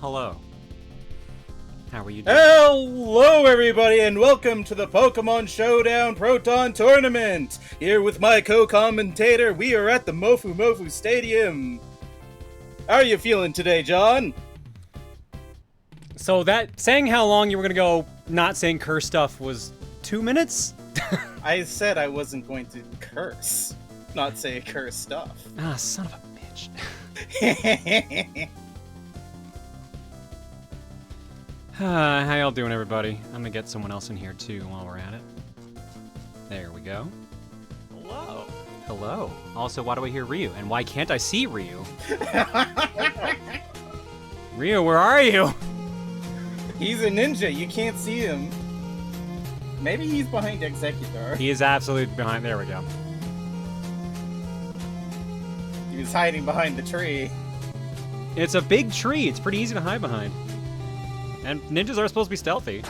Hello. How are you doing? Hello, everybody, and welcome to the Pokemon Showdown Proton Tournament! Here with my co-commentator, we are at the Mofu Stadium. How are you feeling today, John? So that, saying how long you were gonna go not saying curse stuff was 2 minutes? I said I wasn't going to curse, not say curse stuff. Ah, son of a bitch. How y'all doing, everybody? I'm gonna get someone else in here, too, while we're at it. There we go. Hello. Hello. Also, why do I hear Ryu? And why can't I see Ryu? Ryu, where are you? He's a ninja, you can't see him. Maybe he's behind Executor. He is absolutely behind. There we go. He was hiding behind the tree. It's a big tree. It's pretty easy to hide behind. And ninjas are supposed to be stealthy.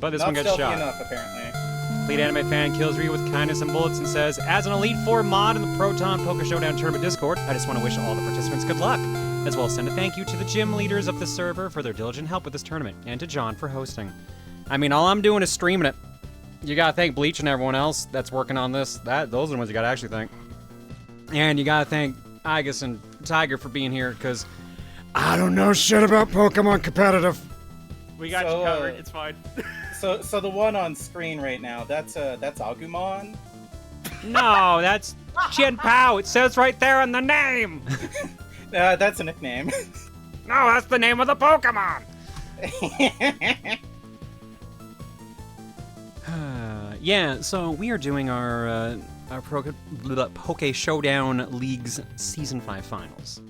But this one gets shot. Not stealthy enough, apparently. Lead anime fan kills Ryu with kindness and bullets and says, as an Elite Four mod in the Proton PokeShowdown tournament Discord, I just want to wish all the participants good luck, as well as send a thank you to the gym leaders of the server for their diligent help with this tournament, and to John for hosting. I mean, all I'm doing is streaming it. You gotta thank Bleach and everyone else that's working on this. Those are the ones you gotta actually thank. And you gotta thank Igus and Tiger for being here, because I don't know shit about Pokemon competitive. We got you covered. It's fine. So the one on screen right now, that's Agumon? No, that's Chin Pao. It says right there on the name. That's a nickname. No, that's the name of the Pokemon. Yeah, so we are doing our Poke Showdown League's Season 5 Finals.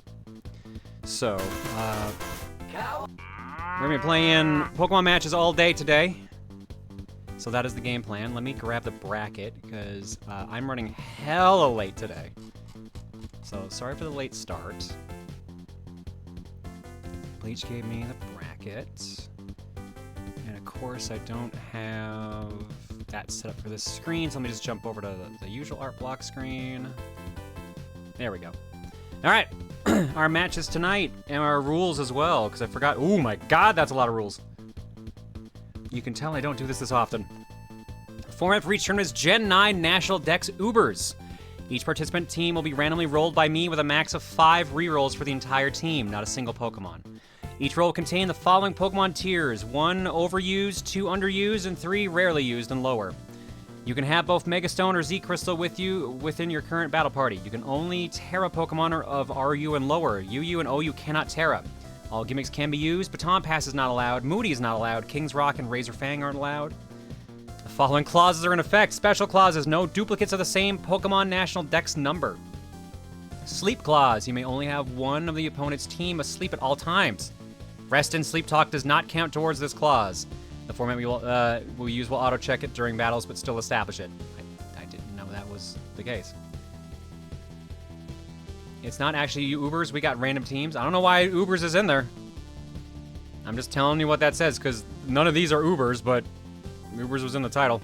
So, we're gonna be playing Pokemon matches all day today. So that is the game plan. Let me grab the bracket, because I'm running hella late today. So, sorry for the late start. Bleach gave me the bracket. And of course, I don't have that set up for this screen, so let me just jump over to the usual art block screen. There we go. All right, our matches tonight, and our rules as well, because I forgot. Oh my god, that's a lot of rules. You can tell I don't do this often. Format for each tournament is Gen 9 National Dex Ubers. Each participant team will be randomly rolled by me with a max of 5 rerolls for the entire team, not a single Pokemon. Each roll will contain the following Pokemon tiers: 1 overused, 2 underused, and 3 rarely used and lower. You can have both Mega Stone or Z Crystal with you within your current battle party. You can only Terra Pokemon of RU and lower. UU and OU cannot Terra. All gimmicks can be used. Baton Pass is not allowed. Moody is not allowed. King's Rock and Razor Fang aren't allowed. The following clauses are in effect. Special clauses: no duplicates of the same Pokemon National Dex number. Sleep clause: you may only have one of the opponent's team asleep at all times. Rest and sleep talk does not count towards this clause. The format we'll use will auto-check it during battles, but still establish it. I didn't know that was the case. It's not actually Ubers. We got random teams. I don't know why Ubers is in there. I'm just telling you what that says, because none of these are Ubers, but Ubers was in the title.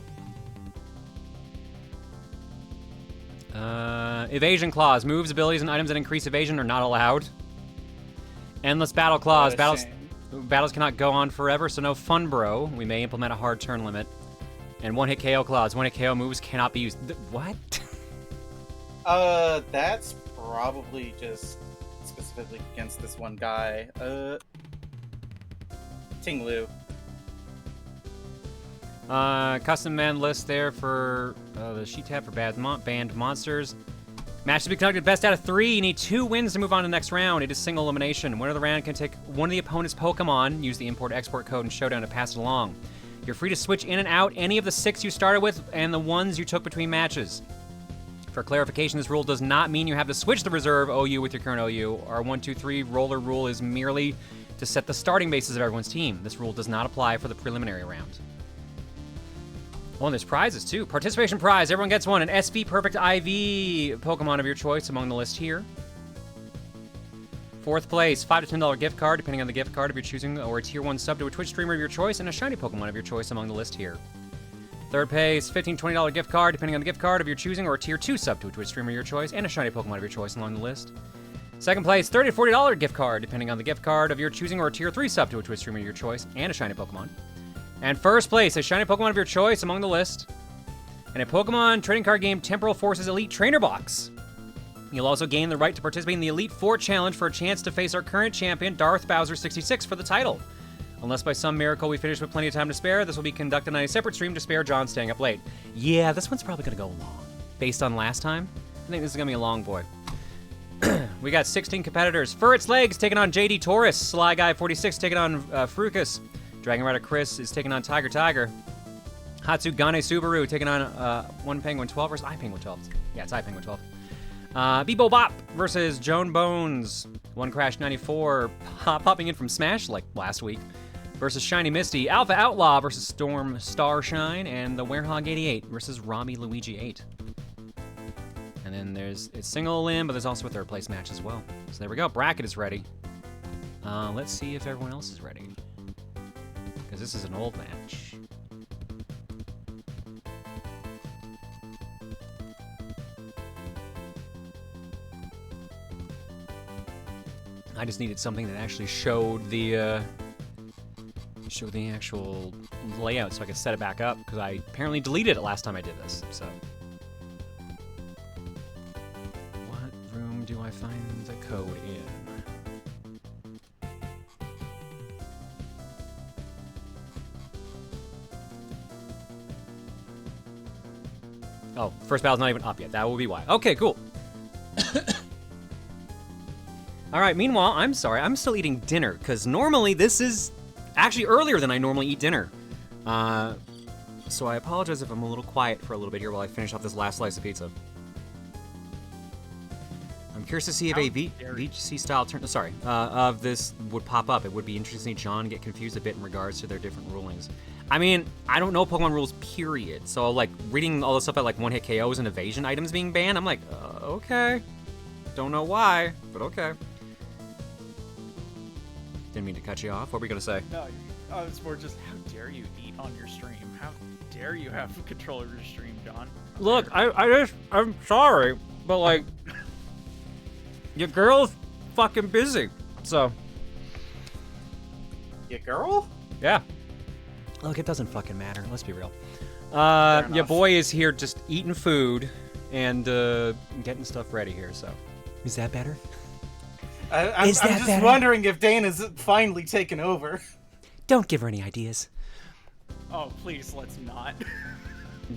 Evasion clause: moves, abilities, and items that increase evasion are not allowed. Endless battle clause: battles cannot go on forever, so no fun, bro. We may implement a hard turn limit. And one-hit KO clause: one-hit KO moves cannot be used. What? That's probably just specifically against this one guy. Ting Lu. Custom man list there for the sheet tab for banned monsters. Match to be conducted best out of 3. You need 2 wins to move on to the next round. It is single elimination. Winner of the round can take one of the opponent's Pokemon, use the import-export code in Showdown to pass it along. You're free to switch in and out any of the 6 you started with and the ones you took between matches. For clarification, this rule does not mean you have to switch the reserve OU with your current OU. Our 1-2-3 roller rule is merely to set the starting bases of everyone's team. This rule does not apply for the preliminary round. Oh, and there's prizes, too. Participation prize. Everyone gets one. An SV Perfect IV Pokemon of your choice among the list here. 4th place, $5 to $10 gift card, depending on the gift card of your choosing, or a Tier 1 sub to a Twitch streamer of your choice, and a shiny Pokemon of your choice among the list here. 3rd place, $15 to $20 gift card, depending on the gift card of your choosing, or a Tier 2 sub to a Twitch streamer of your choice, and a shiny Pokemon of your choice along the list. Second place, $30 to $40 gift card, depending on the gift card of your choosing, or a tier 3 sub to a Twitch streamer of your choice, and a shiny Pokemon. And first place, a shiny Pokemon of your choice among the list, and a Pokemon trading card game Temporal Forces Elite Trainer Box. You'll also gain the right to participate in the Elite Four Challenge for a chance to face our current champion, Darth Bowser 66, for the title. Unless by some miracle we finish with plenty of time to spare, this will be conducted on a separate stream to spare John staying up late. Yeah, this one's probably gonna go long. Based on last time, I think this is gonna be a long boy. We got 16 competitors. For its legs, taking on JD Taurus. Sly Guy 46 taking on Frucus. Dragon Rider Chris is taking on Tiger. Hatsugane Subaru taking on One Penguin 12 versus I Penguin 12. Yeah, it's I Penguin 12. Bebo Bop versus Joan Bones. One Crash 94 popping in from Smash like last week versus Shiny Misty. Alpha Outlaw versus Storm Starshine. And the Werehog 88 versus Robbie Luigi 8. And then it's single limb, but there's also a third place match as well. So there we go. Bracket is ready. Let's see if everyone else is ready. Because this is an old match. I just needed something that actually showed the actual layout so I could set it back up, because I apparently deleted it last time I did this. So, what room do I find the code in? Oh, first battle's not even up yet. That will be why. Okay, cool. All right, meanwhile, I'm sorry. I'm still eating dinner, because normally this is actually earlier than I normally eat dinner. So I apologize if I'm a little quiet for a little bit here while I finish off this last slice of pizza. I'm curious to see if a VGC-style turn... Sorry, of this would pop up. It would be interesting to see John get confused a bit in regards to their different rulings. I mean, I don't know Pokemon rules, period. So, like, reading all the stuff about, like, one-hit KOs and evasion items being banned, I'm like, okay. Don't know why, but okay. Didn't mean to cut you off. What were we gonna say? No, it's more just, how dare you eat on your stream? How dare you have control of your stream, John? Look, I'm sorry, but, like, your girl's fucking busy, so. Your girl? Yeah. Look, it doesn't fucking matter. Let's be real. Your boy is here just eating food and getting stuff ready here, so. Is that better? I'm just wondering if Dana's finally taken over. Don't give her any ideas. Oh, please, let's not.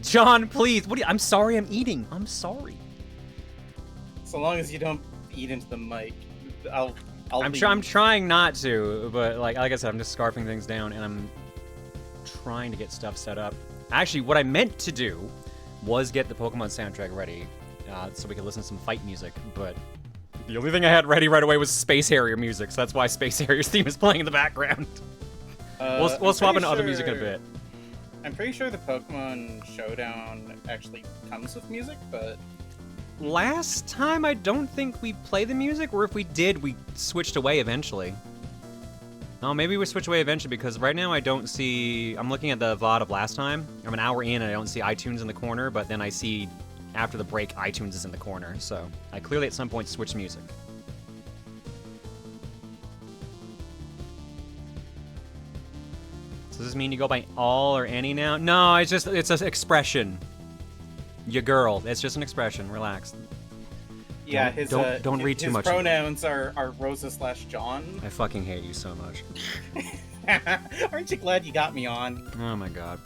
John, please. What? I'm sorry. I'm eating. I'm sorry. So long as you don't eat into the mic, I'll I'm trying not to, but like I said, I'm just scarfing things down, and I'm trying to get stuff set up. Actually, what I meant to do was get the Pokemon soundtrack ready, so we could listen to some fight music, but the only thing I had ready right away was Space Harrier music, so that's why Space Harrier's theme is playing in the background. We'll swap into other music in a bit. I'm pretty sure the Pokemon Showdown actually comes with music, but... Last time, I don't think we played the music, or if we did, we switched away eventually. No, maybe we switched away eventually, because right now I don't see... I'm looking at the VOD of last time. I'm an hour in, and I don't see iTunes in the corner, but then I see, after the break, iTunes is in the corner, so I clearly at some point switched music. So does this mean you go by all or any now? No, it's an expression. Your girl. It's just an expression. Relax. Yeah, don't read too much. His pronouns are Rosa/John. I fucking hate you so much. Aren't you glad you got me on? Oh my god.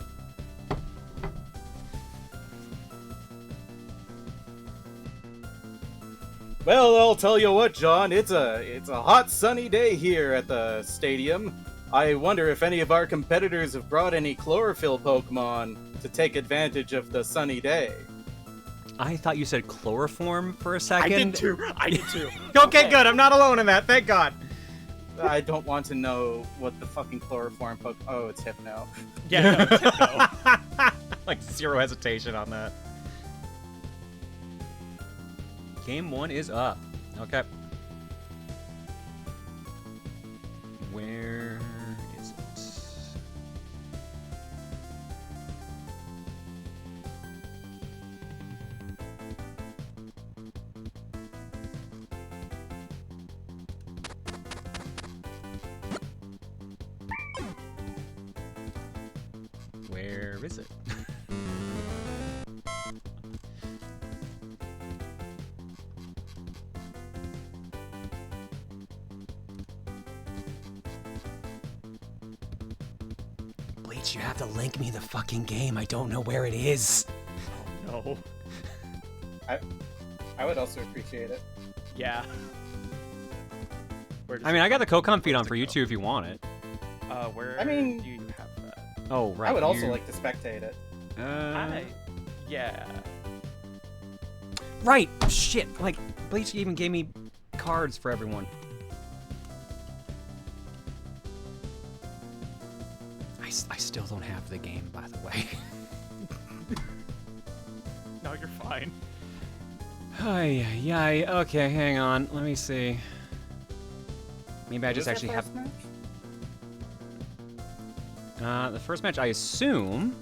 Well, I'll tell you what, John. It's a hot sunny day here at the stadium. I wonder if any of our competitors have brought any chlorophyll Pokemon to take advantage of the sunny day. I thought you said chloroform for a second. I did too. Okay, good. I'm not alone in that. Thank God. I don't want to know what the fucking chloroform Pokemon... Oh, it's Hypno. Yeah, no, it's Hypno. Like, zero hesitation on that. Game 1 is up. Okay. Where is it? Where is it? Bleach, you have to link me the fucking game. I don't know where it is. Oh no. I would also appreciate it. Yeah. I mean, I got the Kokon feed on for you too if you want it. Where I mean, do you have that? Oh, right. I would also like to spectate it. Yeah. Right! Shit! Like, Bleach even gave me cards for everyone. I still don't have the game, by the way. No, you're fine. Ay. Okay, hang on. Let me see. Maybe I just actually have... the first match, I assume,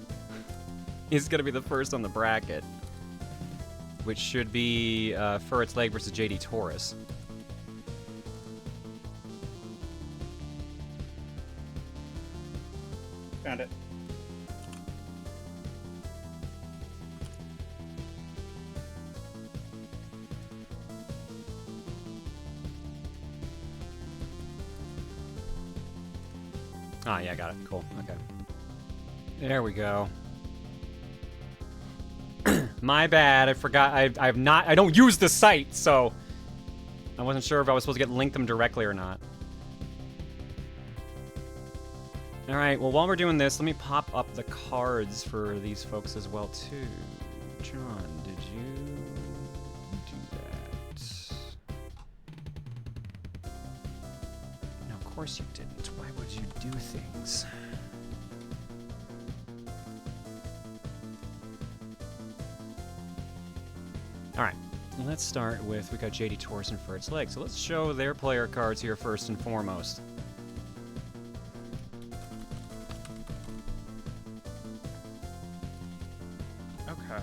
is going to be the first on the bracket. Which should be Furret's Leg versus JD Taurus. Found it. Ah, yeah, got it. Cool. Okay. There we go. My bad. I forgot. I don't use the site, so I wasn't sure if I was supposed to link them directly or not. All right. Well, while we're doing this, let me pop up the cards for these folks as well too. John, did you do that? No, of course you didn't. Why would you do things? All right, let's start with, we got JD Taurus and Furret's Leg. So let's show their player cards here first and foremost. Okay.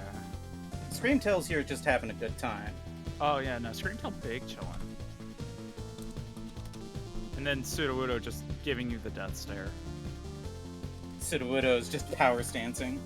Screamtail's here just having a good time. Oh yeah, no, Screamtail big chillin'. And then Sudowoodo just giving you the death stare. Sudowoodo's just power stancing.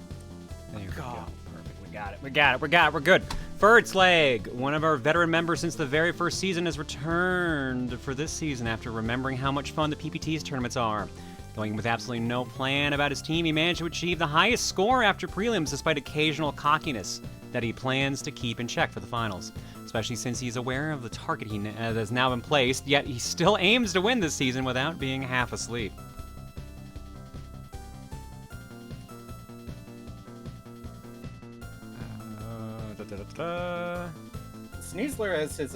There we go. God. Perfect. We got it. We're good. Furret's Leg, one of our veteran members since the very first season, has returned for this season after remembering how much fun the PPT's tournaments are. Going with absolutely no plan about his team, he managed to achieve the highest score after prelims despite occasional cockiness that he plans to keep in check for the finals. Especially since he's aware of the target that has now been placed, yet he still aims to win this season without being half asleep. Sneasler as his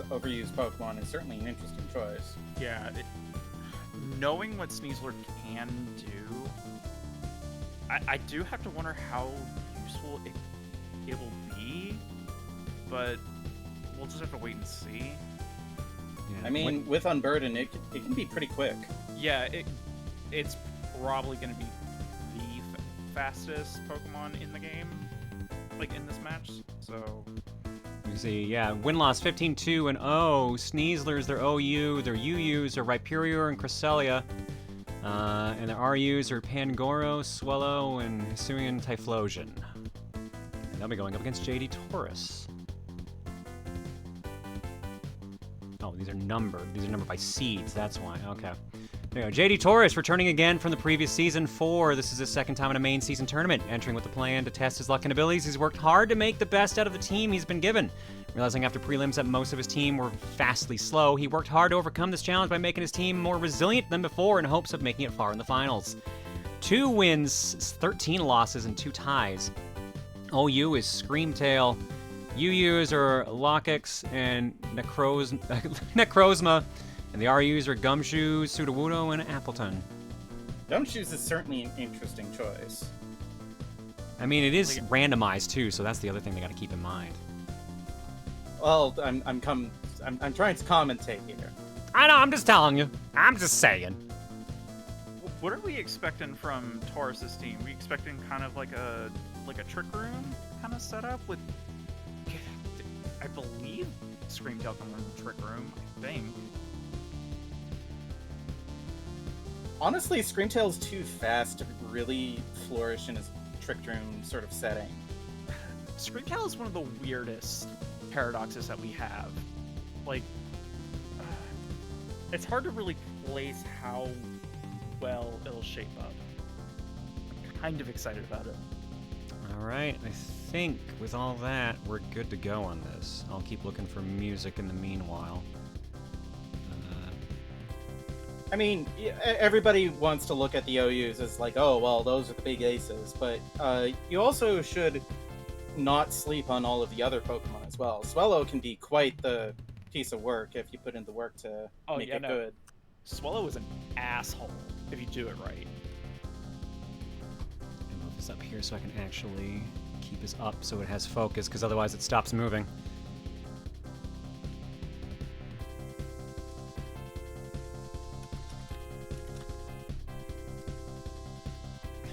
overused Pokemon is certainly an interesting choice. Yeah, knowing what Sneasler can do, I do have to wonder how useful it will be, but we'll just have to wait and see. Yeah. I mean, with Unburden, it can be pretty quick. Yeah, it's probably going to be the fastest Pokemon in the game, like in this match, so... You see, yeah, win-loss 15-2 and 0. Sneaslers, their OU, their UUs are Rhyperior and Cresselia. And their RUs are Pangoro, Swellow, and Hisuian Typhlosion. And they'll be going up against JD Taurus. Oh, these are numbered. These are numbered by seeds, that's why. Okay. There you go. JD Taurus returning again from the previous season 4. This is his second time in a main season tournament, entering with a plan to test his luck and abilities. He's worked hard to make the best out of the team he's been given. Realizing after prelims that most of his team were vastly slow, he worked hard to overcome this challenge by making his team more resilient than before in hopes of making it far in the finals. 2 wins, 13 losses, and 2 ties. OU is Screamtail. UUs are Lockix and Necrozma. And the RUs are Gumshoes, Sudowoodo, and Appleton. Gumshoes is certainly an interesting choice. I mean, it is randomized too, so that's the other thing they got to keep in mind. Well, I'm trying to commentate here. I know, I'm just telling you. I'm just saying. What are we expecting from Taurus's team? We expecting kind of like a trick room kind of setup with, I believe Screamtail can run the trick room. I think. Honestly, Screamtail's too fast to really flourish in a Trick Room sort of setting. Screamtail is one of the weirdest paradoxes that we have. Like, it's hard to really place how well it'll shape up. I'm kind of excited about it. Alright, I think with all that, we're good to go on this. I'll keep looking for music in the meanwhile. I mean, everybody wants to look at the OUs as like, oh, well, those are the big aces, but you also should not sleep on all of the other Pokemon as well. Swellow can be quite the piece of work if you put in the work to make it good. Swellow is an asshole if you do it right. I'll move this up here so I can actually keep this up so it has focus, because otherwise it stops moving.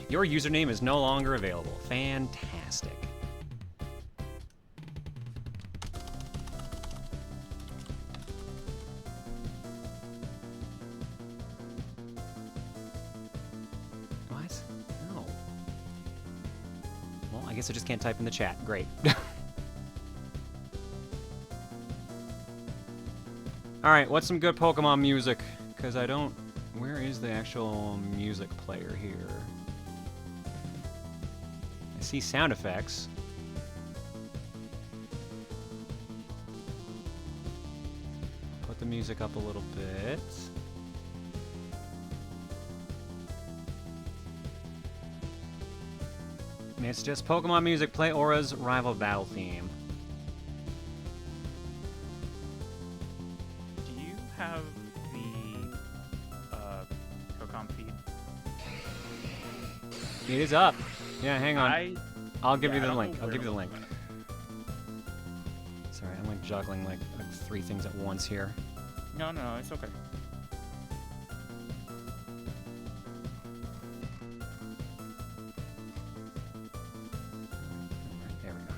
Your username is no longer available. Fantastic. What? No. Well, I guess I just can't type in the chat. Great. Alright, what's some good Pokemon music? Because I don't... Where is the actual music player here? I see sound effects. Put the music up a little bit. And it's just Pokemon music, play Aura's rival battle theme. Do you have the Cocom feed? It is up. Yeah, hang on. I'll give you the link. I'll give you the link. Minute. Sorry, I'm like juggling like 3 things at once here. No, it's okay. There we go.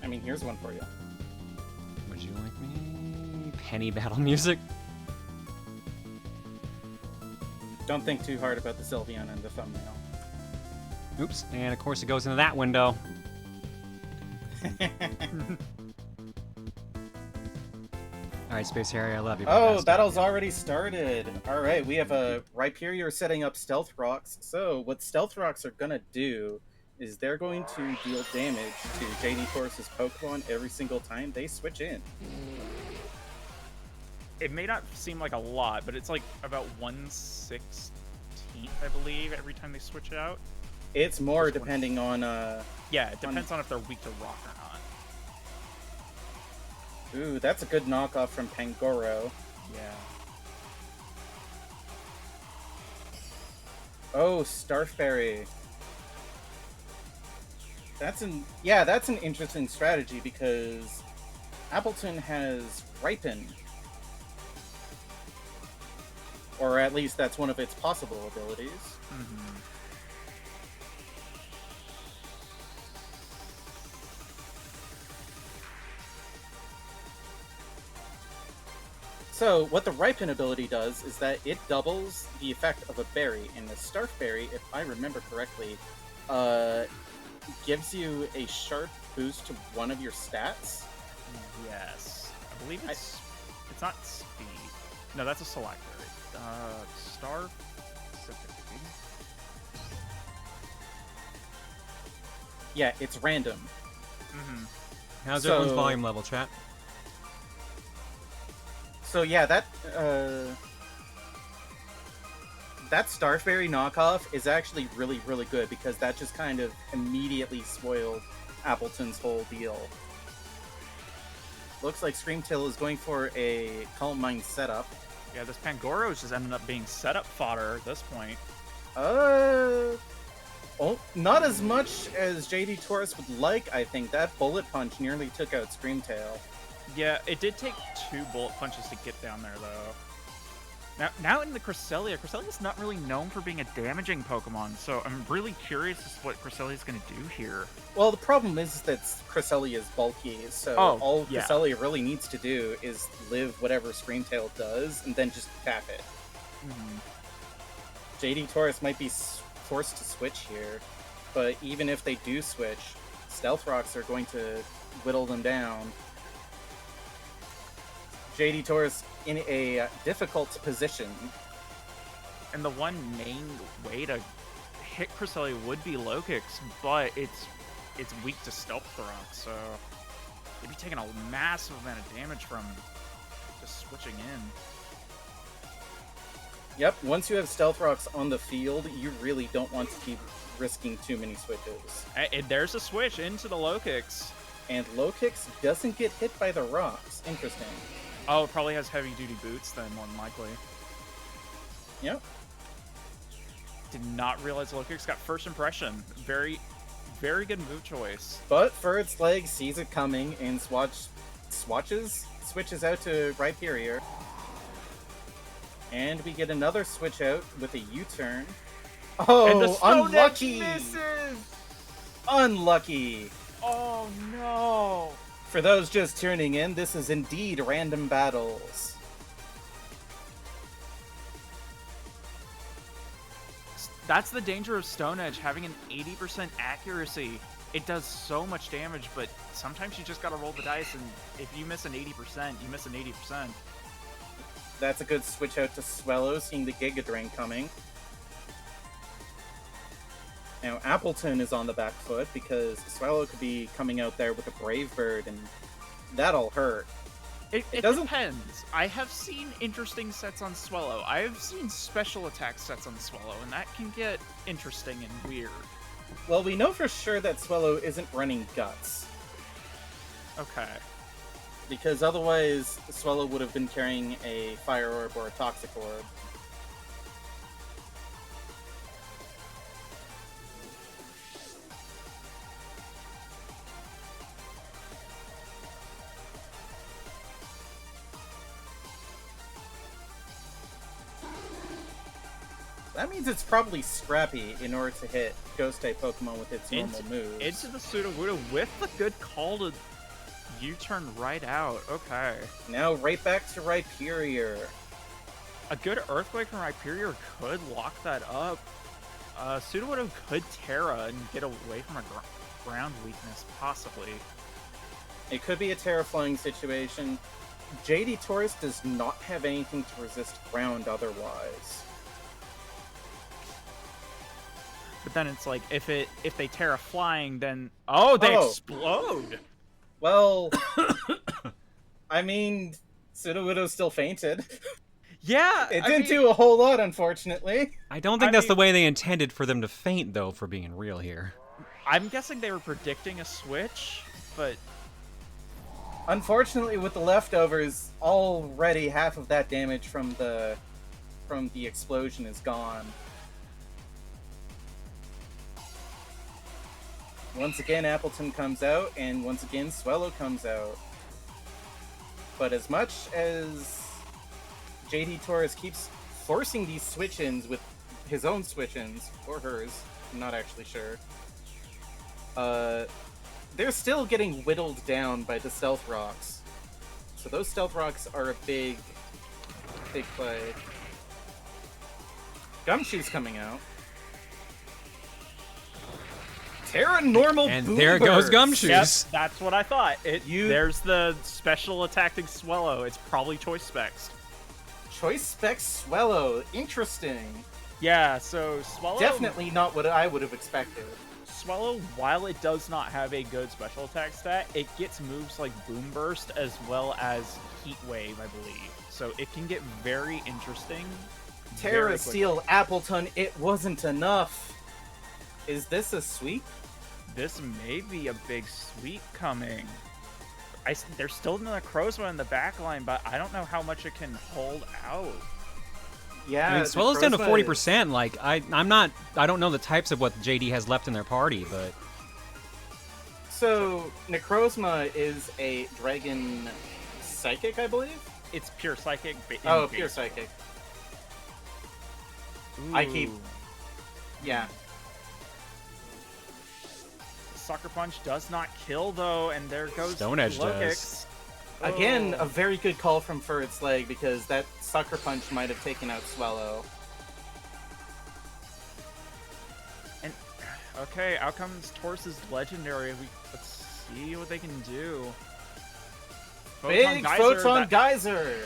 I mean, here's one for you. Would you like me? Penny battle music? Don't think too hard about the Sylveon and the thumbnail. Oops, and of course it goes into that window. Alright, Space Harry, I love you. Oh, battle's already started. Alright, we have a Rhyperior setting up Stealth Rocks. So, what Stealth Rocks are gonna do is they're going to deal damage to JD Taurus's Pokemon every single time they switch in. It may not seem like a lot, but it's like about 1/16, I believe, every time they switch it out. It's more depending on... Yeah, it depends on if they're weak to rock or not. Ooh, that's a good knockoff from Pangoro. Yeah. Oh, Starfairy. That's an interesting strategy because Appleton has Ripen. Or at least that's one of its possible abilities. Mm-hmm. So, what the Ripen ability does is that it doubles the effect of a berry, and the Starfairy, if I remember correctly, gives you a sharp boost to one of your stats. Yes. I believe it's not speed. No, that's a select berry. Star... Yeah, it's random. Mm-hmm. How's everyone's volume level, chat? So yeah, that Starfairy knockoff is actually really, really good because that just kind of immediately spoiled Appleton's whole deal. Looks like Screamtail is going for a Calm Mind setup. Yeah, this Pangoro is just ended up being setup fodder at this point. Not as much as JD Taurus would like, I think. That Bullet Punch nearly took out Screamtail. Yeah, it did take 2 bullet punches to get down there, though. Now in the Cresselia's not really known for being a damaging Pokemon, so I'm really curious as to what Cresselia's going to do here. Well, the problem is that Cresselia is bulky, so all Cresselia really needs to do is live whatever Screamtail does, and then just tap it. JD Taurus might be forced to switch here, but even if they do switch, Stealth Rocks are going to whittle them down. JD Taurus in a difficult position. And the one main way to hit Cresselia would be Low Kicks, but it's weak to Stealth Rock, so you'd be taking a massive amount of damage from just switching in. Yep, once you have Stealth Rocks on the field, you really don't want to keep risking too many switches. And there's a switch into the Low Kicks. And Low Kicks doesn't get hit by the rocks. Interesting. Oh, it probably has heavy-duty boots then, more than likely. Yep. Did not realize Low Kicks got first impression. Very, very good move choice. But for its legs, sees it coming and switches out to Rhyperior. And we get another switch out with a U-turn. Oh, unlucky! Misses! Unlucky! Oh no! For those just tuning in, this is indeed Random Battles. That's the danger of Stone Edge, having an 80% accuracy. It does so much damage, but sometimes you just gotta roll the dice, and if you miss an 80%, you miss an 80%. That's a good switch out to Swellow, seeing the Giga Drain coming. Now, Appleton is on the back foot because Swellow could be coming out there with a Brave Bird, and that'll hurt. It depends. I have seen interesting sets on Swellow. I have seen special attack sets on Swellow, and that can get interesting and weird. Well, we know for sure that Swellow isn't running Guts. Okay. Because otherwise, Swellow would have been carrying a Fire Orb or a Toxic Orb. That means it's probably Scrappy in order to hit Ghost-type Pokemon with its normal moves. Into the Sudowoodo with the good call to U-turn right out. Okay. Now right back to Rhyperior. A good Earthquake from Rhyperior could lock that up. Sudowoodo could Terra and get away from a ground weakness, possibly. It could be a Terra Flying situation. JD Taurus does not have anything to resist ground otherwise. But then it's like, if they Terra Flying, then... Oh, they explode! Well, I mean, Sudowoodo still fainted. Yeah! It didn't do a whole lot, unfortunately. I don't think that's the way they intended for them to faint, though, for being real here. I'm guessing they were predicting a switch, but... Unfortunately, with the leftovers, already half of that damage from the explosion is gone. Once again, Appleton comes out, and once again, Swellow comes out. But as much as JD Taurus keeps forcing these switch-ins with his own switch-ins, or hers, I'm not actually sure, they're still getting whittled down by the Stealth Rocks. So those Stealth Rocks are a big play. Gumshoe's coming out. Terra Normal And Boomer. there goes Gumshoes. Yep, that's what I thought. There's the special attacking Swellow. It's probably Choice Specs. Choice Specs Swellow. Interesting. Yeah, so Swellow... Definitely not what I would have expected. Swellow, while it does not have a good special attack stat, it gets moves like Boom Burst as well as Heat Wave, I believe. So it can get very interesting. Terra Steel Appleton, it wasn't enough. Is this a sweep? This may be a big sweep coming. There's still another Necrozma in the back line, but I don't know how much it can hold out. Yeah, I mean, Swellow's down to 40%. Like, I don't know the types of what JD has left in their party, but... So, Necrozma is a Dragon Psychic, I believe? It's pure Psychic. Oh, pure Psychic. I keep... Ooh. Yeah. Sucker Punch does not kill, though, and there goes Stone Edge low does. kicks. Again, Oh. a very good call from Furret's leg, because that Sucker Punch might have taken out Swellow. And okay, out comes Taurus's legendary. Let's see what they can do. Big Photon Geyser!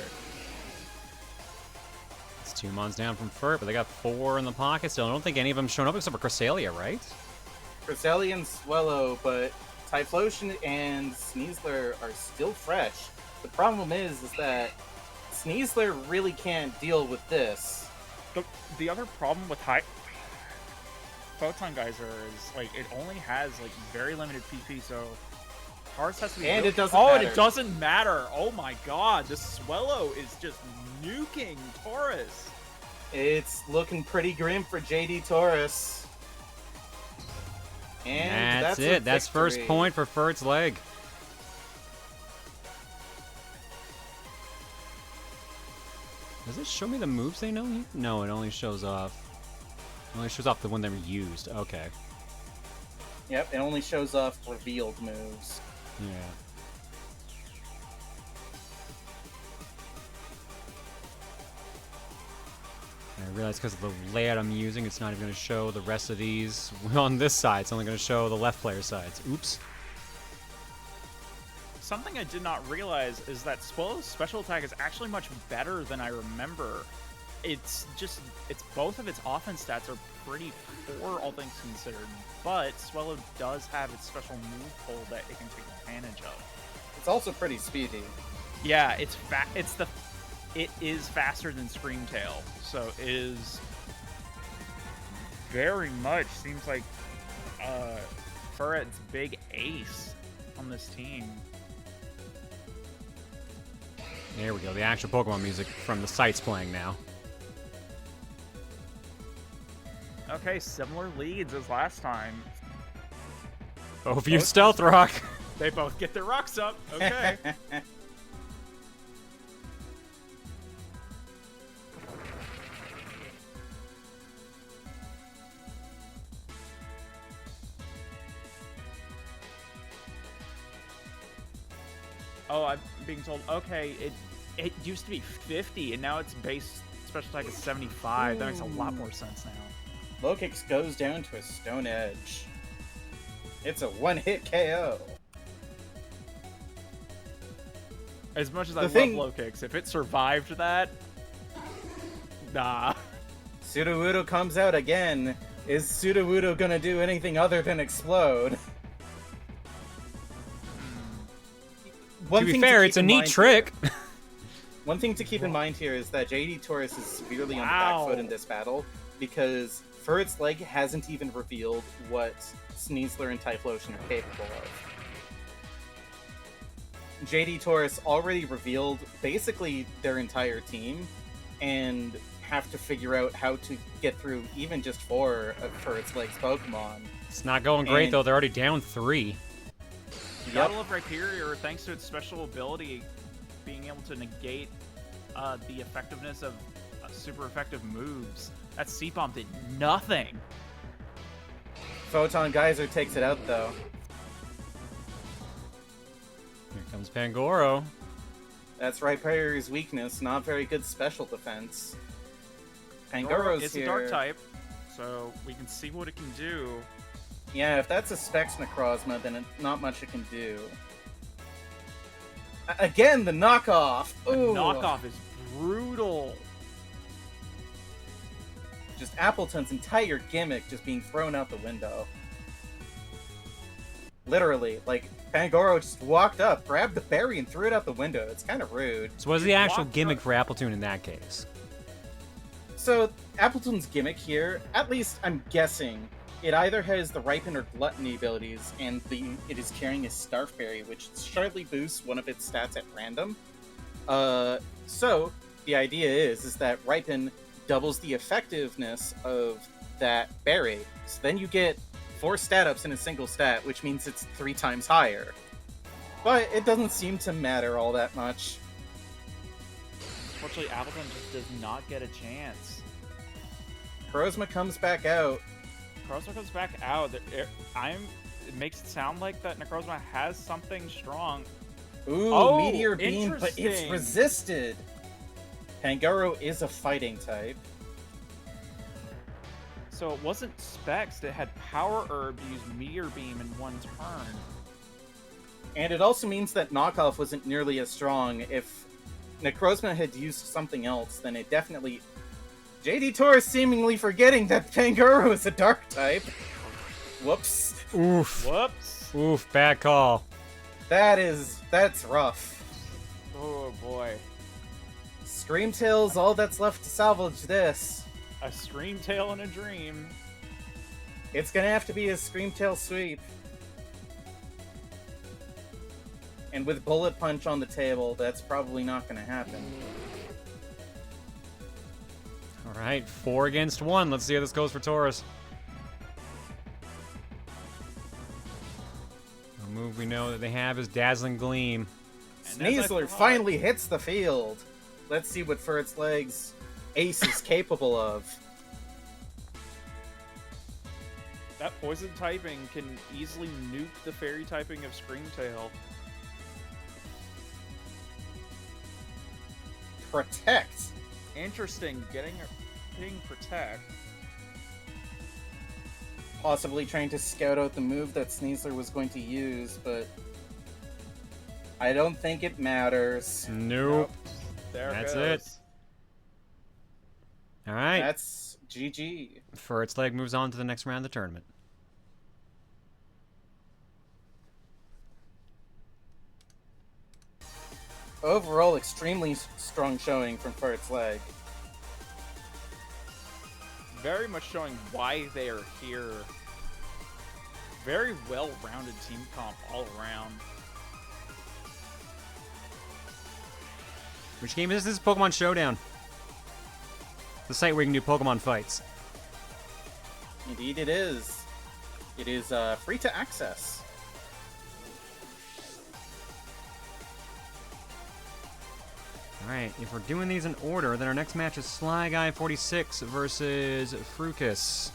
It's 2 mons down from Furt, but they got 4 in the pocket still. I don't think any of them shown up except for Cresselia, right? Cresselia and Swellow, but Typhlosion and Sneasler are still fresh. The problem is that Sneasler really can't deal with this. The other problem with Photon Geyser is, like, it only has, like, very limited PP, so Taurus has to be... And it doesn't matter. matter. It doesn't matter! Oh my god, this Swellow is just nuking Taurus! It's looking pretty grim for JD Taurus. And That's a it. That's first victory. point for Furt's leg. Does it show me the moves they know? No, it only shows off. It only shows off the one they were used. Okay. Yep, it only shows off revealed moves. Yeah. I realize because of the layout I'm using, it's not even going to show the rest of these on this side. It's only going to show the left player sides. Oops. Something I did not realize is that Swellow's special attack is actually much better than I remember. It's both of its offense stats are pretty poor, all things considered, but Swellow does have its special move pool that it can take advantage of. It's also pretty speedy. Yeah, it is faster than Screamtail, so it is very much seems like Furret's big ace on this team. There we go. The actual Pokemon music from the site's playing now. Okay, similar leads as last time. Oh, if you Stealth Rock. They both get their rocks up. Okay. Oh, I'm being told, okay, it used to be 50, and now its base special attack is 75. That makes a lot more sense now. Lokix goes down to a Stone Edge. It's a one-hit KO. As much as I love low kicks, if it survived that, nah. Sudowoodo comes out again. Is Sudowoodo gonna do anything other than explode? To be fair, it's a neat trick. One thing to keep in mind here is that JD Taurus is severely on the back foot in this battle, because Furret's leg hasn't even revealed what Sneasler and Typhlosion are capable of. JD Taurus already revealed basically their entire team, and have to figure out how to get through even just 4 of Furret's leg's Pokemon. It's not going great, though. They're already down 3. Gotta love Rhyperior, thanks to its special ability, being able to negate the effectiveness of super effective moves. That C-Bomb did nothing. Photon Geyser takes it out, though. Here comes Pangoro. That's Rhyperior's weakness, not very good special defense. Pangoro's it's here. a dark type, so we can see what it can do. Yeah, if that's a Specs Necrozma, then not much it can do. Again, the knockoff! Ooh. The knockoff is brutal. Just Appleton's entire gimmick just being thrown out the window. Literally, like, Pangoro just walked up, grabbed the berry, and threw it out the window. It's kind of rude. So what's the actual gimmick for Appletoon in that case? So, Appleton's gimmick here, at least I'm guessing, it either has the Ripen or Gluttony abilities, and it is carrying a Starfberry, which sharply boosts one of its stats at random. So, the idea is that Ripen doubles the effectiveness of that berry. So then you get 4 stat-ups in a single stat, which means it's 3 times higher. But it doesn't seem to matter all that much. Unfortunately, Appleton just does not get a chance. Necrozma comes back out. Necrozma comes back out. It makes it sound like that Necrozma has something strong. Ooh, Oh, Meteor Beam, but it's interesting. resisted. Pangoro is a fighting type. So it wasn't Specs that had Power Herb to use Meteor Beam in one turn. And it also means that Knockoff wasn't nearly as strong. If Necrozma had used something else, then it definitely... JD Tour is seemingly forgetting that Pangoro is a dark type. Whoops. Oof. Whoops. Oof, bad call. That's rough. Oh boy. Screamtail's all that's left to salvage this. A Screamtail in a dream. It's gonna have to be a Screamtail sweep. And with Bullet Punch on the table, that's probably not gonna happen. All right, 4 against 1. Let's see how this goes for Taurus. A move we know that they have is Dazzling Gleam. Sneasler finally hits the field. Let's see what For Its Legs Ace is capable of. That poison typing can easily nuke the fairy typing of Screamtail. Protect. Interesting, getting Protect. Possibly trying to scout out the move that Sneasler was going to use, but I don't think it matters. Nope. There That's goes. it. All right. That's GG. For Its Leg moves on to the next round of the tournament. Overall, extremely strong showing from For Its Leg. Very much showing why they are here. Very well-rounded team comp all around. Which game is this? This is Pokemon Showdown. The site where you can do Pokemon fights. Indeed it is. It is free to access. Alright, if we're doing these in order, then our next match is Sly Guy 46 versus Frucus.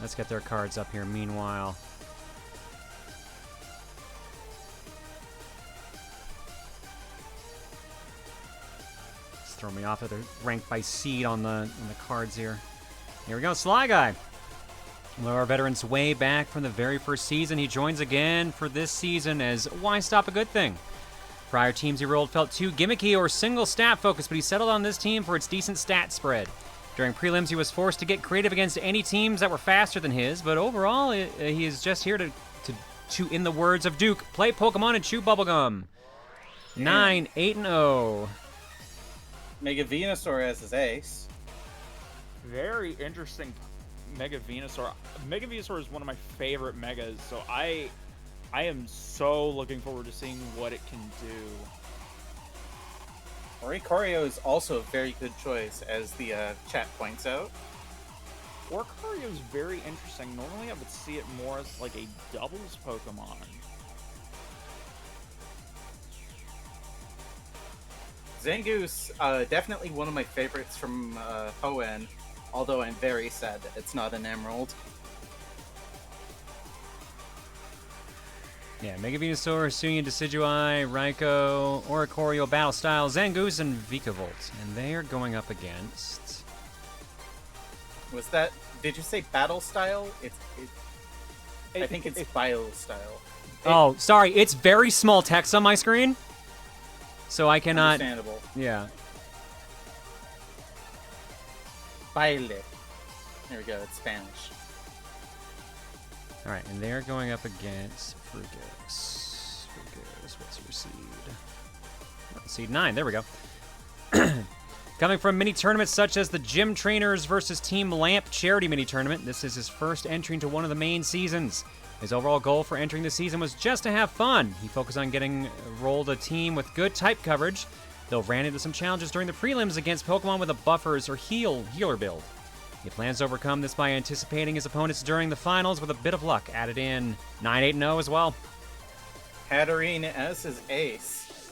Let's get their cards up here meanwhile. Just throw me off that they're ranked by seed on the cards here. Here we go, Sly Guy. One of our veterans way back from the very first season. He joins again for this season as Why Stop a Good Thing? Prior teams he rolled felt too gimmicky or single stat focused, but he settled on this team for its decent stat spread. During prelims, he was forced to get creative against any teams that were faster than his, but overall, he is just here to, in the words of Duke, play Pokemon and chew bubblegum. 9-8-0. Mega Venusaur as his ace. Very interesting Mega Venusaur. Mega Venusaur is one of my favorite Megas, so I am so looking forward to seeing what it can do. Oricorio is also a very good choice, as the chat points out. Oricorio is very interesting. Normally I would see it more as like a doubles Pokemon. Zangoose, definitely one of my favorites from Hoenn, although I'm very sad that it's not an Emerald. Yeah, Mega Venusaur, Sunya, Decidueye, Raikou, Oricorio, Battle Style, Zangoose, and Vikavolt. And they are going up against... Was that... Did you say Battle Style? I think it's Bio Style. Oh, sorry, it's very small text on my screen. So I cannot... Understandable. Yeah. Baile. There we go, it's Spanish. Alright, and they're going up against Frucus. Frucus, what's your seed? Seed 9, there we go. Coming from mini tournaments such as the Gym Trainers versus Team Lamp Charity mini tournament, this is his first entry into one of the main seasons. His overall goal for entering the season was just to have fun. He focused on getting rolled a team with good type coverage, though ran into some challenges during the prelims against Pokemon with a buffers or healer build. He plans to overcome this by anticipating his opponents during the finals with a bit of luck added in. 9-8-0 as well. Hatterene as his ace.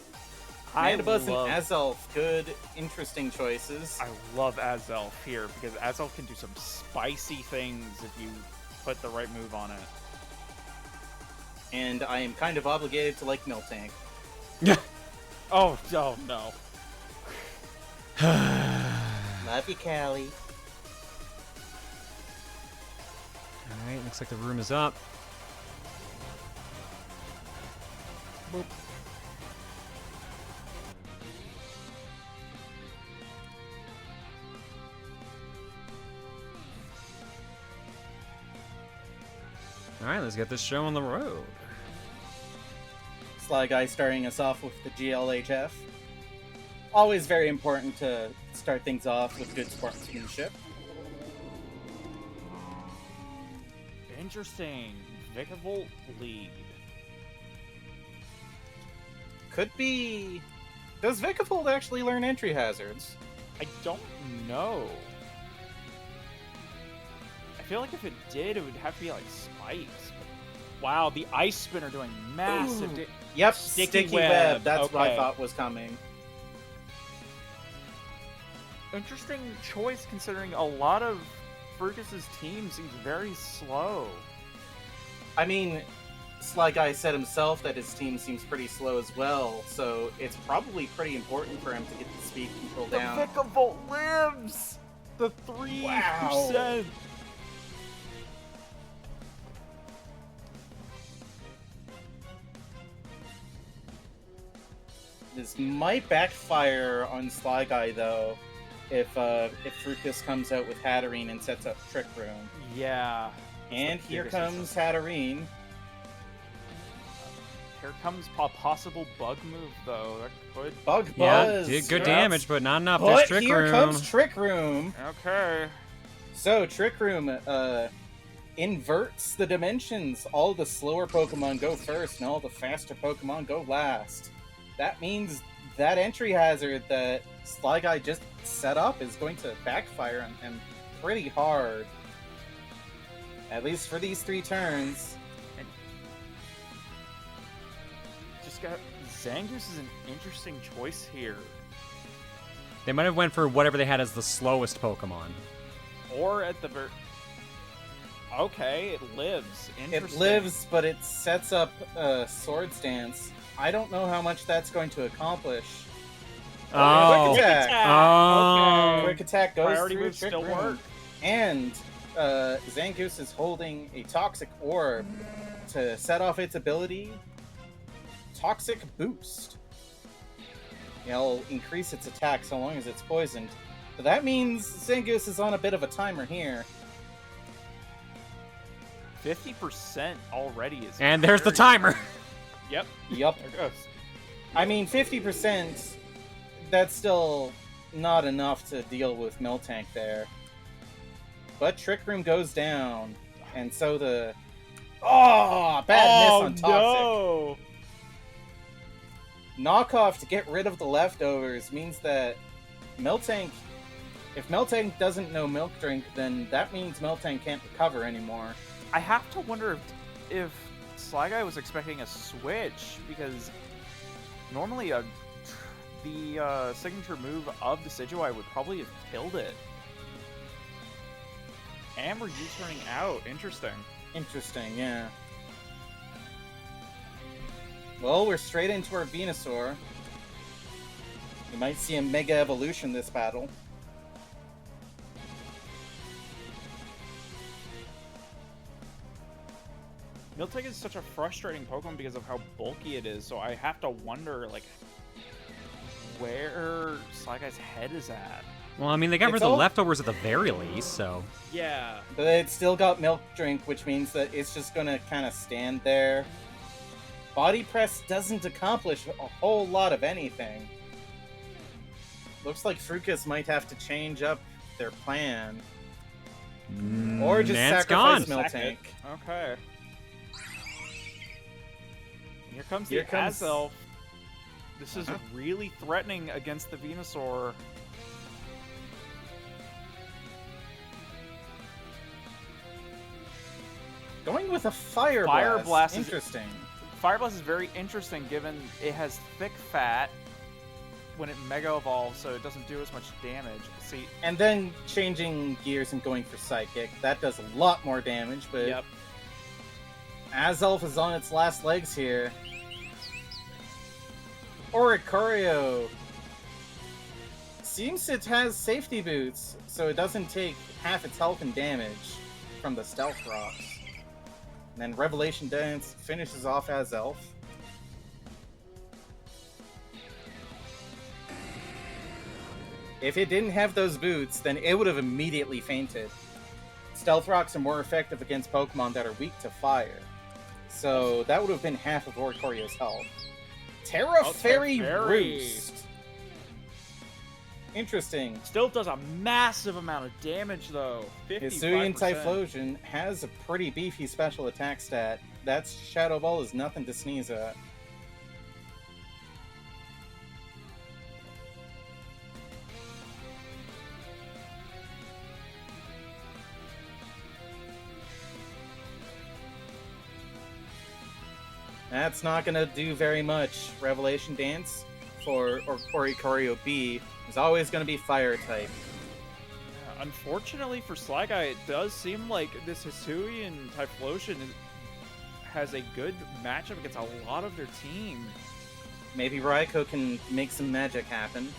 Mandibuzz and Azelf, good, interesting choices. I love Azelf here because Azelf can do some spicy things if you put the right move on it. And I am kind of obligated to like Miltank. Oh no. Love you, Callie. Alright, looks like the room is up. Boop. Alright, let's get this show on the road. Sly Guy starting us off with the GLHF. Always very important to start things off with good sportsmanship. Interesting. Vikavolt lead. Could be... Does Vikavolt actually learn entry hazards? I don't know. I feel like if it did, it would have to be like spikes. But wow, the Ice Spinner doing massive. Yep, Sticky Sticky Web. Web. That's what I Okay. thought was coming. Interesting choice considering a lot of Fergus's team seems very slow. I mean, Sly Guy said himself that his team seems pretty slow as well, so it's probably pretty important for him to get the speed control down. The Vikavolt lives! The 3%! Wow. This might backfire on Sly Guy, though, if Fructus comes out with Hatterene and sets up Trick Room. Yeah. And the here biggest comes Hatterene. Here comes a possible bug move, though. That could... Bug Yeah, Buzz! did good Yes. damage, but not enough. There's But Trick here Room. comes Trick Room! Okay. So, Trick Room inverts the dimensions. All the slower Pokemon go first, and all the faster Pokemon go last. That means that entry hazard that Sly Guy just set up is going to backfire on him pretty hard. At least for these 3 turns. And just got... Zangoose is an interesting choice here. They might have went for whatever they had as the slowest Pokemon. Or at the Okay, it lives. Interesting. It lives, but it sets up Swords Dance. I don't know how much that's going to accomplish. Oh. Quick Attack! Oh. Okay. Quick Attack goes Priority through moves Trick still Room. work. And Zangoose is holding a Toxic Orb to set off its ability, Toxic Boost. It'll increase its attack so long as it's poisoned. So that means Zangoose is on a bit of a timer here. 50% already is... And there's the very- timer. Yep. Yup. There goes. I mean, 50%, that's still not enough to deal with Miltank there. But Trick Room goes down, and so the... Oh, bad miss on Toxic. No! Knockoff to get rid of the leftovers means that Miltank... If Miltank doesn't know Milk Drink, then that means Miltank can't recover anymore. I have to wonder if Sly Guy was expecting a switch, because normally the signature move of Decidueye would probably have killed it. And we're U-turning out. Interesting. Interesting, yeah. Well, we're straight into our Venusaur. We might see a Mega Evolution this battle. Miltank is such a frustrating Pokemon because of how bulky it is, so I have to wonder, like, where Sly Guy's head is at. Well, I mean, they got rid of It's the all- leftovers at the very least, so... Yeah. But it's still got Milk Drink, which means that it's just gonna kind of stand there. Body Press doesn't accomplish a whole lot of anything. Looks like Fructus might have to change up their plan. Or just And it's sacrifice gone. Miltank. Okay. Here comes Here the comes- Azelf. This is Uh-huh. really threatening against the Venusaur. Going with a Fire Blast. Fire Blast is- Interesting. Fire Blast is very interesting given it has thick fat when it Mega Evolves, so it doesn't do as much damage. See, And then changing gears and going for Psychic. That does a lot more damage, but yep. Azelf is on its last legs here. Oricorio seems it has safety boots, so it doesn't take half its health and damage from the Stealth Rocks. And then Revelation Dance finishes off Azelf. If it didn't have those boots, then it would have immediately fainted. Stealth Rocks are more effective against Pokemon that are weak to fire. So that would have been half of Oricorio's health. Terra Fairy Roost. Interesting. Still does a massive amount of damage, though. 55%. Hisuian Typhlosion has a pretty beefy special attack stat. That Shadow Ball is nothing to sneeze at. That's not going to do very much. Revelation Dance for Oricorio B is always going to be Fire type. Yeah, unfortunately for Sly Guy, it does seem like this Hisuian Typhlosion has a good matchup against a lot of their team. Maybe Raikou can make some magic happen.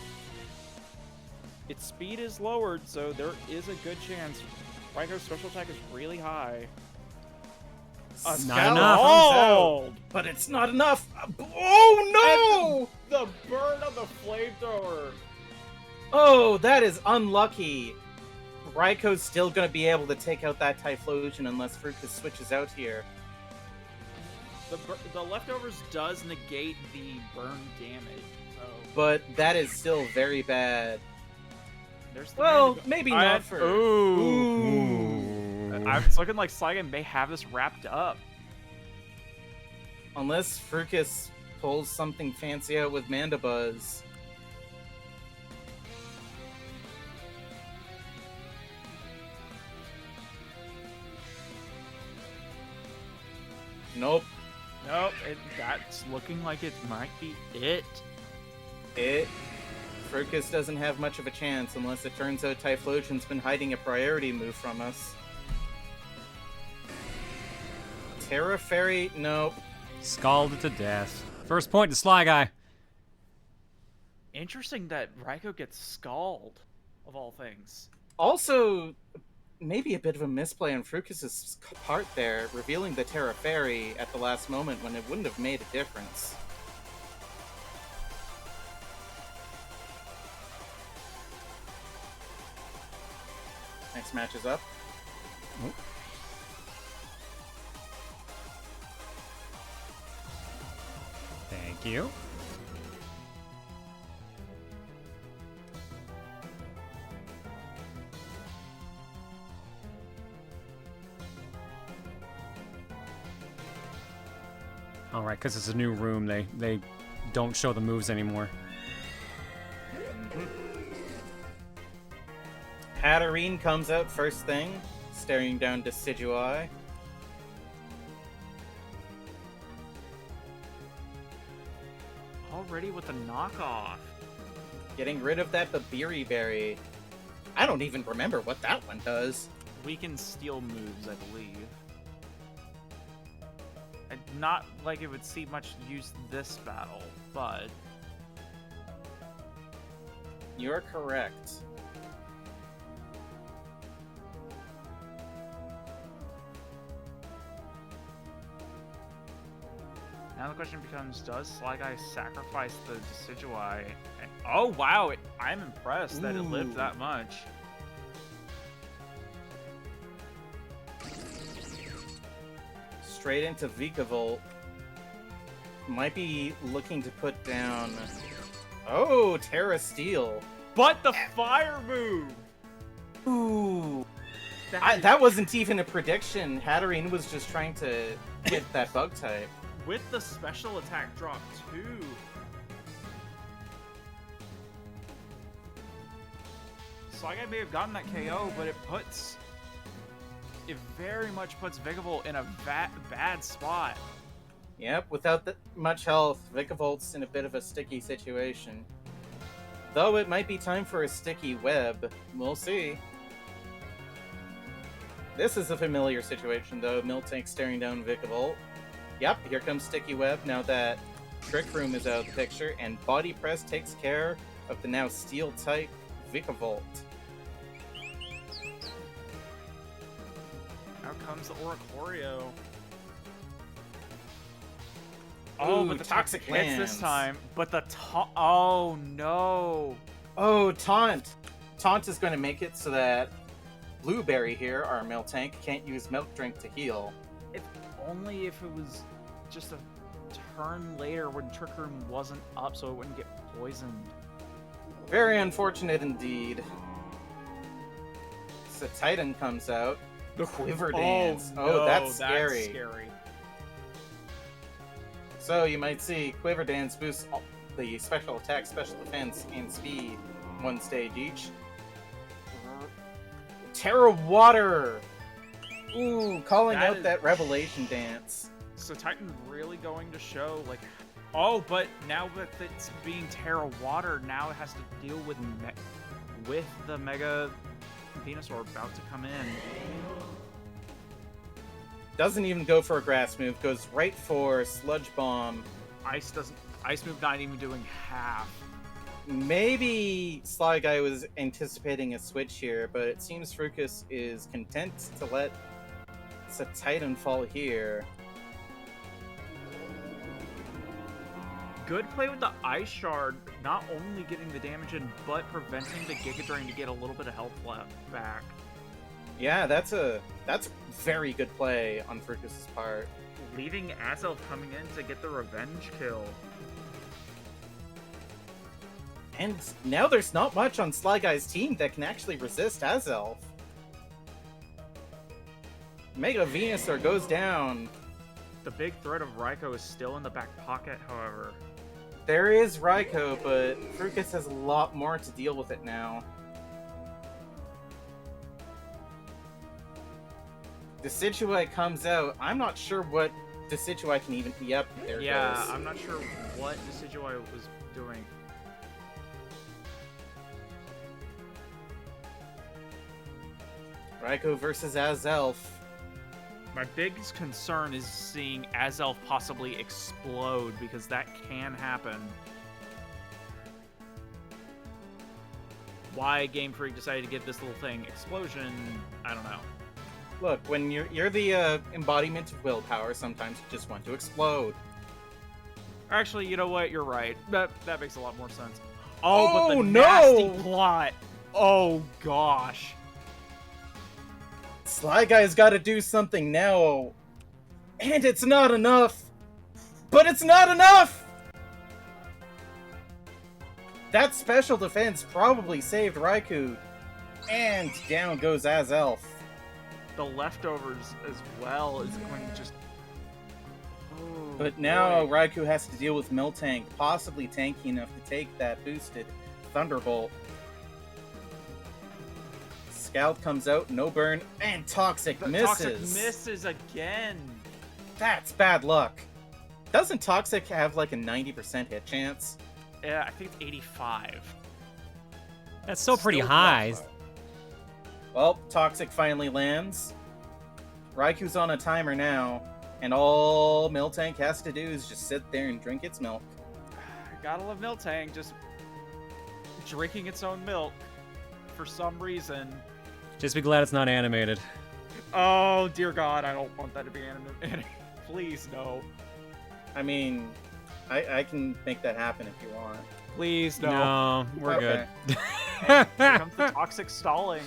Its speed is lowered, so there is a good chance Raikou's special attack is really high. A Not enough. comes out, but it's not enough. Oh no! The burn of the flamethrower. Oh, that is unlucky. Raikou's still going to be able to take out that Typhlosion unless Fructus switches out here. The leftovers does negate the burn damage, so... But that is still very bad. There's the Well, maybe not for... Ooh. It's looking like Sligan may have this wrapped up. Unless Fructus pulls something fancy out with Mandibuzz. Nope. Nope, that's looking like it might be it. Fructus doesn't have much of a chance unless it turns out Typhlosion's been hiding a priority move from us. Terra Fairy, nope. Scalded to death. First point to Sly Guy. Interesting that Raikou gets scald, of all things. Also, maybe a bit of a misplay on Fructus's part there, revealing the Terra Fairy at the last moment when it wouldn't have made a difference. Next match is up. Oh. Thank you. All right, because it's a new room, they don't show the moves anymore. Hatterene comes out first thing, staring down Decidueye. Already with a knockoff. Getting rid of that Babiri Berry. I don't even remember what that one does. Weaken steel moves, I believe. Not like it would see much use this battle, but... You're correct. Now the question becomes, does Sly Guy sacrifice the Decidueye? Oh wow, I'm impressed that it lived that much. Straight into Vikavolt. Might be looking to put down... Oh, Terra Steel. But the fire move! Ooh. That wasn't even a prediction. Hatterene was just trying to hit that bug type. With the special attack drop too. Sly Guy may have gotten that KO, but it very much puts Vikavolt in a bad spot. Yep, without much health, Vikavolt's in a bit of a sticky situation. Though it might be time for a sticky web. We'll see. This is a familiar situation, though. Miltank staring down Vikavolt. Yep, here comes Sticky Web now that Trick Room is out of the picture, and Body Press takes care of the now Steel-type Vikavolt. Out comes the Oricorio. Oh, Ooh, but the Toxic hits lands. this time. But the oh no! Oh, Taunt! Taunt is going to make it so that Blueberry here, our Miltank, can't use Milk Drink to heal. If only if it was just a turn later when Trick Room wasn't up so it wouldn't get poisoned. Very unfortunate indeed. So Titan comes out. The Quiver Dance. No, Oh, that's scary. That's scary. So you might see Quiver Dance boosts the special attack, special defense, and speed one stage each. Terra Water! Ooh, calling out that Revelation Dance. So Titan really going to show, like... Oh, but now that it's being Terra Water, now it has to deal with the Mega Venusaur about to come in. Doesn't even go for a grass move, goes right for Sludge Bomb. Ice move not even doing half. Maybe Sly Guy was anticipating a switch here, but it seems Frucus is content to let Titan fall here. Good play with the Ice Shard, not only getting the damage in, but preventing the Giga Drain to get a little bit of health back. Yeah, that's very good play on Frucus's part. Leaving Azelf coming in to get the revenge kill. And now there's not much on Sly Guy's team that can actually resist Azelf. Mega Venusaur goes down. The big threat of Raikou is still in the back pocket, however. There is Raikou, but Frucus has a lot more to deal with it now. Decidueye comes out. I'm not sure what Decidueye can even be up. There it goes. I'm not sure what Decidueye was doing. Raikou versus Azelf. My biggest concern is seeing Azelf possibly explode, because that can happen. Why Game Freak decided to give this little thing Explosion, I don't know. Look, when you're the embodiment of willpower, sometimes you just want to explode. Actually, you know what? You're right. That makes a lot more sense. Oh, but the no! nasty plot. Oh, gosh. Sly Guy's got to do something now. And it's not enough. But it's not enough! That special defense probably saved Raikou. And down goes Azelf. The leftovers as well is going to just... Oh, But now boy. Raikou has to deal with Miltank, possibly tanky enough to take that boosted Thunderbolt. Scout comes out, no burn, and Toxic The misses. Toxic misses again. That's bad luck. Doesn't Toxic have like a 90% hit chance? Yeah, I think it's 85. That's still pretty Still high. rough. Well, Toxic finally lands. Raikou's on a timer now, and all Miltank has to do is just sit there and drink its milk. Gotta love Miltank, just drinking its own milk for some reason. Just be glad it's not animated. Oh, dear God, I don't want that to be animated. Please, no. I mean, I can make that happen if you want. Please, no. No, we're Okay. good. Here comes the toxic stalling.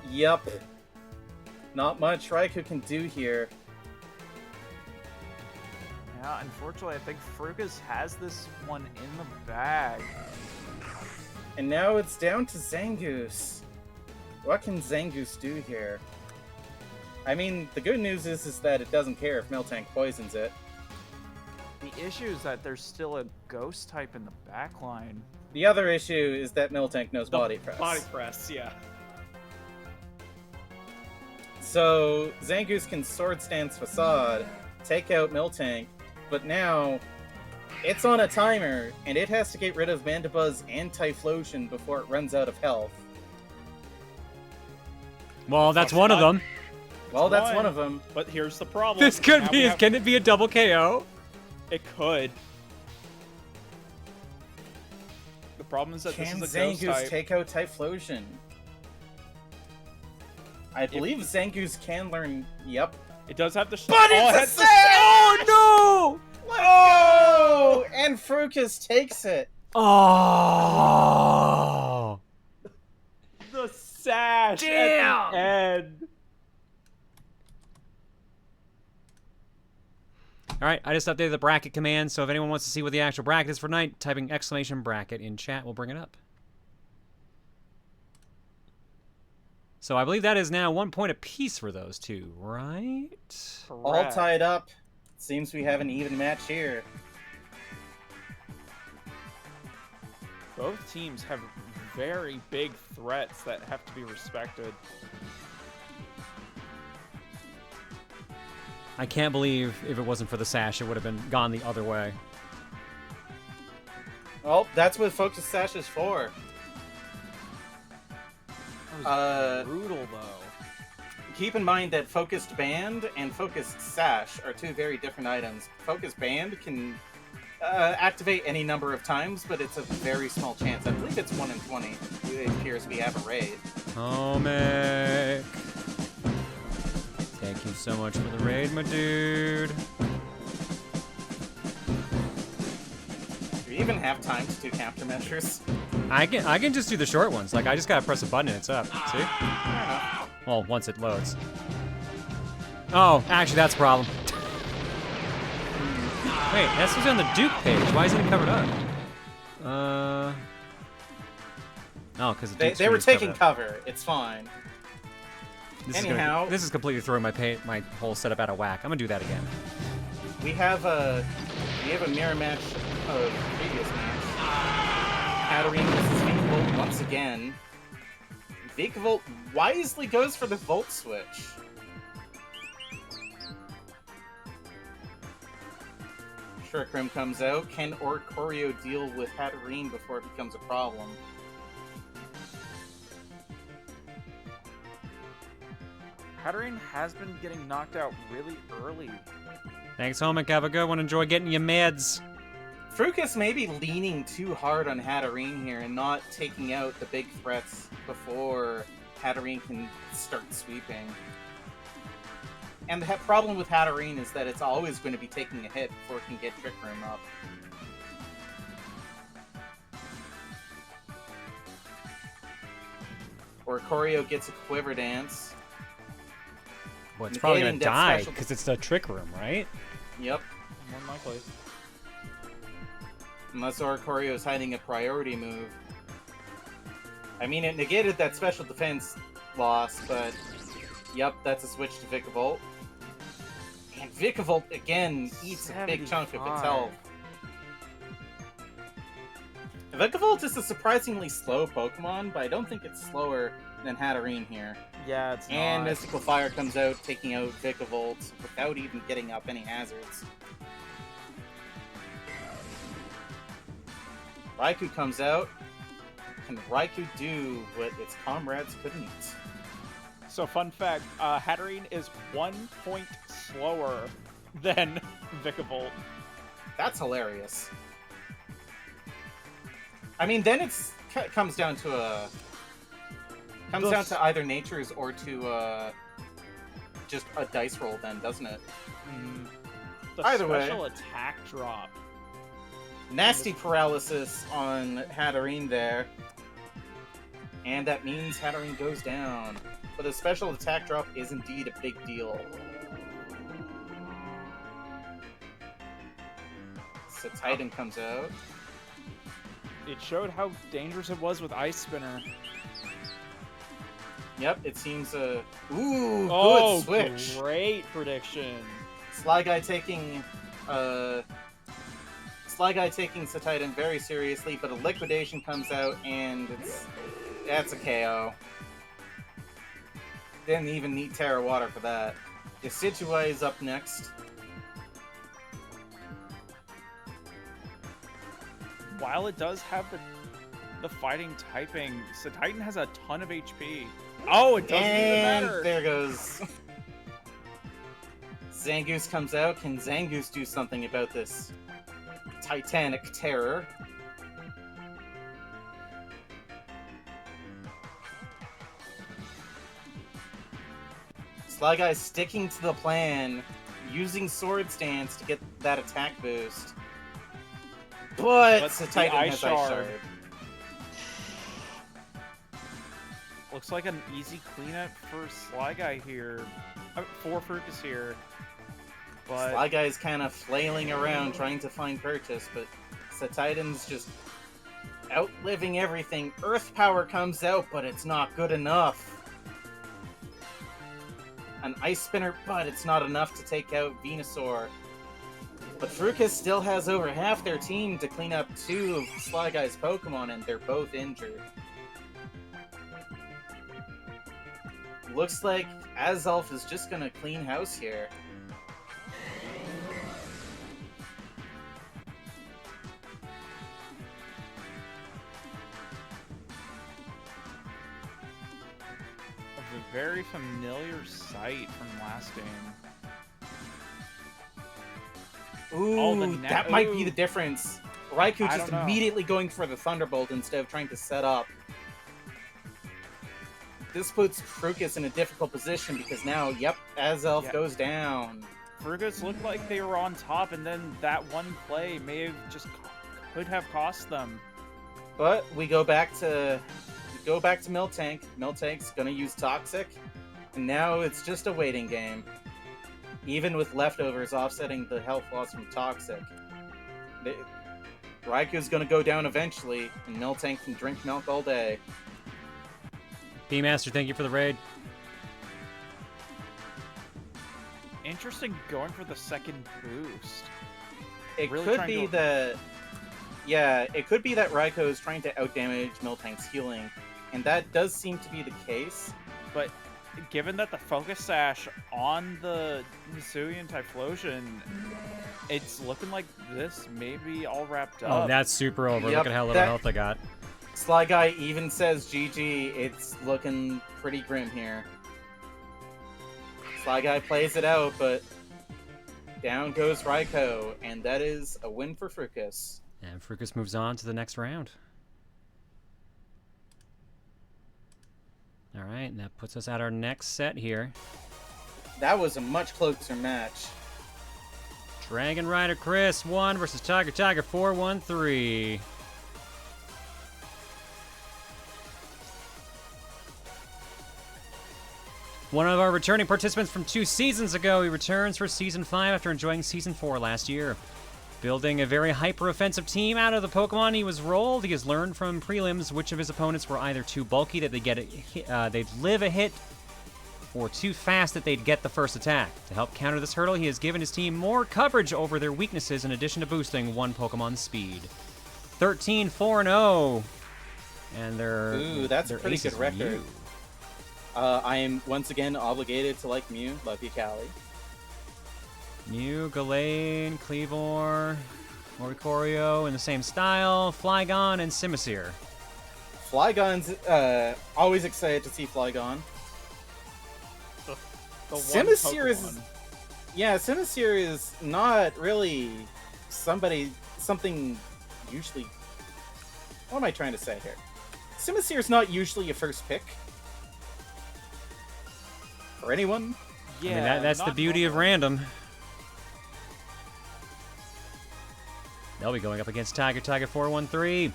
Yep. Not much Raikou can do here. Yeah, unfortunately, I think Frucus has this one in the bag. And now it's down to Zangoose. What can Zangoose do here? I mean, the good news is that it doesn't care if Miltank poisons it. The issue is that there's still a ghost type in the back line. The other issue is that Miltank knows Body Press. Body press, yeah. So, Zangoose can Sword Stance Facade, take out Miltank, but now It's on a timer, and it has to get rid of Mandibuzz and Typhlosion before it runs out of health. Well, that's one of them. Well, that's one of them. But here's the problem. This could be. Can it be a double KO? It could. The problem is that this is a ghost Zangoose type. take out Typhlosion? I believe Zangoose can learn. Yep. It does have the. But it's a sash! Oh no! Oh! And Frucus takes it. Oh! The sash Damn! at the end. All right, I just updated the bracket command, so if anyone wants to see what the actual bracket is for tonight, typing exclamation bracket in chat will bring it up. So I believe that is now 1 point apiece for those two, right? All Correct. tied up. Seems we have an even match here. Both teams have very big threats that have to be respected. I can't believe if it wasn't for the sash, it would have been gone the other way. Well, that's what Focus Sash is for. That was brutal, though. Keep in mind that Focused Band and Focused Sash are two very different items. Focused Band can activate any number of times, but it's a very small chance. I believe it's 1 in 20. It appears we have a raid. Homic. Thank you so much for the raid, my dude. Do you even have time to do countermeasures? I can just do the short ones. Like, I just gotta press a button and it's up. See? Fair enough. Well, once it loads. Oh, actually, that's a problem. Wait, that's what's on the Duke page. Why isn't it covered up? Oh, because They were taking cover. It's fine. Anyhow, this is completely throwing my whole setup out of whack. I'm gonna do that again. we have a mirror match of previous match. Katarina versus Vikavolt once again. Vikavolt wisely goes for the Volt Switch. Trick Room comes out. Can Oricorio deal with Hatterene before it becomes a problem? Hatterene has been getting knocked out really early. Thanks, Homic. Have a good one. Enjoy getting your meds. Frucus may be leaning too hard on Hatterene here and not taking out the big threats before Hatterene can start sweeping. And the problem with Hatterene is that it's always going to be taking a hit before it can get Trick Room up. Oricorio gets a Quiver Dance. Well, it's probably gonna Negating that die special- because it's the trick room, right? Yep. More than likely. Unless Oricorio is hiding a priority move. I mean, it negated that special defense loss, but... Yep, that's a switch to Vikavolt. And Vikavolt, again, eats a big chunk of its 75. health. Vikavolt is a surprisingly slow Pokemon, but I don't think it's slower than Hatterene here. Yeah, it's And not. Mystical Fire comes out, taking out Vikavolt without even getting up any hazards. Raikou comes out. Can Raikou do what its comrades couldn't? So, fun fact, Hatterene is 1 point slower than Vikavolt. That's hilarious. I mean, then comes down to down to either natures or to just a dice roll, then, doesn't it? The Either way. special attack drop. Nasty paralysis on Hatterene there. And that means Hatterene goes down. But the special attack drop is indeed a big deal. So Titan comes out. It showed how dangerous it was with Ice Spinner. Yep, it seems ooh, good Oh, switch. great prediction. Sly Guy taking Titan very seriously, but a liquidation comes out and that's a KO. Didn't even need Terra Water for that. Decidueye is up next. while it does have the fighting typing, Titan has a ton of HP. Oh, it doesn't even matter. There goes. Zangoose comes out. Can Zangoose do something about this titanic terror? Sly Guy's sticking to the plan, using Sword Stance to get that attack boost. But Titan has Ice Shard. Looks like an easy cleanup for Sly Guy here. For Frucus here. But Sly Guy's kind of flailing around trying to find purchase, but Titan's just outliving everything. Earth Power comes out, but it's not good enough. An Ice Spinner, but it's not enough to take out Venusaur. But Frucus still has over half their team to clean up 2 of Sly Guy's Pokemon, and they're both injured. Looks like Azalf is just gonna clean house here. A very familiar sight from last game. Ooh, that might be the difference. Raikou just immediately going for the Thunderbolt instead of trying to set up. This puts Frucus in a difficult position because now, yep, Azelf goes down. Frucus looked like they were on top, and then that one play could have cost them. But we go back to Miltank. Miltank's gonna use Toxic, and now it's just a waiting game. Even with leftovers offsetting the health loss from Toxic. Raikou's gonna go down eventually, and Miltank can drink milk all day. B-Master, thank you for the raid. Interesting going for the second boost. It really could be that... Yeah, it could be that Raikou is trying to outdamage Miltank's healing, and that does seem to be the case. But given that the Focus Sash on the Hisuian Typhlosion, it's looking like this may be all wrapped up. Oh, that's super over. Look at how little health I got. Sly Guy even says GG, it's looking pretty grim here. Sly Guy plays it out, but down goes Raikou, and that is a win for Frucus. And Frucus moves on to the next round. All right, and that puts us at our next set here. That was a much closer match. Dragon Rider Chris 1 versus Tiger Tiger 413. One of our returning participants from 2 seasons ago, he returns for Season 5 after enjoying Season 4 last year. Building a very hyper-offensive team out of the Pokemon he was rolled, he has learned from prelims which of his opponents were either too bulky that they'd live a hit, or too fast that they'd get the first attack. To help counter this hurdle, he has given his team more coverage over their weaknesses in addition to boosting one Pokemon's speed. 13-4-0. And Ooh, that's a pretty good record. Mew. I am once again obligated to like Mew. Love you, Callie. Mew, Gallade, Cleavor, Oricorio in the same style, Flygon, and Simisear. Flygon's always excited to see Flygon. Simisear is... Yeah, Simisear is not really something usually... What am I trying to say here? Simisear is not usually a first pick. For anyone? Yeah, I mean, that's the beauty of random. They'll be going up against Tiger Tiger 413.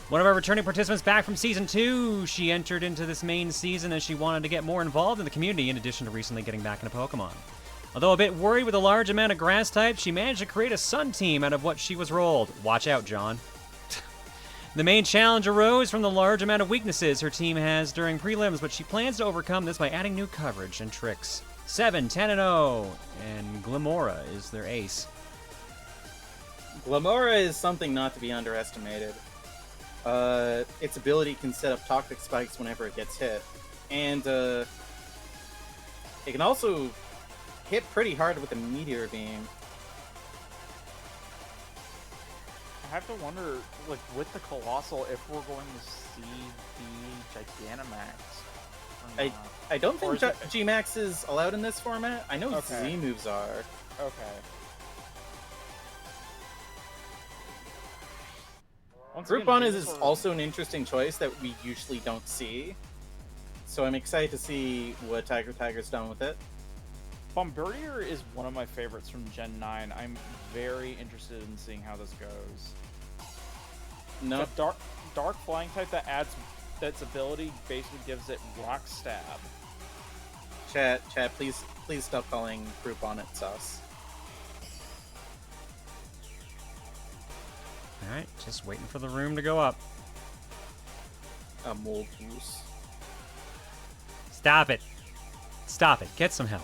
One of our returning participants back from Season 2. She entered into this main season as she wanted to get more involved in the community in addition to recently getting back into Pokemon. Although a bit worried with a large amount of grass types, she managed to create a Sun team out of what she was rolled. Watch out, John. The main challenge arose from the large amount of weaknesses her team has during prelims, but she plans to overcome this by adding new coverage and tricks. 7-10-0, and Glimora is their ace. Glimora is something not to be underestimated. Its ability can set up toxic spikes whenever it gets hit. And it can also hit pretty hard with a Meteor Beam. I have to wonder, like, with the Colossal, if we're going to see the Gigantamax. Or not. I don't Or think is it- G-Max is allowed in this format. I know Okay. Z moves are. Okay. Once Groupon again, is also an interesting choice that we usually don't see. So I'm excited to see what Tiger's done with it. Bombardier is one of my favorites from Gen 9. I'm very interested in seeing how this goes. No, It's a dark flying type that adds that's ability basically gives it rock stab. chat, please stop calling Groupon it sus. Alright, just waiting for the room to go up. A mold goose. Stop it. Stop it. Get some help.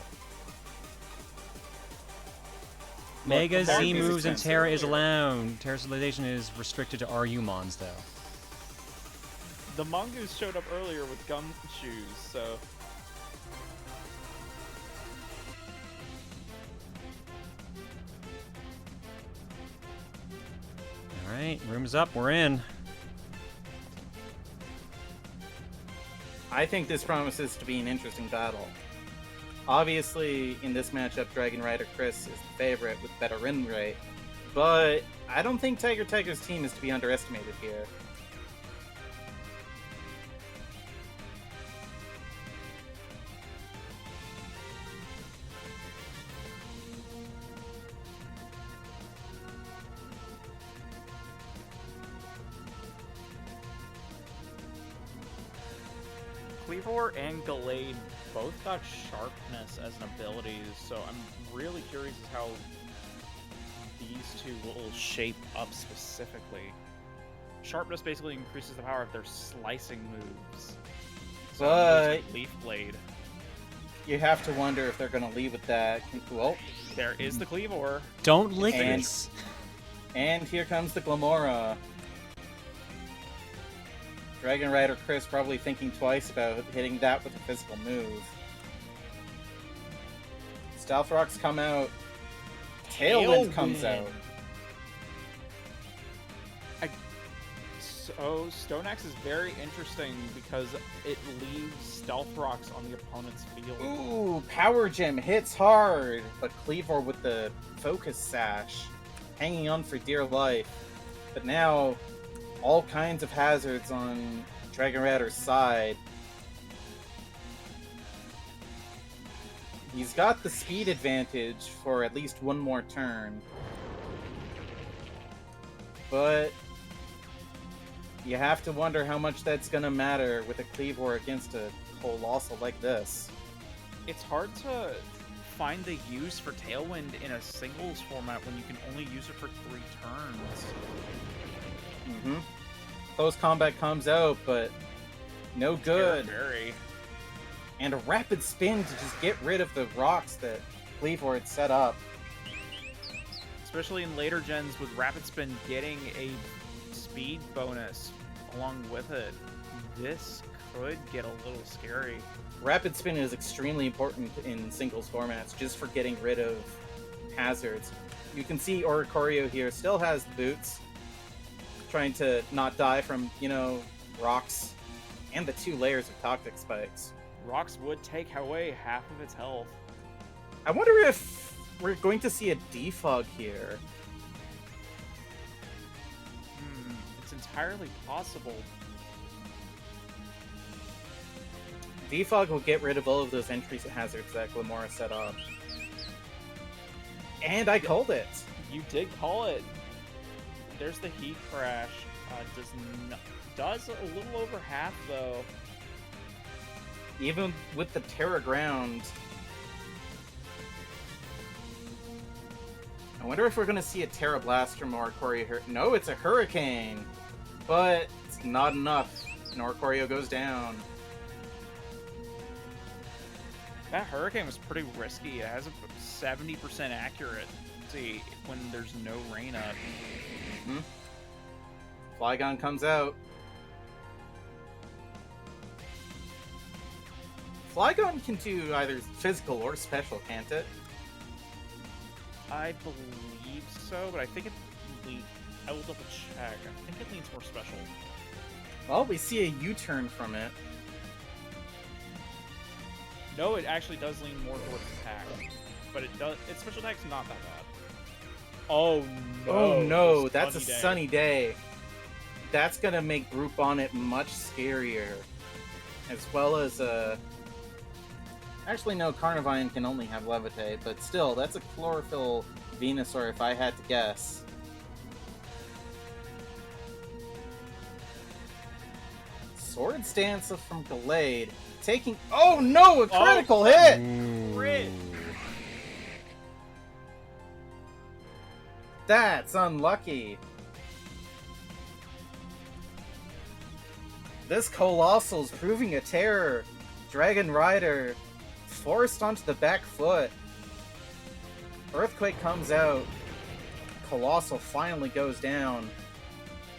Mega Mark Z is moves and expensive Terra is here. allowed. Terra civilization is restricted to RU mons though. The Mongoose showed up earlier with gumshoes, so Alright, room's up, we're in. I think this promises to be an interesting battle. Obviously, in this matchup, Dragon Rider Chris is the favorite with better win rate, but I don't think Tiger's team is to be underestimated here. Cleavor and Gallade both got sharpness as an ability, so I'm really curious as how these two will shape up specifically. Sharpness basically increases the power of their slicing moves. So there's a Leaf Blade. You have to wonder if they're going to lead with that. Well, There is the Cleavor. Don't lick And- this. and here comes the Glamora. Dragon Rider Chris probably thinking twice about hitting that with a physical move. Stealth Rocks come out. Tailwind comes out. So Stoneaxe is very interesting because it leaves Stealth Rocks on the opponent's field. Ooh, Power Gem hits hard, but Cleavor with the Focus Sash, hanging on for dear life. But now, all kinds of hazards on Dragon Rider's side. He's got the speed advantage for at least one more turn. But you have to wonder how much that's gonna matter with a Cleavor against a Colossal like this. It's hard to find the use for Tailwind in a singles format when you can only use it for 3 turns. Mm-hmm. Close combat comes out, but no good. Very. And a rapid spin to just get rid of the rocks that Cleavor had set up. Especially in later gens with Rapid Spin getting a speed bonus along with it. This could get a little scary. Rapid spin is extremely important in singles formats, just for getting rid of hazards. You can see Oricorio here still has the boots, trying to not die from, rocks, and the 2 layers of Toxic Spikes. Rocks would take away half of its health. I wonder if we're going to see a defog here. It's entirely possible. Defog will get rid of all of those entry hazards that Glamora set up. And I called it! You did call it. There's the Heat Crash. Does a little over half, though. Even with the Terra Ground. I wonder if we're going to see a Terra Blast from Oricorio. No, it's a Hurricane! But it's not enough, and Oricorio goes down. That Hurricane was pretty risky. It has a 70% accuracy when there's no rain up. Mm-hmm. Flygon comes out. Flygon can do either physical or special, can't it? I believe so, but I think it I will double check. I think it leans more special. Well, we see a U-turn from it. No, it actually does lean more towards attack. But its special attack's not that bad. Oh no. Oh no, It's that's a day. sunny day. That's gonna make Group Bonnet much scarier. As well as, actually, no, Carnivine can only have Levitate, but still, that's a Chlorophyll Venusaur if I had to guess. Sword Stance from Gallade. Taking... Oh no, a critical hit! Crit. That's unlucky. This Colossal's proving a terror. Dragon Rider forced onto the back foot. Earthquake comes out. Colossal finally goes down.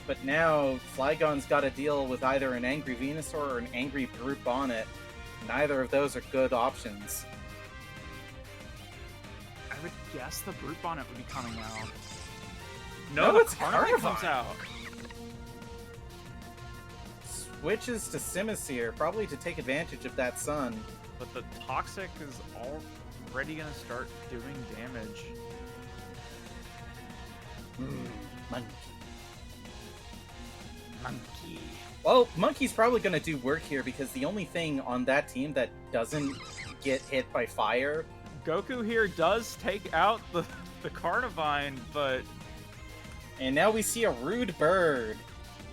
But now Flygon's got to deal with either an angry Venusaur or an angry Brute Bonnet. Neither of those are good options. I would guess the Brute Bonnet would be coming out. No, the it's Carnivine Carnivine. comes out. Switches to Simisear, probably to take advantage of that sun. But the Toxic is already going to start doing damage. Monkey. Monkey. Well, Monkey's probably going to do work here because the only thing on that team that doesn't get hit by fire... Goku here does take out the Carnivine, but... And now we see a Rude Bird.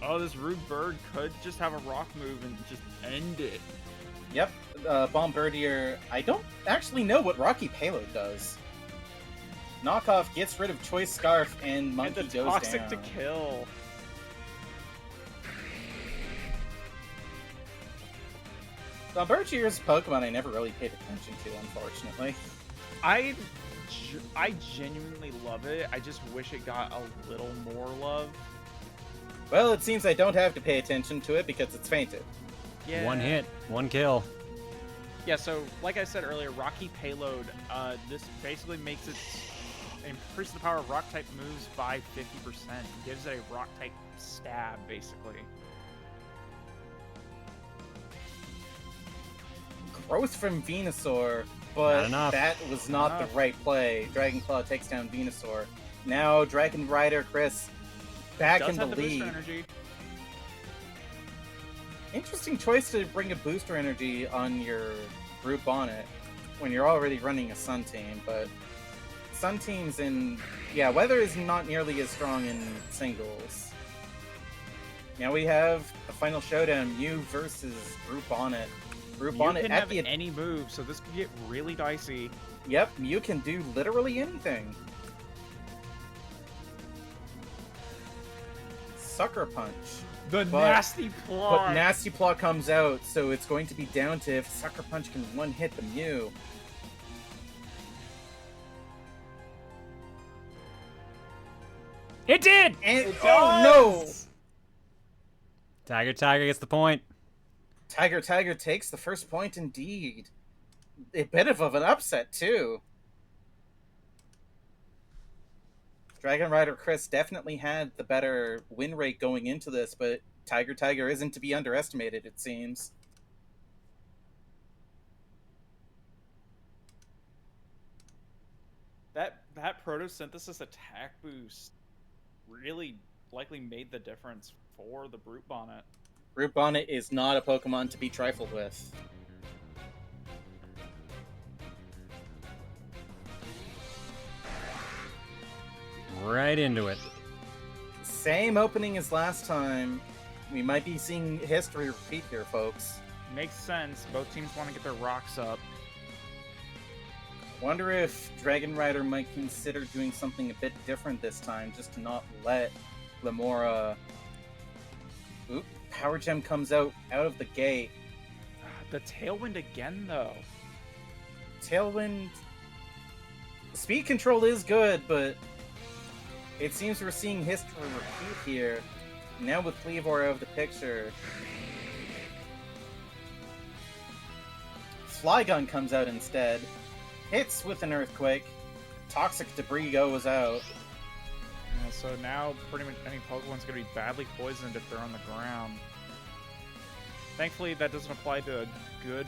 Oh, this Rude Bird could just have a rock move and just end it. Yep, Bombardier. I don't actually know what Rocky Payload does. Knockoff gets rid of Choice Scarf and Monkey And the goes Toxic down. to kill. Bombardier's Pokemon I never really paid attention to, unfortunately. I genuinely love it. I just wish it got a little more love. Well, it seems I don't have to pay attention to it because it's fainted. Yeah. One hit, one kill. Yeah, so like I said earlier, Rocky Payload, this basically makes it increase the power of rock type moves by 50%. Gives it a rock type stab, basically. Growth from Venusaur, but Not enough. that was not the right play. Dragon Claw takes down Venusaur. Now Dragon Rider Chris back Does in the have the booster lead. energy. Interesting choice to bring a booster energy on your Brute Bonnet when you're already running a Sun team, but Sun teams in... Yeah, Weather is not nearly as strong in singles. Now we have a final showdown, Mew versus Brute Bonnet. Brute Mew Bonnet can at have the... any move, so this could get really dicey. Yep, Mew can do literally anything. Sucker Punch. The But- nasty plot. But Nasty Plot comes out, so it's going to be down to if Sucker Punch can one-hit the Mew. It did! And oh no! Tiger gets the point. Tiger takes the first point indeed. A bit of an upset too. Dragon Rider Chris definitely had the better win rate going into this, but Tiger isn't to be underestimated, it seems. That photosynthesis attack boost really likely made the difference for the Brute Bonnet. Brute Bonnet is not a Pokemon to be trifled with. Right into it. Same opening as last time. We might be seeing history repeat here, folks. Makes sense. Both teams want to get their rocks up. Wonder if Dragon Rider might consider doing something a bit different this time, just to not let Lemora... Oop, Power Gem comes out of the gate. The Tailwind again, though. Tailwind... Speed control is good, but it seems we're seeing history repeat here. Now with Cleavor out of the picture. Flygon comes out instead. Hits with an Earthquake. Toxic Debris goes out. Yeah, so now pretty much any Pokemon's gonna be badly poisoned if they're on the ground. Thankfully, that doesn't apply to a good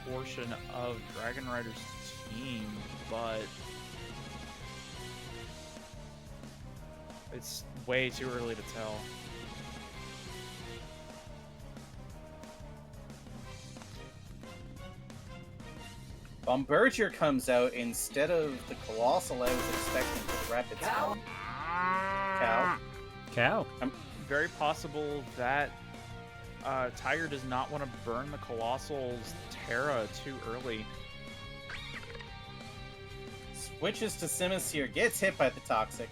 portion of Dragon Rider's team, but it's way too early to tell. Bombirdier comes out instead of the Colossal I was expecting to wrap its own. Cow. Very possible that Tiger does not want to burn the Colossal's Terra too early. Switches to Simisear, gets hit by the Toxic.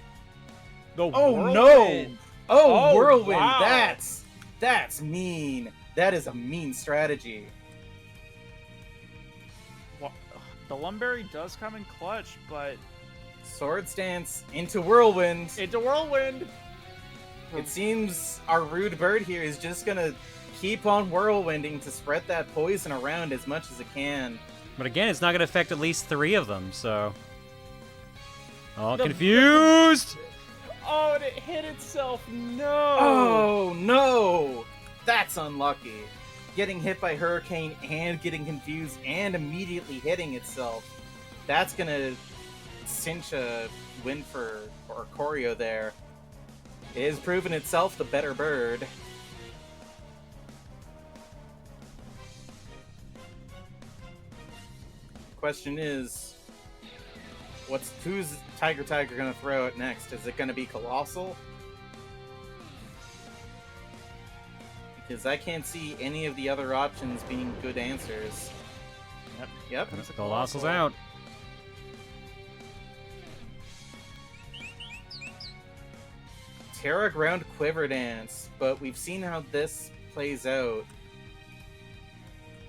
The Oh Whirlwind. no! Oh, Whirlwind! Wow. That's mean. That is a mean strategy. The Lumberry does come in clutch, but Swords Dance into Whirlwind. into Whirlwind. It seems our rude bird here is just gonna keep on whirlwinding to spread that poison around as much as it can. But again, it's not going to affect at least 3 of them, so... All confused! Oh, and it hit itself. No. Oh no! That's unlucky. Getting hit by Hurricane and getting confused and immediately hitting itself. That's gonna cinch a win for Choreo there. It has proven itself the better bird. Question is, who's Tiger gonna throw it next? Is it gonna be Colossal? Because I can't see any of the other options being good answers. Yep. Colossal's out. Terra Ground Quiver Dance, but we've seen how this plays out.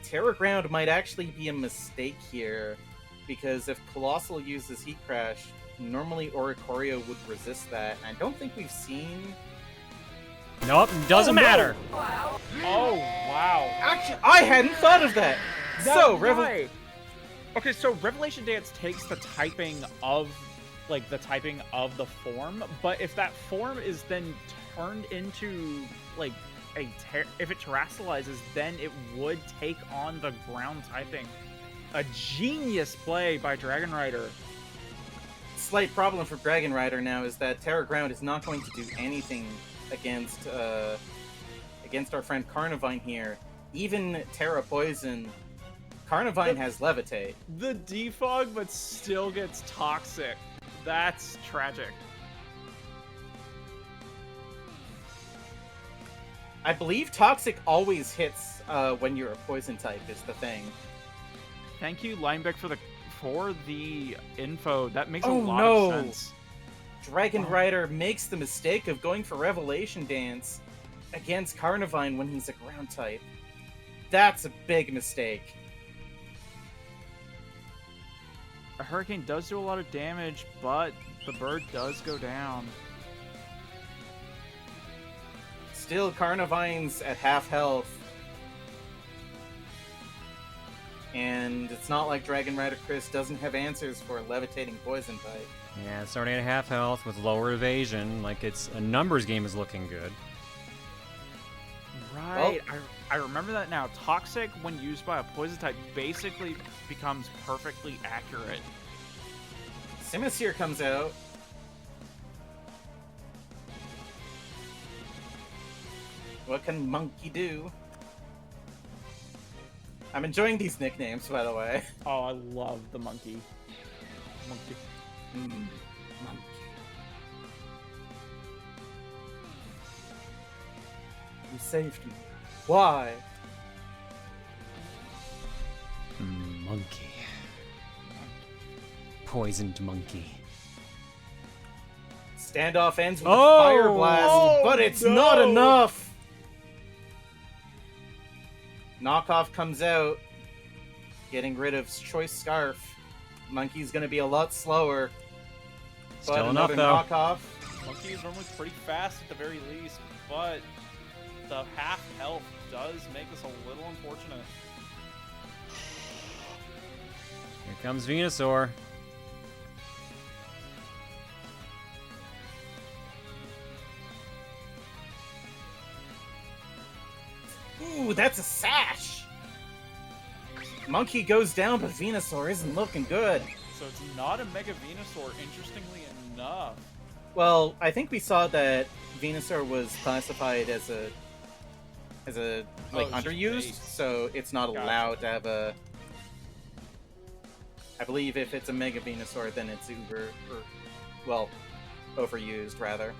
Terra Ground might actually be a mistake here, because if Colossal uses Heat Crash, normally Oricorio would resist that. I don't think we've seen... Nope, doesn't matter. Oh, wow. Actually, I hadn't thought of that! Okay, so Revelation Dance takes the typing of the form, but if that form is then turned into, like, if it terrestrializes, then it would take on the ground typing. A genius play by Dragon Rider. Slight problem for Dragon Rider now is that Terra Ground is not going to do anything against our friend Carnivine here. Even Terra Poison, Carnivine has Levitate. The defog, but still gets toxic. That's tragic. I believe Toxic always hits when you're a poison type is the thing. Thank you, Linebeck, for the info. That makes a Oh, lot no. of sense. Dragon Rider makes the mistake of going for Revelation Dance against Carnivine when he's a ground type. That's a big mistake. A Hurricane does do a lot of damage, but the bird does go down. Still, Carnivine's at half health. And it's not like Dragon Rider Chris doesn't have answers for a levitating poison type. Yeah, it's already at half health with lower evasion. Like, it's a numbers game is looking good. Right, I remember that now. Toxic, when used by a poison type, basically becomes perfectly accurate. Simisear comes out. What can Monkey do? I'm enjoying these nicknames, by the way. Oh, I love the monkey. Monkey. Monkey. You saved me. Why? Monkey. Poisoned monkey. Standoff ends with Oh! a fire blast, but it's not enough! Knockoff comes out, getting rid of Choice Scarf. Monkey's gonna be a lot slower. Still But enough, another though. knockoff. Monkey is normally pretty fast at the very least, but the half health does make this a little unfortunate. Here comes Venusaur. Ooh, that's a sash! Monkey goes down, but Venusaur isn't looking good. So it's not a Mega Venusaur, interestingly enough. Well, I think we saw that Venusaur was classified as a like it's just underused, base. so it's not Gotcha. allowed to have a. I believe if it's a Mega Venusaur, then it's overused rather.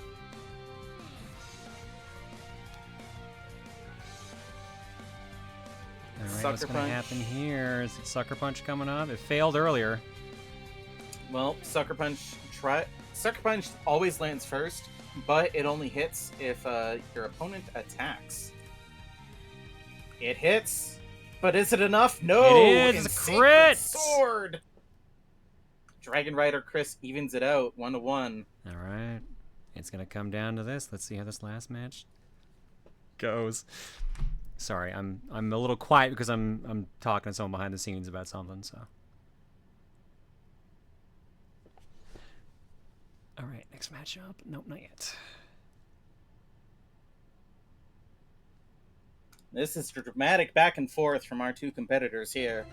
All right, Sucker what's going to Punch. happen here? Is it Sucker Punch coming up? It failed earlier. Well, Sucker Punch always lands first, but it only hits if your opponent attacks. It hits, but is it enough? No. It is And a Sacred crit! Sword. Dragon Rider Chris evens it out 1-1. All right. It's going to come down to this. Let's see how this last match goes. Sorry, I'm a little quiet because I'm talking to someone behind the scenes about something, so. All right, next matchup. Nope, not yet. This is dramatic back and forth from our two competitors here.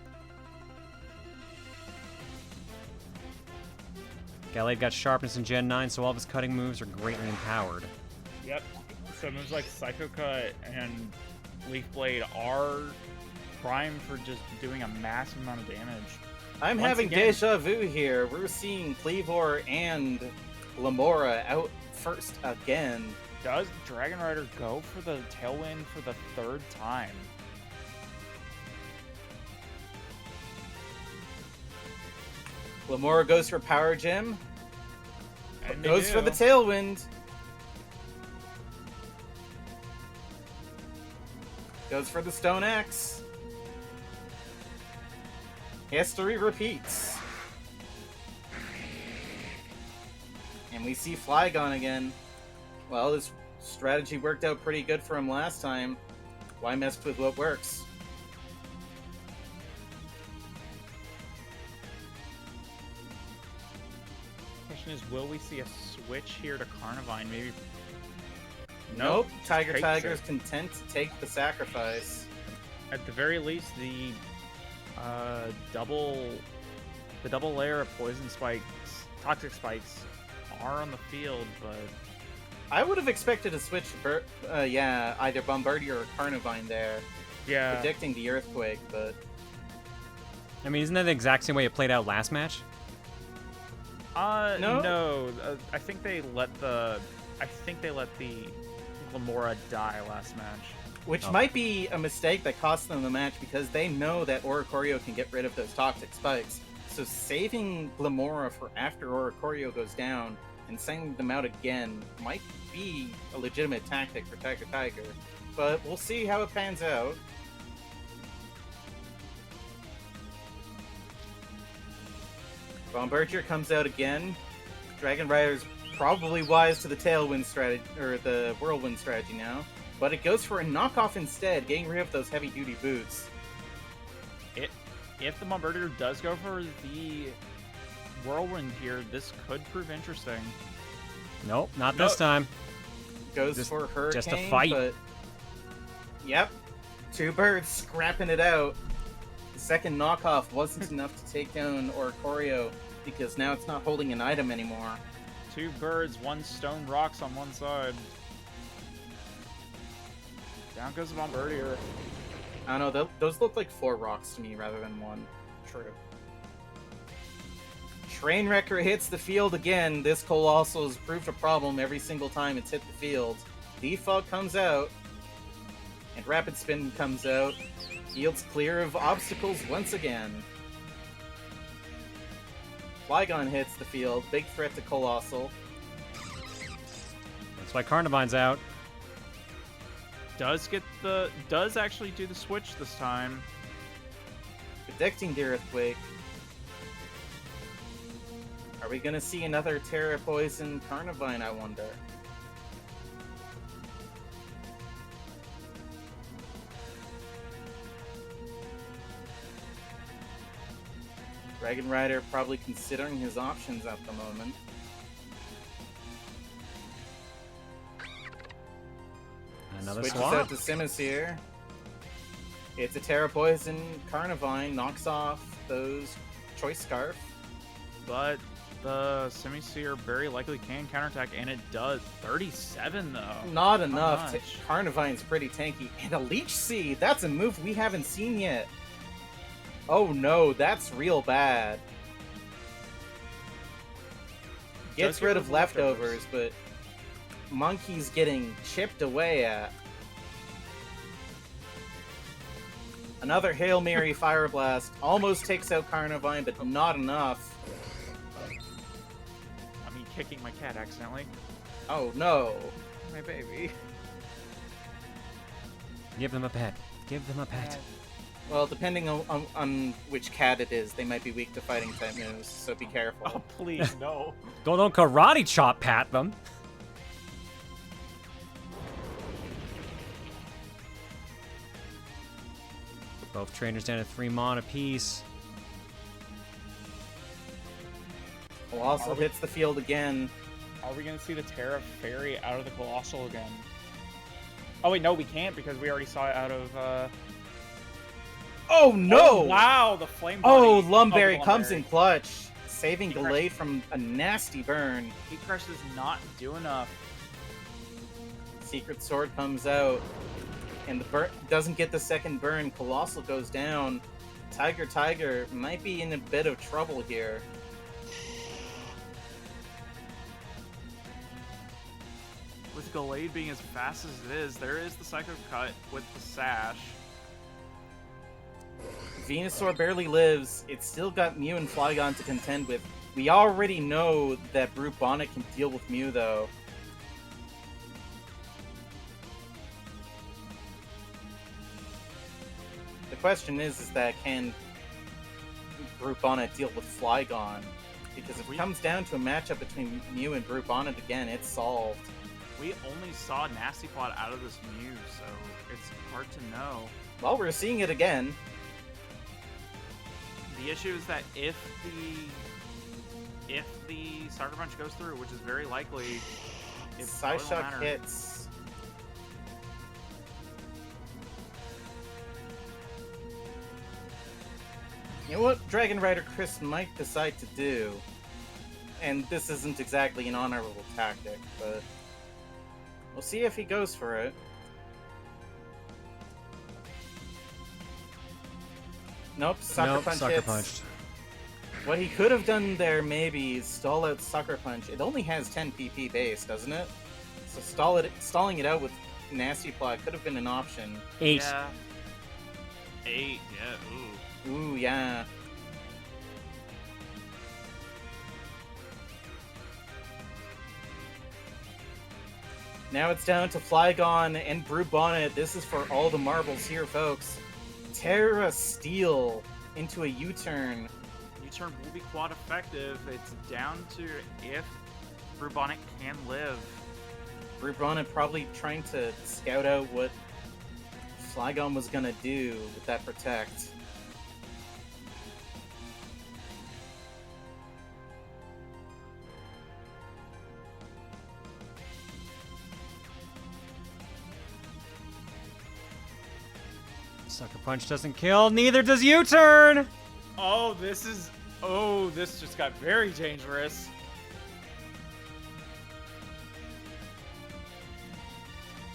Gallade got sharpness in Gen 9, so all of his cutting moves are greatly empowered. Yep. So moves like Psycho Cut and Leaf Blade are primed for just doing a massive amount of damage. I'm Once having again- deja vu here. We're seeing Cleavor and Lamora out first again. Does Dragon Rider go for the Tailwind for the third time? Lamora goes for Power Gem. And they Goes for do. the Tailwind. Goes for the Stone Axe. History repeats. And we see Flygon again. Well, this strategy worked out pretty good for him last time. Why mess with what works? Question is, will we see a switch here to Carnivine? Maybe. Nope. Tiger Takes Tiger's it. content to take the sacrifice. At the very least, the double layer of poison spikes, toxic spikes, are on the field, but I would have expected to switch, either Bombardier or Carnivine there, yeah, predicting the Earthquake, but I mean, isn't that the exact same way it played out last match? no. I think they let the Glamora die last match. which Oh. might be a mistake that cost them the match because they know that Oricorio can get rid of those toxic spikes. So saving Glamora for after Oricorio goes down and sending them out again might be a legitimate tactic for Tiger Tiger, but we'll see how it pans out. Bombardier comes out again. Dragon Rider's probably wise to the Tailwind strategy, or the Whirlwind strategy now, but it goes for a knockoff instead, getting rid of those heavy-duty boots. If the Bombardier does go for the Whirlwind here, this could prove interesting. Nope, not this time. Goes Just- for Hurricane, just a fight. but... Yep. Two birds scrapping it out. The second knockoff wasn't enough to take down Oricorio, because now it's not holding an item anymore. Two birds, one stone rocks on one side. Down goes the Bombardier. I don't know, those look like 4 rocks to me rather than 1. True. Trainwrecker hits the field again. This Colossal has proved a problem every single time it's hit the field. Defog comes out, and Rapid Spin comes out. Field's clear of obstacles once again. Flygon hits the field. Big threat to Colossal. That's why Carnivine's out. Does actually do the switch this time. Predicting the Earthquake. Are we gonna see another Terra Poison Carnivine, I wonder? Dragon Rider probably considering his options at the moment. Another Switches swap. out to Simus here. It's a Terra Poison. Carnivine knocks off those Choice Scarf. But the Semi-Seer very likely can counterattack, and it does. 37, though. Not enough. much. Carnivine's pretty tanky. And a Leech Seed! That's a move we haven't seen yet. Oh no, that's real bad. Gets Does get rid of leftovers, but Monkey's getting chipped away at. Another Hail Mary Fire Blast almost takes out Carnivine, but not enough. I mean, kicking my cat accidentally. Oh no. My baby. Give them a pet. Give them a pet. Well, depending on which cat it is, they might be weak to fighting type moves, so be careful. Oh, please, no. Don't karate chop pat them. Both trainers down to 3 mon apiece. Colossal hits the field again. Are we going to see the Terra Fairy out of the Colossal again? Oh, wait, no, we can't because we already saw it out of... Oh no! Oh, wow, the Flame Oh, Bunny. Lumberry the comes Lumberry. in clutch, saving He Delay from a nasty burn. Heat Crush does not do enough. Secret Sword comes out, and the burn doesn't get the second burn. Colossal goes down. Tiger might be in a bit of trouble here. With Gallade being as fast as it is, there is the Psycho Cut with the Sash. Venusaur barely lives. It's still got Mew and Flygon to contend with. We already know that Brute Bonnet can deal with Mew, though. The question is that can Brute Bonnet deal with Flygon? Because if it comes down to a matchup between Mew and Brute Bonnet again, it's solved. We only saw Nasty Plot out of this Mew, so it's hard to know. Well, we're seeing it again. The issue is that if the Sucker Punch goes through, which is very likely, it probably won't Psyshock matter. hits. You know what Dragon Rider Chris might decide to do? And this isn't exactly an honorable tactic, but we'll see if he goes for it. Nope, Sucker Punch Sucker hits. punched. What he could have done there maybe is stall out Sucker Punch. It only has 10 PP base, doesn't it? So stalling it out with Nasty Plot could have been an option. 8. Yeah. 8, yeah, ooh. Ooh, yeah. Now it's down to Flygon and Brute Bonnet. This is for all the marbles here, folks. Terra Steel into a U-turn. U-turn will be quad effective. It's down to if Brute Bonnet can live. Brute Bonnet probably trying to scout out what Flygon was gonna do with that Protect. Sucker Punch doesn't kill, neither does U-turn! Oh, this just got very dangerous.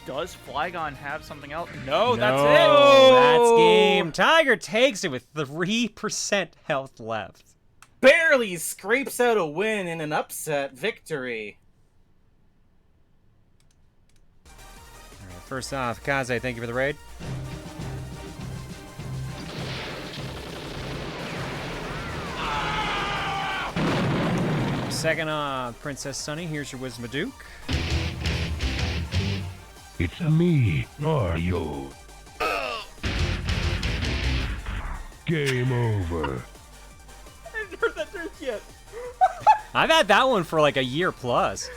Does Flygon have something else? No, that's No, it. that's game. Tiger takes it with 3% health left. Barely scrapes out a win in an upset victory. All right, first off, Kaze, thank you for the raid. Second off, Princess Sunny, here's your Wisdom of Duke. It's me, Mario. Game over. I haven't heard that joke yet. I've had that one for like a year plus.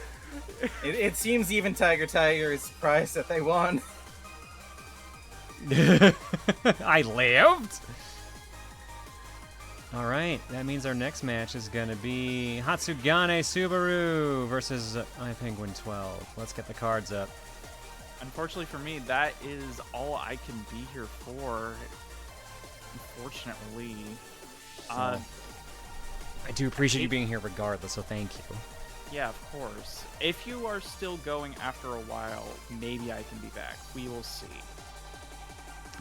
It seems even Tiger is surprised that they won. I lived? Alright, that means our next match is gonna be Hatsugane Subaru versus iPenguin 12. Let's get the cards up. unfortunately for me, that is all I can be here for. Unfortunately. I do appreciate you being here regardless, so thank you. Yeah, of course. If you are still going after a while, maybe I can be back. We will see.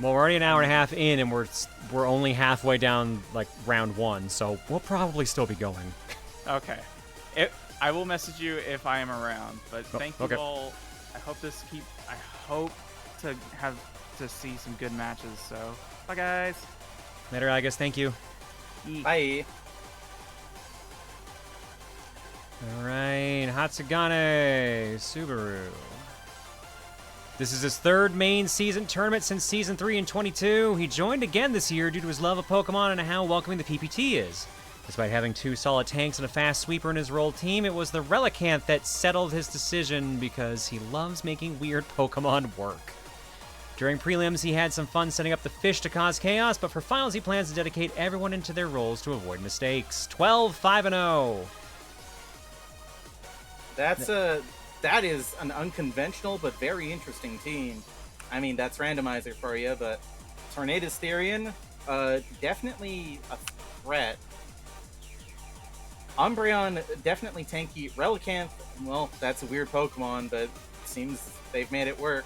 Well, we're already an hour and a half in, and we're only halfway down, like, round 1, so we'll probably still be going. Okay. I will message you if I am around, but thank you all. I hope to see some good matches, so bye, guys. Later, I guess. Thank you. Bye. All right, Hatsugane Subaru. This is his 3rd main season tournament since Season 3 in 22. He joined again this year due to his love of Pokemon and how welcoming the PPT is. Despite having 2 solid tanks and a fast sweeper in his role team, it was the Relicanth that settled his decision because he loves making weird Pokemon work. During prelims, he had some fun setting up the fish to cause chaos, but for finals, he plans to dedicate everyone into their roles to avoid mistakes. 12-5-0. That is an unconventional but very interesting team. I mean, that's randomizer for you, but Tornadus Therian, definitely a threat. Umbreon, definitely tanky. Relicanth, well, that's a weird Pokemon, but it seems they've made it work.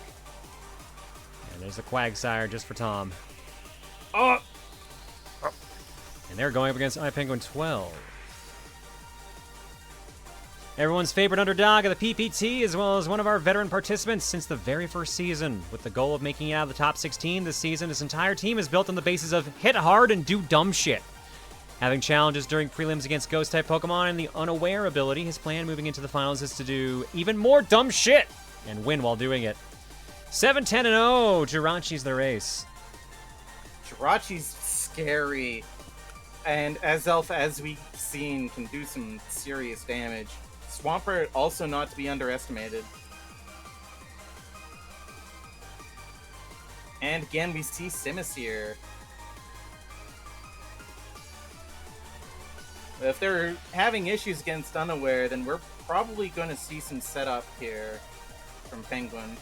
And there's the Quagsire just for Tom. Oh! And they're going up against iPenguin 12. Everyone's favorite underdog of the PPT, as well as one of our veteran participants since the very first season. With the goal of making it out of the top 16 this season, his entire team is built on the basis of hit hard and do dumb shit. Having challenges during prelims against Ghost-type Pokemon and the Unaware ability, his plan moving into the finals is to do even more dumb shit and win while doing it. 7-10-0, Jirachi's the race. Jirachi's scary. And Azelf, as we've seen, can do some serious damage. Swampert, also not to be underestimated. And again, we see Simisear. If they're having issues against Unaware, then we're probably going to see some setup here from Penguin.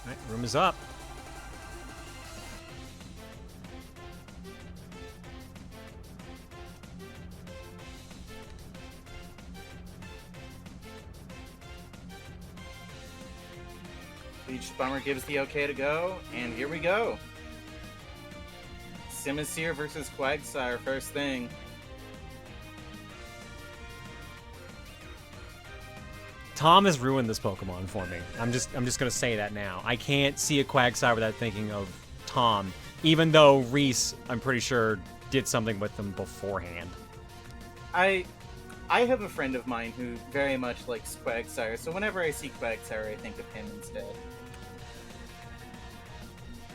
All right, room is up. Leech Bummer gives the okay to go, and here we go. Simisear versus Quagsire, first thing. Tom has ruined this Pokemon for me. I'm just gonna say that now. I can't see a Quagsire without thinking of Tom, even though Reese, I'm pretty sure, did something with them beforehand. I have a friend of mine who very much likes Quagsire, so whenever I see Quagsire, I think of him instead.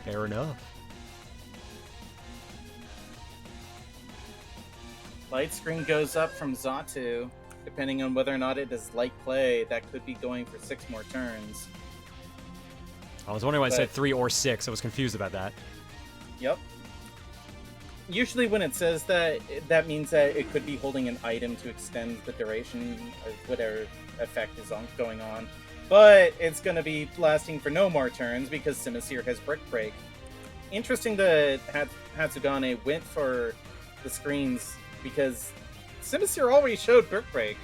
Fair enough. Light Screen goes up from Xatu. Depending on whether or not it is light play, that could be going for 6 more turns. I was wondering why I said 3 or 6. I was confused about that. Yep. Usually when it says that, that means that it could be holding an item to extend the duration of whatever effect is going on. But it's going to be lasting for no more turns because Simisear has Brick Break. Interesting that Hatsugane went for the screens because Simisear already showed Brick Break.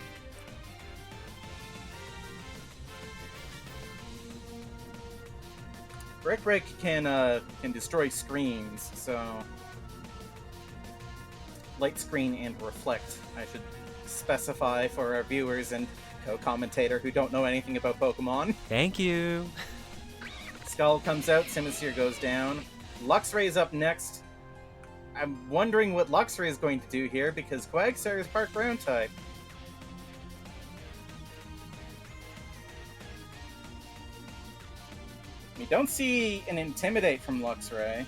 Brick Break can destroy screens, so Light Screen and Reflect, I should specify for our viewers and co-commentator who don't know anything about Pokemon. Thank you. Skull comes out, Simisear goes down. Luxray is up next. I'm wondering what Luxray is going to do here because Quagsire is part ground type. We don't see an Intimidate from Luxray.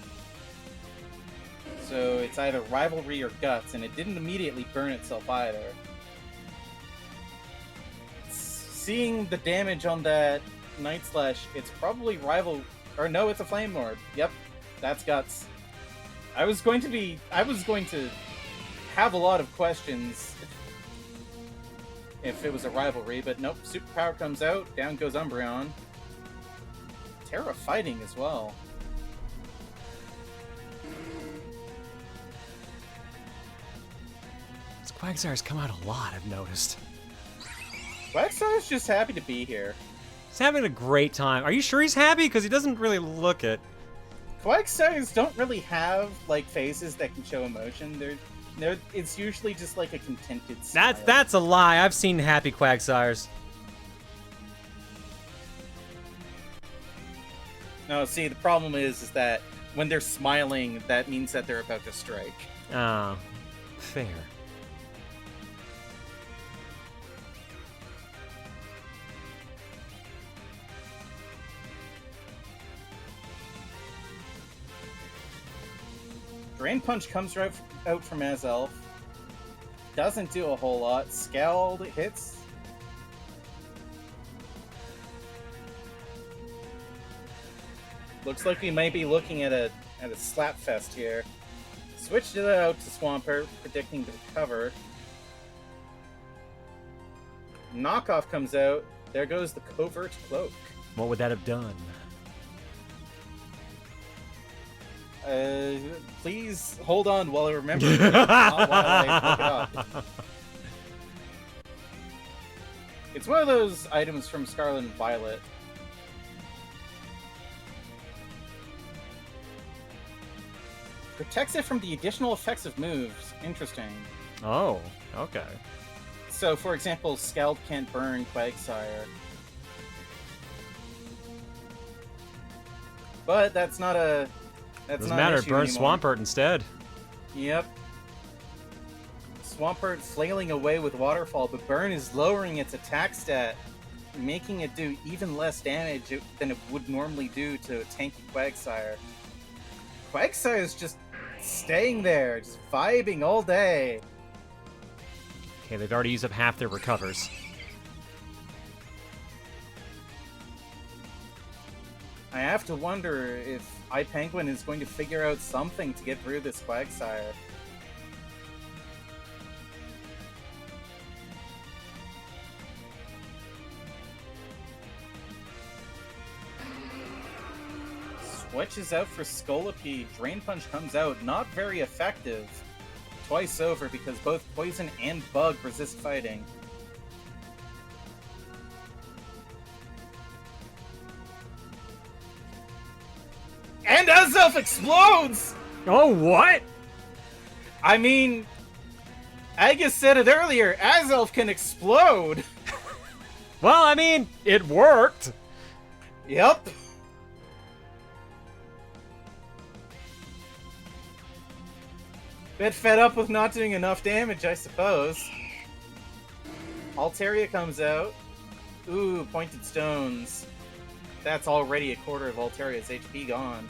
So it's either Rivalry or Guts, and it didn't immediately burn itself either. Seeing the damage on that Night Slash, it's probably Or no, it's a Flame Orb. Yep, that's Guts. I was going to have a lot of questions if it was a rivalry, but nope, Superpower comes out, down goes Umbreon. Terra fighting as well. This Quagsire's come out a lot, I've noticed. Quagsire's just happy to be here. He's having a great time. Are you sure he's happy? Because he doesn't really look it. Quagsires don't really have, like, faces that can show emotion. It's usually just, like, a contented smile. That's a lie. I've seen happy Quagsires. No, see, the problem is that when they're smiling, that means that they're about to strike. Oh, fair. Drain Punch comes out from Azelf. Doesn't do a whole lot. Scald hits. Looks like we might be looking at a slap fest here. Switched it out to Swampert, predicting to recover. Knockoff comes out. There goes the Covert Cloak. What would that have done? Please hold on while I remember. Not while I look it up. It's one of those items from Scarlet and Violet. Protects it from the additional effects of moves. Interesting. Oh, okay. So, for example, Scald can't burn Quagsire. But that's not a... Doesn't matter, burn Swampert instead. Yep. Swampert flailing away with Waterfall, but Burn is lowering its attack stat, making it do even less damage than it would normally do to a tanky Quagsire. Quagsire is just staying there, just vibing all day. Okay, they've already used up half their recovers. I have to wonder if iPenguin is going to figure out something to get through this Quagsire. Switches out for Scolipede. Drain Punch comes out. Not very effective. Twice over because both Poison and Bug resist fighting. And Azelf explodes! Oh, what? I mean, Agus said it earlier, Azelf can explode! Well, I mean, it worked. Yep. Bit fed up with not doing enough damage, I suppose. Altaria comes out. Ooh, Pointed Stones. That's already a quarter of Altaria's HP gone.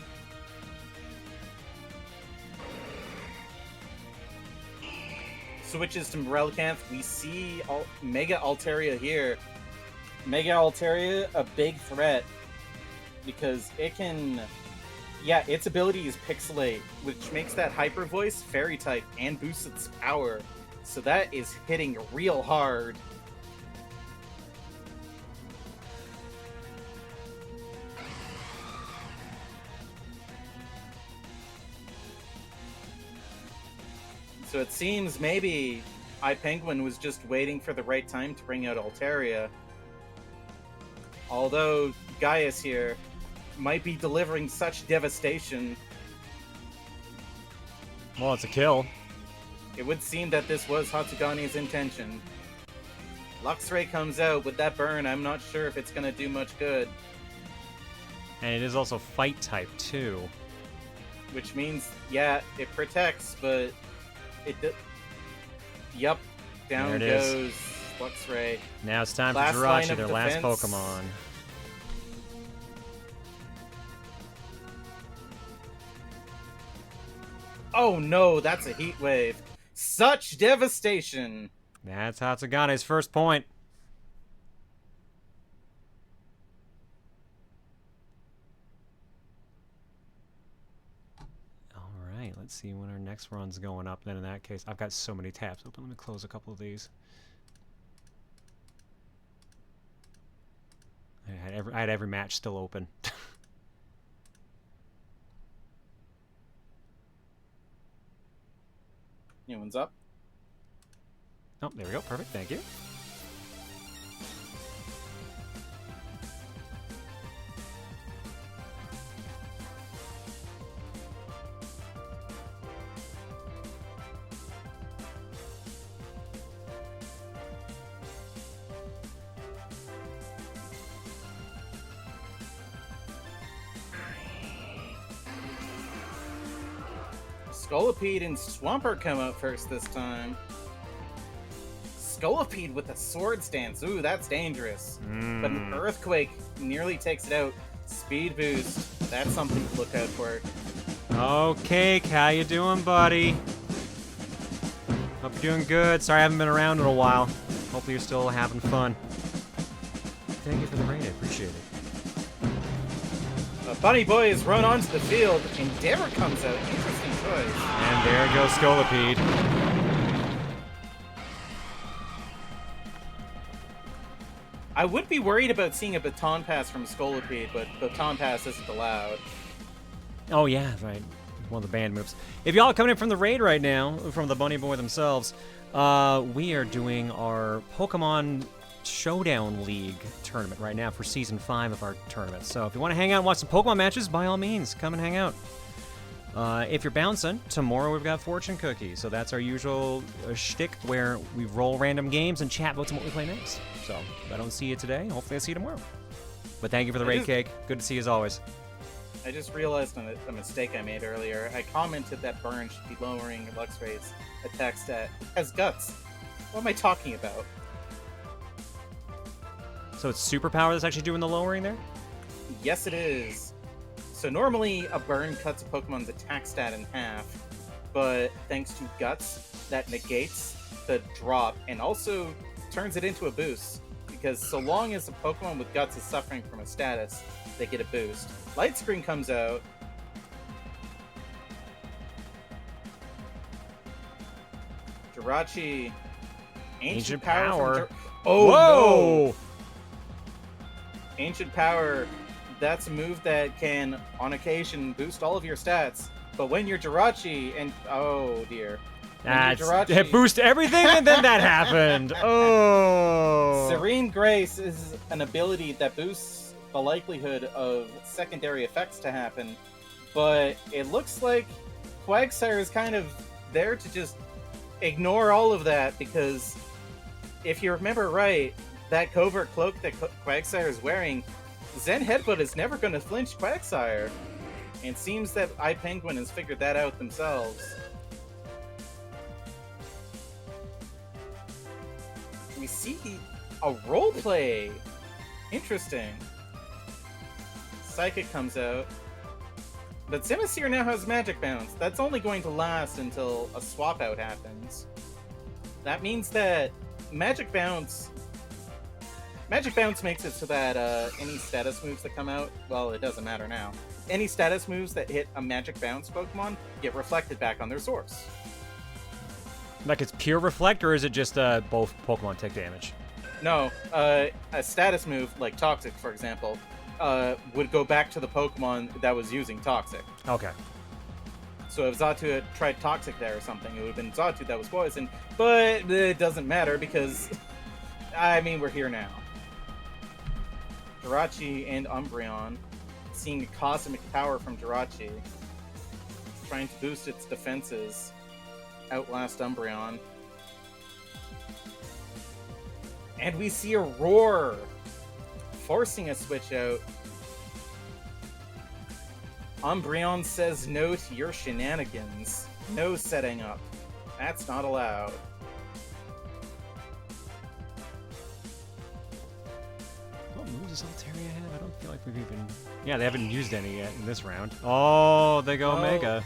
Switches to Morelicanth. We see Mega Altaria here. Mega Altaria, a big threat. Because it can... Yeah, its ability is Pixelate, which makes that Hyper Voice Fairy type and boosts its power. So that is hitting real hard. So it seems maybe iPenguin was just waiting for the right time to bring out Altaria. Although Gaius here might be delivering such devastation. Well, it's a kill. It would seem that this was Hatsugane's intention. Luxray comes out with that burn. I'm not sure if it's going to do much good. And it is also fight type, too. Which means, yeah, it protects, but it... Yep. Down goes Luxray. Now it's time Last for line Jirachi, of their last defense. Pokemon. Oh no, that's a heat wave. Such devastation. That's Hatsugane's first point. Let's see when our next run's going up. Then in that case, I've got so many tabs open. Let me close a couple of these. I had every match still open. New one's up. Oh, there we go. Perfect. Thank you. Scolipede and Swampert come out first this time. Scolipede with a sword stance. Ooh, that's dangerous. But an Earthquake nearly takes it out. Speed boost. That's something to look out for. Okay, how you doing, buddy? Hope you're doing good. Sorry I haven't been around in a while. Hopefully you're still having fun. Thank you for the raid. I appreciate it. Bunny Boy is run onto the field. Endeavor comes out. Interesting choice. And there goes Scolipede. I would be worried about seeing a baton pass from Scolipede, but baton pass isn't allowed. Oh yeah, right. One of the banned moves. If y'all are coming in from the raid right now, from the Bunny Boy themselves, we are doing our Pokemon Showdown League tournament right now for Season 5 of our tournament. So if you want to hang out and watch some Pokemon matches, by all means, come and hang out. If you're bouncing, tomorrow we've got Fortune Cookie. So that's our usual shtick where we roll random games and chat about what we play next. So if I don't see you today, hopefully I see you tomorrow. But thank you for the raid, Cake. Good to see you as always. I just realized a mistake I made earlier. I commented that Burn should be lowering Luxray's attack stat. Has guts. What am I talking about? So it's Superpower that's actually doing the lowering there? Yes, it is. So normally a Burn cuts a Pokemon's attack stat in half, but thanks to Guts, that negates the drop and also turns it into a boost. Because so long as a Pokemon with Guts is suffering from a status, they get a boost. Light Screen comes out. Jirachi. Ancient Power. Oh, whoa! no! Ancient Power, that's a move that can, on occasion, boost all of your stats. But when you're Jirachi, and oh dear. It boosted everything and then that happened. Oh. Serene Grace is an ability that boosts the likelihood of secondary effects to happen. But it looks like Quagsire is kind of there to just ignore all of that, because if you remember right, that covert cloak that Quagsire is wearing, Zen Headbutt is never going to flinch Quagsire. And it seems that iPenguin has figured that out themselves. We see a roleplay. Interesting. Psychic comes out. But Simisear now has Magic Bounce. That's only going to last until a swap out happens. That means that Magic Bounce makes it so that any status moves that come out, well, it doesn't matter now. Any status moves that hit a Magic Bounce Pokemon get reflected back on their source. Like it's pure reflect, or is it just both Pokemon take damage? No, a status move, like Toxic, for example, would go back to the Pokemon that was using Toxic. Okay. So if Xatu had tried Toxic there or something, it would have been Xatu that was poisoned. But it doesn't matter because, I mean, we're here now. Jirachi and Umbreon, seeing cosmic power from Jirachi, trying to boost its defenses, outlast Umbreon. And we see a Roar, forcing a switch out. Umbreon says no to your shenanigans. No setting up. That's not allowed. What moves does Altaria have? I don't feel like we've even... Yeah, they haven't used any yet in this round. Oh, they go Mega.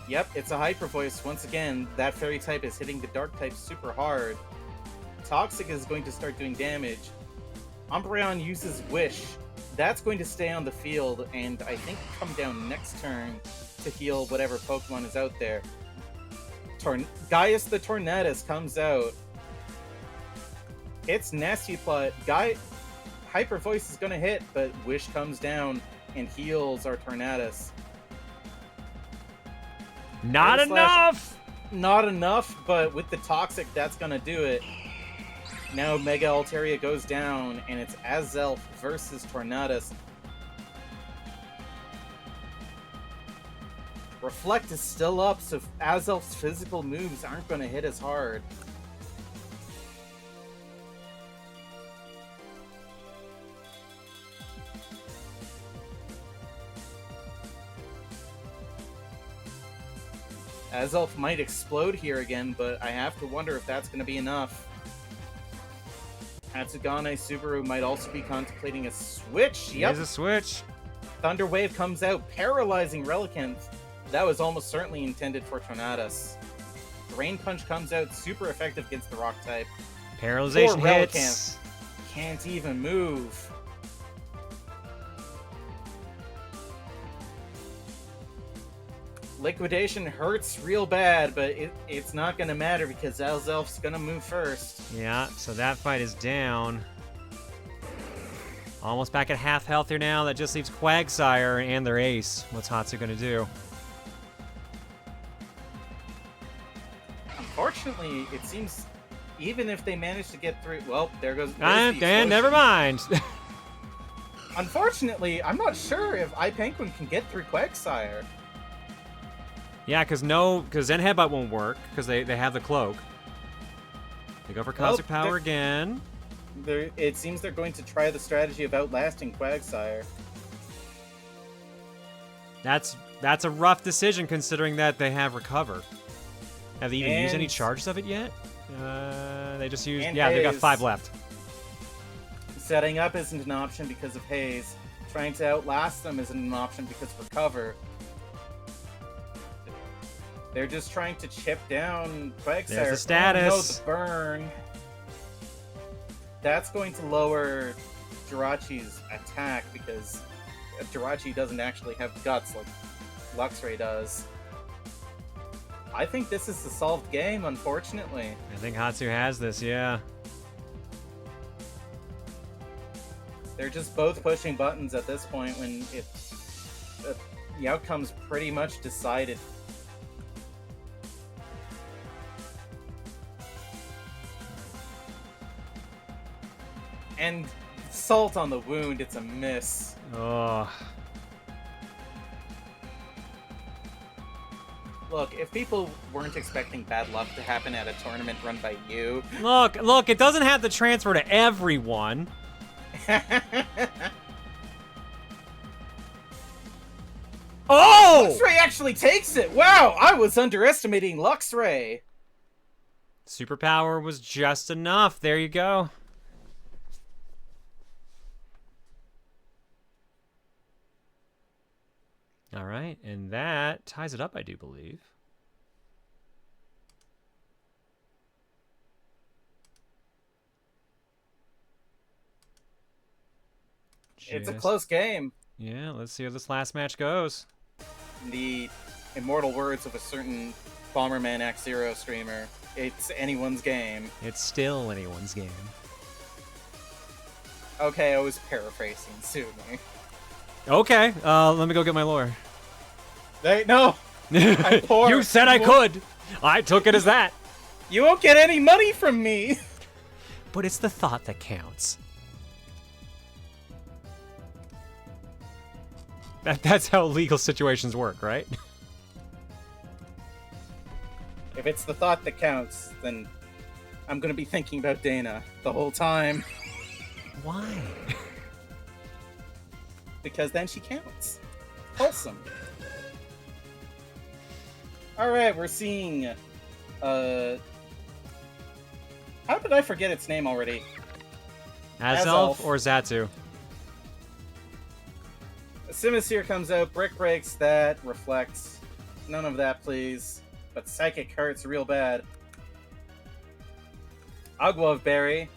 Yep, it's a Hyper Voice. Once again, that Fairy type is hitting the Dark type super hard. Toxic is going to start doing damage. Umbreon uses Wish. That's going to stay on the field, and I think come down next turn. to heal whatever Pokemon is out there. Gaius the Tornadus comes out. Hits Nasty Plot. Hyper Voice is going to hit, but Wish comes down and heals our Tornadus. Not enough! Not enough, but with the Toxic, that's going to do it. Now Mega Altaria goes down, and it's Azelf versus Tornadus. Reflect is still up, so Azelf's physical moves aren't going to hit as hard. Azelf might explode here again, but I have to wonder if that's going to be enough. Hatsugane Subaru might also be contemplating a switch. Yep. There's a switch. Thunder Wave comes out, paralyzing Relicanth. That was almost certainly intended for Tornadus. Rain Punch comes out, super effective against the Rock type. Paralyzation Poor hits. Relicanth. Can't even move. Liquidation hurts real bad, but it's not going to matter because Azelf's going to move first. Yeah, so that fight is down. Almost back at half health here now. That just leaves Quagsire and their ace. What's Hatsu going to do? Unfortunately, it seems even if they manage to get through... Well, there goes... And never mind. Unfortunately, I'm not sure if iPenguin can get through Quagsire. Yeah, because Zen Headbutt won't work, because they have the cloak. They go for Cosmic Power again. It seems they're going to try the strategy of outlasting Quagsire. That's a rough decision, considering that they have Recover. Have they even used any charges of it yet? They just used... Yeah, they got 5 left. Setting up isn't an option because of Haze. Trying to outlast them isn't an option because of Recover. They're just trying to chip down Quagsire. There's the status. Oh, no, the burn. That's going to lower Jirachi's attack because Jirachi doesn't actually have guts like Luxray does. I think this is a solved game, unfortunately. I think Hatsu has this, yeah. They're just both pushing buttons at this point when the outcome's pretty much decided. And Salt on the wound, it's a miss. Oh. Look, if people weren't expecting bad luck to happen at a tournament run by you... Look, it doesn't have to transfer to everyone. Oh! Luxray actually takes it! Wow, I was underestimating Luxray. Superpower was just enough. There you go. All right, and that ties it up, I do believe. It's a close game. Yeah, let's see how this last match goes. The immortal words of a certain Bomberman X-Zero streamer, it's anyone's game. It's still anyone's game. Okay, I was paraphrasing. Sue me. Okay, let me go get my lore. No! I'm poor. You said I could! I took it as that. You won't get any money from me! But it's the thought that counts. That's how legal situations work, right? If it's the thought that counts, then I'm gonna be thinking about Dana the whole time. Why? Because then she counts. Wholesome. Alright, we're seeing... How did I forget its name already? Azelf or Zatu? Simisear comes out, Brick Breaks, that reflects. None of that, please. But Psychic hurts real bad. Agua Berry.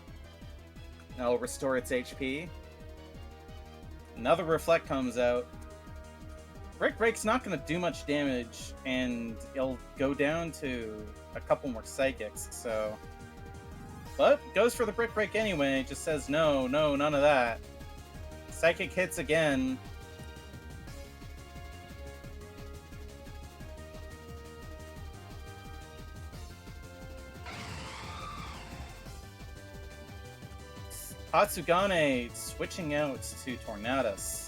That'll restore its HP. Another Reflect comes out. Brick Break's not going to do much damage, and it'll go down to a couple more Psychics, so... But goes for the Brick Break anyway, just says no, none of that. Psychic hits again. Hatsugane switching out to Tornadus.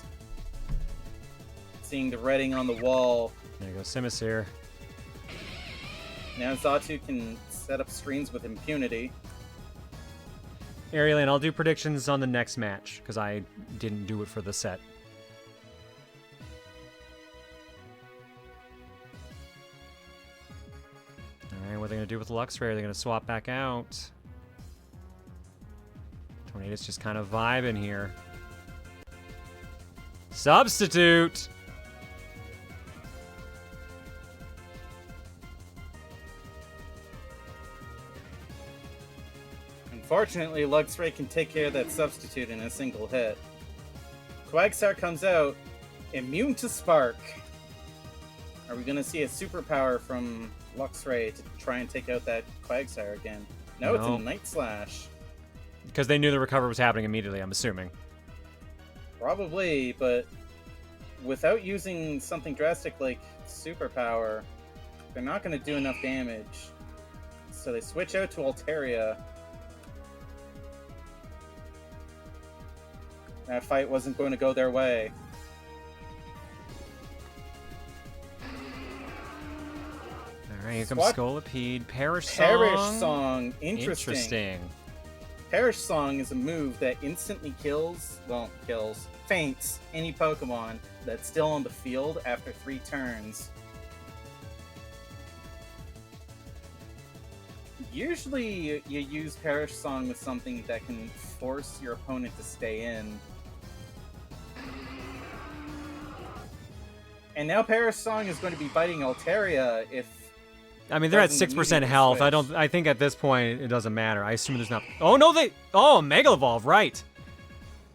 Seeing the writing on the wall. There goes Simus here. Now Xatu can set up screens with impunity. Ariel, I'll do predictions on the next match, because I didn't do it for the set. Alright, what are they going to do with Luxray? Are they going to swap back out? Tornado's just kind of vibing here. Substitute! Unfortunately, Luxray can take care of that substitute in a single hit. Quagsire comes out, immune to Spark. Are we going to see a superpower from Luxray to try and take out that Quagsire again? No, it's a Night Slash. Because they knew the recovery was happening immediately, I'm assuming. Probably, but without using something drastic like superpower, they're not going to do enough damage. So they switch out to Altaria. That fight wasn't going to go their way. Alright, here comes Scolipede. Perish Song. Perish Song. Interesting. Perish Song is a move that instantly faints any Pokemon that's still on the field after 3 turns. Usually you use Perish Song with something that can force your opponent to stay in. And now Perish Song is going to be biting Altaria if... I mean, they're at 6% health. Switch. I think at this point it doesn't matter. I assume there's not... Oh, no, Oh, Mega Evolve, right.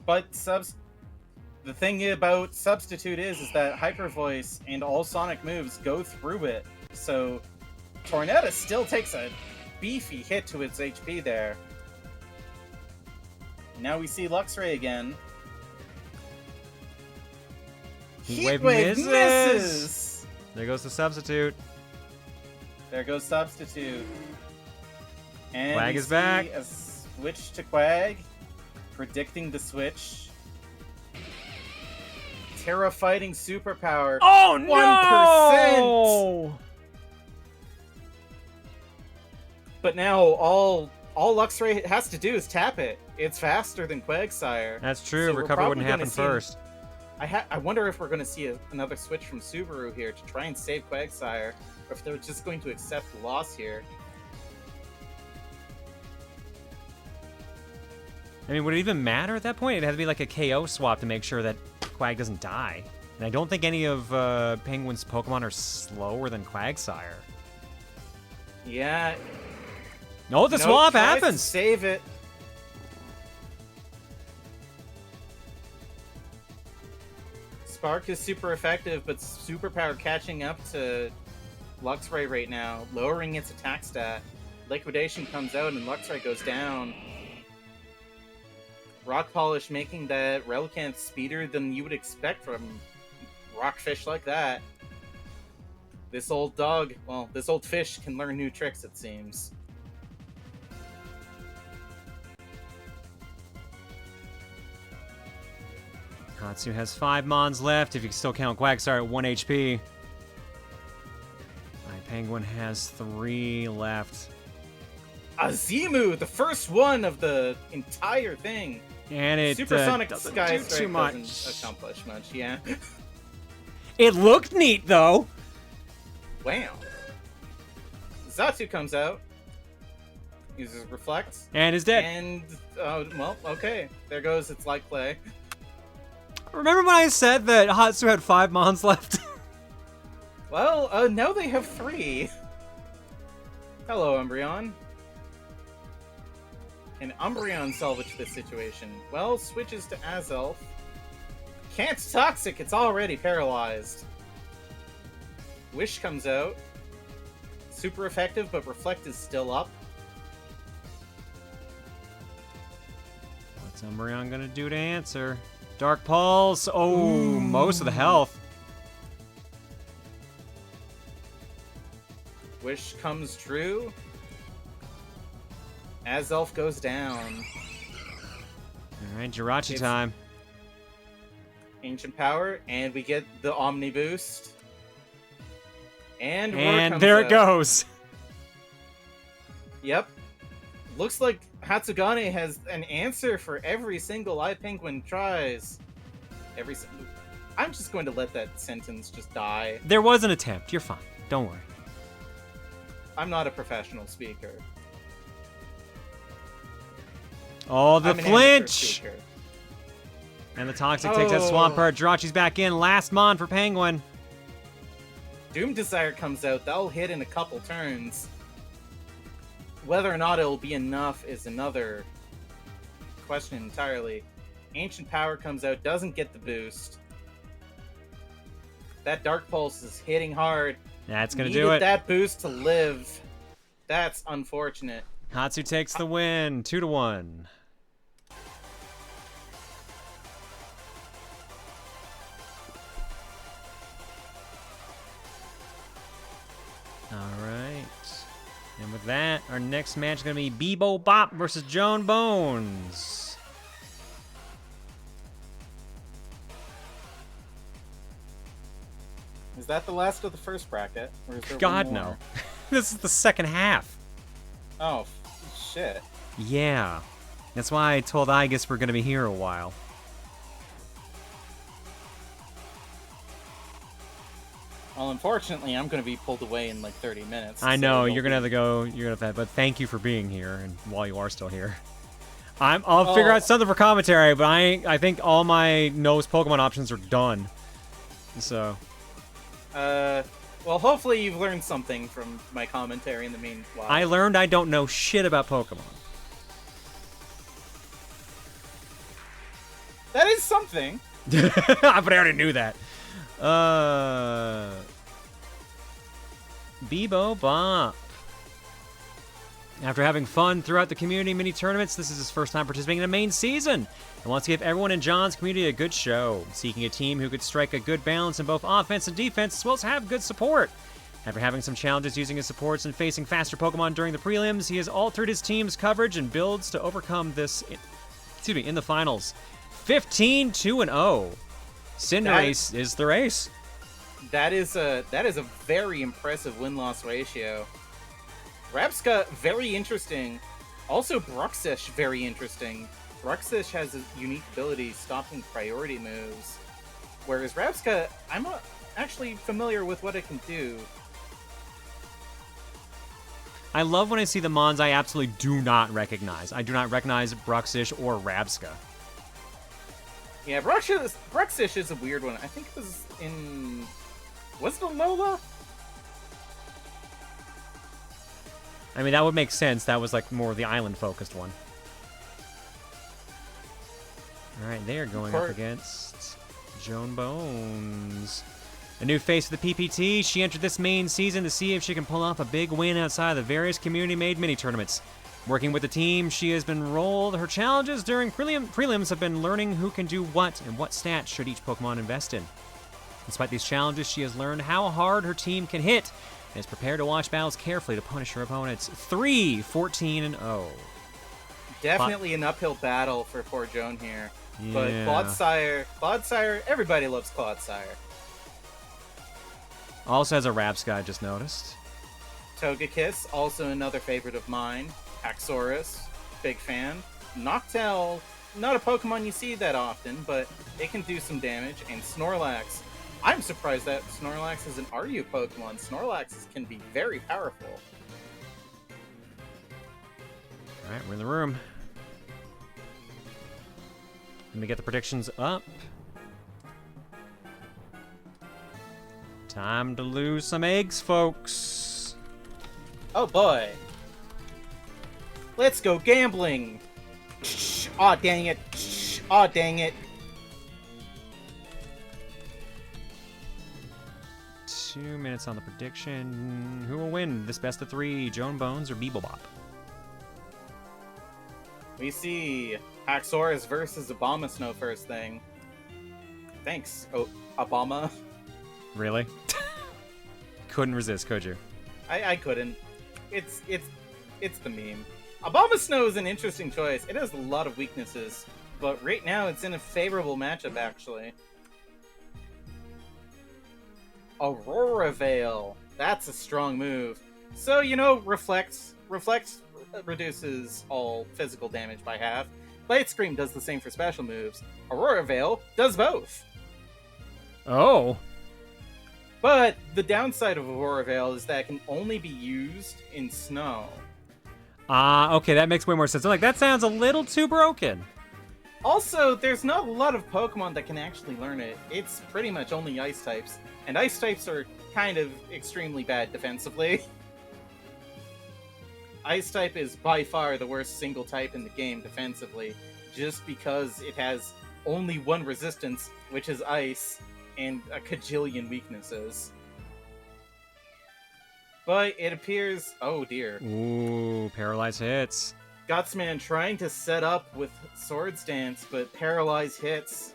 But the thing about Substitute is that Hyper Voice and all Sonic moves go through it. So Tornadus still takes a beefy hit to its HP there. Now we see Luxray again. Heatwave misses! There goes the Substitute. There goes Substitute. And Quag is back. A switch to Quag. Predicting the switch. Terra Fighting Superpower. Oh, 1%! No! But now all Luxray has to do is tap it. It's faster than Quagsire. That's true. So recovery wouldn't happen first. I wonder if we're going to see another switch from Subaru here to try and save Quagsire, or if they're just going to accept the loss here. I mean, would it even matter at that point? It'd have to be like a KO swap to make sure that Quag doesn't die. And I don't think any of Penguin's Pokemon are slower than Quagsire. Yeah. No, the swap happens. happens. Save it. Spark is super effective, but Superpower catching up to Luxray right now, lowering its attack stat. Liquidation comes out and Luxray goes down. Rock Polish making that Relicanth speeder than you would expect from Rockfish like that. This old dog, well, this old fish can learn new tricks, it seems. Hatsu has 5 Mons left, if you can still count Quagsire at 1 HP. My Penguin has 3 left. Azimu, the first one of the entire thing. And it Supersonic doesn't Sky do Strike too much. doesn't accomplish much, yeah. It looked neat, though. Wow. Xatu comes out. Uses Reflect. And is dead. And, well, okay. There goes its Light Play. Remember when I said that Hatsu had 5 Mons left? Well, now they have 3. Hello, Umbreon. Can Umbreon salvage this situation? Well, switches to Azelf. Can't Toxic, it's already paralyzed. Wish comes out. Super effective, but Reflect is still up. What's Umbreon gonna do to answer? Dark Pulse. Oh, most of the health. Wish comes true. Azelf goes down. All right, Jirachi It's- time. Ancient Power, and we get the Omni Boost. And Roar And comes there it out. goes. Yep. Looks like Hatsugane has an answer for every single Eye Penguin tries. I'm just going to let that sentence just die. There was an attempt. You're fine. Don't worry. I'm not a professional speaker. Oh, the I'm an amateur flinch. speaker. And the Toxic takes that Swampert. Jirachi's back in. Last Mon for Penguin. Doom Desire comes out. That'll hit in a couple turns. Whether or not it'll be enough is another question entirely. Ancient Power comes out, doesn't get the boost. That Dark Pulse is hitting hard. That's going to Needed do it. that boost to live. That's unfortunate. Hatsu takes the win. 2-1. All right. And with that, our next match is going to be Bebo Bop versus Joan Bones. Is that the last of the first bracket? Or is there God, one no. more? This is the second half. Oh, shit. Yeah. That's why I told Igus we're going to be here a while. Well, unfortunately, I'm going to be pulled away in like 30 minutes. I so know, it'll you're going to have be- to go, you're going to have to, but thank you for being here and while you are still here. I'll figure out something for commentary, but I think all my nose Pokemon options are done. So, Well, hopefully you've learned something from my commentary in the meanwhile. I learned I don't know shit about Pokemon. That is something. But I already knew that. Bebo Bop. After having fun throughout the community mini tournaments, this is his first time participating in a main season and wants to give everyone in John's community a good show, seeking a team who could strike a good balance in both offense and defense, as well as have good support. After having some challenges using his supports and facing faster Pokemon during the prelims, he has altered his team's coverage and builds to overcome this in the finals. 15-2-0. Cinderace is the race. That is a very impressive win-loss ratio. Rapska, very interesting. Also, Bruxish, very interesting. Bruxish has a unique ability stopping priority moves, whereas Rapska, I'm not actually familiar with what it can do. I love when I see the Mons I absolutely do not recognize. I do not recognize Bruxish or Rabska. Yeah, Bruxish is a weird one. I think it was in... Was it Alola? I mean, that would make sense. That was like more of the island-focused one. All right, they are going up against Joan Bones. A new face of the PPT. She entered this main season to see if she can pull off a big win outside of the various community-made mini-tournaments. Working with the team, she has been rolled. Her challenges during prelims have been learning who can do what and what stats should each Pokemon invest in. Despite these challenges, she has learned how hard her team can hit and is prepared to watch battles carefully to punish her opponents. 3-14-0. Definitely an uphill battle for poor Joan here. But Yeah. Clodsire, everybody loves Clodsire. Also has a Rabska, I just noticed. Togekiss, also another favorite of mine. Haxorus, big fan. Noctowl, not a Pokemon you see that often, but it can do some damage. And Snorlax, I'm surprised that Snorlax is an RU Pokemon. Snorlax can be very powerful. All right, we're in the room. Let me get the predictions up. Time to lose some eggs, folks. Oh boy. Let's go gambling. Aw, dang it. Aw, dang it. 2 minutes on the prediction. Who will win this best of 3, Joan Bones or Bebop? We see Haxorus versus Obama Snow first thing. Thanks, Obama. Really? Couldn't resist, could you? I couldn't. It's the meme. Obama Snow is an interesting choice. It has a lot of weaknesses, but right now it's in a favorable matchup, actually. Aurora Veil. That's a strong move. So, Reflect reduces all physical damage by half. Light Scream does the same for special moves. Aurora Veil does both. Oh! But the downside of Aurora Veil is that it can only be used in snow. Okay, that makes way more sense. I'm like, that sounds a little too broken. Also, there's not a lot of Pokemon that can actually learn it. It's pretty much only Ice types. And Ice types are kind of extremely bad defensively. Ice type is by far the worst single type in the game defensively, just because it has only one resistance, which is Ice, and a cajillion weaknesses. But it appears... Oh dear. Ooh, Paralyze hits. Gutsman trying to set up with Swords Dance, but Paralyze hits.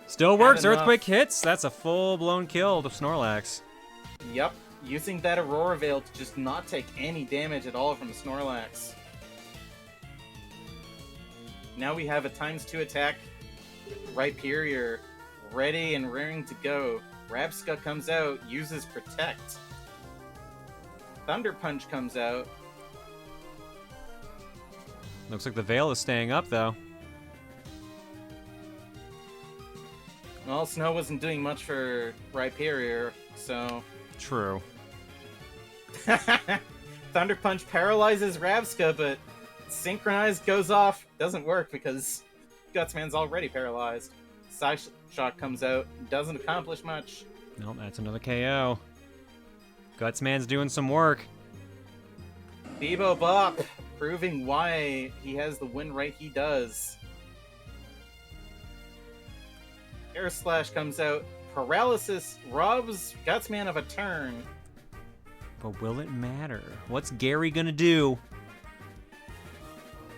Still works, enough. Earthquake hits. That's a full-blown kill to Snorlax. Yep, using that Aurora Veil to just not take any damage at all from Snorlax. Now we have a ×2 attack. Rhyperior, ready and raring to go. Rabsca comes out, uses Protect. Thunder Punch comes out. Looks like the Veil is staying up, though. Well, Snow wasn't doing much for Rhyperior, so... True. Thunder Punch paralyzes Rabsca, but Synchronized goes off. Doesn't work because Gutsman's already paralyzed. Psyshock comes out, doesn't accomplish much. Nope, that's another KO. Gutsman's doing some work. Bebop proving why he has the win rate he does. Air Slash comes out. Paralysis robs Gutsman of a turn. But will it matter? What's Gary gonna do?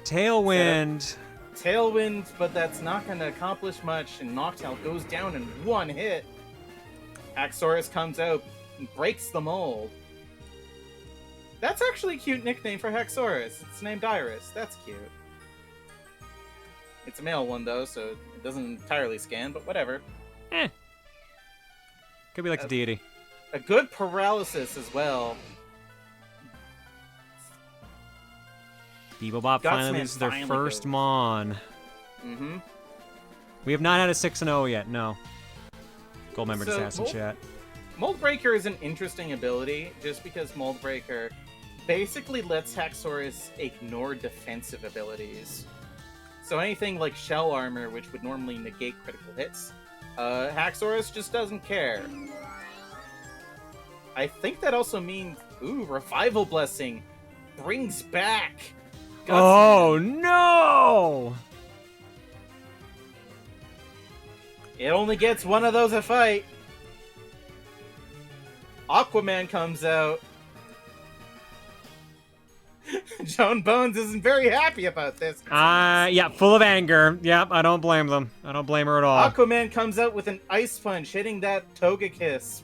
Tailwind. Tailwind, but that's not going to accomplish much, and Noctowl goes down in one hit. Haxorus comes out and breaks the mold. That's actually a cute nickname for Haxorus. It's named Iris. That's cute. It's a male one, though, so it doesn't entirely scan, but whatever. Could be like the deity. A good paralysis as well. Bebop finally Gutsman loses their finally first goes. Mon. Mm-hmm. We have not had a 6-0 yet, no. Goldmember So, Assassin chat. Mold Breaker is an interesting ability, just because Mold Breaker basically lets Haxorus ignore defensive abilities. So anything like Shell Armor, which would normally negate critical hits, Haxorus just doesn't care. I think that also means, Revival Blessing brings back Gutsman. Oh no! It only gets one of those a fight. Aquaman comes out. Joan Bones isn't very happy about this. Yeah, full of anger. Yep, I don't blame them. I don't blame her at all. Aquaman comes out with an Ice Punch, hitting that Togekiss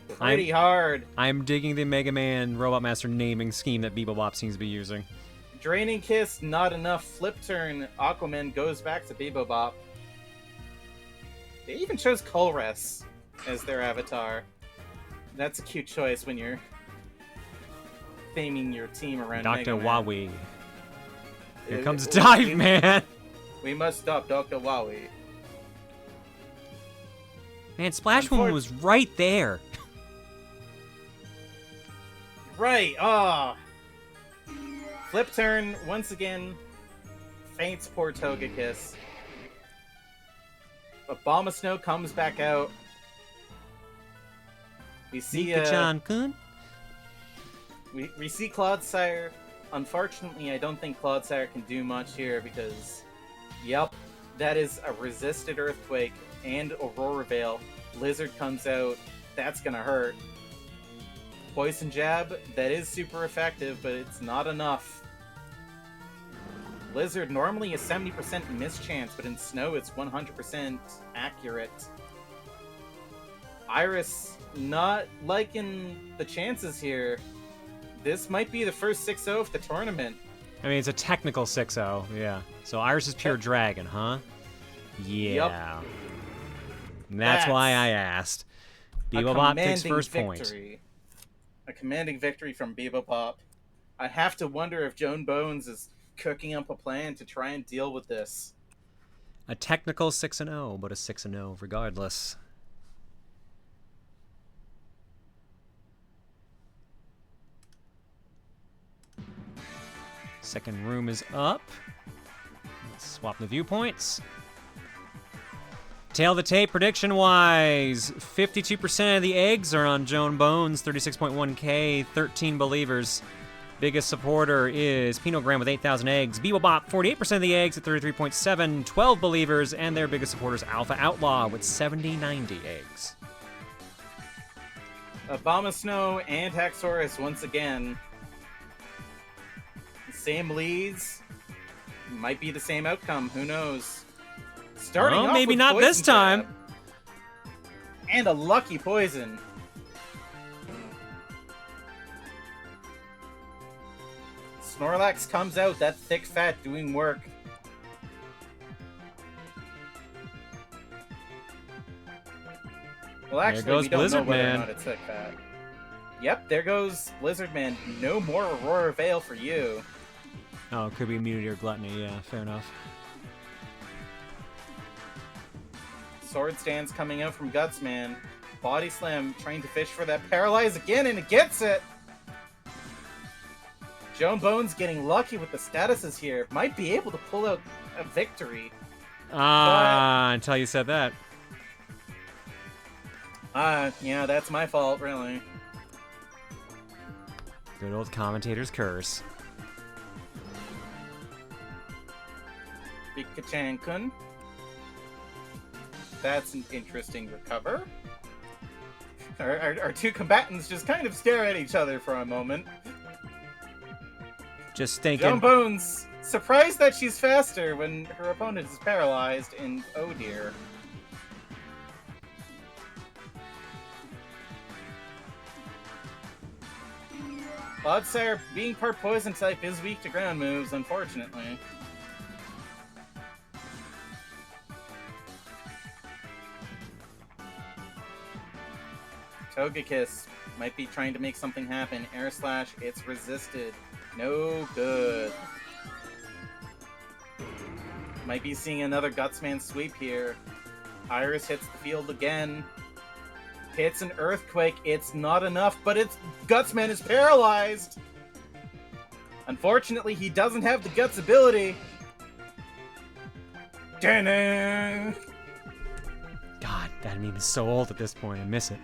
pretty hard. I'm digging the Mega Man Robot Master naming scheme that Bebop seems to be using. Draining Kiss, not enough. Flip Turn, Aquaman goes back to Bebop. They even chose Colress as their avatar. That's a cute choice when you're theming your team around Dr. Mega Man. Wawi. Here comes Dive Man! We must stop Dr. Wowie. Man, Splash Woman was right there. Right, Flip Turn, once again, faints poor Togekiss. Obama Snow comes back out. We see, Nika-chan-kun? we see Clodsire. Unfortunately, I don't think Clodsire can do much here because, yep, that is a resisted Earthquake and Aurora Veil. Blizzard comes out. That's gonna hurt. Poison Jab, that is super effective, but it's not enough. Blizzard normally a 70% miss chance, but in Snow it's 100% accurate. Iris, not liking the chances here. This might be the first 6-0 of the tournament. I mean, it's a technical 6-0, yeah. So Iris is pure dragon, huh? Yeah. And that's why I asked. Bebop takes first point. A commanding victory from Bebop. I have to wonder if Joan Bones is cooking up a plan to try and deal with this. A technical 6-0, but a 6-0 regardless. Second room is up. Let's swap the viewpoints. Tail the tape prediction-wise. 52% of the eggs are on Joan Bones, 36.1k, 13 believers. Biggest supporter is Pinogram with 8,000 eggs. Bebop, 48% of the eggs at 33.7, 12 believers, and their biggest supporter is Alpha Outlaw with 70-90 eggs. Abomasnow and Haxorus once again. Same leads. Might be the same outcome. Who knows? Starting off maybe with not this time. Jab. And a lucky poison. Snorlax comes out, that thick fat doing work. Well, actually, there goes we don't Blizzard know whether Man. or not it's thick fat. Yep, there goes Blizzard Man. No more Aurora Veil for you. Oh, it could be immunity or gluttony. Yeah, fair enough. Sword stance coming out from Gutsman. Body Slam trying to fish for that Paralyze again, and it gets it! Joan Bones getting lucky with the statuses here. Might be able to pull out a victory. Until you said that. Yeah, that's my fault, really. Good old commentator's curse. Pikachu-kun. That's an interesting recover. Our two combatants just kind of stare at each other for a moment. Just thinking. Joan Bones, surprised that she's faster when her opponent is paralyzed, and oh dear. Clodsire, being part poison type, is weak to ground moves, unfortunately. Togekiss might be trying to make something happen. Air Slash, it's resisted. No good. Might be seeing another Gutsman sweep here. Iris hits the field again. Hits an Earthquake. It's not enough, but it's Gutsman is paralyzed. Unfortunately, he doesn't have the Guts ability. Ta-da! God, that meme is so old at this point. I miss it.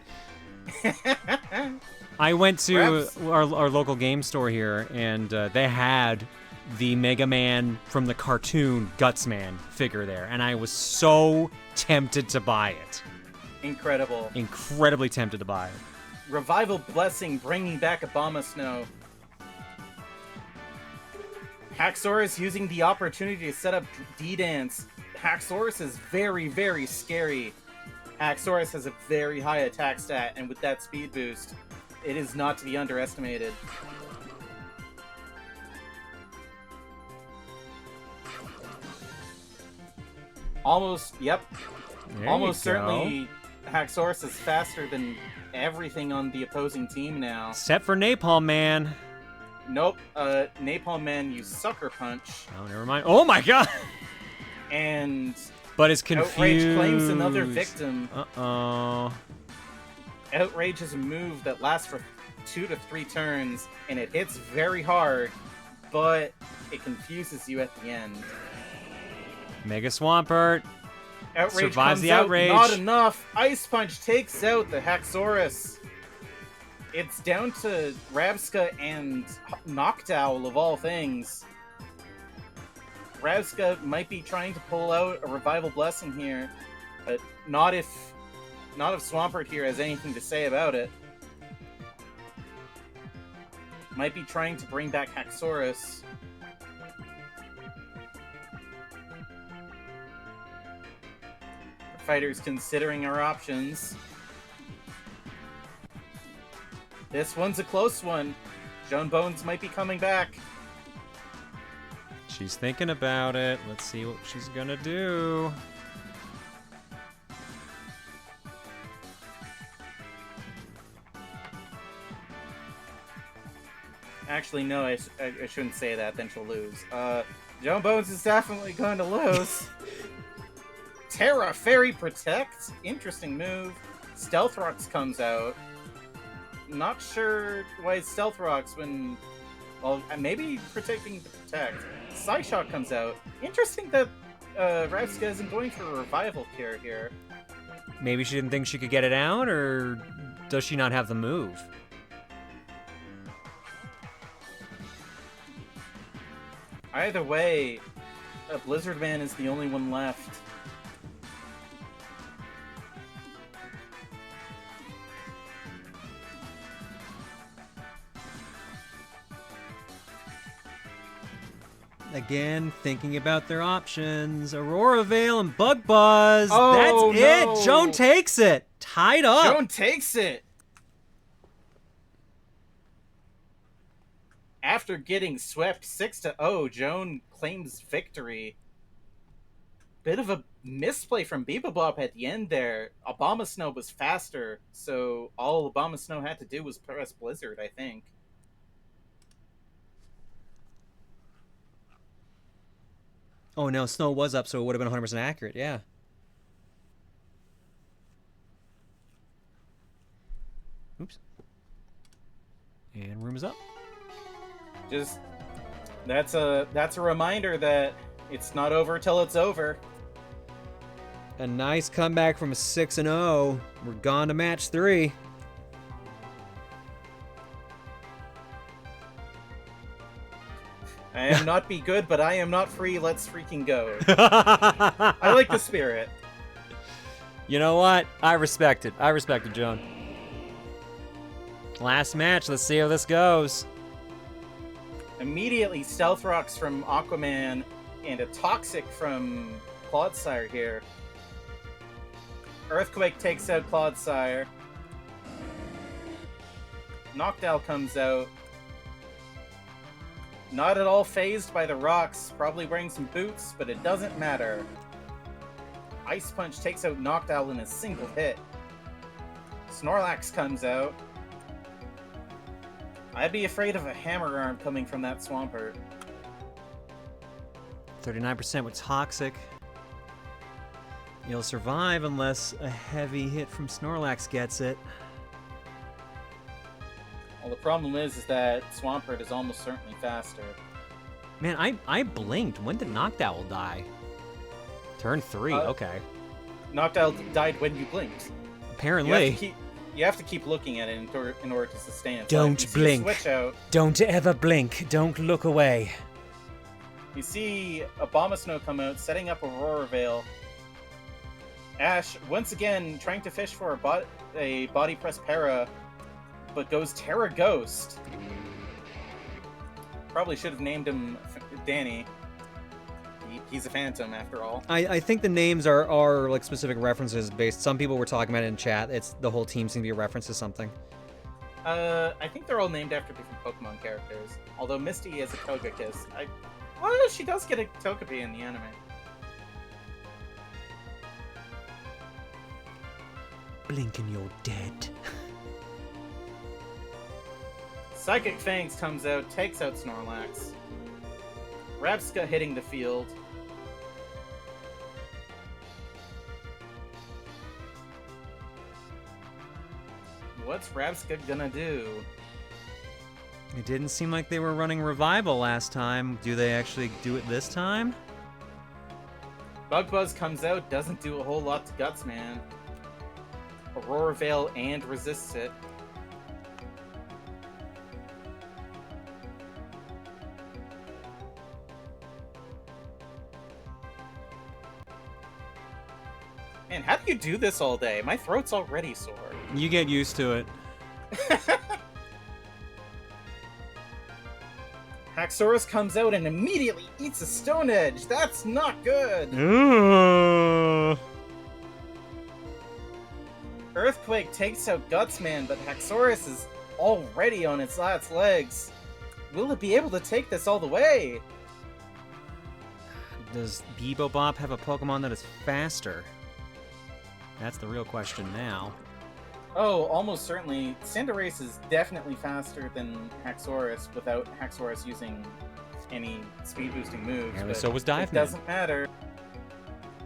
I went to our local game store here, and they had the Mega Man from the cartoon Gutsman figure there, and I was so tempted to buy it. Incredible. Incredibly tempted to buy it. Revival Blessing bringing back Abomasnow. Haxorus using the opportunity to set up D-Dance. Haxorus is very, very scary. Haxorus has a very high attack stat, and with that speed boost, it is not to be underestimated. Almost, yep. There Almost you go. certainly Haxorus is faster than everything on the opposing team now. Except for Napalm Man. Nope, Napalm Man used Sucker Punch, Oh, never mind. Oh my god! and But it's confused. Outrage claims another victim. Uh-oh. Outrage is a move that lasts for 2 to 3 turns, and it hits very hard, but it confuses you at the end. Mega Swampert. Outrage Survives comes the out, outrage. not enough. Ice Punch takes out the Haxorus. It's down to Rabska and Noctowl of all things. Rabska might be trying to pull out a Revival Blessing here, but not if Swampert here has anything to say about it. Might be trying to bring back Haxorus. The fighter's considering our options. This one's a close one. Joan Bones might be coming back. She's thinking about it. Let's see what she's gonna do. Actually, no, I shouldn't say that, then she'll lose. Joan Bones is definitely going to lose. Terra Fairy Protect? Interesting move. Stealth Rocks comes out. Not sure why Stealth Rocks when... Well, maybe protecting the Protect. Psyshock comes out. Interesting that Ravska isn't going for a Revival Cure here. Maybe she didn't think she could get it out, or does she not have the move? Either way, Blizzard Man is the only one left. Again, thinking about their options. Aurora Veil and Bug Buzz. Oh, That's no. it. Joan takes it. Tied up. Joan takes it! After getting swept 6-0, Joan claims victory. Bit of a misplay from Bebop at the end there. Abomasnow was faster, so all Abomasnow had to do was press Blizzard, I think. Oh no, Snow was up, so it would have been 100% accurate, yeah. Oops. And room is up. Just that's a reminder that it's not over till it's over. A nice comeback from a 6-0. We're gone to match 3. I am not be good, but I am not free. Let's freaking go. I like the spirit. You know what? I respect it. I respect it, Joan. Last match. Let's see how this goes. Immediately, Stealth Rocks from Aquaman and a Toxic from Clodsire here. Earthquake takes out Clodsire. Noctowl comes out. Not at all phased by the rocks, probably wearing some boots, but it doesn't matter. Ice Punch takes out Noctowl in a single hit. Snorlax comes out. I'd be afraid of a Hammer Arm coming from that Swampert. 39% with Toxic. You'll survive unless a heavy hit from Snorlax gets it. Well, the problem is that Swampert is almost certainly faster. Man, I blinked. When did Noctowl die? Turn 3, okay. Noctowl died when you blinked. Apparently. You have to keep looking at it in order to sustain it. Don't So if you blink. Switch out. Don't ever blink. Don't look away. You see Abomasnow come out, setting up Aurora Veil. Ash, once again, trying to fish for a Body Press Para, but goes Terra Ghost. Probably should have named him Danny. He's a Phantom, after all. I think the names are like specific references based. Some people were talking about it in chat. It's the whole team seems to be a reference to something. I think they're all named after different Pokemon characters. Although Misty is a Togekiss. Well, she does get a Togepi in the anime. Blink and you're dead. Psychic Fangs comes out, takes out Snorlax. Rabska hitting the field. What's Rabska gonna do? It didn't seem like they were running Revival last time. Do they actually do it this time? Bug Buzz comes out, doesn't do a whole lot to Guts Man. Aurora Veil and resists it. Man, how do you do this all day? My throat's already sore. You get used to it. Haxorus comes out and immediately eats a Stone Edge. That's not good. Earthquake takes out Gutsman, but Haxorus is already on its last legs. Will it be able to take this all the way? Does Bebop have a Pokemon that is faster? That's the real question now. Oh, almost certainly. Cinderace is definitely faster than Haxorus without Haxorus using any speed boosting moves. Apparently But so was Dive it Man. doesn't matter.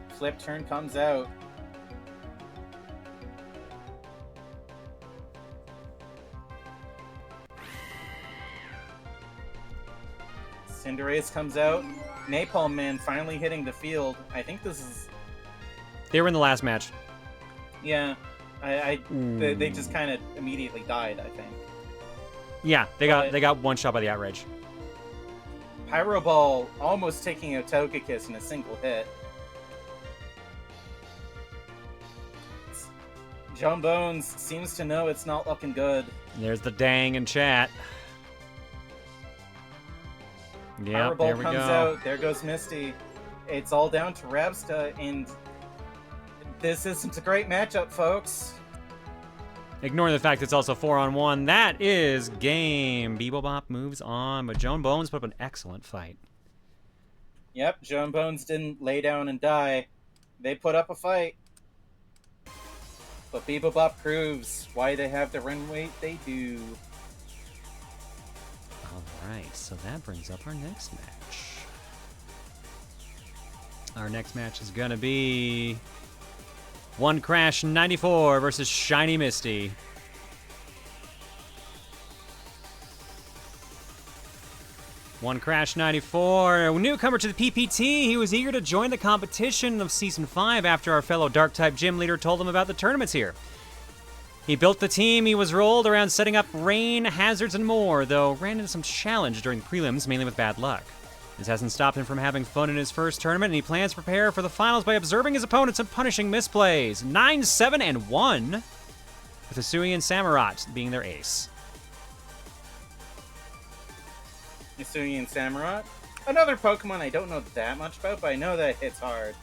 Flip turn comes out. Cinderace comes out. Napalm Man finally hitting the field. I think this is... They were in the last match. Yeah. They just kind of immediately died, I think. Yeah, they got one shot by the outrage. Pyro Ball almost taking out Togekiss in a single hit. John Bones seems to know it's not looking good. There's the dang in chat. Yeah, Pyro Ball there we comes go. out. There goes Misty. It's all down to Rabsta, and this isn't a great matchup, folks. Ignoring the fact it's also 4-on-1, that is game. Bebop moves on, but Joan Bones put up an excellent fight. Yep, Joan Bones didn't lay down and die. They put up a fight. But Bebop proves why they have the run rate they do. Alright, so that brings up our next match. Our next match is gonna be One Crash 94 versus Shiny Misty. One Crash 94, a newcomer to the PPT. He was eager to join the competition of Season 5 after our fellow Dark-type gym leader told him about the tournaments here. He built the team he was rolled around setting up rain, hazards, and more, though ran into some challenge during the prelims, mainly with bad luck. This hasn't stopped him from having fun in his first tournament, and he plans to prepare for the finals by observing his opponents and punishing misplays. 9-7-1, with Hisui and Samurott being their ace. Hisui and Samurott. Another Pokemon I don't know that much about, but I know that it hits hard.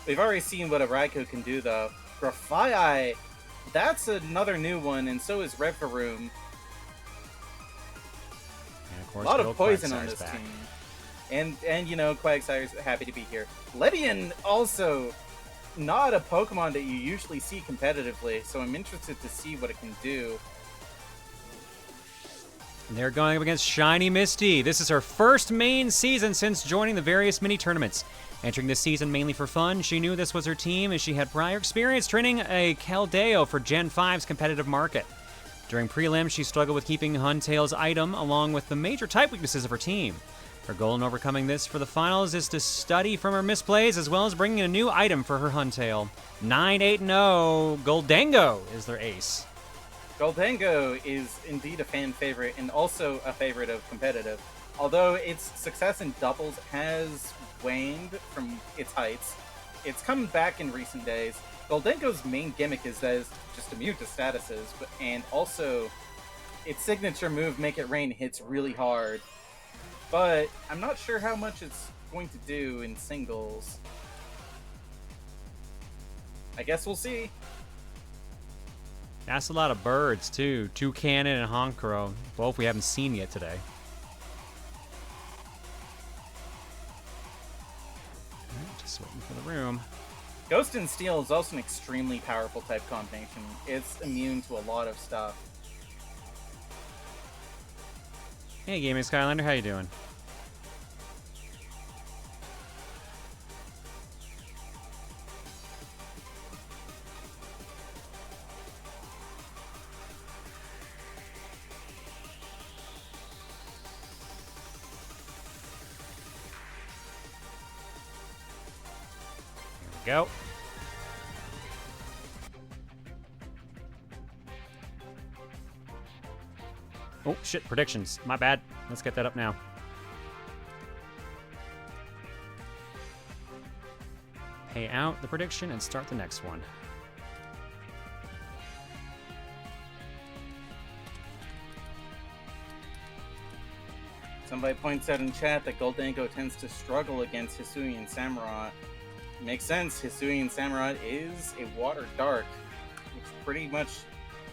We've already seen what a Raikou can do, though. Grafaiai, that's another new one, and so is Revaroom. And of course, A lot Bill of poison Quagsire's on this back. team. And you know, Quagsire's happy to be here. Ledian also not a Pokemon that you usually see competitively, so I'm interested to see what it can do. They're going up against Shiny Misty. This is her first main season since joining the various mini-tournaments. Entering this season mainly for fun, she knew this was her team as she had prior experience training a Keldeo for Gen 5's competitive market. During prelims, she struggled with keeping Huntail's item along with the major type weaknesses of her team. Her goal in overcoming this for the finals is to study from her misplays as well as bringing a new item for her Huntail. 9-8-0, Goldango is their ace. Goldango is indeed a fan favorite and also a favorite of competitive. Although its success in doubles has waned from its heights, it's come back in recent days. Goldango's main gimmick is that it's just immune to statuses, and also its signature move, Make It Rain, hits really hard. But I'm not sure how much it's going to do in singles. I guess we'll see. That's a lot of birds, too. Toucanon and Honchkrow. Both we haven't seen yet today. Alright, just waiting for the room. Ghost and Steel is also an extremely powerful type combination. It's immune to a lot of stuff. Hey, Gaming Skylander, how you doing? Go. Oh, shit, predictions. My bad. Let's get that up now. Pay out the prediction and start the next one. Somebody points out in chat that Goldango tends to struggle against Hisui and Samurott. Makes sense. Hisui and Samurott is a water dark, which pretty much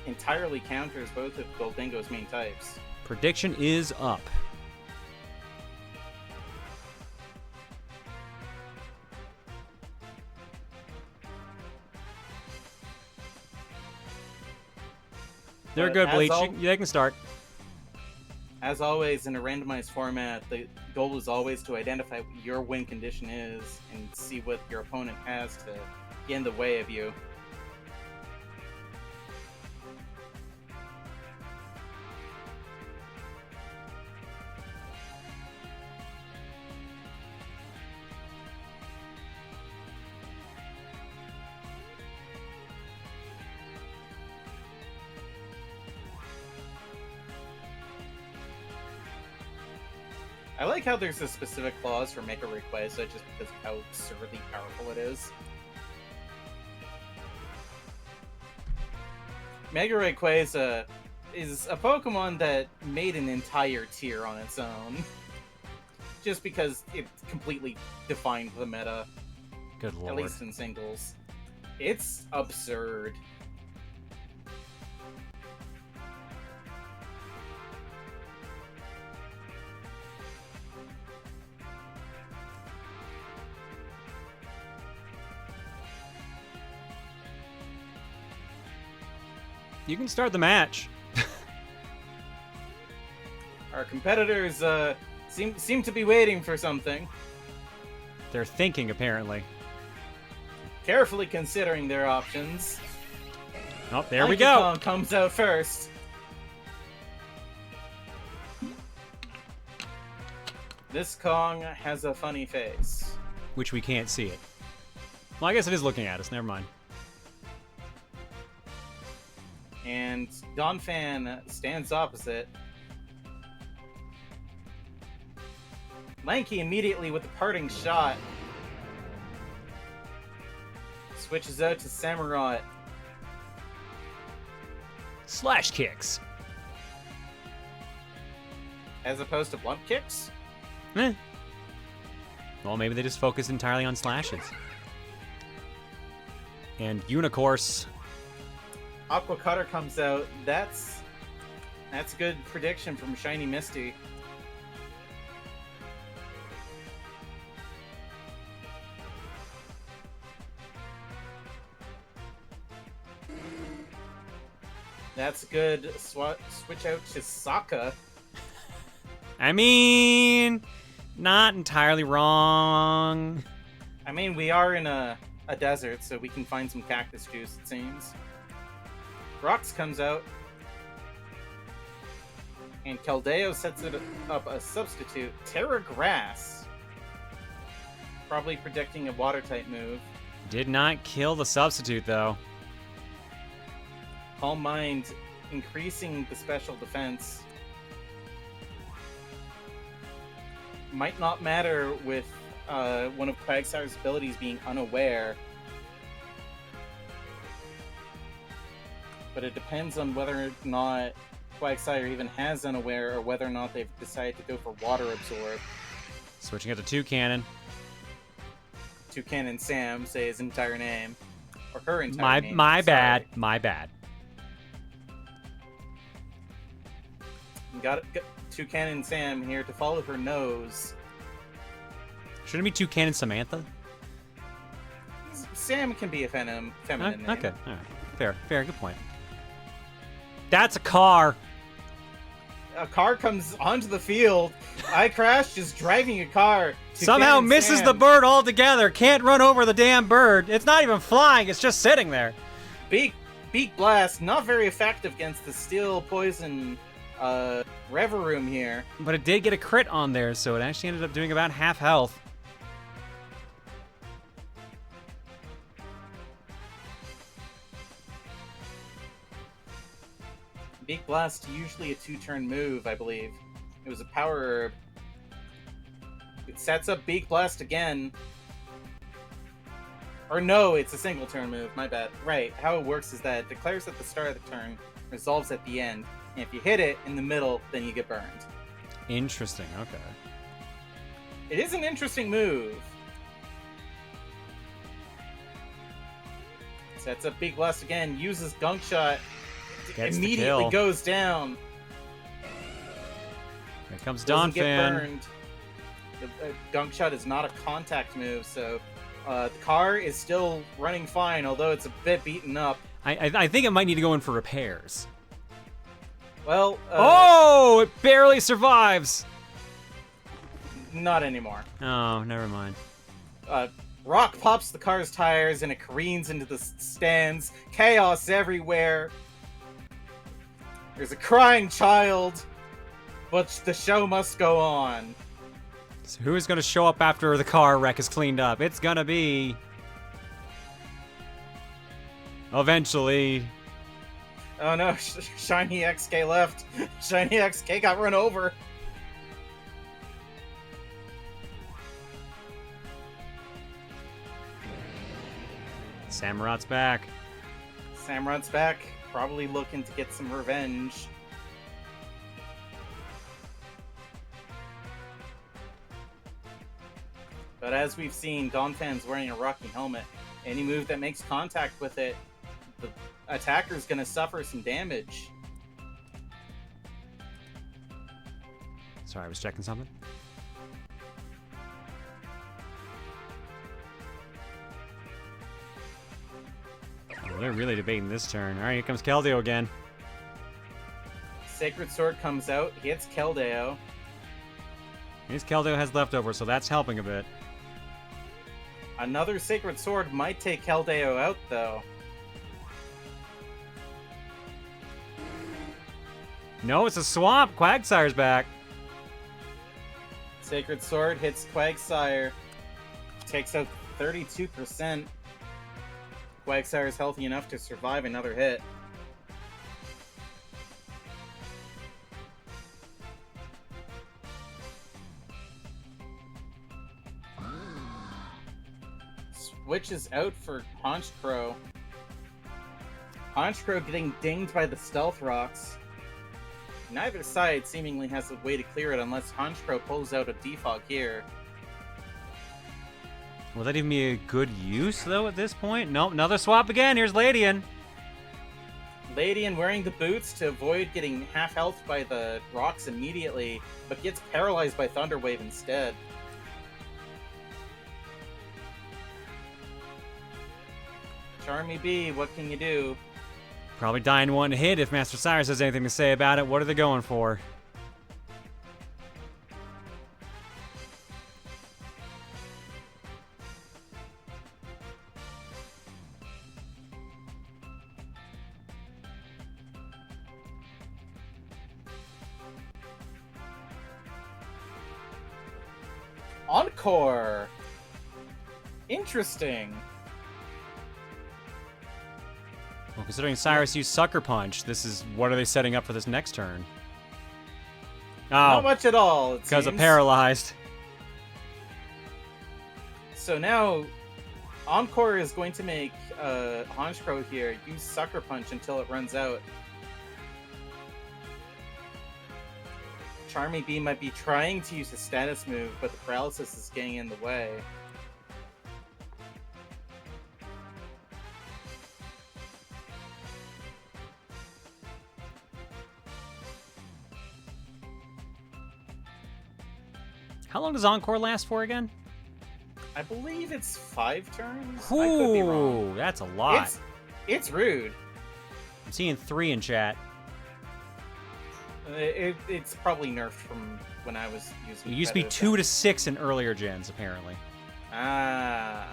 entirely counters both of Goldango's main types. Prediction is up. They're But good, as Bleach. al- They can start. As always, in a randomized format, the goal is always to identify what your win condition is and see what your opponent has to get in the way of you. I like how there's a specific clause for Mega Rayquaza just because of how absurdly powerful it is. Mega Rayquaza is a Pokemon that made an entire tier on its own. Just because it completely defined the meta, Good lord. at least in singles. It's absurd. You can start the match. Our competitors seem to be waiting for something, They're thinking, apparently. carefully considering their options. Oh, there we Monkey go. Kong comes out first. This Kong has a funny face. Which we can't see it. Well, I guess it is looking at us. Never mind. And Donphan stands opposite. Lanky immediately with the parting shot. Switches out to Samurott. Slash kicks. As opposed to blunt kicks? Eh. Well, maybe they just focus entirely on slashes. And Unicourse. Aqua Cutter comes out. That's a good prediction from Shiny Misty. That's good. Switch out to Sokka. I mean, not entirely wrong. I mean, we are in a desert, so we can find some cactus juice, it seems. Rox comes out. And Keldeo sets it up a substitute. Terra Grass. Probably predicting a water-type move. Did not kill the substitute, though. Calm Mind increasing the special defense. Might not matter with one of Quagsire's abilities being unaware. But it depends on whether or not Quagsire even has unaware or whether or not they've decided to go for water absorb. Switching it to Toucannon. Toucannon Sam, say his entire name. Or her entire name. My sorry. bad. My bad. Got Toucannon Sam here to follow her nose. Shouldn't it be Toucannon Samantha? Sam can be a feminine name. Okay, alright. Fair, good point. That's a car! A car comes onto the field. iCrash is driving a car. Somehow Toucannon misses Sam. the bird altogether. Can't run over the damn bird. It's not even flying, it's just sitting there. Beak Blast, not very effective against the Steel Poison Reverum here. But it did get a crit on there, so it actually ended up doing about half health. Beak Blast, usually a 2-turn move, I believe. It was a power herb. It sets up Beak Blast again. Or no, it's a single turn move, my bad. Right, how it works is that it declares at the start of the turn, resolves at the end, and if you hit it in the middle, then you get burned. Interesting, okay. It is an interesting move. Sets up Big Blast again, uses Gunk Shot, Gets the immediately kill. goes down. Here comes Doesn't get Donphan. burned. The Gunk Shot is not a contact move, so the car is still running fine, although it's a bit beaten up. I think it might need to go in for repairs. Well, Oh, it barely survives. not anymore. Oh, never mind. Rock pops the car's tires and it careens into the stands. Chaos everywhere. There's a crying child, but the show must go on. So who's gonna show up after the car wreck is cleaned up? It's gonna be... Eventually. Oh no, Shiny XK left. Shiny XK got run over. Samurot's back. Samurot's back, probably looking to get some revenge. But as we've seen, Donphan's wearing a Rocky helmet. Any move that makes contact with it, the attacker's gonna suffer some damage. Sorry, I was checking something. Oh, they're really debating this turn. All right, here comes Keldeo again. Sacred Sword comes out, hits Keldeo. His Keldeo has leftovers, so that's helping a bit. Another Sacred Sword might take Keldeo out, though. No, it's a swamp. Quagsire's back. Sacred Sword hits Quagsire. Takes out 32%. Quagsire is healthy enough to survive another hit. Switches out for Honchkrow. Honchkrow getting dinged by the Stealth Rocks. Neither side seemingly has a way to clear it unless Honchkrow pulls out a defog here. Will that even be a good use, though, at this point? Nope, another swap again. Here's Ladian. Ladian wearing the boots to avoid getting half health by the rocks immediately, but gets paralyzed by Thunder Wave instead. Charmy B, what can you do? Probably dying one hit if Master Cyrus has anything to say about it. What are they going for? Encore! Interesting. Well, considering Cyrus used Sucker Punch, this is... What are they setting up for this next turn? Not Oh, much at all, it because of seems. Paralyzed. So now, Encore is going to make Honchkrow here use Sucker Punch until it runs out. Charmy B might be trying to use a status move, but the paralysis is getting in the way. How long does Encore last for again? I believe it's 5 turns? I could be wrong. Ooh, that's a lot. It's rude. I'm seeing 3 in chat. It's probably nerfed from when I was using It used to be 2 to 6 in earlier gens, apparently. Ah.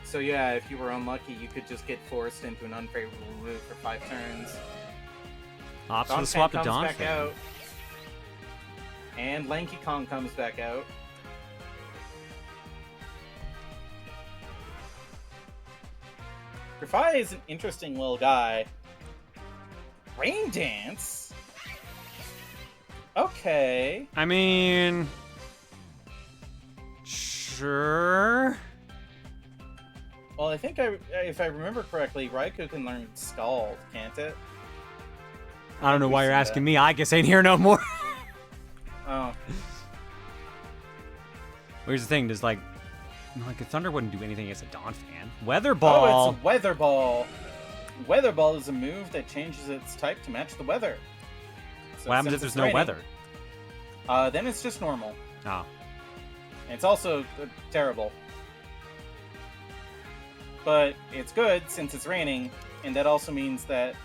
So yeah, if you were unlucky, you could just get forced into an unfavorable move for 5 turns. Opts for the Donphan swap to comes back Donphan. out. And Lanky Kong comes back out. Grafai is an interesting little guy. Rain Dance? Okay. I mean... Sure... Well, I think if I remember correctly, Raikou can learn Scald, can't it? I don't know We why you're see asking that. me. I guess ain't here no more. Oh, Here's the thing, there's like a Thunder wouldn't do anything against a Dawn fan. Weather Ball. Oh, it's a Weather Ball. Weather Ball is a move that changes its type to match the weather. So What happens since if there's it's no raining, weather? Then it's just normal. Oh. And it's also terrible. But it's good since it's raining, and that also means that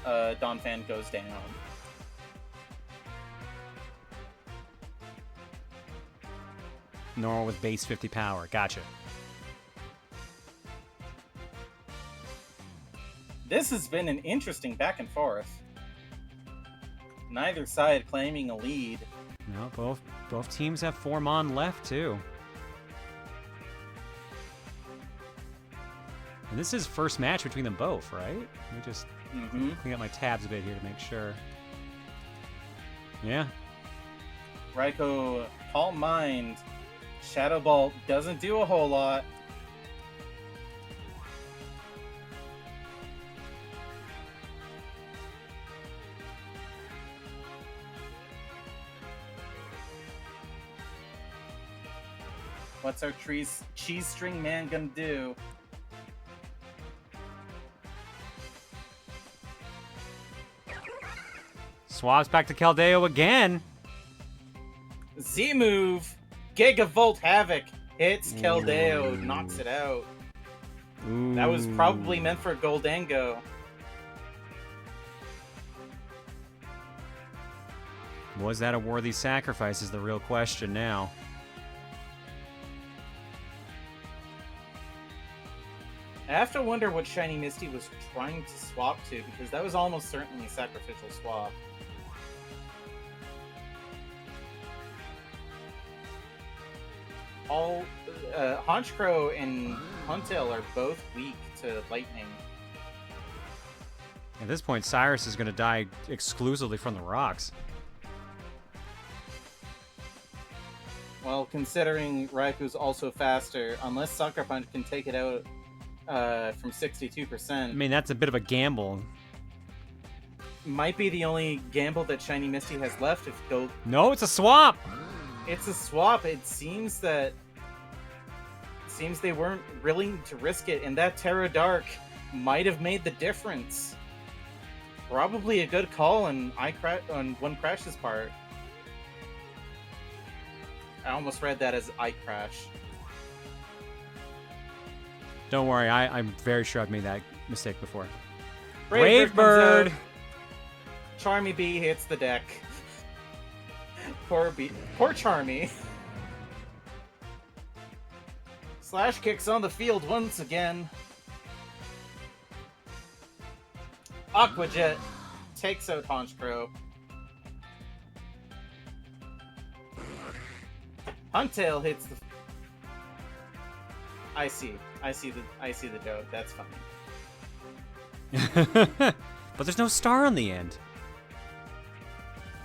Dawn Fan goes down. Normal with base 50 power. Gotcha. This has been an interesting back and forth. Neither side claiming a lead. No, both teams have 4 Mon left too. And this is first match between them both, right? Let me just clean up my tabs a bit here to make sure. Yeah. Raikou, Calm Mind. Shadow Ball doesn't do a whole lot. What's our cheese string man gonna do? Swaps back to Keldeo again. Z move, Gigavolt Havoc hits Keldeo, knocks it out. Ooh. That was probably meant for Goldango. Was that a worthy sacrifice is the real question now. I have to wonder what Shiny Misty was trying to swap to, because that was almost certainly a sacrificial swap. Honchkrow and Huntail are both weak to lightning. At this point, Cyrus is going to die exclusively from the rocks. Well, considering Raikou's also faster, unless Sucker Punch can take it out from 62%, I mean, that's a bit of a gamble. might be the only gamble that Shiny Misty has left. If go, No, it's a swap. it's a swap. It seems they weren't willing to risk it, and that Terra Dark might have made the difference. Probably a good call on One Crash's part. I almost read that as I Crash. Don't worry, I'm very sure I've made that mistake before. Brave Bird Bird. comes out. Charmy Bee hits the deck. Poor Charmy. Slash kicks on the field once again. Aqua Jet takes out Honchkrow. Huntail hits the. I see the joke. That's funny. But there's no star on the end.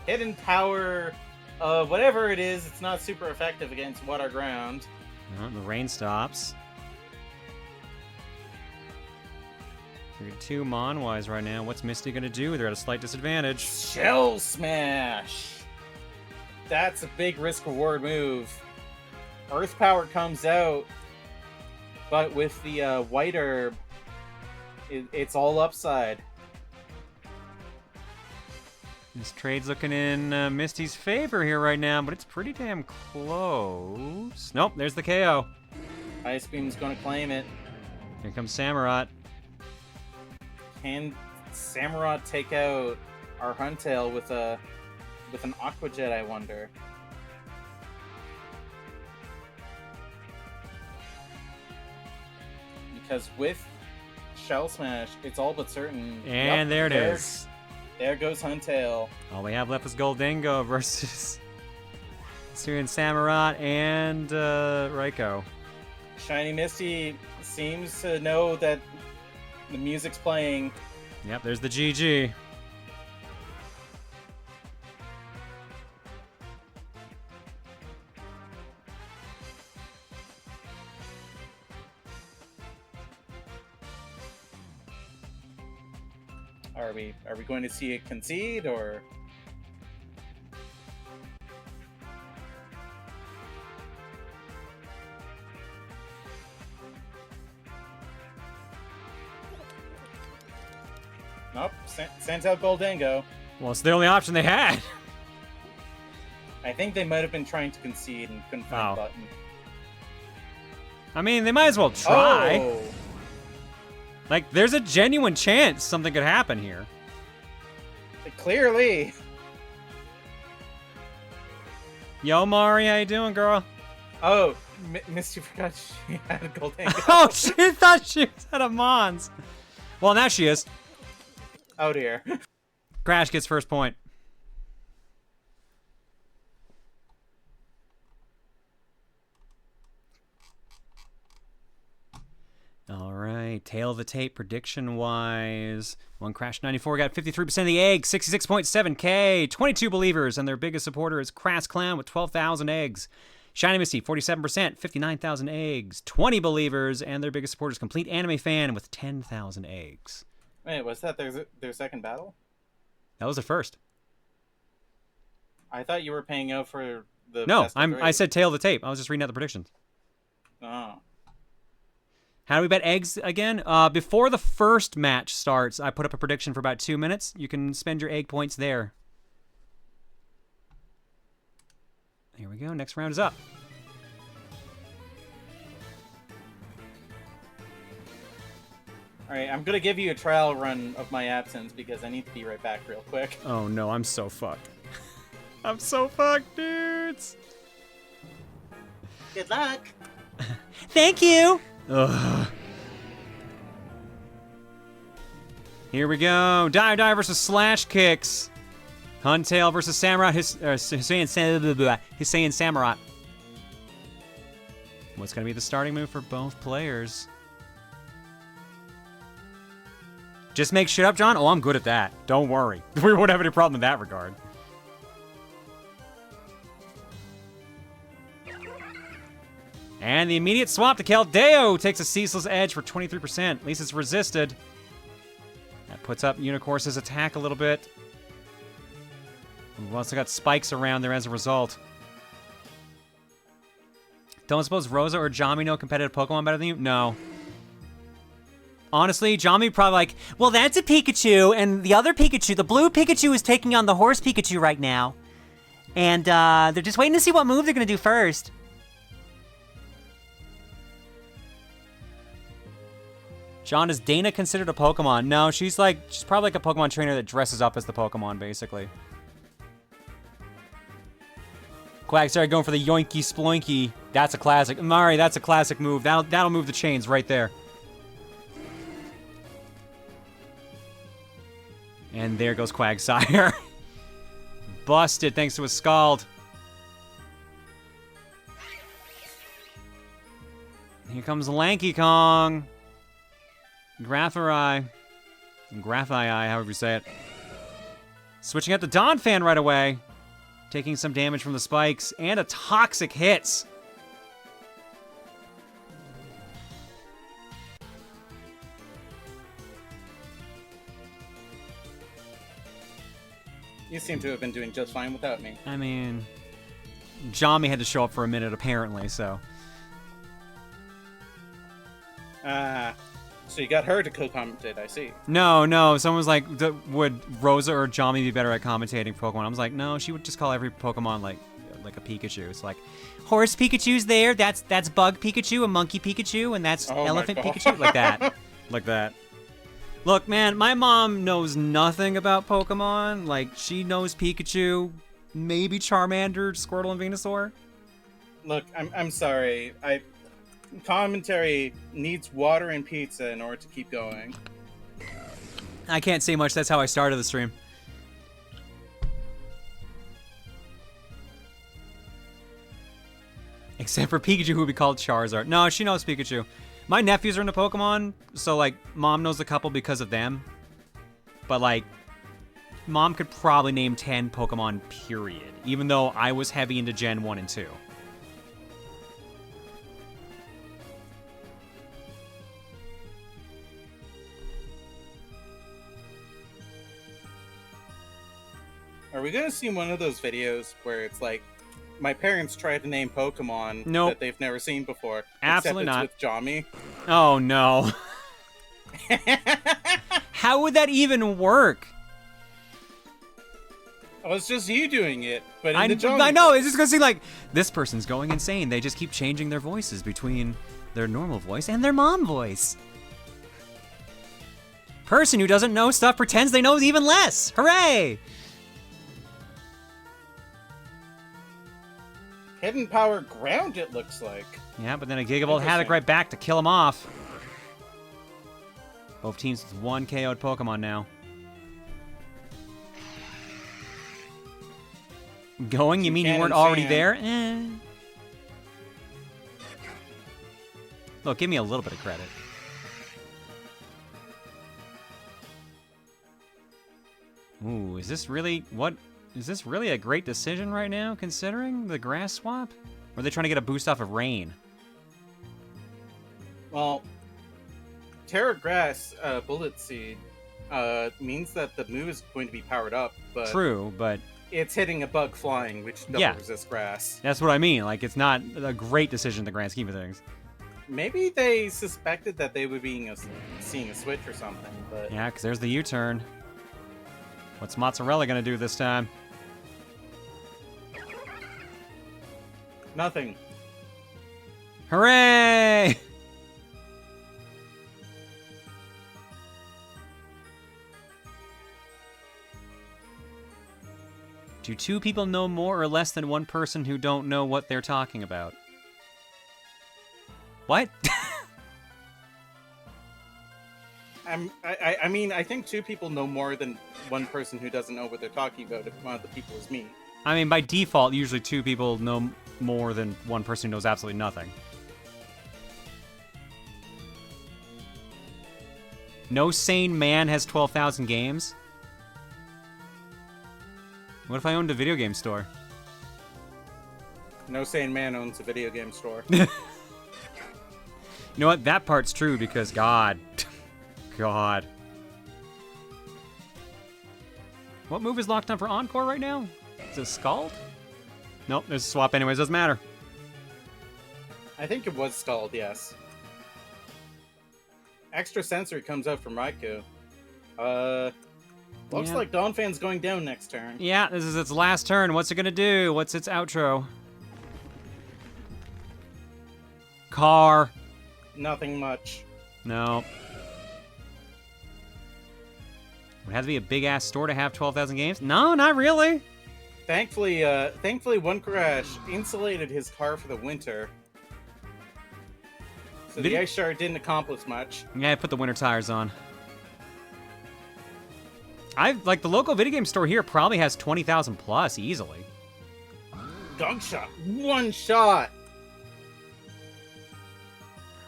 Hidden Power, whatever it is, it's not super effective against water ground. The rain stops. We got 2 Mon-wise right now. What's Misty gonna do? They're at a slight disadvantage. Shell Smash! That's a big risk-reward move. Earth Power comes out, but with the White Herb, it's all upside. This trade's looking in Misty's favor here right now, but it's pretty damn close. Nope, there's the KO. Ice Beam's gonna claim it. Here comes Samurott. Can Samurott take out our Huntail with an Aqua Jet, I wonder? Because with Shell Smash, it's all but certain. And there it is. There goes Huntail. All we have left is Goldango versus Syrian Samurott and Raikou. Shiny Misty seems to know that the music's playing. Yep, there's the GG. Are we going to see it concede, or? Nope, sends out Goldango. Well, it's the only option they had. I think they might have been trying to concede and couldn't find the button. I mean, they might as well try. Oh. Like, there's a genuine chance something could happen here. Clearly. Yo, Mari, how you doing, girl? Oh, Misty forgot she had a Goldango. Oh, she thought she was at a Mons. Well, now she is. Oh, dear. Crash gets first point. All right, tail of the tape prediction-wise. One Crash 94 got 53% of the eggs, 66.7K, 22 believers, and their biggest supporter is Crass Clown with 12,000 eggs. Shiny Misty, 47%, 59,000 eggs, 20 believers, and their biggest supporter is Complete Anime Fan with 10,000 eggs. Wait, was that their second battle? That was the first. I thought you were paying out for the. No, I said tail of the tape. I was just reading out the predictions. Oh. How do we bet eggs again? Before the first match starts, I put up a prediction for about 2 minutes. You can spend your egg points there. Here we go. Next round is up. All right, I'm gonna give you a trial run of my absence because I need to be right back real quick. Oh no, I'm so fucked. I'm so fucked, dudes. Good luck. Thank you. Ugh. Here we go. Dive versus Slash Kicks. Huntail versus Samurott. Hussein Samurott. What's going to be the starting move for both players? Just make shit up, John? Oh, I'm good at that. Don't worry. We won't have any problem in that regard. And the immediate swap to Keldeo takes a ceaseless edge for 23%. At least it's resisted. That puts up Unicorse's attack a little bit. We've also got spikes around there as a result. Don't suppose Rosa or Jami know competitive Pokemon better than you? No. Honestly, Jami probably like, well, that's a Pikachu, and the other Pikachu, the blue Pikachu, is taking on the horse Pikachu right now. And they're just waiting to see what move they're going to do first. John, is Dana considered a Pokemon? No, she's probably like a Pokemon trainer that dresses up as the Pokemon, basically. Quack started going for the Yoinky Sploinky. That's a classic. Mari, that's a classic move. That'll move the chains right there. And there goes Quagsire. Busted thanks to a Scald. Here comes Lanky Kong. Graphii, however you say it. Switching out the Donphan right away. Taking some damage from the spikes. And a Toxic hits. You seem to have been doing just fine without me. I mean, Jami had to show up for a minute, apparently, so. So you got her to co-commentate, I see. No. Someone was like, would Rosa or Jami be better at commentating Pokemon? I was like, no, she would just call every Pokemon like a Pikachu. It's like, horse Pikachu's there, that's bug Pikachu, a monkey Pikachu, and that's elephant Pikachu. Like that. Like that. Look, man, my mom knows nothing about Pokemon. Like, she knows Pikachu, maybe Charmander, Squirtle, and Venusaur. Look, I'm sorry. Commentary needs water and pizza in order to keep going. I can't say much. That's how I started the stream. Except for Pikachu, who would be called Charizard. No, she knows Pikachu. My nephews are into Pokemon, so, like, Mom knows a couple because of them. But, like, Mom could probably name 10 Pokemon, period. Even though I was heavy into Gen 1 and 2. Are we gonna see one of those videos where it's like, my parents try to name Pokemon Nope. that they've never seen before? Absolutely not. Except it's with Jami. Oh, no. How would that even work? Well, it's just you doing it, but in the Jami. I know, it's just gonna seem like, this person's going insane. They just keep changing their voices between their normal voice and their mom voice. Person who doesn't know stuff pretends they know even less. Hooray! Hidden power ground, it looks like. Yeah, but then a Gigavolt Havoc Interesting. right back to kill him off. Both teams with one KO'd Pokemon now. Going? You mean you weren't already there? Eh. Look, give me a little bit of credit. Ooh, is this really a great decision right now, considering the grass swap? Or are they trying to get a boost off of rain? Well, Terra Grass Bullet Seed means that the move is going to be powered up, but True, but it's hitting a bug flying, which doesn't resist grass. that's what I mean. Like, it's not a great decision in the grand scheme of things. Maybe they suspected that they would be seeing a switch or something, but Yeah, because there's the U-turn. What's Mozzarella gonna do this time? nothing. Hooray! Do two people know more or less than one person who don't know what they're talking about? What? I mean, I think two people know more than one person who doesn't know what they're talking about if one of the people is me. I mean, by default, usually two people know more than one person who knows absolutely nothing. No sane man has 12,000 games? What if I owned a video game store? No sane man owns a video game store. You know what? That part's true because God. God. What move is locked on for Encore right now? Is it Scald? Nope, there's a swap anyways, doesn't matter. I think it was stalled, yes. Extra sensory comes out from Raikou. Looks Yeah. like Donphan's going down next turn. Yeah, this is its last turn. What's it gonna do? What's its outro? Car. Nothing much. No. Would have to be a big-ass store to have 12,000 games? No, not really. Thankfully, one crash insulated his car for the winter. So the ice shard didn't accomplish much. Yeah, I put the winter tires on. Like, the local video game store here probably has 20,000 plus easily. Gunk shot. One shot.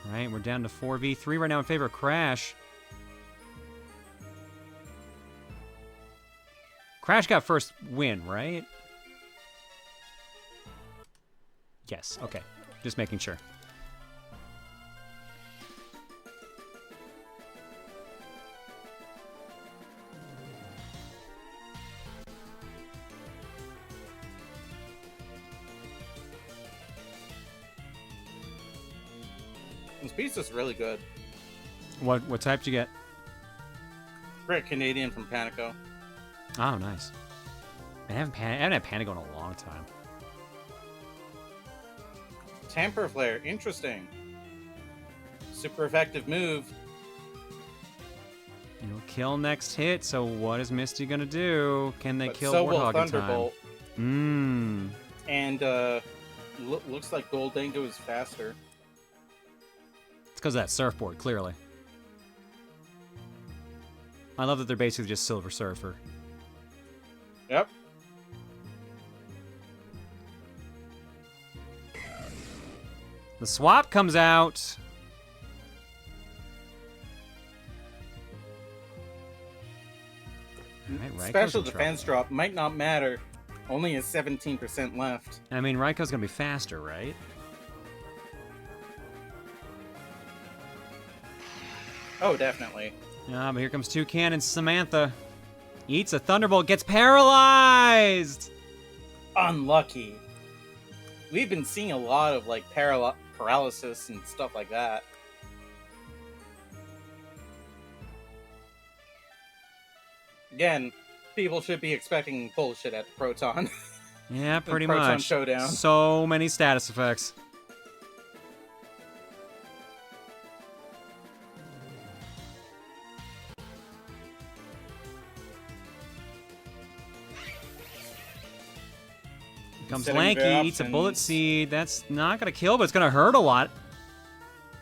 All right, we're down to 4v3 right now in favor of Crash. Crash got first win, right? Yes, okay. Just making sure. This pizza's really good. What type did you get? Great Canadian from Panico. Oh, nice. I haven't had Panic in a long time. Tamper Flare, interesting. Super effective move. You'll kill next hit, so what is Misty gonna do? Can they But kill so will Warthog in time? Thunderbolt. Mmm. And looks like Goldango is faster. It's because of that surfboard, clearly. I love that they're basically just Silver Surfer. Yep. The swap comes out. Alright, Raikou Special in trouble. defense drop might not matter. Only has 17% left. I mean, Raikou's gonna be faster, right? Oh, definitely. Yeah, but here comes Toucan and Samantha. Eats a Thunderbolt, gets paralyzed! Unlucky. We've been seeing a lot of like paralysis and stuff like that. Again, people should be expecting bullshit at Proton. Yeah, pretty Proton much. Showdown. So many status effects. Comes Considering Lanky, their eats a bullet options. seed. That's not gonna kill, but it's gonna hurt a lot.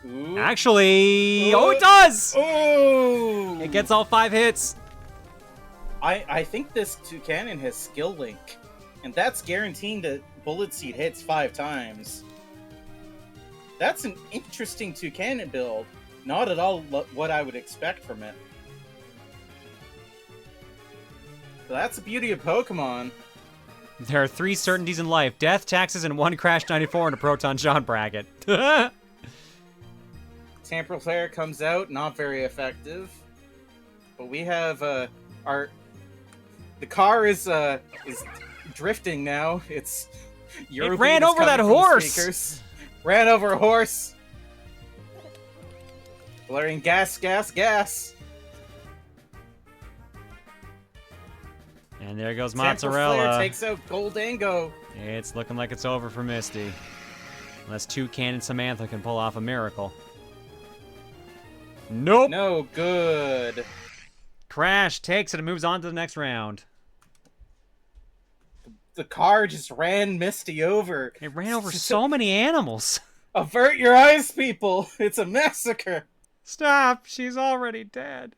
Ooh. Actually, Ooh. oh, it does! Oh! It gets all 5 hits. I think this Toucanon has skill link, and that's guaranteeing that bullet seed hits 5 times. That's an interesting Toucanon build. Not at all what I would expect from it. So that's the beauty of Pokemon. There are 3 certainties in life: death, taxes, and 1 Crash 94 in a Proton John bracket. Sample Flare comes out, not very effective. But we have the car is drifting now. It's Eurobeat ran is over coming that from the horse! speakers. Ran over a horse. Blaring gas, gas, gas. And there goes Sample Flare Mozzarella. takes out Goldango. It's looking like it's over for Misty. Unless Toucan Samantha can pull off a miracle. Nope. No good. Crash takes it and moves on to the next round. The car just ran Misty over. It ran over so many animals. Avert your eyes, people. It's a massacre. Stop. She's already dead.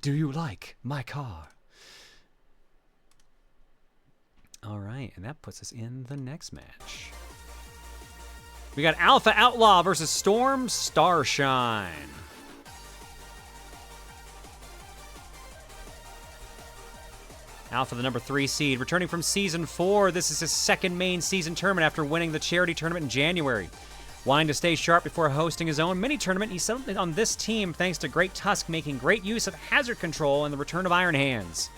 Do you like my car? All right, and that puts us in the next match. We got Alpha Outlaw versus Storm Starshine. Alpha, the number 3 seed, returning from Season 4. This is his second main season tournament after winning the charity tournament in January. Wanting to stay sharp before hosting his own mini-tournament, he settled on this team thanks to Great Tusk making great use of hazard control and the return of Iron Hands.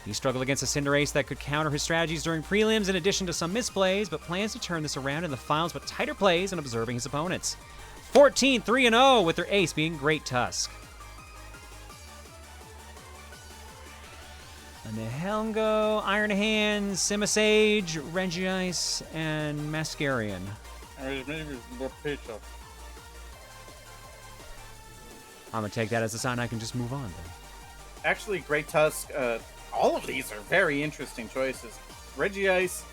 He struggled against a Cinderace that could counter his strategies during prelims in addition to some misplays, but plans to turn this around in the finals with tighter plays and observing his opponents. 14-3-0 with their ace being Great Tusk. And the Helmgo, Iron Hands, Simisage, Regice, and Mascarian. I'm gonna take that as a sign I can just move on then. Actually, Great Tusk, all of these are very interesting choices. Regice,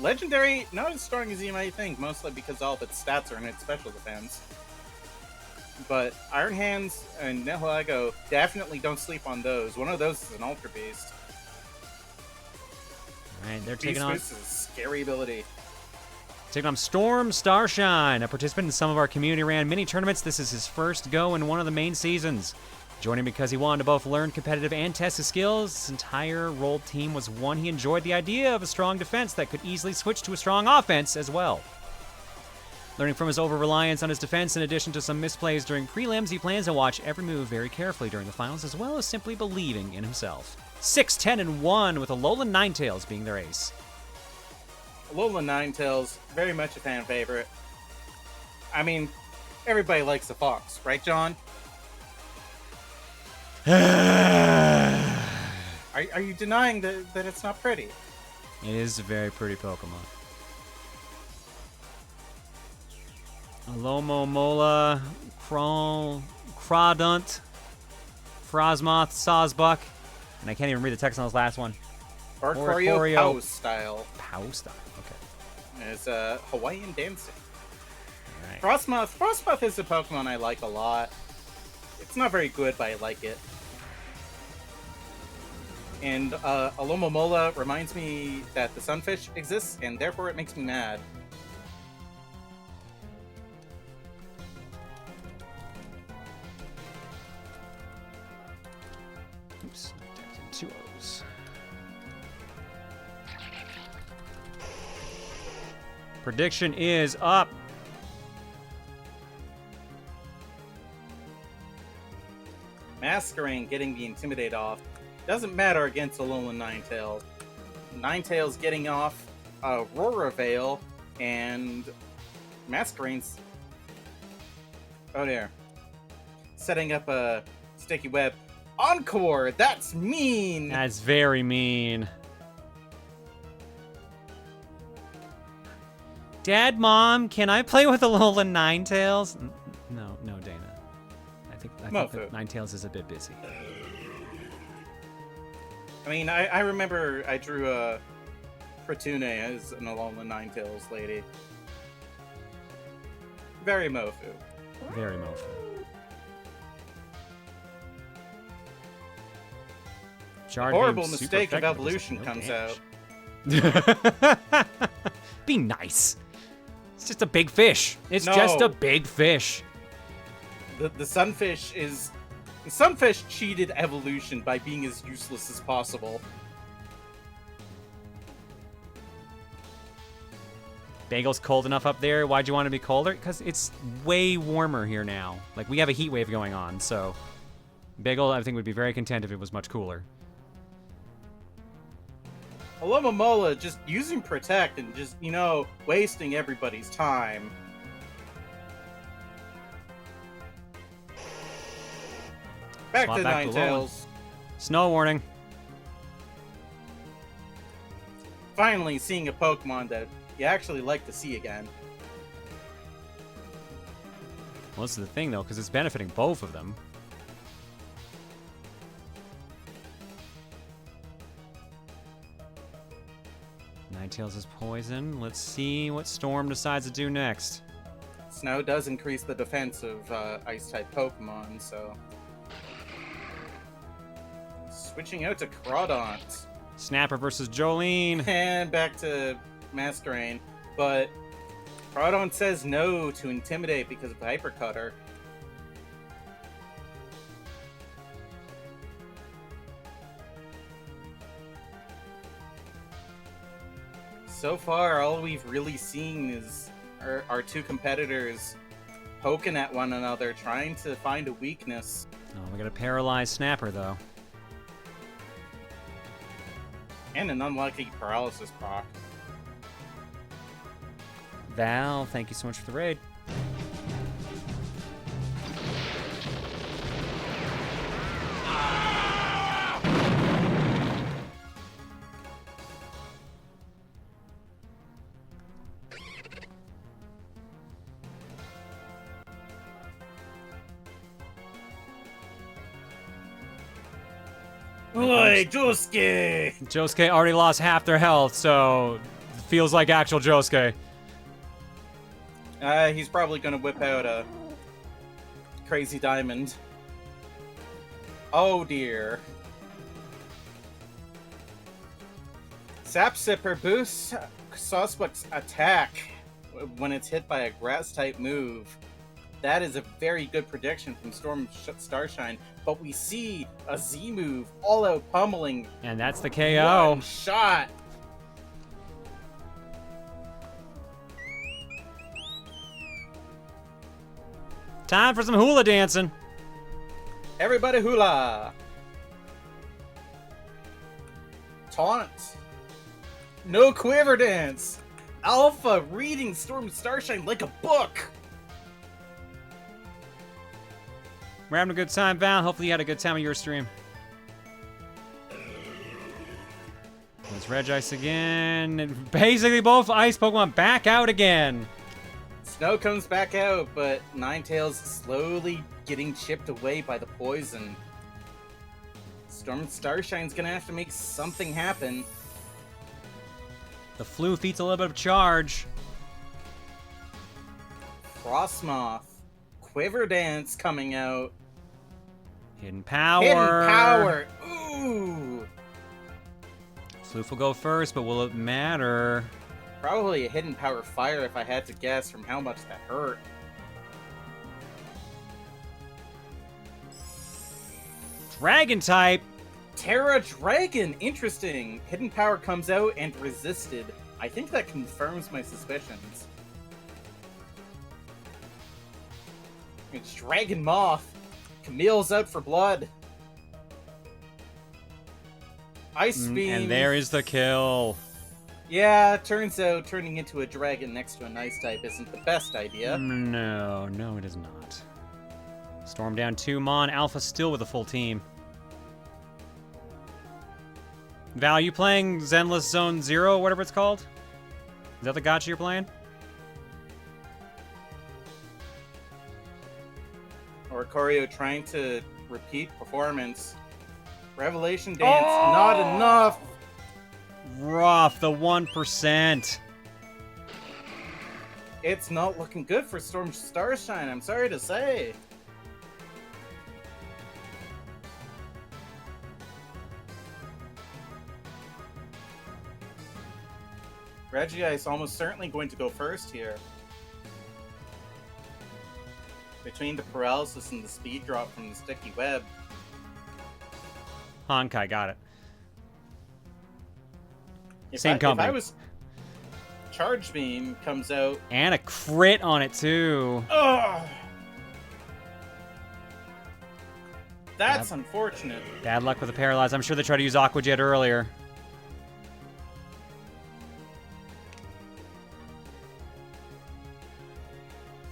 legendary, not as strong as you might think, mostly because all of its stats are in its special defense. But Iron Hands and Nihilego, definitely don't sleep on those. One of those is an Ultra Beast. Alright, they're Beast taking on... Boost is a scary ability. Taking on Storm Starshine, a participant in some of our community-ran mini-tournaments. This is his first go in one of the main seasons. Joining because he wanted to both learn competitive and test his skills, his entire rolled team was one he enjoyed the idea of a strong defense that could easily switch to a strong offense as well. Learning from his over-reliance on his defense in addition to some misplays during prelims, he plans to watch every move very carefully during the finals as well as simply believing in himself. 6-10-1 with Alolan Ninetales being their ace. Alolan Ninetales, very much a fan favorite. I mean, everybody likes the fox, right, John? Are you denying that it's not pretty? It is a very pretty Pokemon. Alomo Mola, Crawdunt, Frosmoth, Sawsbuck, and I can't even read the text on this last one. Oricorio Pow style. Pow style, okay. It's Hawaiian dancing. All right. Frostmoth is a Pokemon I like a lot. It's not very good, but I like it. And Alomomola reminds me that the Sunfish exists, and therefore it makes me mad. Oops, two O's. Prediction is up. Masquerain getting the Intimidate off. Doesn't matter against Alolan Ninetales. Ninetales getting off Aurora Veil, and Masquerain's... Oh dear. Setting up a Sticky Web. Encore! That's mean! That's very mean. Dad, Mom, can I play with Alolan Ninetales? No, Dana. I think that Ninetales is a bit busy. I mean, I remember I drew a Pratune as an Alolan Ninetales lady. Very mofu. Very mofu. Horrible mistake of evolution comes out. Be nice. It's just a big fish. It's just a big fish. The sunfish is... The sunfish cheated evolution by being as useless as possible. Bagel's cold enough up there. Why'd you want to be colder? Because it's way warmer here now. Like, we have a heat wave going on, so... Bagel, I think, would be very content if it was much cooler. Alomomola just using Protect and just, wasting everybody's time. Back to Ninetales. Snow warning. Finally seeing a Pokemon that you actually like to see again. Well, this is the thing, though, because it's benefiting both of them. Ninetales is poison. Let's see what Storm decides to do next. Snow does increase the defense of Ice-type Pokemon, so... Switching out to Proton. Snapper versus Jolene. And back to Masquerain. But Proton says no to Intimidate because of Hyper Cutter. So far, all we've really seen is our two competitors poking at one another, trying to find a weakness. Oh, we got a paralyzed Snapper, though. And an unlucky paralysis proc. Val, thank you so much for the raid. Oi, Josuke! Josuke already lost half their health, so feels like actual Josuke. He's probably gonna whip out a Crazy Diamond. Oh dear. Sap Sipper boosts Suspect's attack when it's hit by a Grass-type move. That is a very good prediction from Storm Starshine, but we see a Z move all-out pummeling. And that's the KO. One shot. Time for some hula dancing. Everybody hula. Taunt. No quiver dance. Alpha reading Storm Starshine like a book. We're having a good time, Val. Hopefully you had a good time of your stream. There's Regice again. And basically both ice Pokemon back out again. Snow comes back out, but Ninetales slowly getting chipped away by the poison. Storm Starshine's gonna have to make something happen. The Flu feats a little bit of charge. Frostmoth. Quiver Dance coming out. Hidden Power. Hidden Power. Ooh. Floof will go first, but will it matter? Probably a Hidden Power Fire if I had to guess from how much that hurt. Dragon type. Terra Dragon. Interesting. Hidden Power comes out and resisted. I think that confirms my suspicions. It's Dragon Moth Camille's out for blood. Ice Beam. And there is the kill. Yeah, turns out turning into a dragon next to an ice type isn't the best idea. No, it is not. Storm down 2 Mon. Alpha still with a full team. Val, you playing Zenless Zone 0, whatever it's called? Is that the gacha you're playing? Or Choreo trying to repeat performance. Revelation Dance, not enough. Rough, the 1%. It's not looking good for Storm Starshine, I'm sorry to say. Regice almost certainly going to go first here. Between the paralysis and the speed drop from the sticky web. Honkai got it. If Same company. If I was... Charge Beam comes out. And a crit on it, too. Ugh! That's unfortunate. Bad luck with the Paralyze. I'm sure they tried to use Aqua Jet earlier.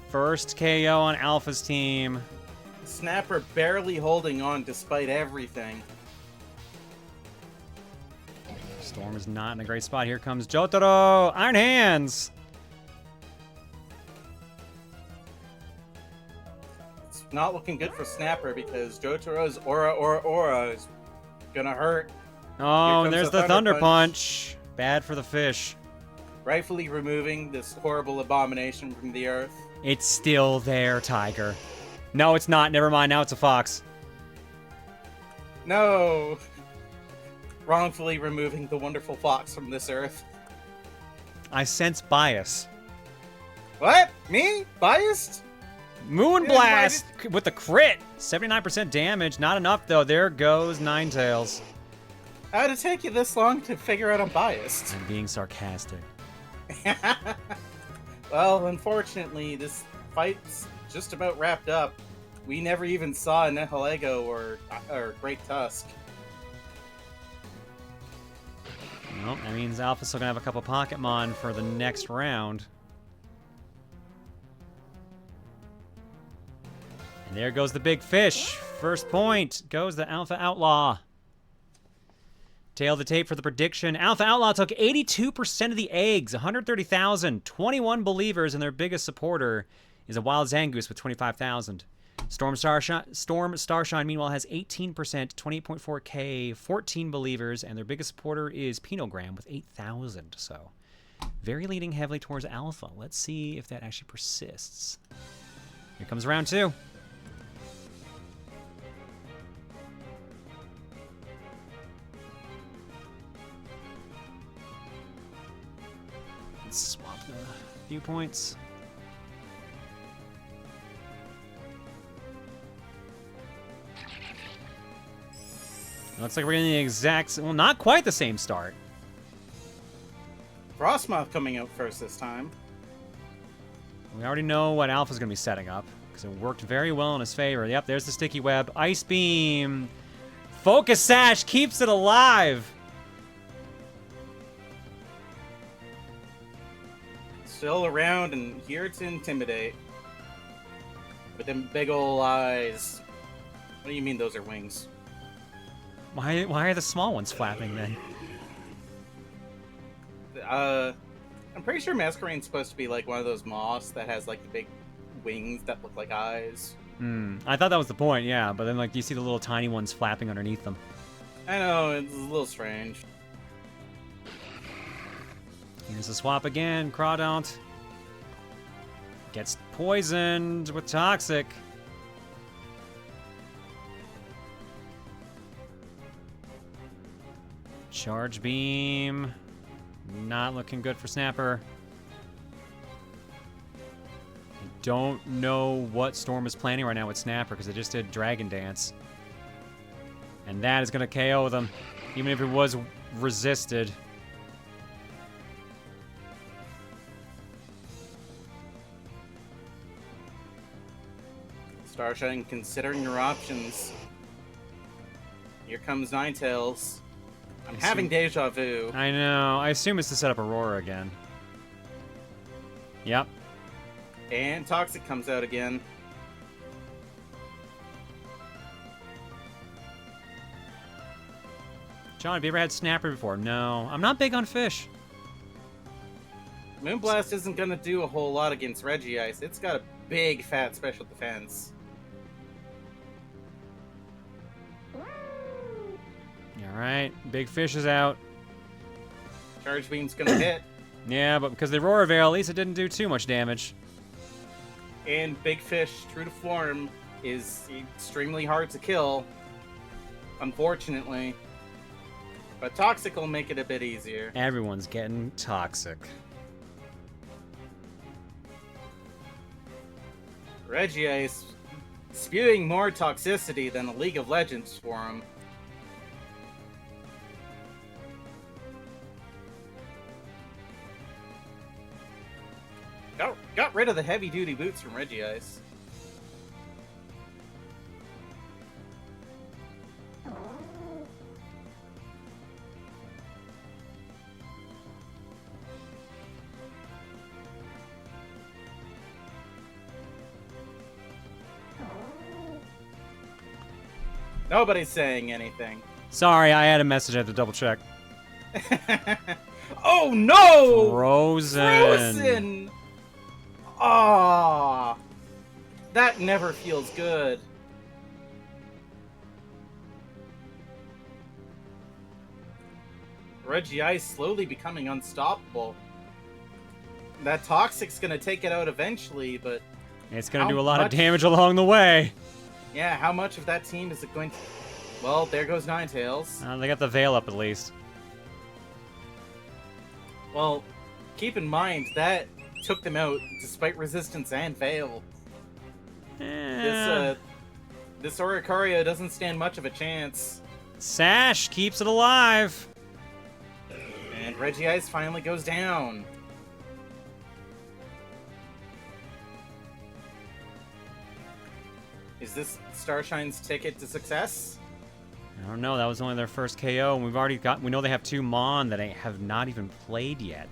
First KO on Alpha's team. Snapper barely holding on despite everything. Storm is not in a great spot. Here comes Jotaro. Iron Hands. It's not looking good for Snapper because Jotaro's aura is gonna hurt. Oh, and there's the Thunder Punch. Bad for the fish. Rightfully removing this horrible abomination from the earth. It's still there, Tiger. No, it's not. Never mind. Now it's a fox. No! Wrongfully removing the wonderful fox from this earth. I sense bias. What? Me? Biased? Moonblast with the crit. 79% damage. Not enough, though. There goes Ninetales. How'd it take you this long to figure out I'm biased? I'm being sarcastic. Well, unfortunately, this fight's just about wrapped up. We never even saw a Nihilego or Great Tusk. Well, that means Alpha's still gonna have a couple Pokémon for the next round. And there goes the big fish. First point goes the Alpha Outlaw. Tail the tape for the prediction. Alpha Outlaw took 82% of the eggs, 130,000. 21 believers, and their biggest supporter is a Wild Zangoose with 25,000. Storm Starshine, meanwhile, has 18%, 28.4K, 14 believers, and their biggest supporter is Pinogram with 8,000. So, very leaning heavily towards Alpha. Let's see if that actually persists. Here comes round 2. Let's swap the viewpoints. Looks like we're getting the exact, well, not quite the same start. Frostmoth coming out first this time. We already know what Alpha's going to be setting up, because it worked very well in his favor. Yep, there's the Sticky Web. Ice Beam. Focus Sash keeps it alive. Still around and here to intimidate. With them big ol' eyes. What do you mean those are wings? Why are the small ones flapping then? I'm pretty sure Masquerade's supposed to be like one of those moths that has like the big wings that look like eyes. I thought that was the point, yeah, but then like you see the little tiny ones flapping underneath them. I know, it's a little strange. Here's a swap again. Crawdont gets poisoned with Toxic. Charge Beam. Not looking good for Snapper. I don't know what Storm is planning right now with Snapper because they just did Dragon Dance. And that is going to KO them, even if it was resisted. Starshine, considering your options. Here comes Ninetales. I'm having deja vu. I know. I assume it's to set up Aurora again. Yep. And Toxic comes out again. John, have you ever had Snapper before? No. I'm not big on fish. Moonblast isn't gonna do a whole lot against Regice. It's got a big, fat special defense. Alright, big fish is out. Charge Beam's gonna hit. Yeah, but because the Aurora Veil, at least it didn't do too much damage. And Big Fish, true to form, is extremely hard to kill. Unfortunately. But Toxic will make it a bit easier. Everyone's getting toxic. Regice spewing more toxicity than the League of Legends for him. Got rid of the heavy-duty boots from Regice. Nobody's saying anything. Sorry, I had a message I had to double check. Oh no! Frozen. Frozen! Ah, that never feels good. Regice slowly becoming unstoppable. That Toxic's gonna take it out eventually, but It's going to How do a lot of much- damage along the way. yeah, how much of that team is it going to... Well, there goes Ninetales. They got the veil up at least. Well, keep in mind, that took them out despite resistance and veil. This Oricorio doesn't stand much of a chance. Sash keeps it alive. And Regice finally goes down. Is this Starshine's ticket to success? I don't know. That was only their first KO, and we know they have 2 Mon that have not even played yet.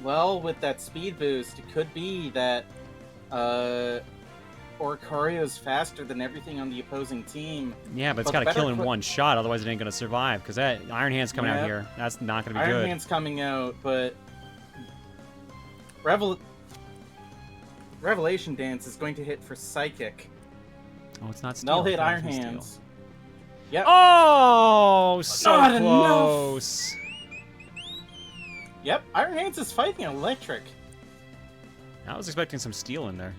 Well, with that speed boost, it could be that Oricorio's faster than everything on the opposing team. Yeah, but it's But got to kill better in put- one shot, otherwise it ain't gonna survive. Because that Iron Hand's coming out Yep. here. That's not gonna be Iron good. Hand's coming out, but Revelation Dance is going to hit for Psychic. Oh, it's not steel. Null I hit thought it Iron was steel. Hands. Yep. Oh, so Not enough. close. Yep, Iron Hands is fighting electric. I was expecting some steel in there.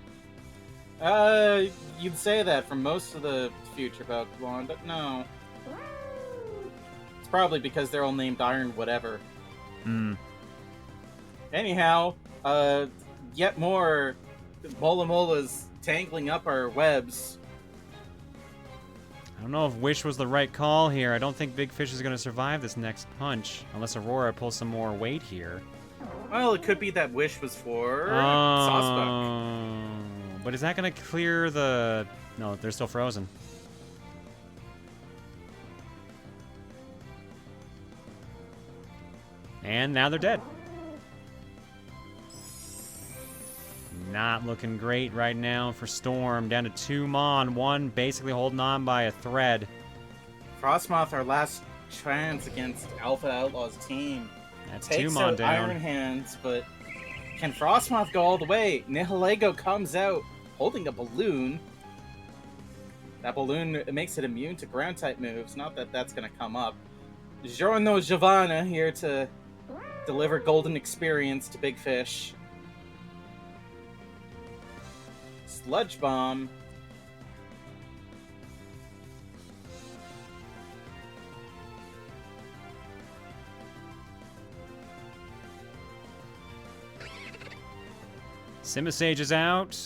You'd say that from most of the future Pokemon, but no. It's probably because they're all named Iron whatever. Hmm. Anyhow, yet more Mola Mola's tangling up our webs. I don't know if Wish was the right call here. I don't think Big Fish is going to survive this next punch. Unless Aurora pulls some more weight here. Well, it could be that Wish was for Sawsbuck. Oh. But is that going to clear the... No, they're still frozen. And now they're dead. Not looking great right now for Storm. Down to 2 Mon. 1 basically holding on by a thread. Frostmoth, our last chance against Alpha Outlaw's team. That's 2 Takes Mon out down. Iron Hands, but can Frostmoth go all the way? Nihilego comes out holding a balloon. That balloon makes it immune to ground-type moves. Not that that's going to come up. Giorno Giovanna here to deliver golden experience to Big Fish. Sludge Bomb. Simisage is out.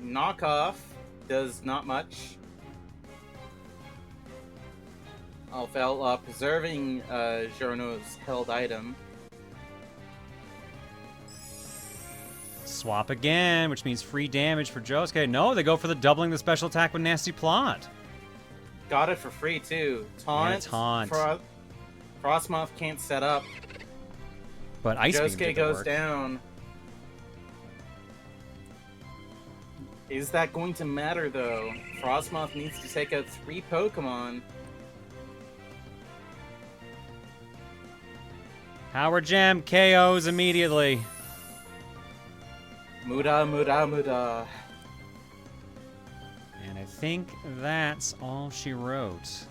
Knockoff does not much. Alpha Outlaw preserving Giorno's held item. Swap again, which means free damage for Josuke. No, they go for the doubling the special attack with Nasty Plot. Got it for free, too. Taunt. And a taunt. Frostmoth can't set up. But Ice Beam Josuke did the goes work. down. Is that going to matter, though? Frostmoth needs to take out 3 Pokemon. Power Gem KOs immediately. Muda, muda, muda. And I think that's all she wrote.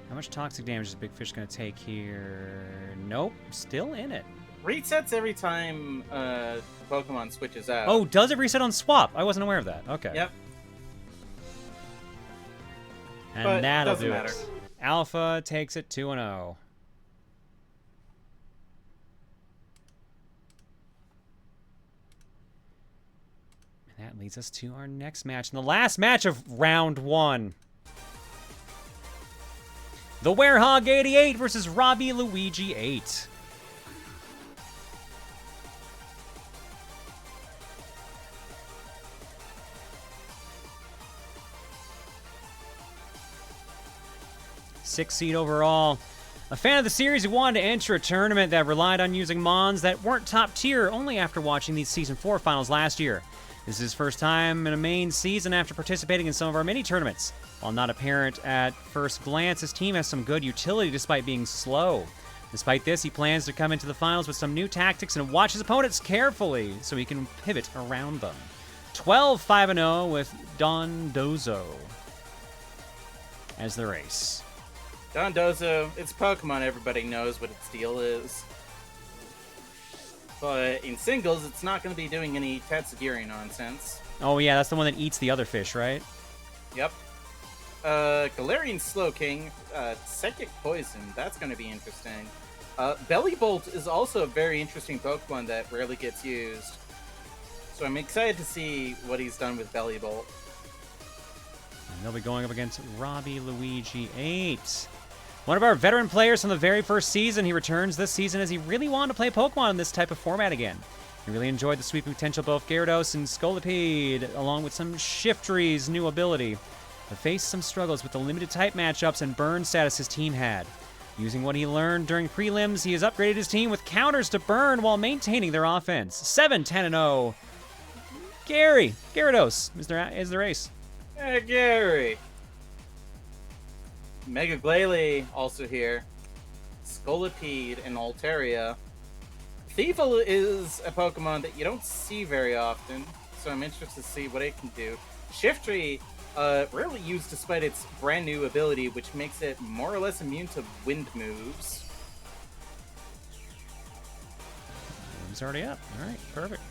How much toxic damage is Big Fish going to take here? Nope, still in it. Resets every time Pokemon switches out. Oh, does it reset on swap? I wasn't aware of that. Okay. Yep. And But that'll doesn't do matter. it. Alpha takes it 2-0. And that leads us to our next match. And the last match of round 1. The Werehog 88 versus Robbie Luigi 8. Sixth seed overall. A fan of the series who wanted to enter a tournament that relied on using Mons that weren't top tier only after watching these Season 4 finals last year. This is his first time in a main season after participating in some of our mini tournaments. While not apparent at first glance, his team has some good utility despite being slow. Despite this, he plans to come into the finals with some new tactics and watch his opponents carefully so he can pivot around them. 12-5-0 with Don Dozo as the race. Dondozo, it's Pokemon, everybody knows what its deal is. But in singles, it's not going to be doing any Tatsugiri nonsense. Oh yeah, that's the one that eats the other fish, right? Yep. Galarian Slowking, Psychic Poison, that's going to be interesting. Bellybolt is also a very interesting Pokemon that rarely gets used. So I'm excited to see what he's done with Bellybolt. And they'll be going up against Robbie Luigi 8. One of our veteran players from the very first season. He returns this season as he really wanted to play Pokemon in this type of format again. He really enjoyed the sweeping potential of both Gyarados and Scolipede, along with some Shiftry's new ability, but faced some struggles with the limited type matchups and burn status his team had. Using what he learned during prelims, he has upgraded his team with counters to burn while maintaining their offense. 7-10-0. Gyarados is the race. Hey, Gary! Mega Glalie also here. Scolipede and Altaria. Thievul is a Pokemon that you don't see very often, so I'm interested to see what it can do. Shiftry, rarely used despite its brand new ability, which makes it more or less immune to wind moves. It's already up. All right, perfect.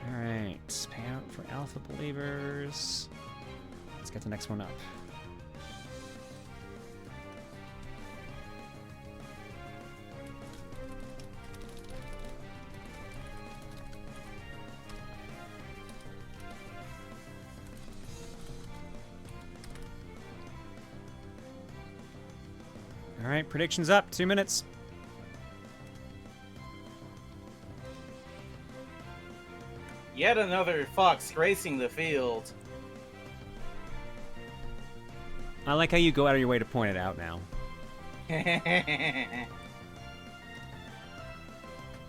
All right, payout for Alpha Believers. Let's get the next one up. All right, predictions up. 2 minutes. Yet another fox gracing the field. I like how you go out of your way to point it out now.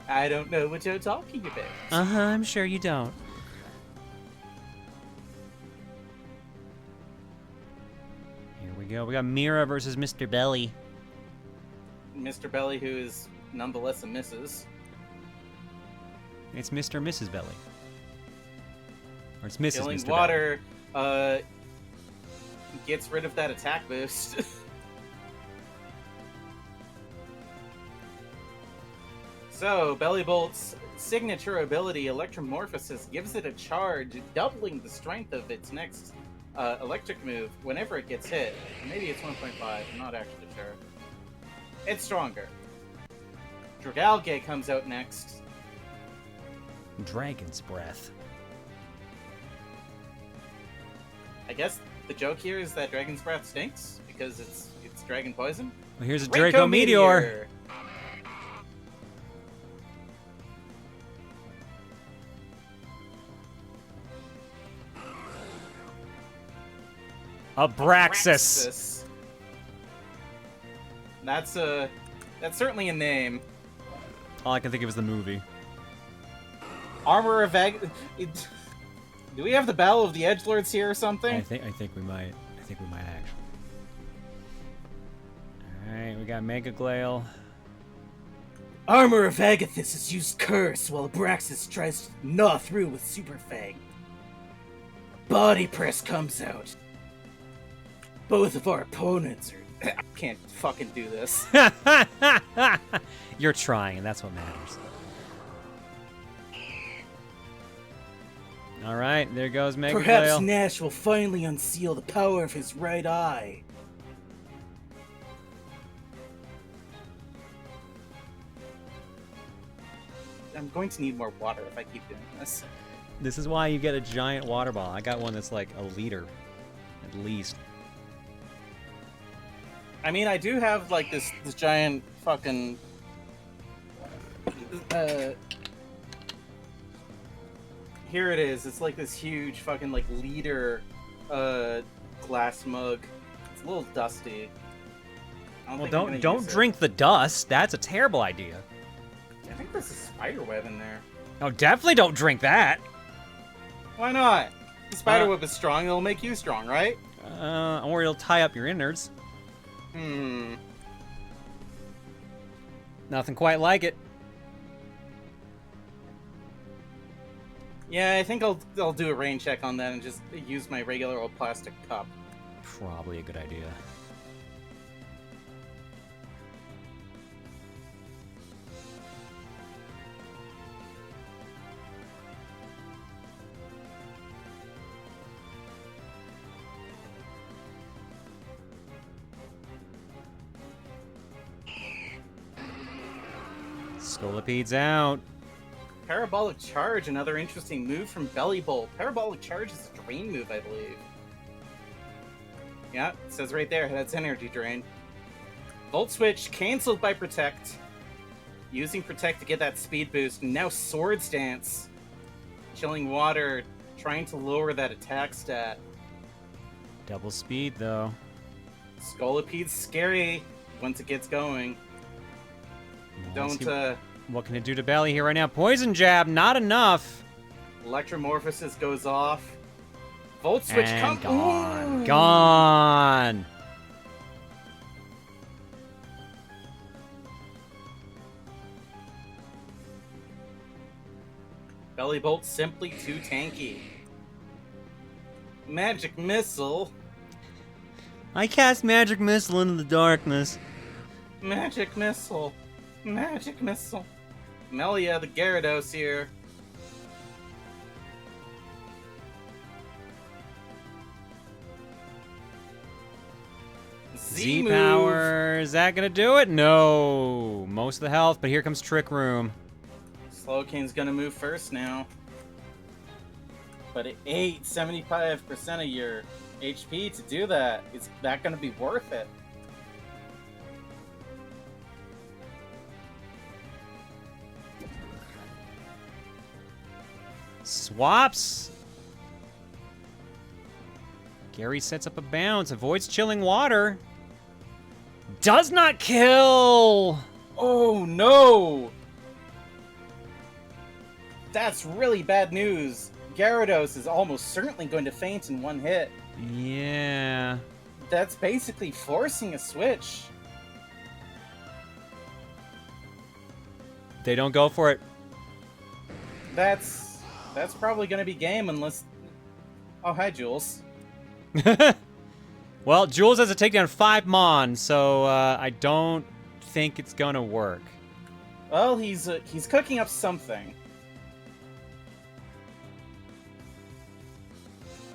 I don't know what you're talking about. Uh-huh, I'm sure you don't. Here we go. We got Mira versus Mr. Belly. Mr. Belly, who is nonetheless a missus. It's Mr. and Mrs. Belly. Or it's Mrs. Killing Mr. Belly. water gets rid of that attack boost. So, Bellybolt's signature ability, Electromorphosis, gives it a charge, doubling the strength of its next electric move whenever it gets hit. Maybe it's 1.5, I'm not actually sure. It's stronger. Dragalge comes out next. Dragon's Breath. I guess the joke here is that Dragon's Breath stinks because it's dragon poison. Well, here's a Draco Meteor. Abraxas. That's certainly a name. All I can think of is the movie. Armor of Do we have the Battle of the Edgelords here or something? I think we might. I think we might actually. All right, we got Mega Glail. Armor of Agathis is used curse while Abraxas tries to gnaw through with Super Fang. Body press comes out. Both of our opponents are... I can't fucking do this. You're trying, and that's what matters. All right, there goes Mega Perhaps Glail. Nash will finally unseal the power of his right eye. I'm going to need more water if I keep doing this. This is why you get a giant water ball. I got one that's like a liter, at least. I mean, I do have like this giant fucking here it is. It's like this huge fucking like liter glass mug. It's a little dusty. Well, don't drink the dust. That's a terrible idea. I think there's a spider web in there. Oh, definitely don't drink that. Why not? The spider web is strong. It'll make you strong, right? Or it'll tie up your innards. Nothing quite like it. Yeah, I think I'll do a rain check on that and just use my regular old plastic cup. Probably a good idea. Scolipede's out. Parabolic Charge, another interesting move from Belly Bolt. Parabolic Charge is a drain move, I believe. Yeah, it says right there, that's energy drain. Volt Switch, cancelled by Protect. Using Protect to get that speed boost. And now Swords Dance. Chilling Water, trying to lower that attack stat. Double speed, though. Scolipede's scary once it gets going. What can it do to Belly here right now? Poison Jab, not enough. Electromorphosis goes off. Volt Switch and gone. Gone. Belly Bolt simply too tanky. Magic Missile. I cast Magic Missile into the darkness. Magic Missile. Magic Missile. Melia the Gyarados here. Z-Power. Is that going to do it? No. Most of the health, but here comes Trick Room. Slowcane's going to move first now. But it ate 75% of your HP to do that. Is that going to be worth it? Swaps. Gary sets up a bounce, avoids chilling water. Does not kill! Oh no! That's really bad news. Gyarados is almost certainly going to faint in one hit. Yeah. That's basically forcing a switch. They don't go for it. That's probably going to be game unless... Oh, hi, Jules. Well, Jules has to take down 5 Mon, so I don't think it's gonna work. Well, he's cooking up something.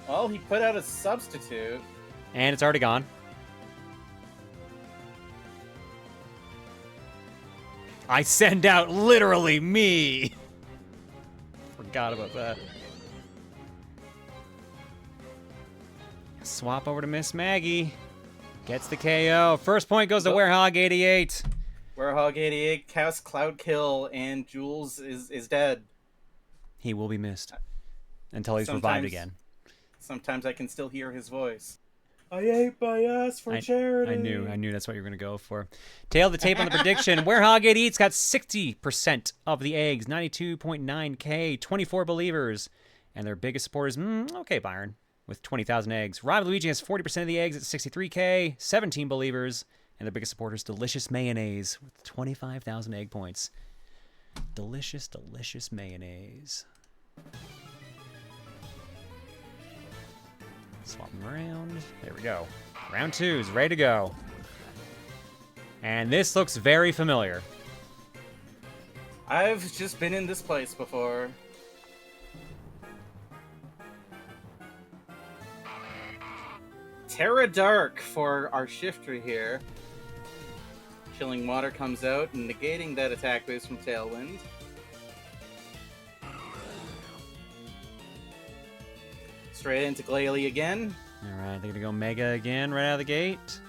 Well, he put out a substitute. And it's already gone. I send out literally me. Forgot about that. Swap over to Miss Maggie. Gets the KO. First point goes to Werehog 88. Werehog 88 casts Cloud Kill, and Jules is dead. He will be missed until he's revived again. Sometimes I can still hear his voice. I ate my ass for charity. I knew that's what you were going to go for. Tail the tape on the prediction. Werehog 88's got 60% of the eggs, 92.9K, 24 believers. And their biggest supporters, okay, Byron, with 20,000 eggs. Rob Luigi has 40% of the eggs at 63K, 17 believers. And their biggest supporters, Delicious Mayonnaise, with 25,000 egg points. Delicious, delicious mayonnaise. Swap them around. There we go. Round 2 is ready to go. And this looks very familiar. I've just been in this place before. Terra Dark for our shifter here. Chilling Water comes out, negating that attack boost from Tailwind. Straight into Glalie again. Alright, they're gonna go Mega again right out of the gate.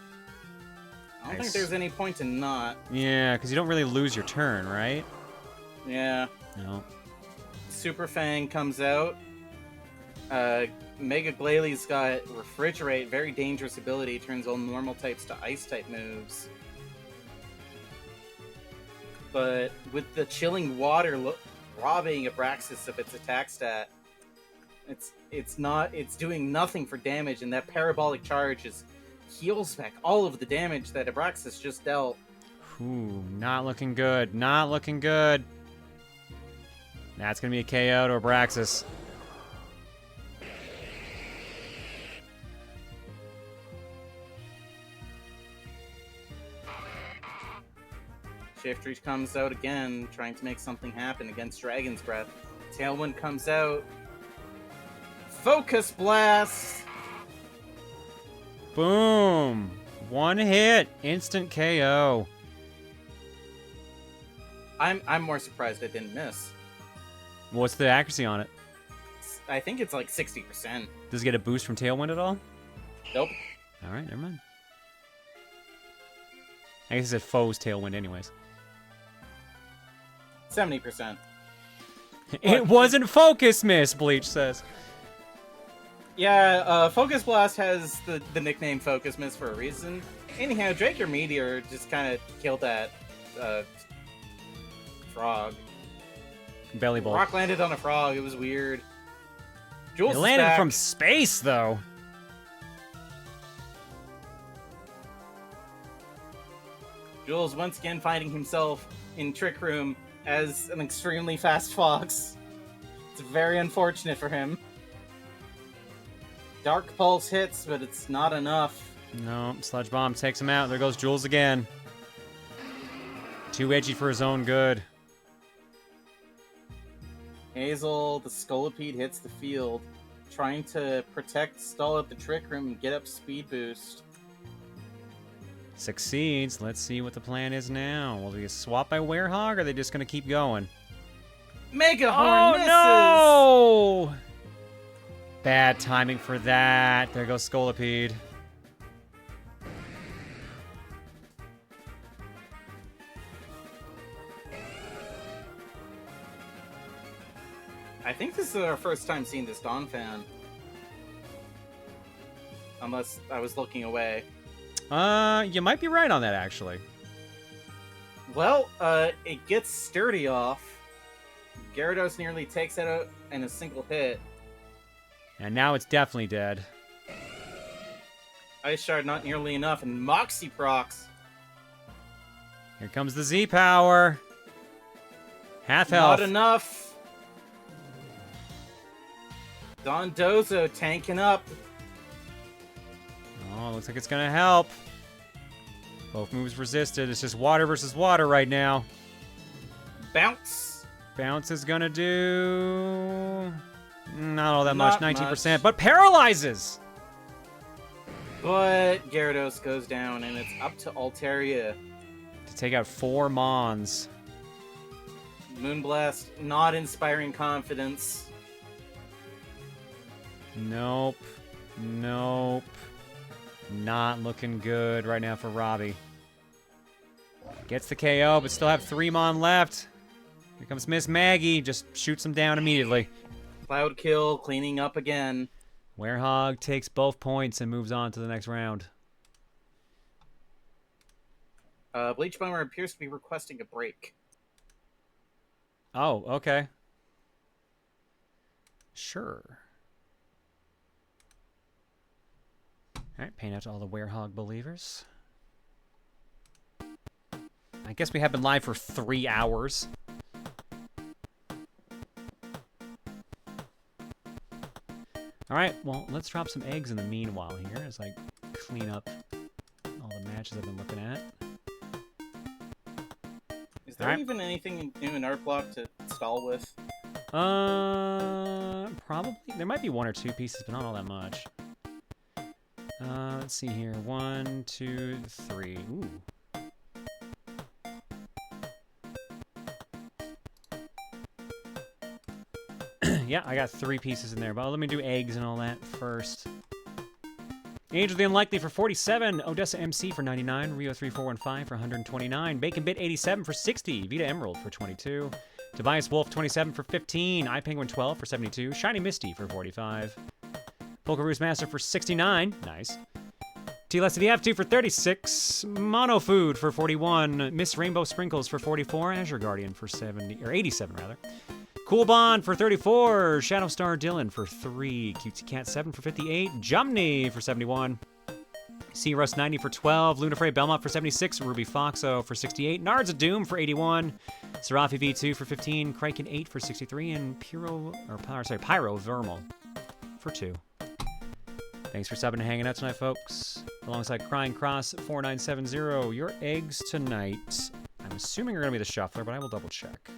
I don't think there's any point in not. Yeah, because you don't really lose your turn, right? Yeah. No. Super Fang comes out. Mega Glalie's got Refrigerate, very dangerous ability, turns all normal types to ice type moves. But with the Chilling Water robbing Abraxas of its attack stat, it's doing nothing for damage, and that Parabolic Charge heals back all of the damage that Abraxas just dealt. Ooh, not looking good. Not looking good. That's gonna be a KO to Abraxas. Shiftry comes out again, trying to make something happen against Dragon's Breath. Tailwind comes out. Focus Blast! Boom! One hit, instant KO. I'm more surprised I didn't miss. What's the accuracy on it? I think it's like 60%. Does it get a boost from Tailwind at all? Nope. Alright, never mind. I guess it said foe's Tailwind anyways. 70%. It wasn't Focus Miss, Bleach says. Yeah, Focus Blast has the nickname Focus Miss for a reason. Anyhow, Drake your Meteor just kind of killed that frog. Belly bolt. Rock landed on a frog. It was weird. Jules It is landed back. from space, though. Jules once again finding himself in Trick Room as an extremely fast fox. It's very unfortunate for him. Dark Pulse hits, but it's not enough. No, Sludge Bomb takes him out. There goes Jules again. Too edgy for his own good. Hazel, the Scolipede hits the field, trying to protect, stall out the Trick Room, and get up speed boost. Succeeds. Let's see what the plan is now. Will they swap by Werehog, or are they just going to keep going? Mega Horn misses! No! Bad timing for that. There goes Scolipede. I think this is our first time seeing this Dawn fan. Unless I was looking away. You might be right on that, actually. Well, it gets Sturdy off. Gyarados nearly takes it out in a single hit. And now it's definitely dead. Ice Shard not nearly enough, and Moxie procs. Here comes the Z power. Half health. Not enough. Don Dozo tanking up. Oh, looks like it's gonna help. Both moves resisted. It's just water versus water right now. Bounce. Bounce is gonna do not all that Not much, 19%, much. but paralyzes. But Gyarados goes down, and it's up to Altaria. To take out 4 Mons. Moonblast not inspiring confidence. Nope. Nope. Not looking good right now for Robbie. Gets the KO, but still have 3 Mon left. Here comes Miss Maggie. Just shoots him down immediately. Cloud kill, cleaning up again. Werehog takes both points and moves on to the next round. Bleach Bomber appears to be requesting a break. Oh, okay. Sure. Alright, paint out to all the Werehog believers. I guess we have been live for 3 hours. Alright, well, let's drop some eggs in the meanwhile here as I clean up all the matches I've been looking at. Is there even anything new in Art Block to install with? Probably. There might be 1 or 2 pieces, but not all that much. Let's see here. 1, 2, 3. Ooh. Yeah, I got 3 pieces in there, but let me do eggs and all that first. Angel the Unlikely for 47, Odessa MC for 99, Rio3415 for 129, Bacon Bit 87 for 60, Vita Emerald for 22, Tobias Wolf 27 for 15, iPenguin 12 for 72, Shiny Misty for 45, Pokeroo's Master for 69, nice. TLSDF2 for 36, Mono Food for 41, Miss Rainbow Sprinkles for 44, Azure Guardian for 87 rather. Cool Bond for 34, Shadowstar Dylan for 3, Cutesy Cat 7 for 58, Jumney for 71, Sea Rust 90 for 12, Lunafray Belmont for 76, Ruby Foxo for 68, Nards of Doom for 81, Serafi V2 for 15, Kraken 8 for 63, and Pyro Vermal for 2. Thanks for subbing and hanging out tonight, folks. Alongside Crying Cross 4970, your eggs tonight. I'm assuming are going to be the shuffler, but I will double check.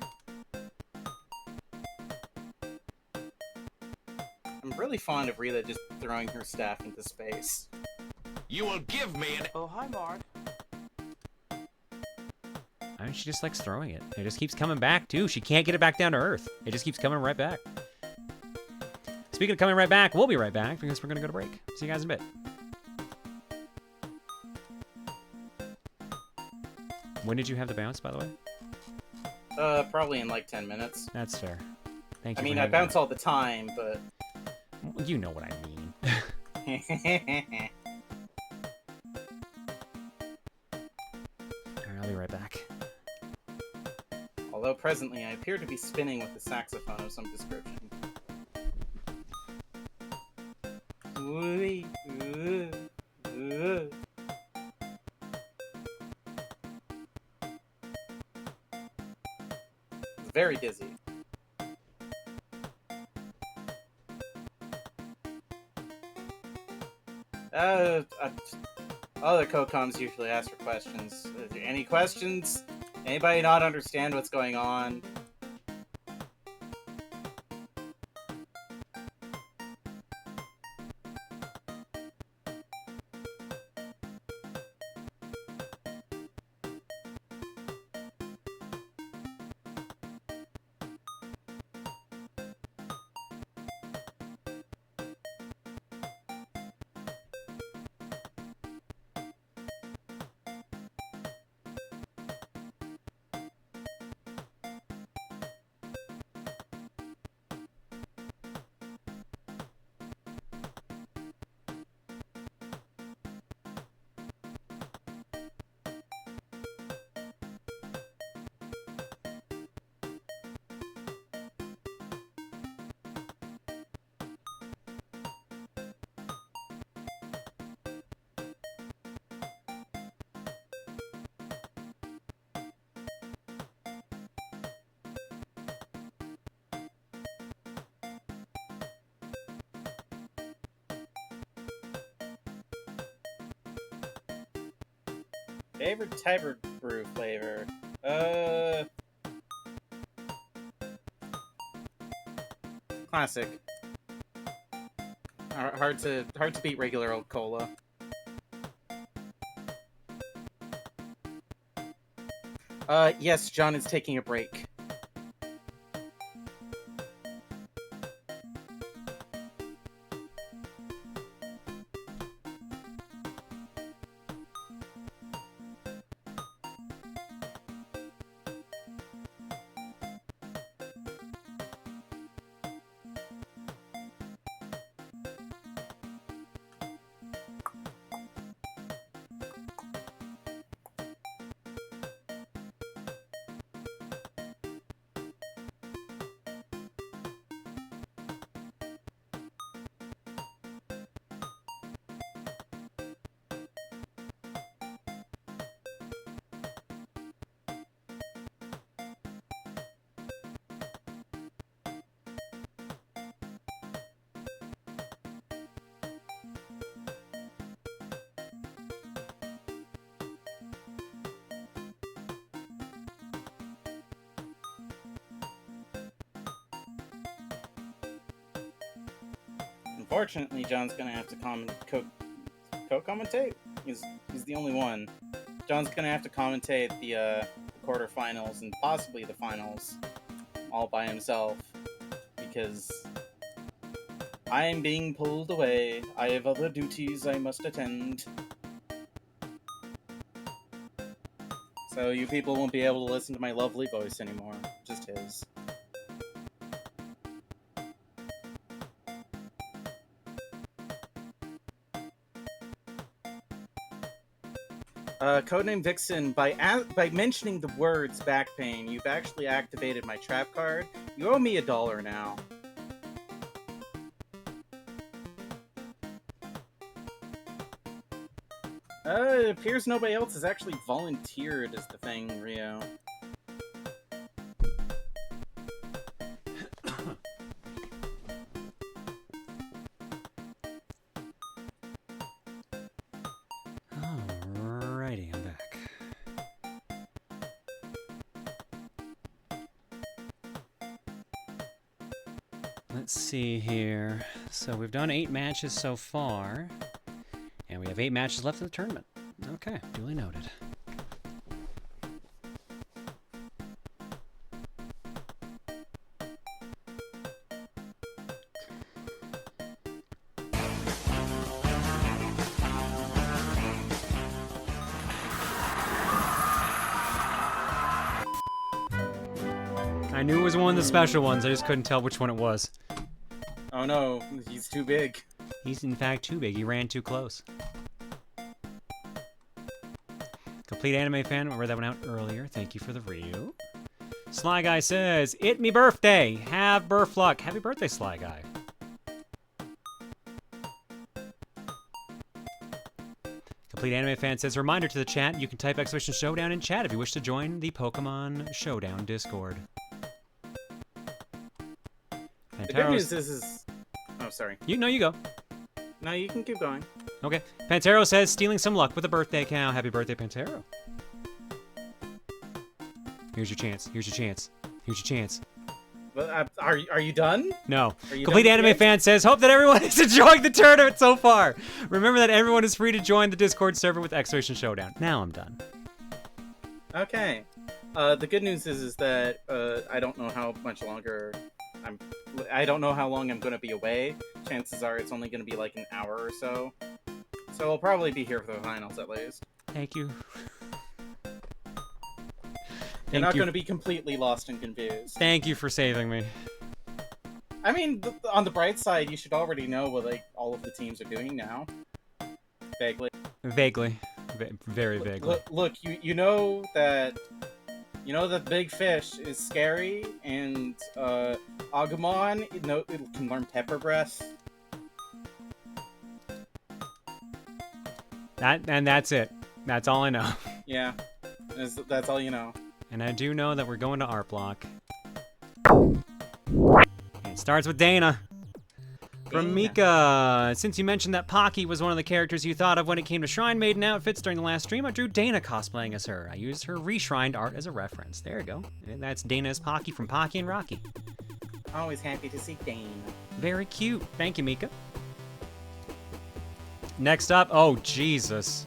I'm really fond of Rita just throwing her staff into space. You will give me an... Oh, hi, Mark. I mean, she just likes throwing it. It just keeps coming back, too. She can't get it back down to Earth. It just keeps coming right back. Speaking of coming right back, we'll be right back because we're going to go to break. See you guys in a bit. When did you have the bounce, by the way? Probably in like 10 minutes. That's fair. Thank you. I mean, I bounce all the time, but... You know what I mean. Alright, I'll be right back. Although presently I appear to be spinning with a saxophone of some description. It's very dizzy. Other co-coms usually ask for questions. Any questions? Anybody not understand what's going on? Favorite type of brew flavor? Classic. Hard to beat regular old cola. Yes, John is taking a break. Unfortunately, John's gonna have to co-commentate. He's the only one. John's gonna have to commentate the quarterfinals and possibly the finals all by himself because I am being pulled away. I have other duties I must attend. So you people won't be able to listen to my lovely voice anymore. Just his. Codename Vixen, by mentioning the words back pain, you've actually activated my trap card. You owe me $1 now. It appears nobody else has actually volunteered as the thing, Rio. Alrighty, I'm back. Let's see here. So we've done 8 matches so far. And we have 8 matches left in the tournament. Okay, duly noted. I knew it was one of the special ones, I just couldn't tell which one it was. Oh no, he's too big. He's in fact too big, he ran too close. Complete anime fan, I read that one out earlier. Thank you for the review. Sly Guy says, "It me birthday. Have birth luck." Happy birthday, Sly Guy. Complete anime fan says, "Reminder to the chat, you can type !Showdown in chat if you wish to join the Pokemon Showdown Discord." The good news is... Oh, sorry. You go. No, you can keep going. Okay. Pantero says, "Stealing some luck with a birthday cow." Happy birthday, Pantero. Here's your chance. Here's your chance. Here's your chance. But, are you done? No. Are you Complete done anime yet? fan says, "Hope that everyone is enjoying the tournament so far. Remember that everyone is free to join the Discord server with !Showdown." Now I'm done. Okay. The good news is that I don't know how much longer I don't know how long I'm going to be away. Chances are it's only going to be like an hour or so. So I'll probably be here for the finals at least. Thank you. You're not going to be completely lost and confused. Thank you for saving me. I mean, on the bright side, you should already know what like all of the teams are doing now. Vaguely. Vaguely. Very vaguely. Look, you know that Big Fish is scary, and Agumon, it can learn Pepper Breath. That's it. That's all I know. Yeah, that's all you know. And I do know that we're going to Art Block. And it starts with Dana. From Mika, "Since you mentioned that Pocky was one of the characters you thought of when it came to Shrine Maiden outfits during the last stream, I drew Dana cosplaying as her. I used her reshrined art as a reference." There you go. And that's Dana as Pocky from Pocky and Rocky. Always happy to see Dana. Very cute. Thank you, Mika. Next up, oh Jesus.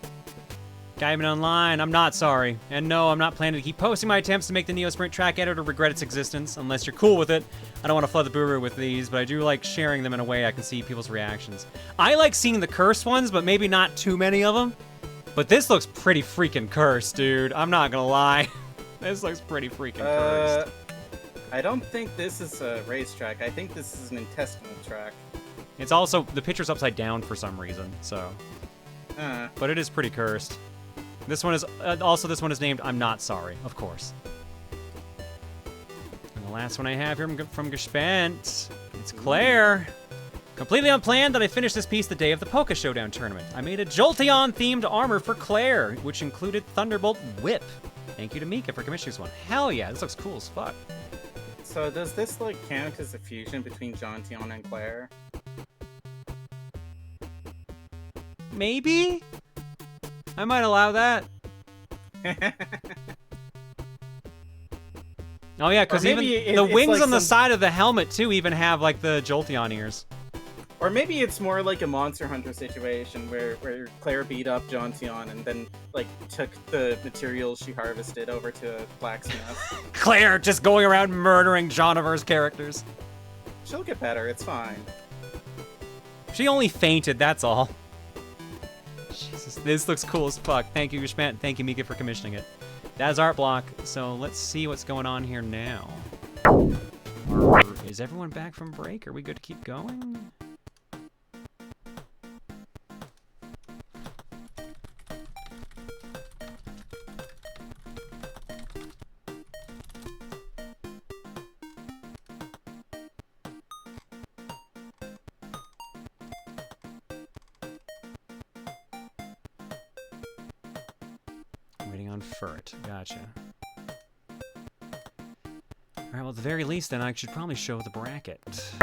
Diamond Online, "I'm not sorry. And no, I'm not planning to keep posting my attempts to make the Neo Sprint track editor regret its existence, unless you're cool with it. I don't want to flood the Booru with these, but I do like sharing them in a way I can see people's reactions. I like seeing the cursed ones, but maybe not too many of them. But this looks pretty freaking cursed, dude. I'm not gonna lie. This looks pretty freaking cursed. I don't think this is a racetrack. I think this is an intestinal track. It's also, the picture's upside down for some reason, so. But it is pretty cursed. This one is, this one is named "I'm Not Sorry," of course. And the last one I have here from Gespent, it's Claire. "Completely unplanned that I finished this piece the day of the PokeShowdown tournament. I made a Jolteon-themed armor for Claire, which included Thunderbolt Whip. Thank you to Mika for commissioning this one." Hell yeah, this looks cool as fuck. So does this like count as a fusion between Jolteon and Claire? Maybe? I might allow that. Oh yeah, because even the wings like on the side of the helmet too even have like the Jolteon ears. Or maybe it's more like a Monster Hunter situation where Claire beat up Jontion and then like took the materials she harvested over to a blacksmith. Claire just going around murdering Jonaver's characters. She'll get better, it's fine. She only fainted, that's all. Jesus, this looks cool as fuck. Thank you, Yushmat. Thank you, Mika, for commissioning it. That's art block, so let's see what's going on here now. Is everyone back from break? Are we good to keep going? Waiting on Furt. Gotcha. Alright, well, at the very least, then, I should probably show the bracket. This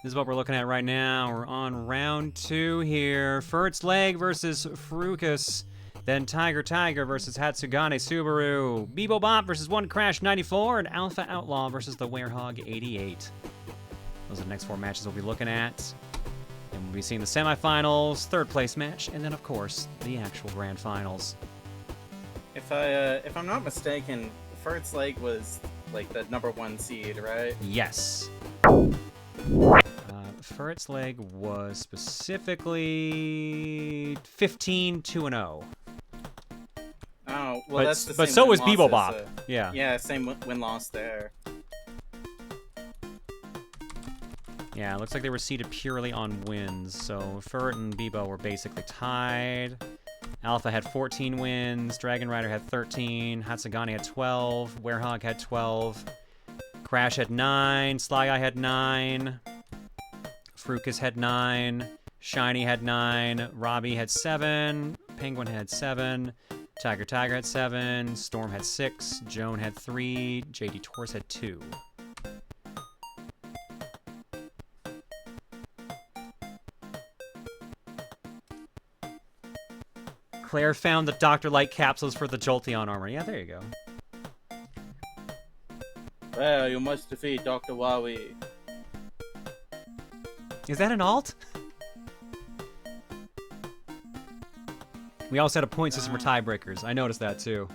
is what we're looking at right now. We're on round 2 here. Furt's Leg versus Frucus. Then Tiger versus Hatsugane Subaru. Bebo Bop versus One Crash 94. And Alpha Outlaw versus the Werehog 88. Those are the next 4 matches we'll be looking at. And we'll be seeing the semifinals, 3rd place match, and then, of course, the actual grand finals. If I'm not mistaken, Furt's Leg was like the #1 seed, right? Yes. Furt's Leg was specifically 15-2-0. Oh, well, But, that's the but same so was win-loss Bebo as, Bop. Yeah. Yeah, same win-loss there. Yeah, it looks like they were seeded purely on wins. So Furt and Bebo were basically tied. Alpha had 14 wins. Dragon Rider had 13. Hatsugane had 12. Werehog had 12. Crash had 9. Sly Eye had 9. Frucus had 9. Shiny had 9. Robbie had 7. Penguin had 7. Tiger had 7. Storm had 6. Joan had 3. JD Taurus had 2. Claire found the Dr. Light capsules for the Jolteon armor. Yeah, there you go. Well, you must defeat Dr. Wowie. Is that an alt? We also had a point system for tiebreakers. I noticed that too.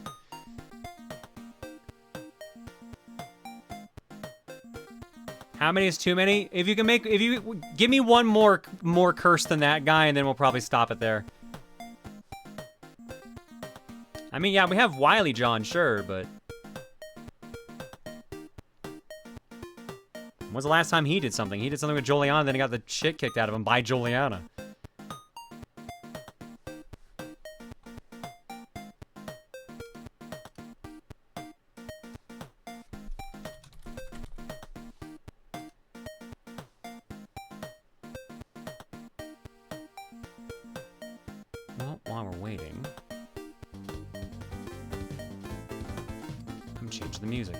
How many is too many? If you give me one more curse than that guy, and then we'll probably stop it there. I mean, yeah, we have Wily John, sure, but... When's the last time he did something? He did something with Juliana, then he got the shit kicked out of him by Juliana. Well, while we're waiting... change the music.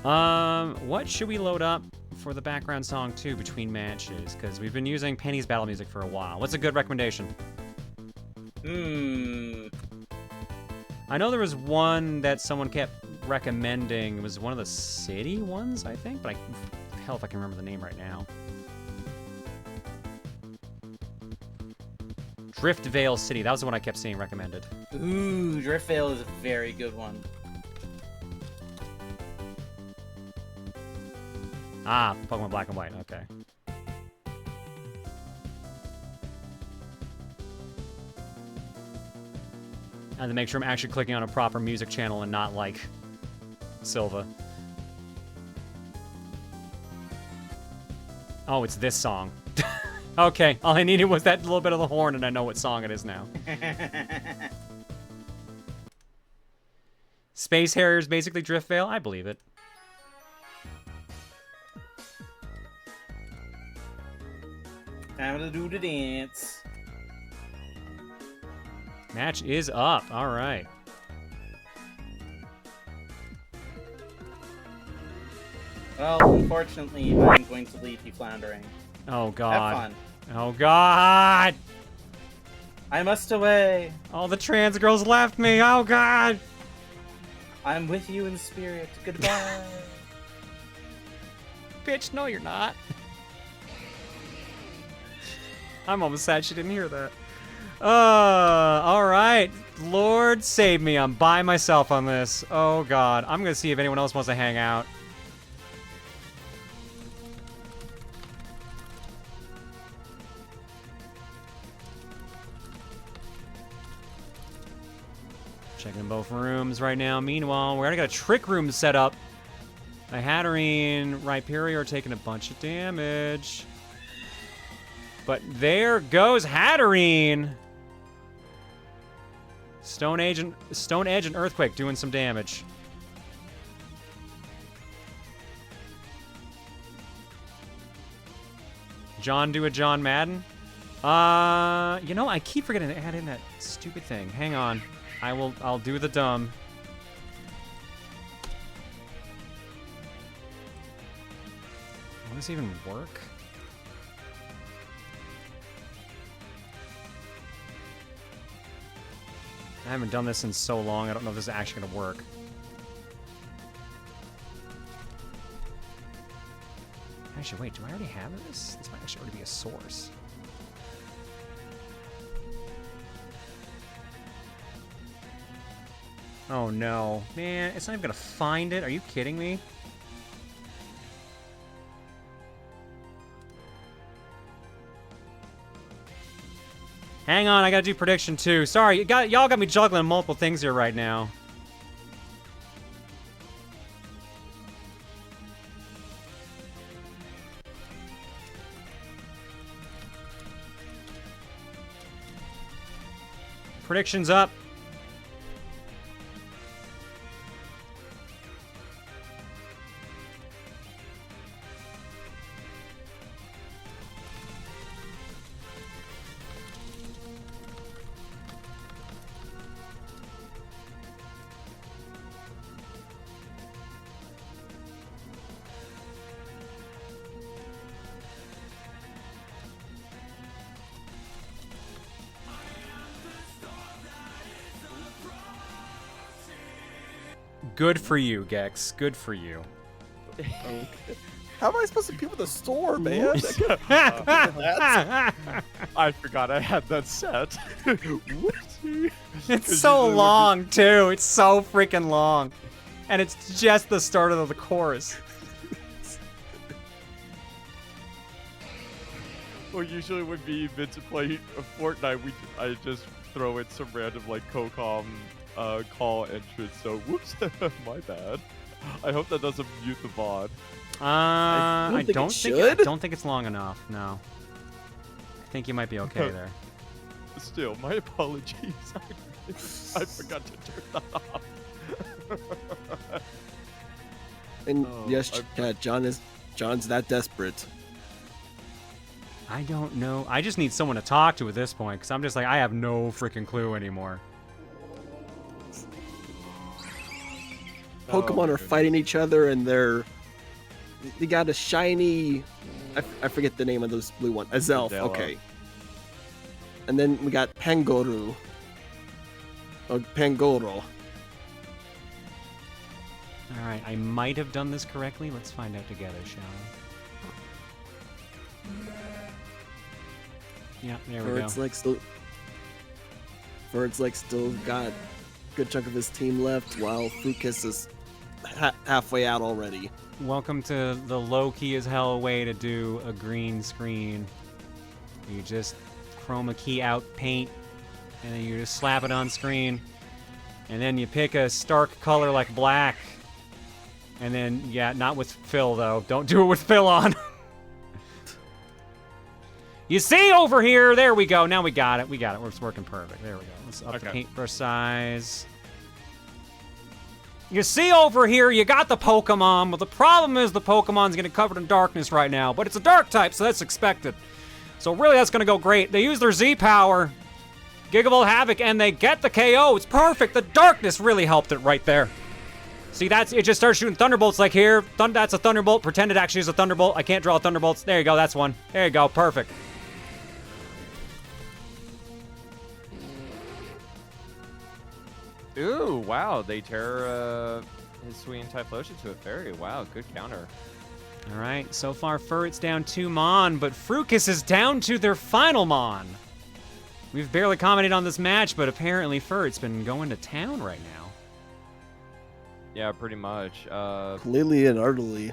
What should we load up for the background song too between matches? Because we've been using Penny's battle music for a while. What's a good recommendation? I know there was one that someone kept recommending. It was one of the city ones, I think, but hell if I can remember the name right now. Driftvale City. That was the one I kept seeing recommended. Ooh, Driftvale is a very good one. Ah, Pokemon Black and White. Okay. I have to make sure I'm actually clicking on a proper music channel and not like Silva. Oh, it's this song. Okay, all I needed was that little bit of the horn, and I know what song it is now. Space Harriers basically Driftvale? I believe it. Time to do the dance. Match is up. All right. Well, unfortunately, I'm going to leave you floundering. Oh, God. Have fun. Oh, God! I must away. All the trans girls left me. Oh, God! I'm with you in spirit. Goodbye. bitch. No, you're not. I'm almost sad she didn't hear that. All right. Lord save me. I'm by myself on this. Oh, God. I'm going to see if anyone else wants to hang out. Checking both rooms right now. Meanwhile, we already got a trick room set up. My Hatterene, Rhyperior are taking a bunch of damage. But there goes Hatterene. Stone Edge and Earthquake doing some damage. John do a John Madden? You know, I keep forgetting to add in that stupid thing. Hang on. I'll do the dumb. Will this even work? I haven't done this in so long, I don't know if this is actually gonna work. Actually, wait, do I already have this? This might actually already be a source. Oh no. Man, it's not even gonna find it. Are you kidding me? Hang on, I gotta do prediction too. Sorry, y'all got me juggling multiple things here right now. Predictions up. Good for you, Gex. Good for you. Okay. How am I supposed to be with the store, man? I forgot I had that set. Whoopsie. It's so long, too. It's so freaking long. And it's just the start of the chorus. Well, usually when me and Vincent play Fortnite, I just throw in some random, like, COCOM call entrance, so whoops, my bad. I hope that doesn't mute the VOD. I don't think it's long enough, no. I think you might be okay there. Still, my apologies. I forgot to turn that off. And yes, John's that desperate. I don't know. I just need someone to talk to at this point, because I'm just like, I have no freaking clue anymore. Pokemon are fighting each other, and they got a shiny. I forget the name of those blue one. Azelf. Okay. And then we got Pangoro. Or Pangoro. All right, I might have done this correctly. Let's find out together, shall we? Yeah, there we go. Ferg's still got a good chunk of his team left, while Fucus is halfway out already. Welcome to the low-key as hell way to do a green screen. You just chroma key out paint, and then you just slap it on screen, and then you pick a stark color like black, and then, yeah, not with fill, though. Don't do it with fill on. You see over here? There we go. Now we got it. It's working perfect. There we go. Let's up the paintbrush size. You see over here, you got the Pokemon, but the problem is the Pokemon's getting covered in darkness right now. But it's a dark type, so that's expected. So really, that's going to go great. They use their Z-Power, Gigavolt Havoc, and they get the KO. It's perfect. The darkness really helped it right there. See, it just starts shooting Thunderbolts like here. That's a Thunderbolt. Pretend it actually is a Thunderbolt. I can't draw Thunderbolts. There you go. That's one. There you go. Perfect. Ooh, wow, they tear his Swing Typhlosion to a fairy. Wow, good counter. All right, so far Furret's down 2 Mon, but Frucus is down to their final Mon. We've barely commented on this match, but apparently Furret's been going to town right now. Yeah, pretty much. Clearly and utterly.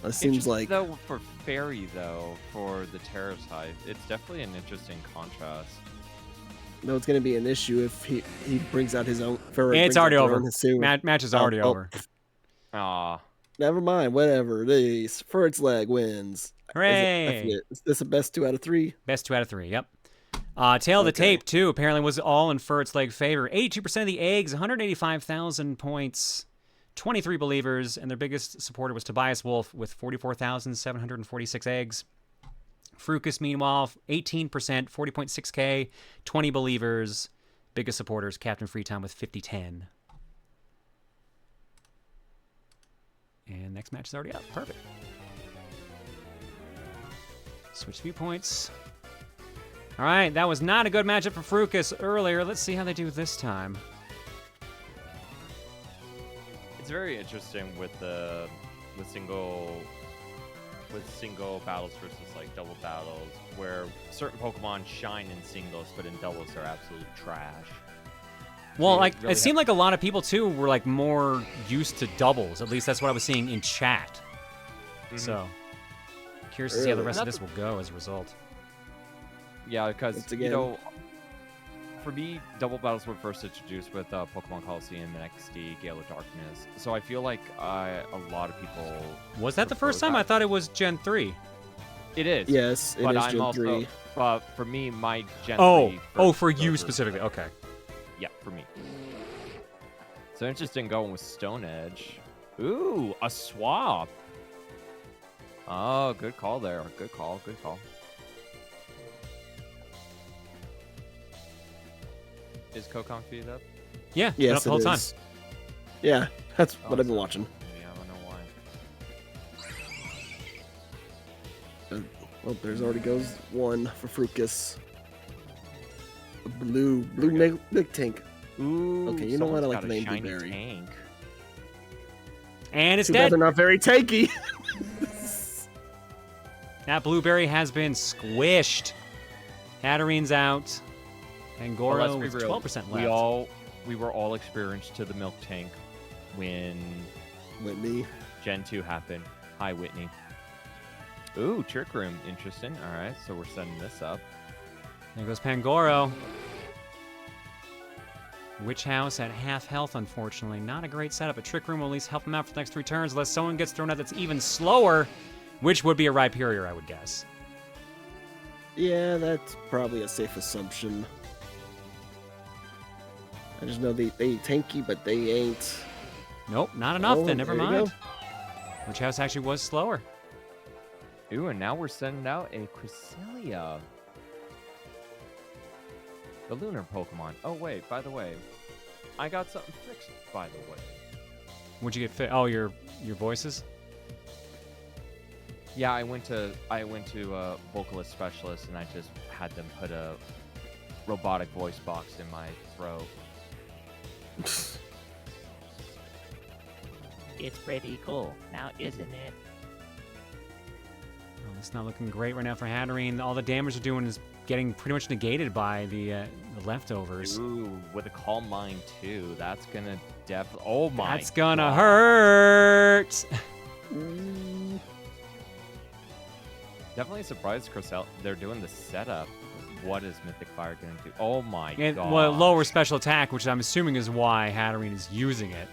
It seems like though for Fairy though, for the Terrace type, it's definitely an interesting contrast. no, it's going to be an issue if he brings out his own. It's already over. Match is already over. Ah, Never mind. Whatever it is. Furret's leg wins. Hooray! I forget. Is this the best 2 out of 3? Best 2 out of 3, yep. Tail of the Tape, too, apparently was all in Furret's leg favor. 82% of the eggs, 185,000 points, 23 believers, and their biggest supporter was Tobias Wolf with 44,746 eggs. Frucus, meanwhile, 18%, 40.6k, 20 believers. Biggest supporters, Captain Freetime with 5010. And next match is already up. Perfect. Switch viewpoints. All right, that was not a good matchup for Frucus earlier. Let's see how they do this time. it's very interesting with single battles versus like double battles, where certain Pokemon shine in singles, but in doubles they're absolute trash. Well, You like really it seemed like a lot of people too were like more used to doubles. At least that's what I was seeing in chat. So, curious to see how the rest of this will go as a result. Yeah, because Once you again- know, for me, double battles were first introduced with Pokemon Coliseum and XD Gale of Darkness. So I feel like a lot of people. Was that the prefer first time? that. I thought it was Gen 3. It is. Yes, it but is I'm Gen also, 3. for me, my Gen 3. Oh, for first you goes specifically. with- Okay. Yeah, for me. So interesting going with Stone Edge. Ooh, a swap. Oh, good call there. Good call. Good call. Is Kokon feed up? Yeah. Yes, the whole it time. is. Yeah, that's what I've been Awesome. watching. Yeah, I don't know why. Well, there's already goes one for Frucus. A blue we go. milk tank. Ooh, Okay, you know what? I like someone's got the a name shiny Blueberry. tank. And it's Too bad dead. they're not very tanky. That Blueberry has been squished. Hatterene's out. And Well, Goro let's with be real. 12% left. We were all experienced to the milk tank when Whitney. Gen 2 happened. Hi, Whitney. Ooh, Trick Room. Interesting. All right, so we're setting this up. There goes Pangoro. Witch House at half health, unfortunately. Not a great setup. A Trick Room will at least help him out for the next 3 turns, unless someone gets thrown out that's even slower, which would be a Rhyperior, I would guess. Yeah, that's probably a safe assumption. I just know they tanky, but they ain't. Nope, not enough Oh, then. Never there you mind. go. Witch House actually was slower. Ooh, and now we're sending out a Cresselia. The lunar Pokemon. Oh, wait, by the way. I got something fixed, by the way. What'd you get fit? Oh, your voices? Yeah, I went to a vocalist specialist, and I just had them put a robotic voice box in my throat. It's pretty cool, now isn't it? Oh, it's not looking great right now for Hatterene. All the damage they're doing is getting pretty much negated by the leftovers. Ooh, with a Calm Mind too. That's gonna oh my. That's gonna God. hurt. Definitely surprised Cresselia. They're doing the setup. What is Mythic Fire gonna do? Oh my And, god. well, lower special attack, which I'm assuming is why Hatterene is using it.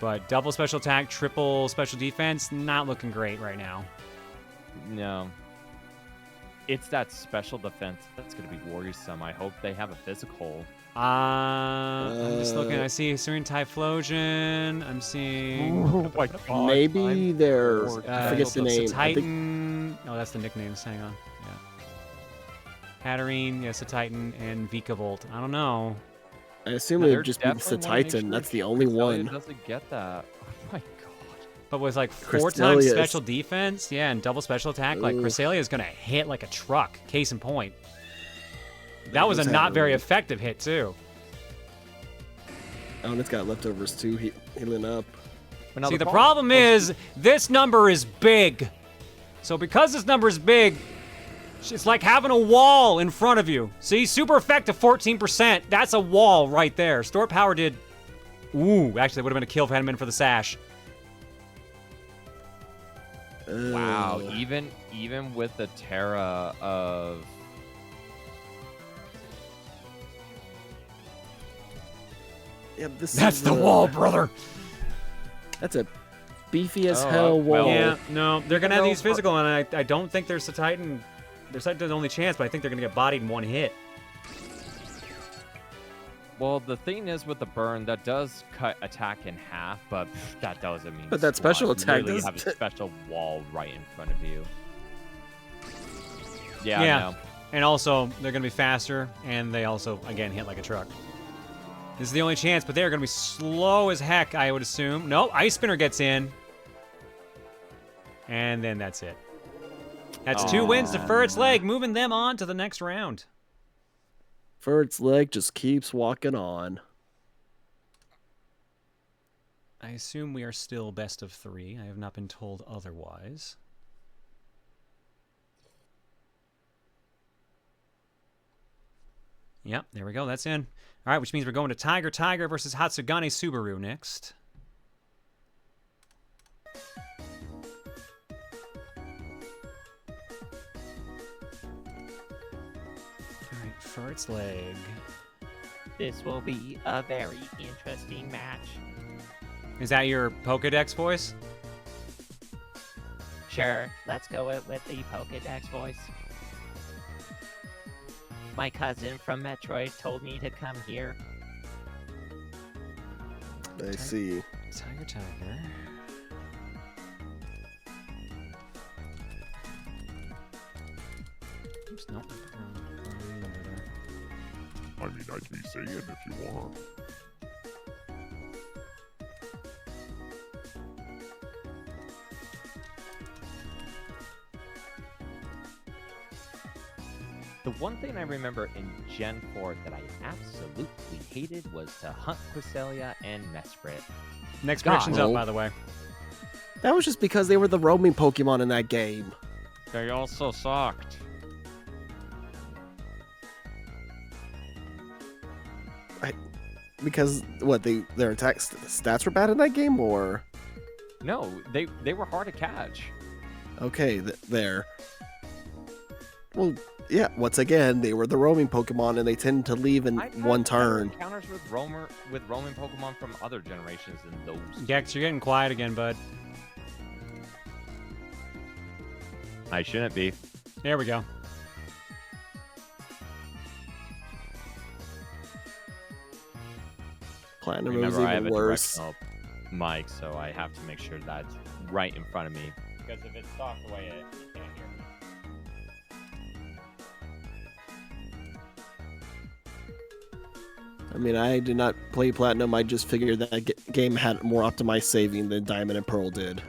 But double special attack, triple special defense, not looking great right now. No. It's that special defense that's gonna be worrisome. I hope they have a physical. I'm just looking. I see Serene Typhlosion. I'm seeing. Oh my god. Maybe they're. bored. I forget the name. I think Titan. Oh, that's the nicknames. Hang on. Yeah. Hatterene, yes, a Titan, and Vikavolt. I don't know. I assume No, it they're would just be definitely the wanna make Titan. sure That's the only Cresselia one. doesn't get that. Oh my god. But with like 4 times Cresselia is- special defense, yeah, and double special attack, like Ooh. Cresselia is gonna hit like a truck. Case in point. That was a goes not very Hatterene. effective hit too. Oh, and it's got leftovers too. Healing up. See, the problem is this number is big. So because this number is big, it's like having a wall in front of you. See, super effective 14%. That's a wall right there. Store power did. Ooh, actually, it would have been a kill if it hadn't been for the sash. Wow, even with the Terra of. Yeah, That's the wall, brother. That's a beefy as Oh, hell wall. well, Yeah, no, they're gonna have though these physical, and I don't think there's a Titan. There's the only chance, but I think they're gonna get bodied in one hit. Well, the thing is with the burn, that does cut attack in half, but that doesn't mean. But that squat. special You attack literally does- have a special wall right in front of you. Yeah. Yeah. I know. And also, they're gonna be faster, and they also, again, hit like a truck. This is the only chance, but they're gonna be slow as heck, I would assume. No, Ice Spinner gets in. And then that's it. That's 2 wins to Furret's Leg, moving them on to the next round. Furret's Leg just keeps walking on. I assume we are still best of 3. I have not been told otherwise. Yep, there we go. That's in. All right, which means we're going to Tiger versus Hatsugane Subaru next. All right, Furret's Leg. This will be a very interesting match. Is that your Pokedex voice? Sure, let's go with the Pokedex voice. My cousin from Metroid told me to come here. I see. Tiger. Oops, nope. I mean, I can be singing if you want. The one thing I remember in Gen 4 that I absolutely hated was to hunt Cresselia and Mesprit. Next God. prediction's up, by the way. That was just because they were the roaming Pokemon in that game. They also sucked. Because what their attack stats were bad in that game, or No, they were hard to catch. okay, there. Well, yeah. Once again, they were the roaming Pokemon, and they tend to leave in I've had one better turn. Encounters with roaming Pokemon from other generations than those. Gex, you're getting quiet again, bud. I shouldn't be. There we go. Platinum was Remember, I have even a worse. directional mic, so I have to make sure that's right in front of me. Because if it's soft away, you can't hear me. I mean, I did not play Platinum. I just figured that game had more optimized saving than Diamond and Pearl did.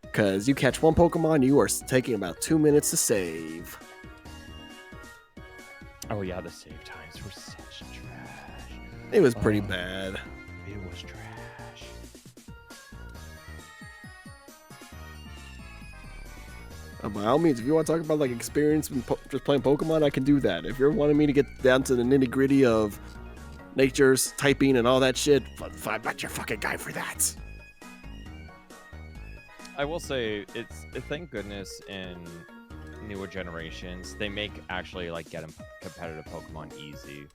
Because you catch one Pokemon, you are taking about 2 minutes to save. Oh yeah, the save times were such trash. It was pretty Oh. bad. It was trash. By all means, if you want to talk about like experience with just playing Pokemon, I can do that. If you're wanting me to get down to the nitty gritty of nature's typing and all that shit, I'm not your fucking guy for that. I will say thank goodness in newer generations they make actually like getting competitive Pokemon easy.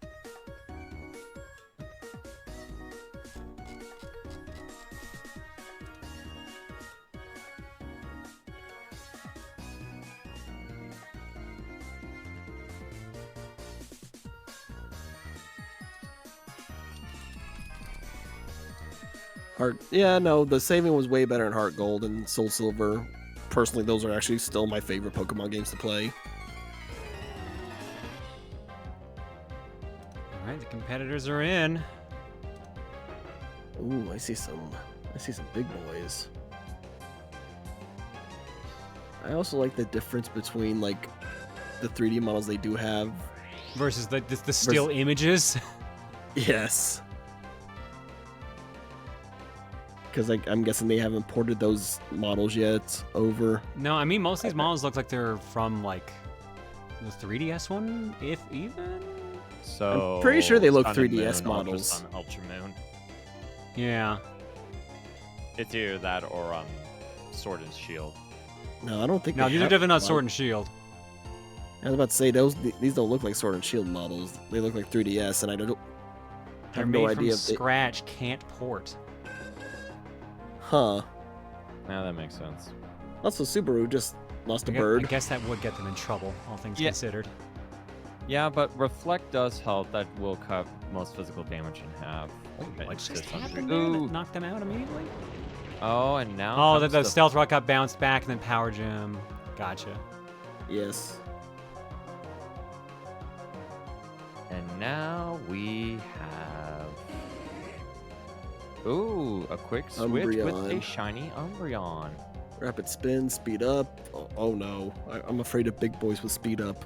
Yeah, no, the saving was way better in Heart Gold and Soul Silver. Personally, those are actually still my favorite Pokemon games to play. All right, the competitors are in. Ooh, I see some big boys. I also like the difference between like the 3D models they do have. Versus the still images. Yes. Because I'm guessing they haven't ported those models yet over. No, I mean, most of these models look like they're from, like, the 3DS one, if even? So I'm pretty sure they look Sun and 3DS Moon, models. Ultra Sun, Ultra Moon. Yeah. It's either that or Sword and Shield. No, I don't think No, they these are have definitely not one. Sword and Shield. I was about to say, these don't look like Sword and Shield models. They look like 3DS, and I don't They're have made no from idea if they... scratch, can't port. Huh. Yeah, that makes sense. Also, Subaru just lost a I bird. guess that would get them in trouble, all things Yeah. considered. Yeah, but Reflect does help. That will cut most physical damage in half. What just Just happened under- there Ooh. that knocked them out immediately? Oh, and now. Oh, comes the Stealth Rock got bounced back and then Power Gem. Gotcha. Yes. And now we have. Ooh, a quick switch with a Umbreon. shiny Umbreon. Rapid spin, speed up. Oh no. I'm afraid of big boys with speed up.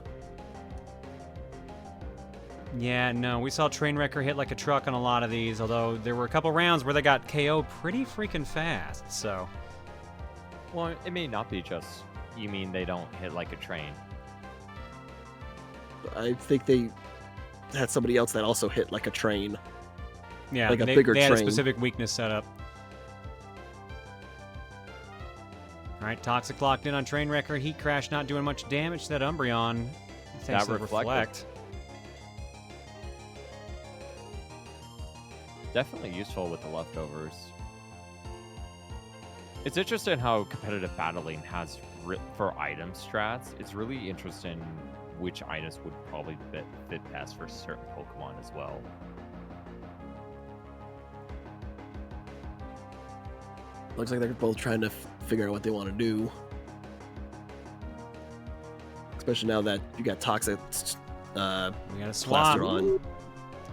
Yeah, no, we saw Trainwrecker hit like a truck on a lot of these, although there were a couple rounds where they got KO pretty freaking fast, so. Well, it may not be just. You mean they don't hit like a train? I think they had somebody else that also hit like a train. Yeah, Like a they, bigger they had a train. specific weakness set up. Alright, Toxic locked in on Trainwrecker. Heat Crash not doing much damage to that Umbreon. Thanks That to the Reflect. Definitely useful with the leftovers. It's interesting how competitive battling has for item strats. It's really interesting which items would probably fit best for certain Pokemon as well. Looks like they're both trying to figure out what they want to do. Especially now that you got Toxic We got a swap. plaster on.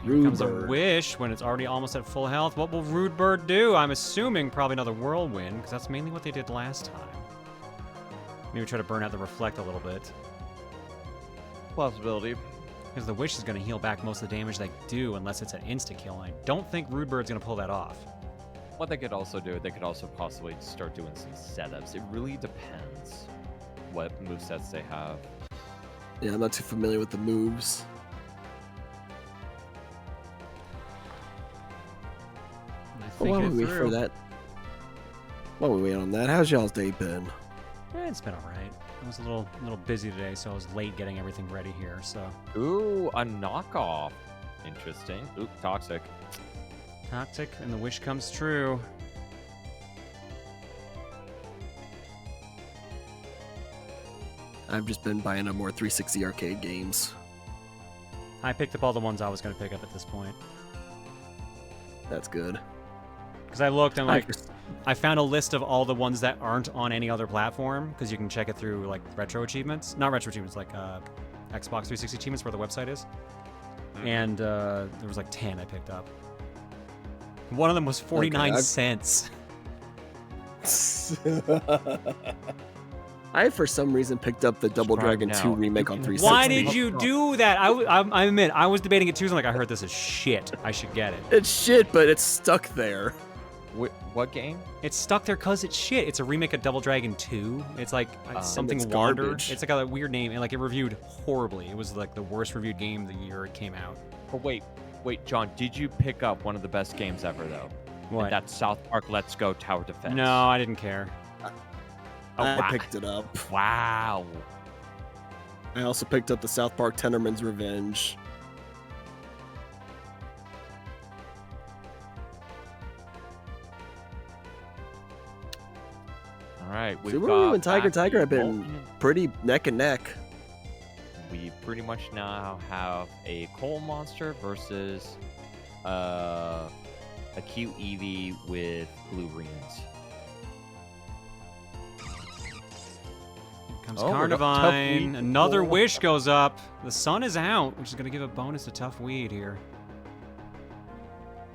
Here comes a Rude Bird. Wish when it's already almost at full health. What will Rude Bird do? I'm assuming probably another Whirlwind, because that's mainly what they did last time. Maybe try to burn out the Reflect a little bit. Possibility. Because the Wish is going to heal back most of the damage they do, unless it's an insta-kill. And I don't think Rude Bird's going to pull that off. What they could also do, they could also possibly start doing some setups. It really depends what movesets they have. Yeah, I'm not too familiar with the moves. And I Well, think while we wait for that, while we wait on that, how's y'all's day been? It's been alright. I was a little busy today, so I was late getting everything ready here, so. Ooh, a knockoff. Interesting. Ooh, Toxic. Toxic, and the wish comes true. I've just been buying up more 360 arcade games. I picked up all the ones I was going to pick up at this point. That's good. Because I looked and like, just- I found a list of all the ones that aren't on any other platform, because you can check it through like retro achievements. Not retro achievements, like Xbox 360 achievements where the website is. And there was like 10 I picked up. One of them was 49 cents. I, for some reason, picked up the Double Subscribe Dragon now. 2 remake You on can- 360. Why did you do that? I admit, I was debating it too. So I'm like, I heard this is shit. I should get it. It's shit, but it's stuck there. What game? It's stuck there because it's shit. It's a remake of Double Dragon 2. It's like something it's Wander. garbage. It's like a weird name, and like it reviewed horribly. It was like the worst reviewed game the year it came out. But wait, John, did you pick up one of the best games ever, though? What? That's South Park Let's Go Tower Defense. No, I didn't care. I wow. picked it up. Wow. I also picked up the South Park Tenderman's Revenge. All right, we've Subaru got and Tiger back Tiger the have been Molten- pretty neck and neck. We pretty much now have a coal monster versus a cute Eevee with blue rings. Here comes Oh, we got Tough Carnivine. Weed. Another Oh. wish goes up. The sun is out, which is going to give a bonus to Tough Weed here.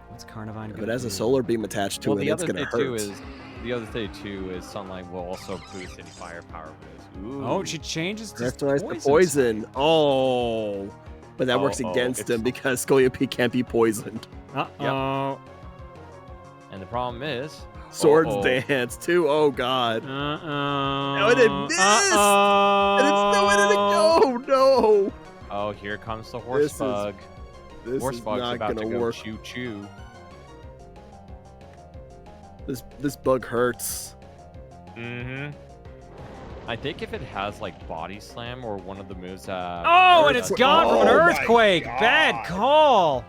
What's Carnivine going to But as do? a solar beam attached to Well, it, the it's other gonna thing too hurt. is Sunlight will also boost any firepower moves. Ooh. Oh, she changes to Characterize the poison. poison. Oh. But that works Oh, against it's- him because Scoliope can't be poisoned. Uh-oh. And the problem is, Swords Uh-oh. Dance too. Oh god. Uh-oh. No, it missed. Uh-oh. And it's nowhere to go. No. Oh, here comes the horse bug. This Horse is bug's not about gonna to go work. choo choo. This bug hurts. Mm-hmm. I think if it has like body slam or one of the moves that Oh, and it's gone from an Oh my earthquake. God. Bad call.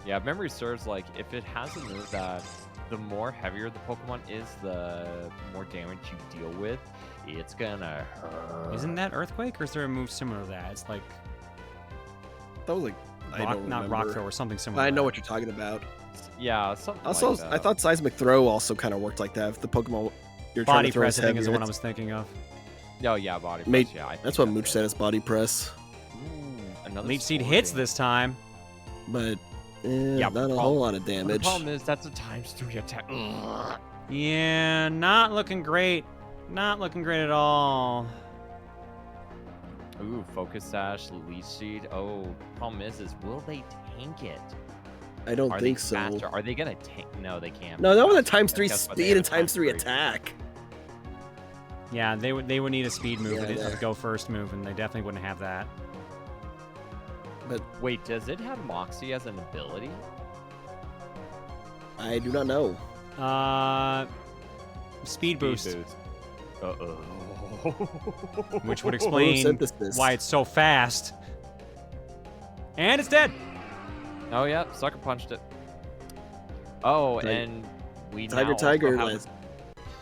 Yeah, if memory serves, like if it has a move that the more heavier the Pokemon is, the more damage you deal with, it's gonna hurt. Isn't that earthquake, or is there a move similar to that? It's like That was like I don't not rock remember. throw or something similar. I to know that. what you're talking about. Yeah, something Also, like that. I thought Seismic Throw also kind of worked like that. If the Pokemon you're trying Body to throw press, I think, is the heavier, one I was thinking of. Oh yeah, body press. Mate, Yeah, I think that's what Mooch it. said is body press. Ooh, another Leech Seed sword hits dance. this time. But Yeah, not a whole lot of damage. The problem is that's a ×3 attack. Ugh. Yeah, not looking great. Not looking great at all. Ooh, Focus Sash, Leech Seed. Oh, problem is will they tank it? I don't Are think they so. faster? Are they gonna tank? No, they can't. No, be that was a faster. ×3 Guess what? They speed have and a ×3 ×3. attack. Yeah, they would need a speed move, Yeah, a go first move, and they definitely wouldn't have that. But Wait, does it have Moxie as an ability? I do not know. Speed boost, Uh-oh. which would explain Photosynthesis. why it's so fast. And it's dead. Oh yeah, Sucker Punched it. Oh, Tiger- and we Tiger now also Tiger have was-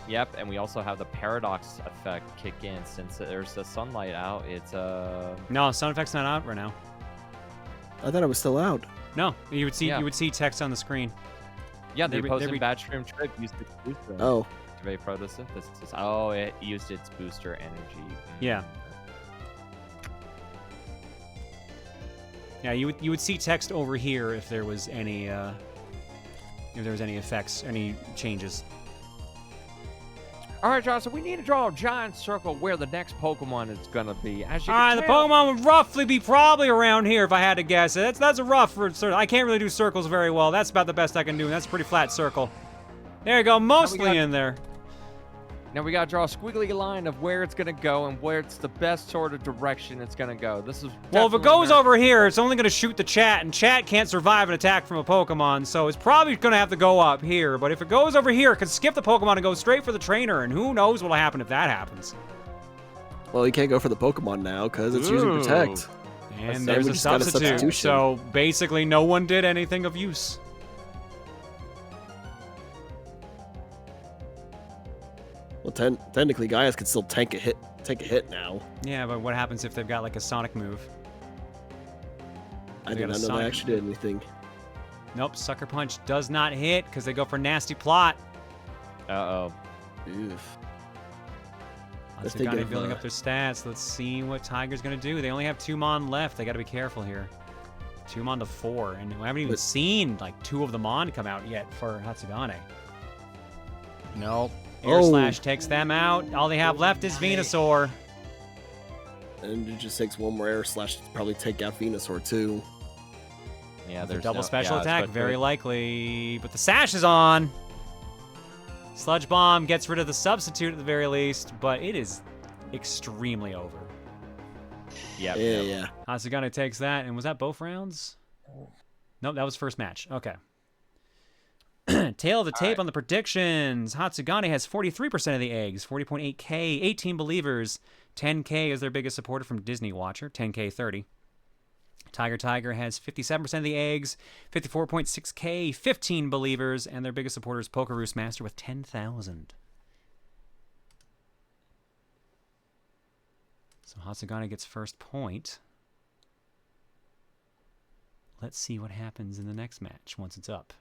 Yep, and we also have the paradox effect kick in since there's the sunlight out. It's No, sound effect's not out right now. I thought it was still out. No, you would see Yeah. text on the screen. yeah, they They posted re- Bad Shroom Trip used its booster. Oh, Activate photosynthesis. Oh, it used its booster energy. Yeah. Yeah, you would see text over here if there was any effects, any changes. All right, John. So we need to draw a giant circle where the next Pokemon is gonna be. As you All right, can the tell- Pokemon would roughly be probably around here if I had to guess. That's a rough for I can't really do circles very well. That's about the best I can do. And that's a pretty flat circle. There you go, mostly in there. Now we gotta draw a squiggly line of where it's gonna go and where it's the best sort of direction it's gonna go. This is Well, if it definitely goes not- over here, it's only going to shoot the chat, and chat can't survive an attack from a Pokemon, so it's probably going to have to go up here. But if it goes over here, it can skip the Pokemon and go straight for the trainer, and who knows what'll happen if that happens. well, you can't go for the Pokemon now because it's using Protect. And And there's we a just got a substitute, substitution. so basically no one did anything of use. Well, technically, Gaius can still take a hit now. Yeah, but what happens if they've got like a Sonic move? I They did got a not know they Sonic. actually did anything. Nope, Sucker Punch does not hit because they go for Nasty Plot. Uh-oh. Oof. Let's If they got give, building up their stats. Let's see what Tiger's gonna do. They only have 2 Mon left. They gotta be careful here. 2 Mon to 4, and we haven't even But- seen like 2 of the Mon come out yet for Hatsugane. Nope. Air Oh. Slash takes them out. All they have left is Venusaur. And it just takes one more Air Slash to probably take out Venusaur too. Yeah, With a there's double no- special yeah, attack, especially- very likely. But the Sash is on. Sludge Bomb gets rid of the substitute at the very least, but it is extremely over. Yep, Yeah, yep. yeah. Hatsugane takes that, and was that both rounds? Nope, that was first match. Okay. Tail of the tape on the predictions. Hatsugane has 43% of the eggs, 40.8K, 18 believers. 10K is their biggest supporter from Disney Watcher, 10K 30. Tiger has 57% of the eggs, 54.6K, 15 believers, and their biggest supporter is Pokeroost Master with 10,000. So Hatsugane gets first point. Let's see what happens in the next match once it's up.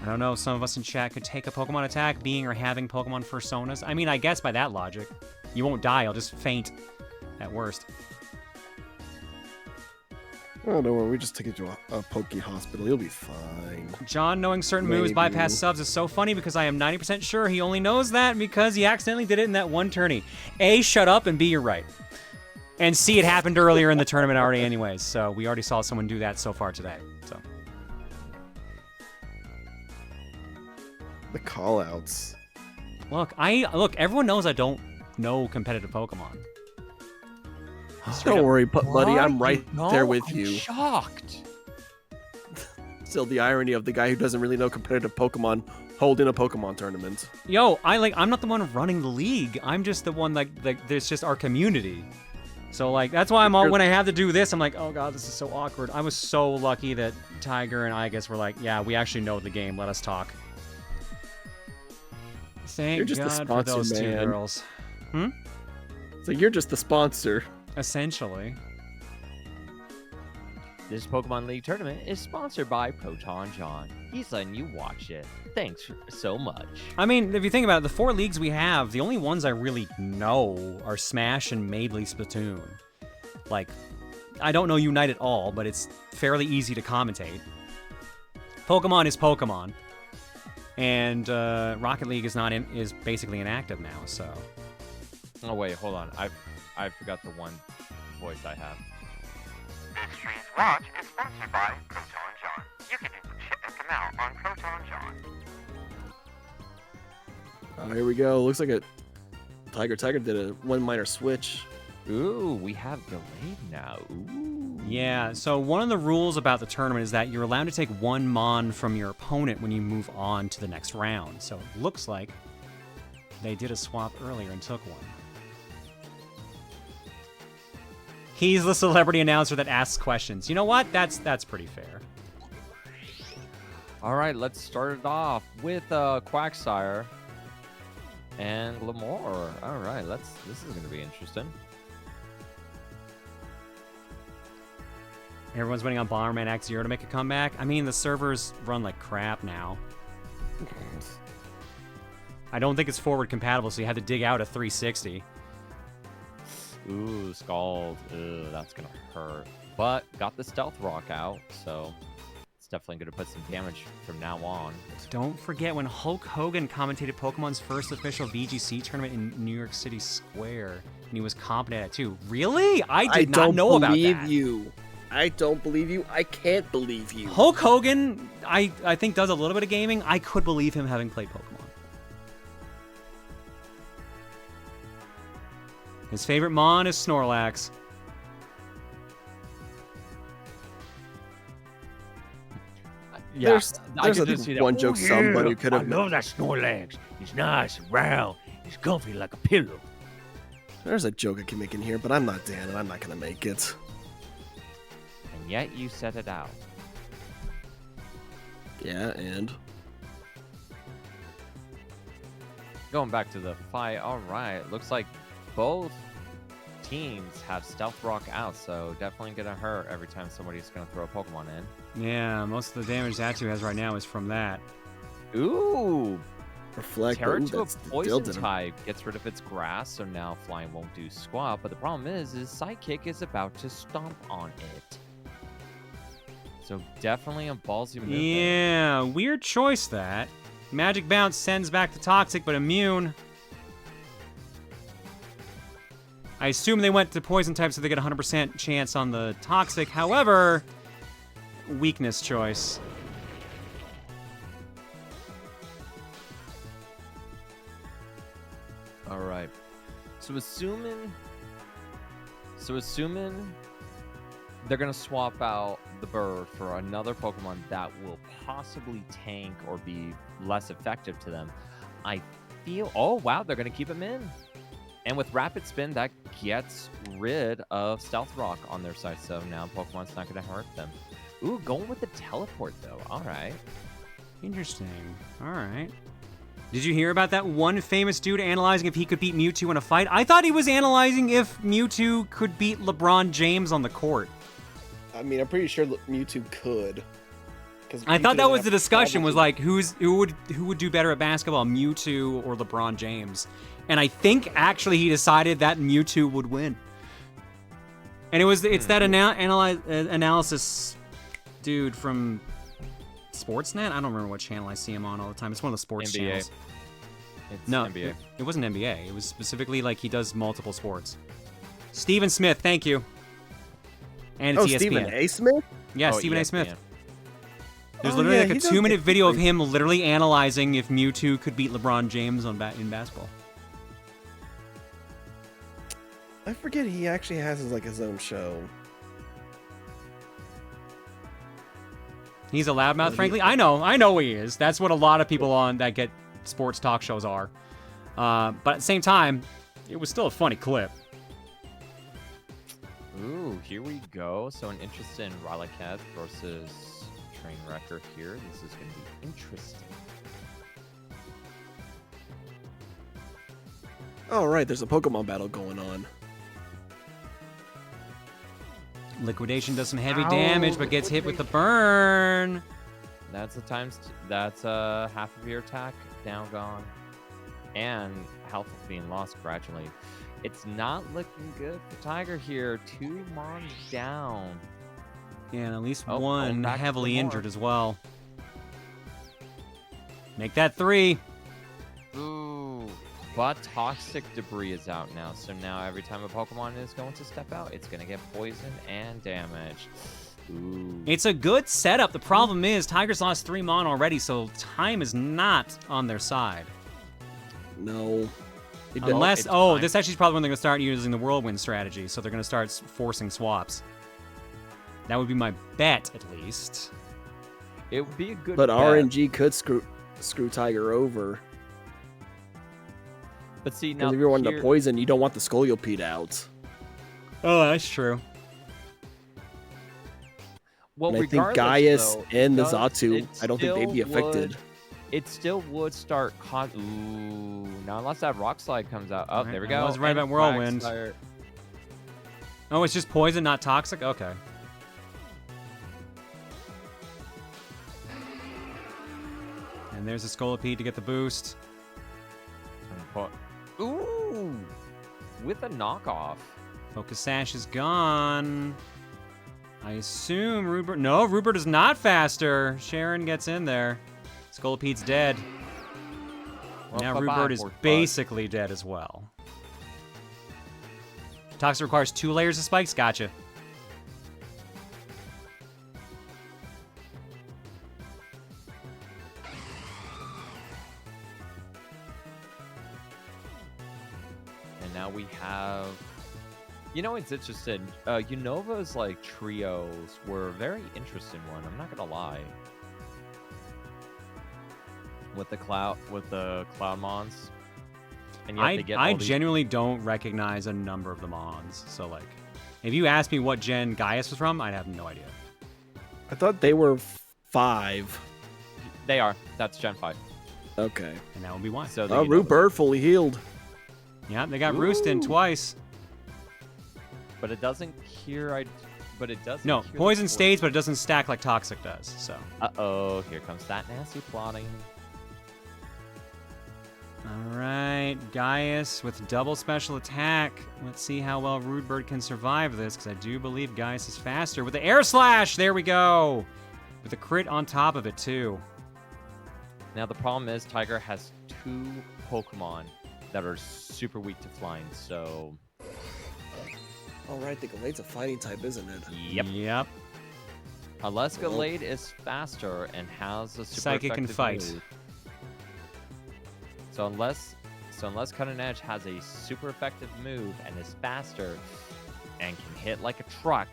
I don't know, some of us in chat could take a Pokemon attack, being or having Pokemon Personas. I mean, I guess by that logic, you won't die, you'll just faint at worst. Oh, don't worry. We just take you to a Poke Hospital. You'll be fine. John knowing certain moves Maybe. bypass subs is so funny because I am 90% sure he only knows that because he accidentally did it in that one tourney. A, shut up, and B, you're right. And C, it happened earlier in the tournament already anyways, so we already saw someone do that so far today. So. The callouts. Look, everyone knows I don't know competitive Pokemon. Don't worry, buddy. I'm right there with I'm you. Shocked. Still, the irony of the guy who doesn't really know competitive Pokemon holding a Pokemon tournament. Yo, I'm not the one running the league. I'm just the one like there's just our community. So like that's why when I have to do this, I'm like, oh god, this is so awkward. I was so lucky that Tiger and I guess were like, yeah, we actually know the game. Let us talk. Thank You're just the God sponsor, for those two man. girls. Hmm? So you're just the sponsor. Essentially. This Pokemon League tournament is sponsored by Proton John. He's letting you watch it. Thanks so much. I mean, if you think about it, the 4 leagues we have, the only ones I really know are Smash and Maidley Splatoon. Like, I don't know Unite at all, but it's fairly easy to commentate. Pokemon is Pokemon. And Rocket League is basically inactive now, so. Oh wait, hold on. I forgot the one voice I have. This stream's watch is sponsored by Proton John. You can check him out on Proton John. Here we go. Looks like Tiger did one minor switch. Ooh, we have delayed now. Ooh. Yeah, so one of the rules about the tournament is that you're allowed to take 1 Mon from your opponent when you move on to the next round. So it looks like they did a swap earlier and took one. He's the celebrity announcer that asks questions. You know what? That's pretty fair. All right, let's start it off with Quagsire and Lamore. All right, this is going to be interesting. Everyone's waiting on Bomberman Act Zero to make a comeback. I mean, the servers run like crap now. I don't think it's forward compatible, so you had to dig out a 360. Ooh, Scald. Ooh, that's going to hurt. But got the Stealth Rock out, so it's definitely going to put some damage from now on. Don't forget when Hulk Hogan commentated Pokemon's first official VGC tournament in New York City Square, and he was competent at it too. Really? I did not know about that. I don't believe you. I don't believe you. I can't believe you. Hulk Hogan, I think, does a little bit of gaming. I could believe him having played Pokemon. His favorite Mon is Snorlax. Yeah, There's I at could just least see that. one joke somebody could have. I love that Snorlax. It's nice and round. It's comfy like a pillow. There's a joke I can make in here, but I'm not Dan, and I'm not gonna make it. And yet you set it out. Yeah, and Going back to the fight, all right. Looks like both teams have Stealth Rock out, so definitely gonna hurt every time somebody's gonna throw a Pokemon in. Yeah, most of the damage Zatu has right now is from that. Ooh! reflect. Tear Ooh, it to a that's the poison Dildon. type, gets rid of its grass, so now flying won't do squat. But the problem is Psychic is about to stomp on it. So definitely a ballsy move. Yeah, weird choice that. Magic Bounce sends back the Toxic, but immune. I assume they went to Poison type so they get a 100% chance on the Toxic. However, weakness choice. All right. So assuming they're gonna swap out the bird for another Pokemon that will possibly tank or be less effective to them, I feel. Oh wow, they're gonna keep him in. And with Rapid Spin, that gets rid of Stealth Rock on their side, so now Pokemon's not going to hurt them. Ooh, going with the Teleport, though. All right. Interesting. All right. Did you hear about that one famous dude analyzing if he could beat Mewtwo in a fight? I thought he was analyzing if Mewtwo could beat LeBron James on the court. I mean, I'm pretty sure Mewtwo could. I thought that was the discussion, was like, who would do better at basketball, Mewtwo or LeBron James? And I think actually he decided that Mewtwo would win. And it's that analysis dude from Sportsnet. I don't remember what channel I see him on all the time. It's one of the sports NBA. channels. It's No, NBA. it wasn't NBA. It was specifically like he does multiple sports. Stephen Smith, thank you. And it's ESPN. Stephen A. Smith? Yeah, Oh, Stephen A. ESPN. Smith. There's Oh, literally yeah, like a he does 2-minute get video of great. him literally analyzing if Mewtwo could beat LeBron James in basketball. I forget he actually has his own show. He's a loudmouth, frankly. I know he is. That's what a lot of people on that get sports talk shows are. But at the same time, it was still a funny clip. Ooh, here we go. So an interest in Rowlet versus Trainwrecker here. This is going to be interesting. Oh, right, there's a Pokemon battle going on. Liquidation does some heavy damage, but gets hit with the burn. That's that's half of your attack now gone, and health is being lost gradually. It's not looking good for Tiger here. 2 Mons down. Yeah, and at least Oh, one back to heavily more. injured as well. Make that 3. Ooh. But Toxic Debris is out now, so now every time a Pokemon is going to step out, it's going to get poisoned and damaged. Ooh. It's a good setup. The problem is Tiger's lost 3 Mon already, so time is not on their side. No. Unless, it's oh, time. this actually is probably when they're going to start using the Whirlwind strategy, so they're going to start forcing swaps. That would be my bet, at least. It would be a good But bet. RNG could screw Tiger over. But see, now Because if you're wanting here- to poison, you don't want the Scolipede out. Oh, that's true. Well, And I think regardless, Gaius though, and the it Xatu, I don't think they'd be still would- affected. It still would start. Ooh, now unless that Rock Slide comes out. Oh, Right, there we I go. was right And about Whirlwind. Quagsire. Oh, it's just poison, not toxic? Okay. And there's a Scolipede to get the boost. Ooh, with a knockoff. Focus Sash is gone. I assume Rupert... No, Rupert is not faster. Sharon gets in there. Scolipede's dead. Well, Now bye-bye, Rupert is Pork Bug. basically dead as well. Toxic requires 2 layers of spikes. Gotcha. And now we have. You know, it's interesting. Unova's like trios were a very interesting one. I'm not gonna lie. With the cloud mons. And yet they get I all these- genuinely don't recognize a number of the Mons. So, like, if you asked me what gen Gaius was from, I'd have no idea. I thought they were 5. They are. That's Gen 5. Okay. And that would be why. So Oh, Rupert fully healed. Yeah, they got Roost in twice. But it doesn't cure. But it doesn't. No, cure the poison stays, but it doesn't stack like Toxic does. So. Uh-oh, here comes that nasty plotting. All right, Gaius with double special attack. Let's see how well Rudebird can survive this, because I do believe Gaius is faster. With the Air Slash, there we go. With a crit on top of it, too. Now, the problem is Tiger has 2 Pokemon that are super weak to flying, so... All right, the Galade's a fighting type, isn't it? Yep. Unless Galade is faster and has a super Psychic and effective fight. move. So unless Cutting Edge has a super effective move and is faster and can hit like a truck,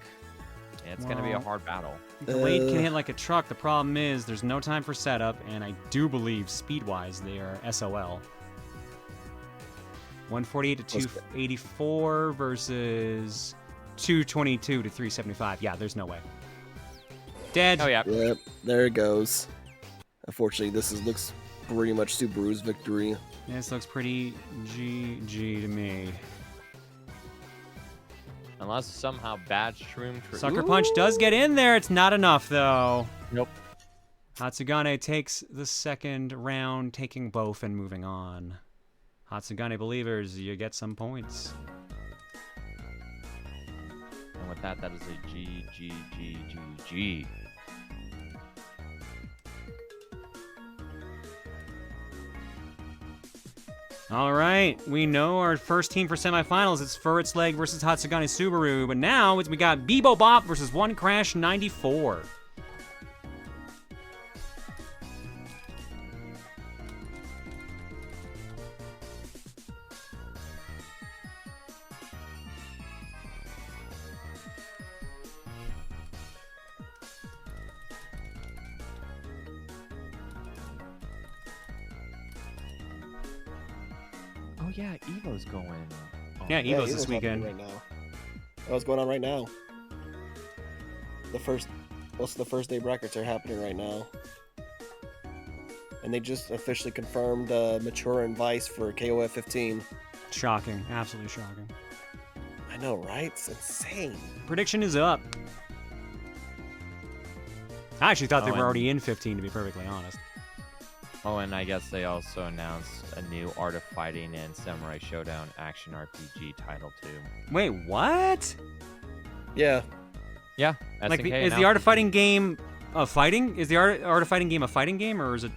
it's going to be a Well, hard battle. Glade can hit like a truck. The problem is there's no time for setup, and I do believe speed-wise they are SOL. 148 to 284 versus 222 to 375. Yeah, there's no way. Dead. Oh, yeah. Yep, there it goes. Unfortunately, looks pretty much Subaru's victory. This looks pretty GG to me. Unless somehow bad Shroom... Sucker Punch does get in there. It's not enough, though. Nope. Hatsugane takes the second round, taking both and moving on. Hatsugane believers, you get some points. And with that, that is a G, G, G, G, G. All right, we know our first team for semifinals. It's Furret's Leg versus Hatsugane Subaru, but now we got Bebo Bop versus One Crash 94. Oh yeah, Evo's going. On. Yeah, Yeah, Evo's this happening weekend. right now. Oh, what's going on right now? Most of the first day brackets are happening right now. And they just officially confirmed Mature and Vice for KOF 15. Shocking, absolutely shocking. I know, right? It's insane. Prediction is up. I actually thought they Oh, were and- already in 15, to be perfectly honest. Oh, and I guess they also announced a new Art of Fighting and Samurai Showdown action RPG title too. Wait, what? Yeah. Yeah, Like, SNK is the announced Art of it. Fighting game a fighting? Is the Art of Fighting game a fighting game, or is it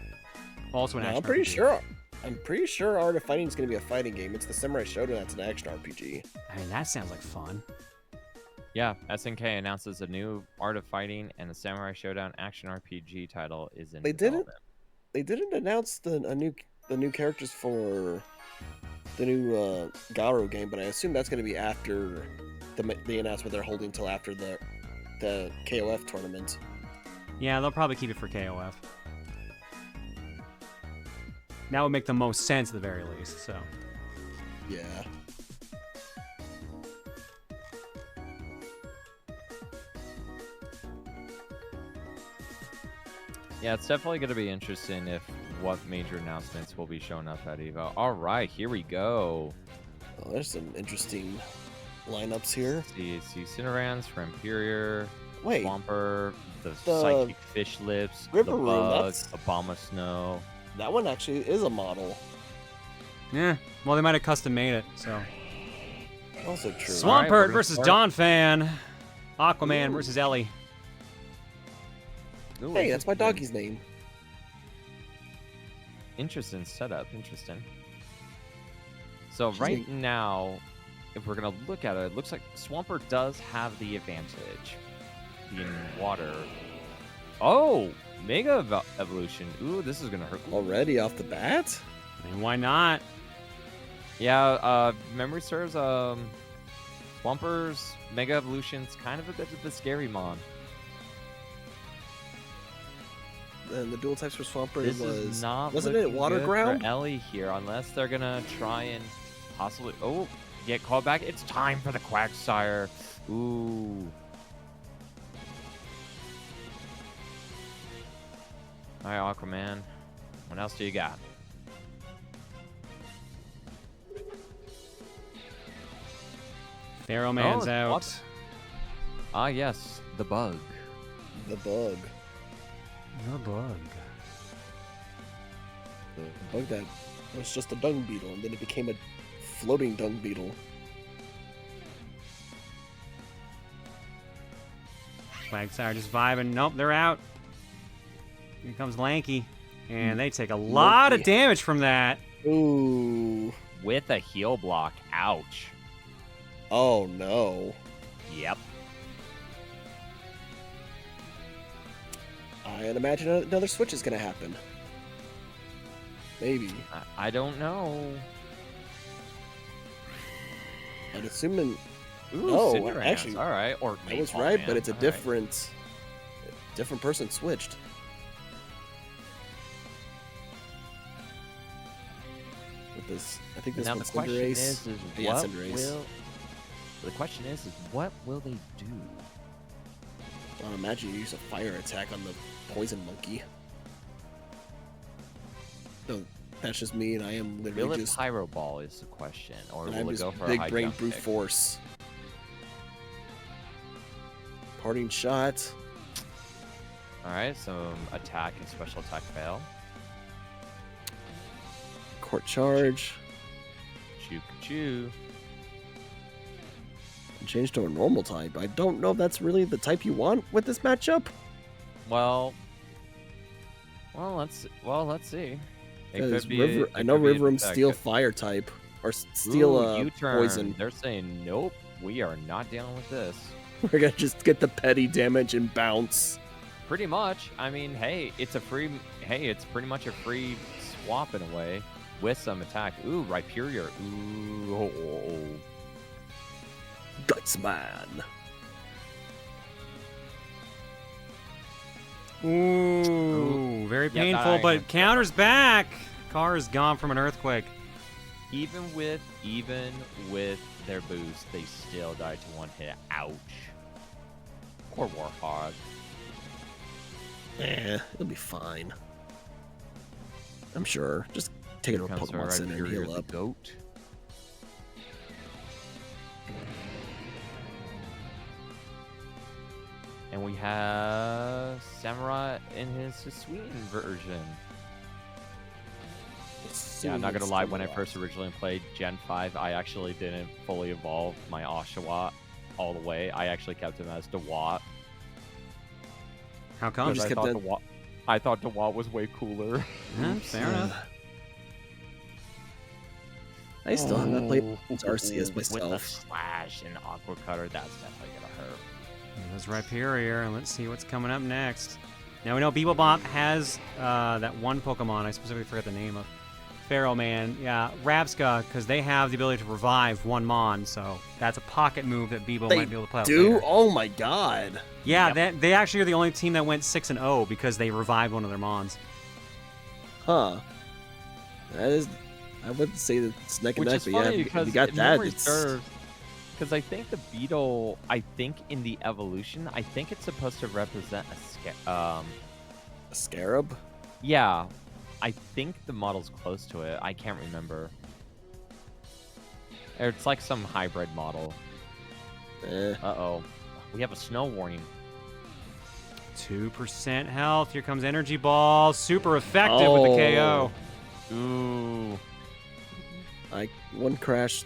also an No, action I'm pretty RPG? sure. I'm pretty sure Art of Fighting is going to be a fighting game. It's the Samurai Showdown that's an action RPG. I mean, that sounds like fun. Yeah, SNK announces a new Art of Fighting and the Samurai Showdown action RPG title is in They didn't- development. They didn't announce the new characters for the new Garo game, but I assume that's going to be after the announcement they're holding until after the KOF tournament. Yeah, they'll probably keep it for KOF. That would make the most sense at the very least, so. Yeah. Yeah, it's definitely going to be interesting if what major announcements will be showing up at Evo. All right, here we go. Oh, there's some interesting lineups here. See Cinerans, Rampirier, Wait, Swampert, the the Psychic Fish Lips, the River Room, Bug, that's- Obama Snow. that one actually is a model. Yeah, well, they might have custom made it, so. Also true. All right, we're Swampert gonna versus start. Dawn Fan. Aquaman Ooh. versus Ellie. Ooh, Hey, that's my interesting. doggy's name. Interesting setup. Interesting. So She's right now, if we're gonna look at it, it looks like Swampert does have the advantage, being water. Oh, Mega Evolution. Ooh, this is gonna hurt. Already off the bat? I mean, why not? Yeah. Memory serves. Swamper's Mega Evolution's kind of a bit of a scary mon. And the dual types for Swampert This was is not. wasn't it looking water good ground? for Ellie here, unless they're gonna try and possibly. Oh, get called back. It's time for the Quagsire. Ooh. All right, Aquaman. What else do you got? Pharaoh Man's Oh, out. what? Ah, yes, the bug. the bug. The bug. The bug that was just a dung beetle, and then it became a floating dung beetle. Quagsire just vibing. Nope, they're out. Here comes Lanky. And they take a lot of Lanky. damage from that. Ooh. With a heal block. Ouch. Oh no. Yep. I'd imagine another switch is gonna happen. Maybe. I don't know. I'd assume Ooh, No, Cinderance. actually, all right. Or I was Maypop right, Man. but it's a All right. different person switched. With this, I think this Now the one's question Cinderace. is Yeah, what Cinderace. will? The question is what will they do? Well, imagine you use a fire attack on the poison monkey. No, that's just me, and I am Will literally it just. Pyro Ball is the question, or And will I'm it just go for a big high brain jump brute kick? force. Parting shot. All right, some attack and special attack fail. Court charge. Choo choo. Change to a normal type. I don't know if that's really the type you want with this matchup. Well, let's see. It Because could be. I know Riverroom's Steel Fire type or Steel U-turn. Poison. They're saying nope. We are not dealing with this. We're gonna just get the petty damage and bounce. Pretty much. I mean, hey, it's pretty much a free swap in a way with some attack. Ooh, Rhyperior. Ooh. Gutsman. Ooh, very Yeah, painful, but yeah. counters back. Car is gone from an earthquake. Even with their boost, they still died to one hit. Ouch. Poor Warhog. It'll be fine. I'm sure. Just take it to a Comes Pokemon Center and Rhyperior heal the up. goat. And we have Samurai in his Hisuian version. Yeah, I'm not gonna lie, when I first originally played Gen 5, I actually didn't fully evolve my Oshawott all the way. I actually kept him as DeWatt. How come? just I kept thought, that- I thought DeWatt was way cooler. Yeah, fair enough. I still have not played Ooh, Arceus with the myself. slash and Aqua Cutter, that's definitely gonna hurt. There's Rhyperior. Let's see what's coming up next. Now we know Bebop has that one Pokemon. I specifically forget the name of. Pharaoh Man. Yeah, Rabska, because they have the ability to revive one Mon, so that's a pocket move that Bebo They might be able to play out do? later. Oh my god. Yeah, they actually are the only team that went 6-0 because they revived one of their Mons. Huh. That is... I wouldn't say that it's neck and Which neck, is but funny yeah, because you got if that. memory It's serves, because I think the beetle, I think in the evolution, I think it's supposed to represent a scarab? yeah, I think the model's close to it. I can't remember. Or it's like some hybrid model. Uh-oh. We have a snow warning. 2% health. Here comes Energy Ball. Super effective with the KO. Ooh. Like, one crash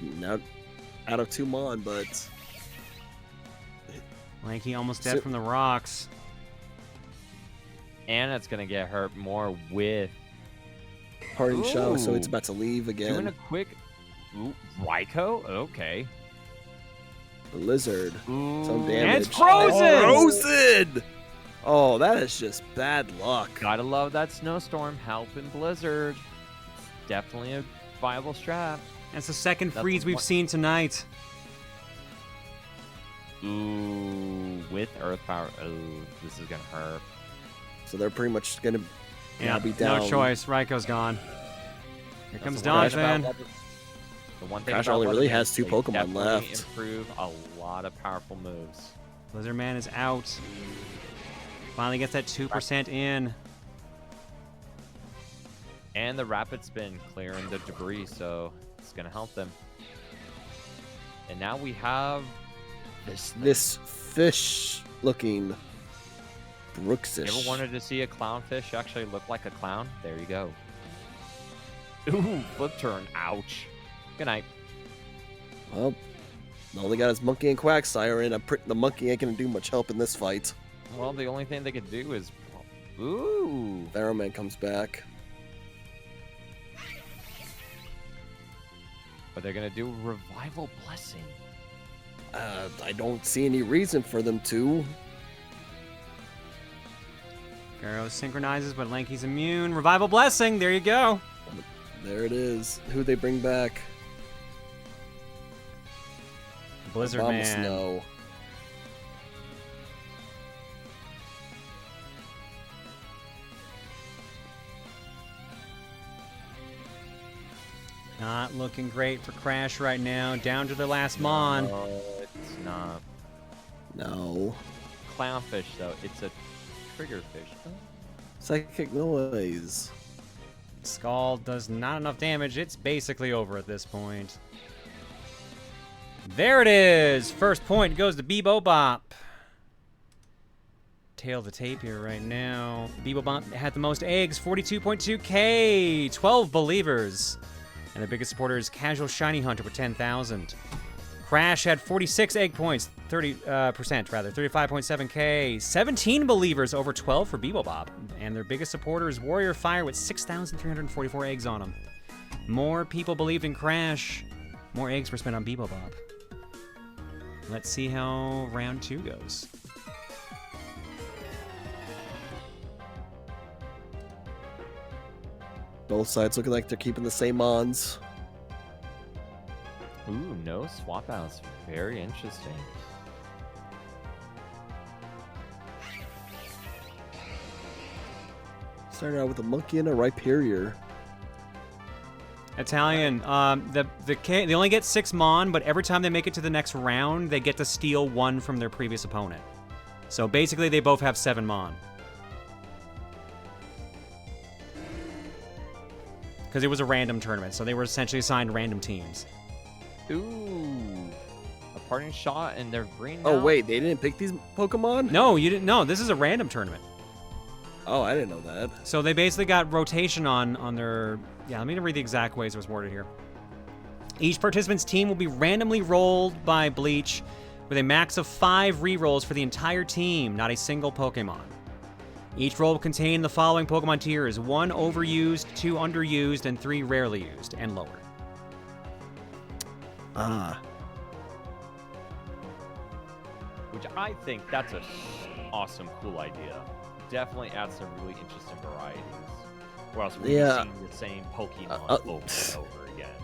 out of two Mon, but... Lanky almost dead So- from the rocks. And it's going to get hurt more with Parting shell, so it's Ooh. about to leave doing again. a quick... Ooh, Raikou? Okay. Blizzard. Ooh. Some And damage. it's frozen! Frozen! Oh, that is just bad luck. Gotta love that snowstorm helping Blizzard. It's definitely a viable strat. That's the second That's freeze we've one- seen tonight. Ooh, with Earth Power. Oh, this is gonna hurt. So they're pretty much gonna Yeah, be down. no choice. Raikou gone. Here comes the one thing Donphan. about the one thing Crash about only really Weatherman has is two they Pokemon definitely left. Improve a lot of powerful moves. Blizzard Man is out. Finally gets that 2% in. And the Rapid Spin clearing the debris, so it's gonna help them. And now we have this. This fish-looking You Brooksish. ever wanted to see a clownfish actually look like a clown? There you go. Ooh, flip turn. Ouch. Good night. Well, all they got is Monkey and Quagsire, and the monkey ain't gonna do much help in this fight. Well, the only thing they could do is... Ooh. Pharaoh Man comes back. But they're going to do Revival Blessing. I don't see any reason for them to. Gyarados synchronizes, but Lanky's immune. Revival Blessing. There you go. There it is. Who they bring back? Blizzard Obama Man. Snow. Not looking great for Crash right now. Down to the last Mon. No, it's not. No. Clownfish, though. It's a trigger fish. Psychic noise. Scald does not enough damage. It's basically over at this point. There it is. First point goes to Bebop. Tail of the tape here right now. Bebop had the most eggs, 42.2k, 12 believers. And the biggest supporter is Casual Shiny Hunter with 10,000. Crash had 46 egg points, 30% rather, 35.7k. 17 believers, over 12 for Bebop. And their biggest supporter is Warrior Fire with 6,344 eggs on him. More people believed in Crash. More eggs were spent on Bebop. Let's see how round 2 goes. Both sides looking like they're keeping the same mons. Ooh, no swap outs. Very interesting. Started out with a monkey and a Rhyperior. Italian, they only get 6 Mon, but every time they make it to the next round, they get to steal 1 from their previous opponent. So basically, they both have 7 Mon. Because it was a random tournament, so they were essentially assigned random teams. Ooh, a parting shot, and they're green now. Oh wait, they didn't pick these Pokemon? No, you didn't. No, this is a random tournament. Oh, I didn't know that. So they basically got rotation on their... Yeah, let me read the exact ways it was worded here. Each participant's team will be randomly rolled by Bleach with a max of 5 rerolls for the entire team, not a single Pokemon. Each roll will contain the following Pokemon tiers: 1 overused, 2 underused, and 3 rarely used, and lower. Ah. Which I think that's an awesome, cool idea. Definitely adds some really interesting varieties. Or else we're seeing the same Pokemon over and over again.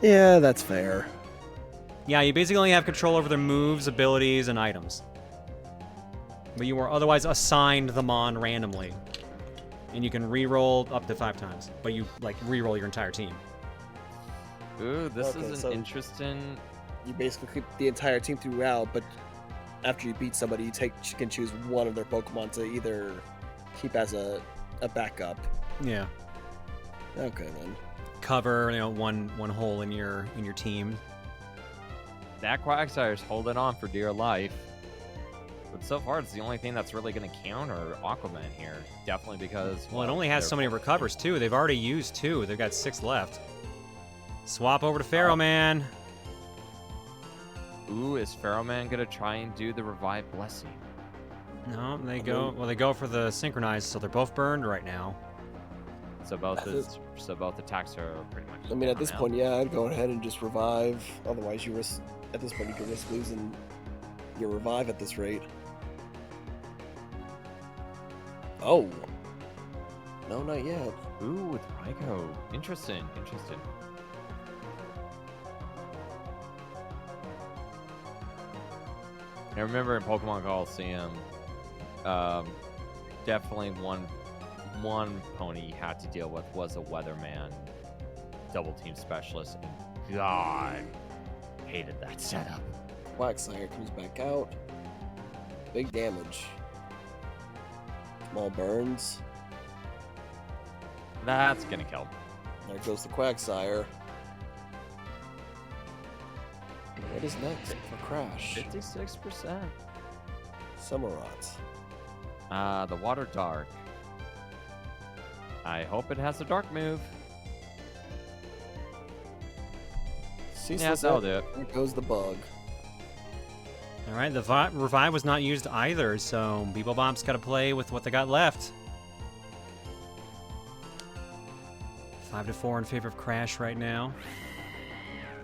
Yeah, that's fair. Yeah, you basically only have control over their moves, abilities, and items. But you were otherwise assigned the Mon randomly. And you can re-roll up to 5 times. But you, like, re-roll your entire team. Ooh, this is an interesting... You basically keep the entire team throughout, but after you beat somebody, you can choose one of their Pokemon to either keep as a backup. Yeah. Okay, then. Cover, one hole in your team. That Quagsire's holding on for dear life. But so far, it's the only thing that's really going to counter Aquaman here. Definitely because... Well, it only has so many recovers, too. They've already used 2. They've got 6 left. Swap over to Pharaoh Man. Ooh, is Pharaoh Man going to try and do the Revive Blessing? No, they go for the Synchronized, so they're both burned right now. So both attacks are pretty much... I mean, at this point, yeah, I'd go ahead and just revive. Otherwise, at this point, you could risk losing your revive at this rate. Oh. No, not yet. Ooh, with Raikou. Interesting. I remember in Pokemon Coliseum, definitely one pony you had to deal with was a Weatherman double team specialist, and God, hated that setup. Quagsire comes back out. Big damage. Small burns. That's gonna kill. There goes the Quagsire. What is next for Crash? 56%. Samurott. The Water Dark. I hope it has a dark move. Ceaseless that'll do it. There goes the bug. All right, the Revive was not used either, so Bebop's got to play with what they got left. 5-4 in favor of Crash right now.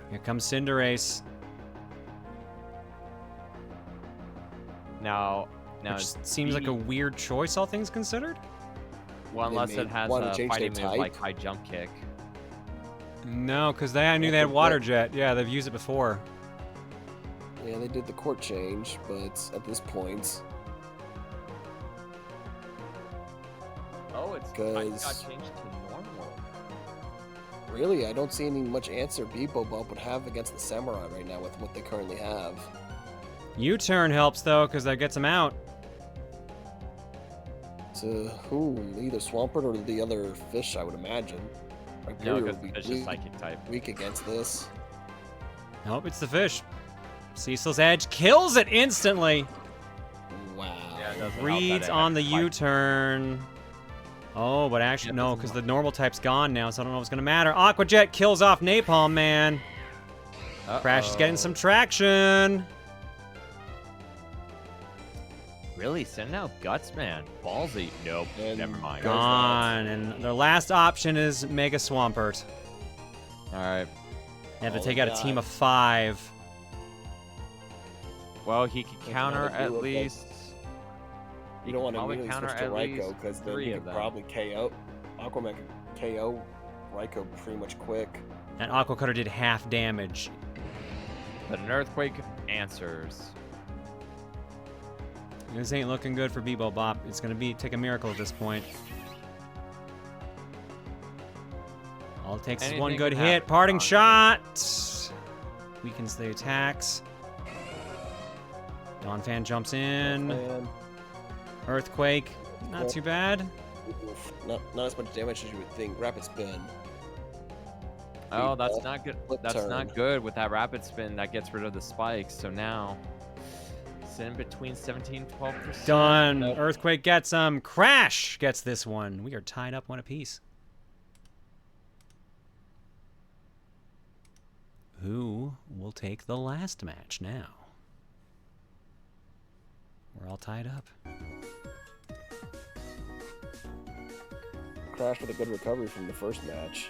Here comes Cinderace. Now Which seems like a weird choice, all things considered. Well, unless it has a fighting move like high jump kick. No, because I knew they had Water Jet. Yeah, they've used it before. Yeah, they did the court change, but at this point... Oh, it got changed to normal. Really, I don't see any much answer Bebop would have against the Samurai right now with what they currently have. U-turn helps, though, because that gets them out. To whom? Either Swampert or the other fish, I would imagine. No, because the fish is psychic type. Weak against this. Nope, it's the fish. Ceaseless Edge kills it instantly. Wow. Yeah, Reads on the U-turn. Oh, but actually, no, because the normal type's gone now, so I don't know if it's going to matter. Aqua Jet kills off Napalm Man. Crash is getting some traction. Really? Send out Guts, man. Ballsy. Nope. And Never mind. Gone. And their last option is Mega Swampert. All right. They have to Oh, take out a God. team of 5. Well, he could There's counter another at duo, but least. You don't want to probably immediately counter switch to at Raikou least because then 3 he of could them. probably KO. Aquaman could KO Raikou pretty much quick. And Aqua Cutter did half damage. But an Earthquake answers. This ain't looking good for Bebo Bop. It's gonna take a miracle at this point. All it takes is one Anything good can hit. happen, Parting Ron. shot. Weakens the attacks. Donphan jumps in. And Earthquake. Not Cool. too bad. not as much damage as you would think. Rapid Spin. Oh, that's Ball. not good. Flip That's turn. not good with that rapid spin. That gets rid of the spikes. So now it's in between 17-12%. Done. Nope. Earthquake gets him. Crash gets this one. We are tied up 1 apiece. Who will take the last match now? We're all tied up. Crash with a good recovery from the first match.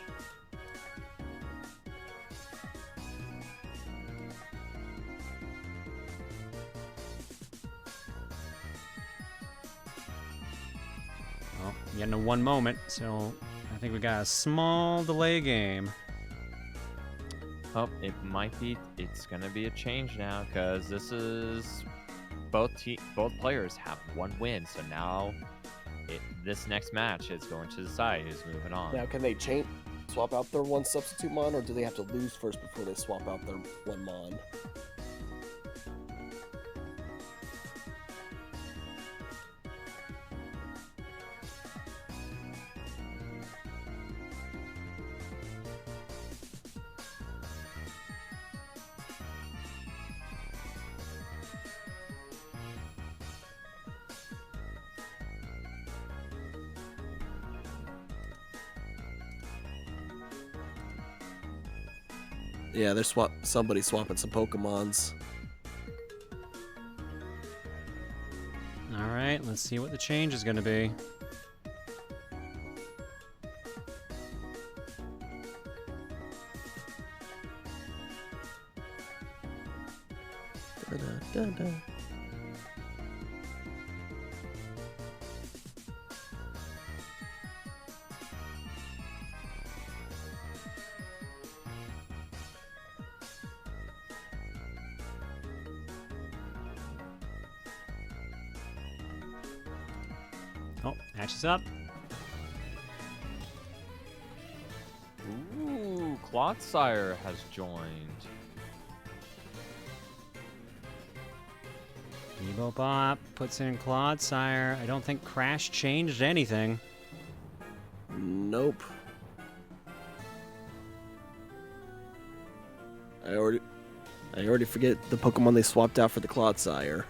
Well, getting a 1 moment, so I think we got a small delay game. Oh, it might be. It's gonna be a change now because this is both players have 1 win. So now, this next match is going to decide who's moving on. Now, can they swap out their 1 substitute mon, or do they have to lose first before they swap out their 1 mon? Yeah, they're somebody swapping some Pokemons. All right, let's see what the change is going to be. Da-da-da-da. Oh, matches up. Ooh, Clodsire has joined. Bebo Bop puts in Clodsire. I don't think Crash changed anything. Nope. I already forget the Pokemon they swapped out for the Clodsire.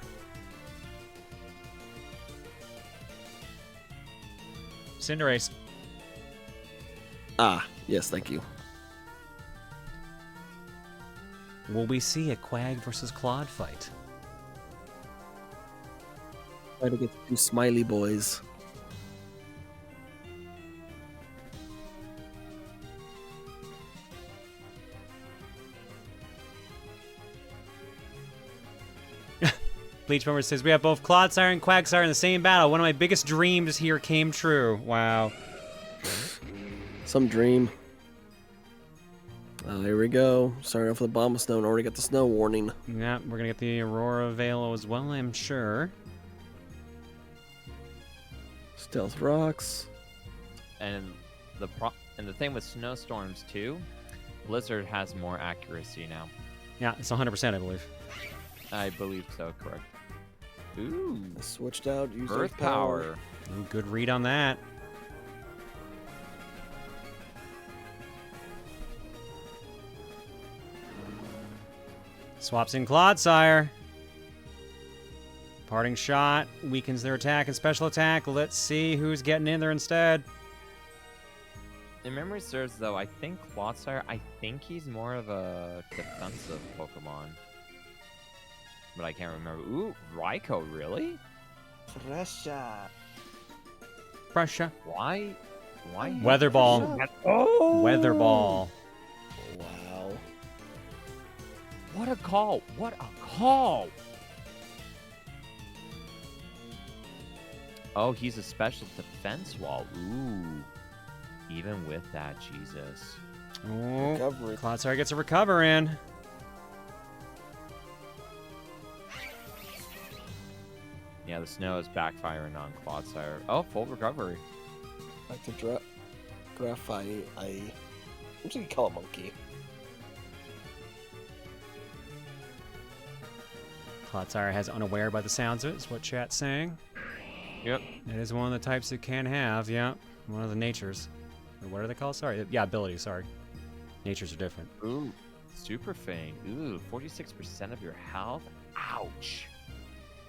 Cinderace. Ah, yes, thank you. Will we see a Quag versus Claude fight? Try to get 2 smiley boys. Bleach Bomber says, we have both Clodsire and Quagsire in the same battle. One of my biggest dreams here came true. Wow. Some dream. Oh, here we go. Starting off with the Bombastone. Already got the snow warning. Yeah, we're going to get the Aurora Velo as well, I'm sure. Stealth Rocks. And the thing with snowstorms too, Blizzard has more accuracy now. Yeah, it's 100%, I believe. I believe so, correct. Ooh, Switched out. Used Earth Power. Ooh, good read on that. Swaps in Clodsire. Parting shot weakens their attack and special attack. Let's see who's getting in there instead. In memory serves, though, I think Clodsire, I think he's more of a defensive Pokemon. But I can't remember. Ooh, Raikou, really? Pressure. Why? Weather Ball. Oh! Weather Ball. Wow. What a call! What a call! Oh, he's a special defense wall. Ooh. Even with that, Jesus. Oh, Recovery. Clodsire gets a recover in. Yeah, the snow is backfiring on Clodsire. Oh, full recovery. Like to graphite. I'm just gonna call it monkey. Clodsire has unaware by the sounds of it, is what chat's saying. Yep. It is one of the types it can have, yeah. One of the natures. Or what are they called? Sorry. Yeah, abilities, sorry. Natures are different. Ooh, Super Fang. Ooh, 46% of your health. Ouch.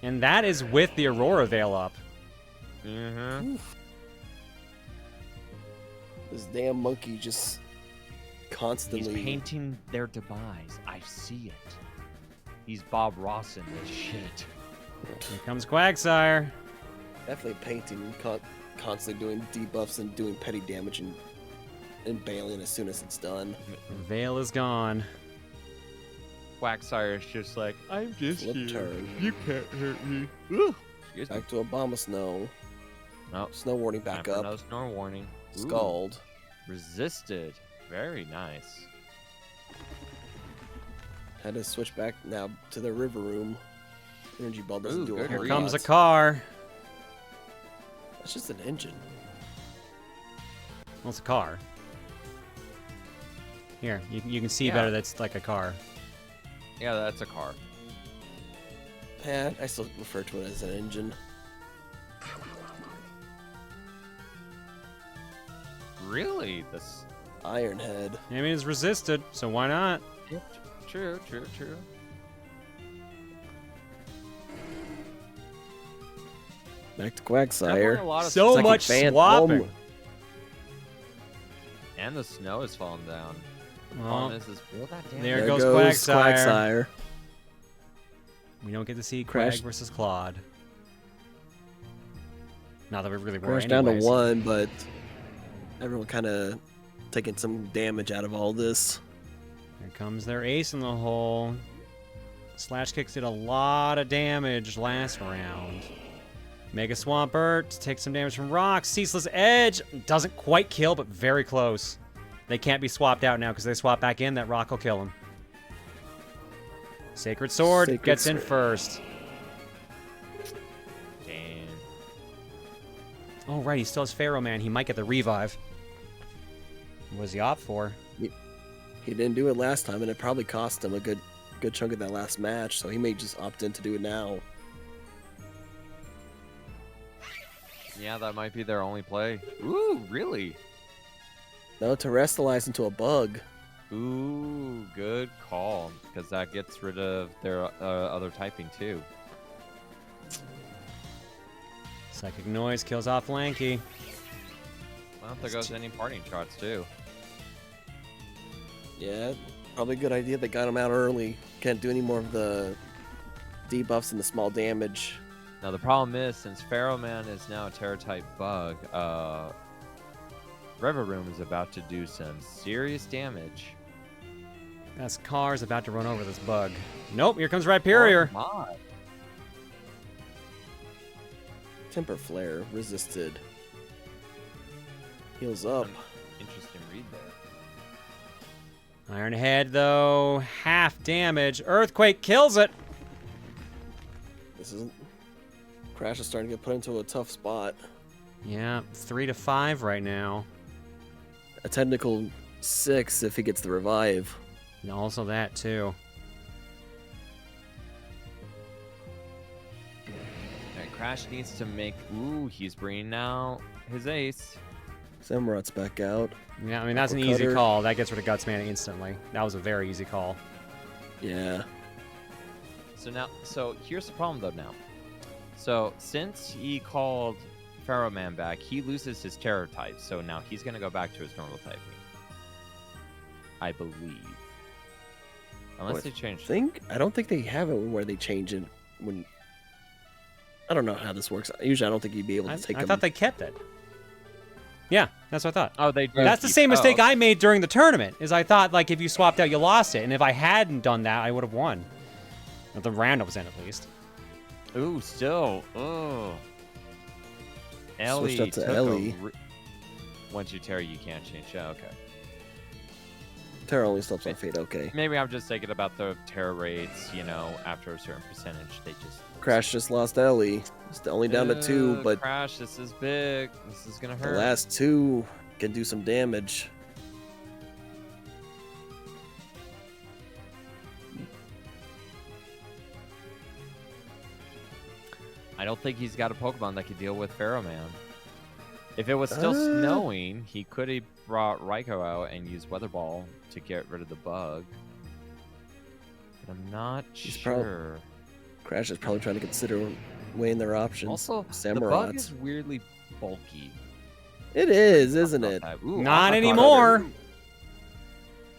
And that is with the Aurora Veil up. Mm-hmm. This damn monkey just constantly. He's painting their demise. I see it. He's Bob Ross in this shit. Here comes Quagsire. Definitely painting, constantly doing debuffs and doing petty damage and bailing as soon as it's done. Veil is gone. Quagsire is just like, I'm just Flip here. turn. You can't hurt me. Ooh. Excuse me. Back to Obama Snow. Oh, Snow warning back up. No snore warning. Ooh. Scald. Resisted. Very nice. Had to switch back now to the river room. Energy ball doesn't Ooh, do a good whole Here read. comes a lot. car. That's just an engine. Well, it's a car. Here, you can see Yeah. better that's like a car. Yeah, that's a car. Yeah, I still refer to it as an engine. Really? This. Iron Head. I mean, it's resisted, so why not? True. Back to Definitely a Quagsire. lot of So It's like a much Phantom. swapping. And the snow is falling down. The Well, problem is will that damage? there goes Quagsire. Quagsire. We don't get to see Crash- Quag versus Claude. Not that we really were Crashed down to anyways. 1, but everyone kind of taking some damage out of all this. Here comes their ace in the hole. Slash Kicks did a lot of damage last round. Mega Swampert takes some damage from rocks. Ceaseless Edge doesn't quite kill, but very close. They can't be swapped out now because they swap back in. That rock will kill them. Sacred Sword Sacred gets in Sword. first. Damn. Oh, right. He still has Pharaoh Man. He might get the revive. What does he opt for? He didn't do it last time, and it probably cost him a good chunk of that last match, so he may just opt in to do it now. Yeah, that might be their only play. Ooh, really? No, Terrestrialize into a bug. Ooh, good call. Because that gets rid of their other typing too. Psychic Noise kills off Lanky. Well, there goes any parting shots too. Yeah, probably a good idea. They got him out early. Can't do any more of the debuffs and the small damage. Now the problem is, since Pharaoh Man is now a Terra-type bug, River Room is about to do some serious damage. This car's about to run over this bug. Nope, here comes Rhyperior. Oh my. Temper Flare resisted. Heals up. Interesting read there. Iron Head, though, half damage. Earthquake kills it. This isn't. Crash is starting to get put into a tough spot. Yeah, 3-5 right now. A technical 6 if he gets the revive. And also that, too. Alright, Crash needs to make. Ooh, he's bringing out his ace. Samurot's back out. Yeah, I mean, that's an easy Uppercutter. call. That gets rid of Guts Mana instantly. That was a very easy call. Yeah. So here's the problem though now. So since he called Pharaoh Man back, he loses his Terror type, so now he's gonna go back to his normal typing. I believe. Unless they change. I don't think they have it where they change it when. I don't know how this works. Usually, I don't think you'd be able to take. I thought they kept it. Yeah, that's what I thought. Oh, they do. That's the same mistake I made during the tournament. Is I thought like if you swapped out, you lost it, and if I hadn't done that, I would have won. At the round I was in, at least. Ooh, still. Oh. Ellie Switched up to took Ellie. Once you Terror, you can't change. Yeah, okay. Terror only stops on Fate. Okay. Maybe I'm just thinking about the Terror rates. You know, after a certain percentage, they just. Crash just lost Ellie. It's only down to 2, but Crash, this is big. This is gonna hurt. the last 2 can do some damage. I don't think he's got a Pokemon that could deal with Pharaoh Man. If it was still snowing, he could have brought Raikou out and used Weather Ball to get rid of the bug. But I'm not sure. Crash is probably trying to consider weighing their options. Also, the Samurats. bug is weirdly bulky. It is, isn't it? Ooh, Not Aqua anymore. Cutter.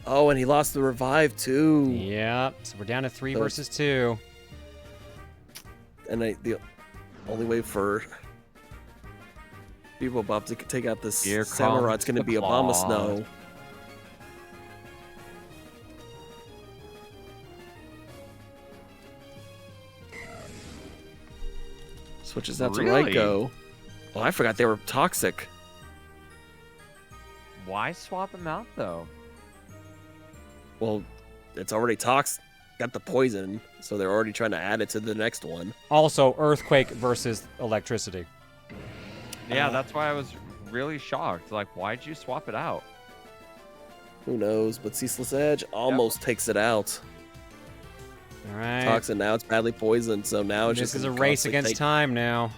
Oh, and he lost the revive too. Yep. So we're down to 3 So versus 2. And the only way for Bebop to take out this Here Samurai, it's going to comes be the Obama claw. Snow. Switches out to Really? Raikou. Oh, I forgot they were toxic. Why swap him out though? Well, it's already toxic. Got the poison, so they're already trying to add it to the next one. Also, Earthquake versus Electricity. Yeah, that's why I was really shocked. Like, why'd you swap it out? Who knows? But Ceaseless Edge almost takes it out. All right. Toxin, now it's badly poisoned, so now it's This just is a gonna race constantly against take- time now.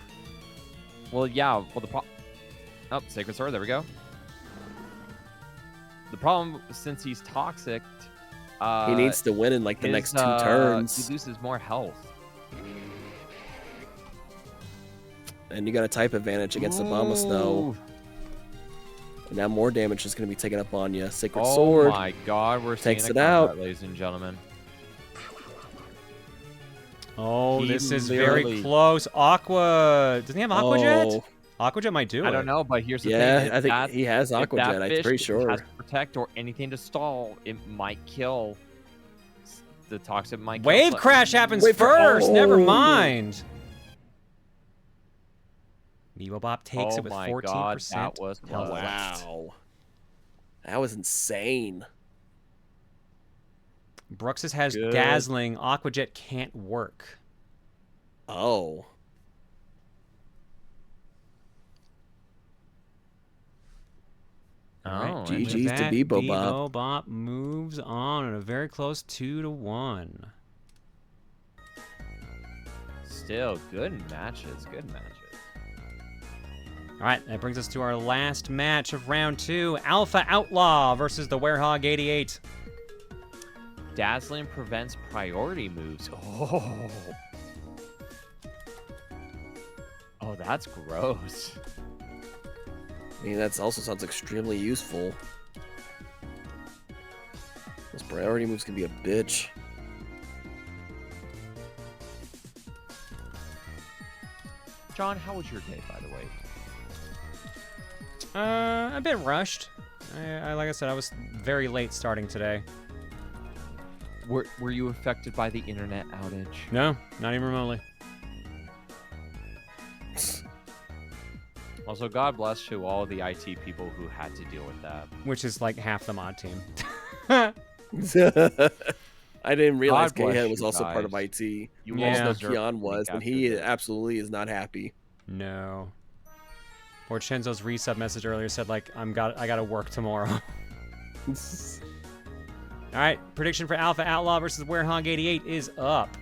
Well, yeah. Well, oh, Sacred Sword. There we go. The problem, since he's toxic, He needs to win in like the next 2 turns. He loses more health. And you got a type advantage against Obama Snow. And now more damage is going to be taken up on you. Sacred Sword. Oh my God, we're takes seeing it a out. combat, ladies and gentlemen. Oh, He this is literally- very close. Aqua. Doesn't he have Aqua Jet? Oh. Aqua Jet might do it. I don't know, but here's the Yeah, thing. I think he has Aqua Jet, I'm pretty sure. Has Protect or anything to stall, it might kill. The toxic might kill Wave some- Crash happens Wait for- first. Never oh. mind. Bebop takes Oh it with my 14%. God, that was health close. left. Wow. That was insane. Bruxus has Good. Dazzling. Aqua Jet can't work. Oh. All right, Oh, and with GG's to that, Bebop. Bebop moves on at a very close 2-1. Still, good matches. Good matches. All right, that brings us to our last match of round 2. Alpha Outlaw versus the Werehog 88. Dazzling prevents priority moves. Oh. Oh, that's gross. I mean, that also sounds extremely useful. Those priority moves can be a bitch. John, how was your day, by the way? A bit rushed. Like I said, I was very late starting today. Were you affected by the internet outage? No, not even remotely. Also, God bless to all the IT people who had to deal with that. Which is like half the mod team. I didn't realize God bless K-Head was you also part of guys. IT. You Yeah. Also, all deserve Keon to was, week and after he this. absolutely is not happy. No. Or Chenzo's resub message earlier said like I gotta work tomorrow. All right, prediction for Alpha Outlaw versus Werehog 88 is up.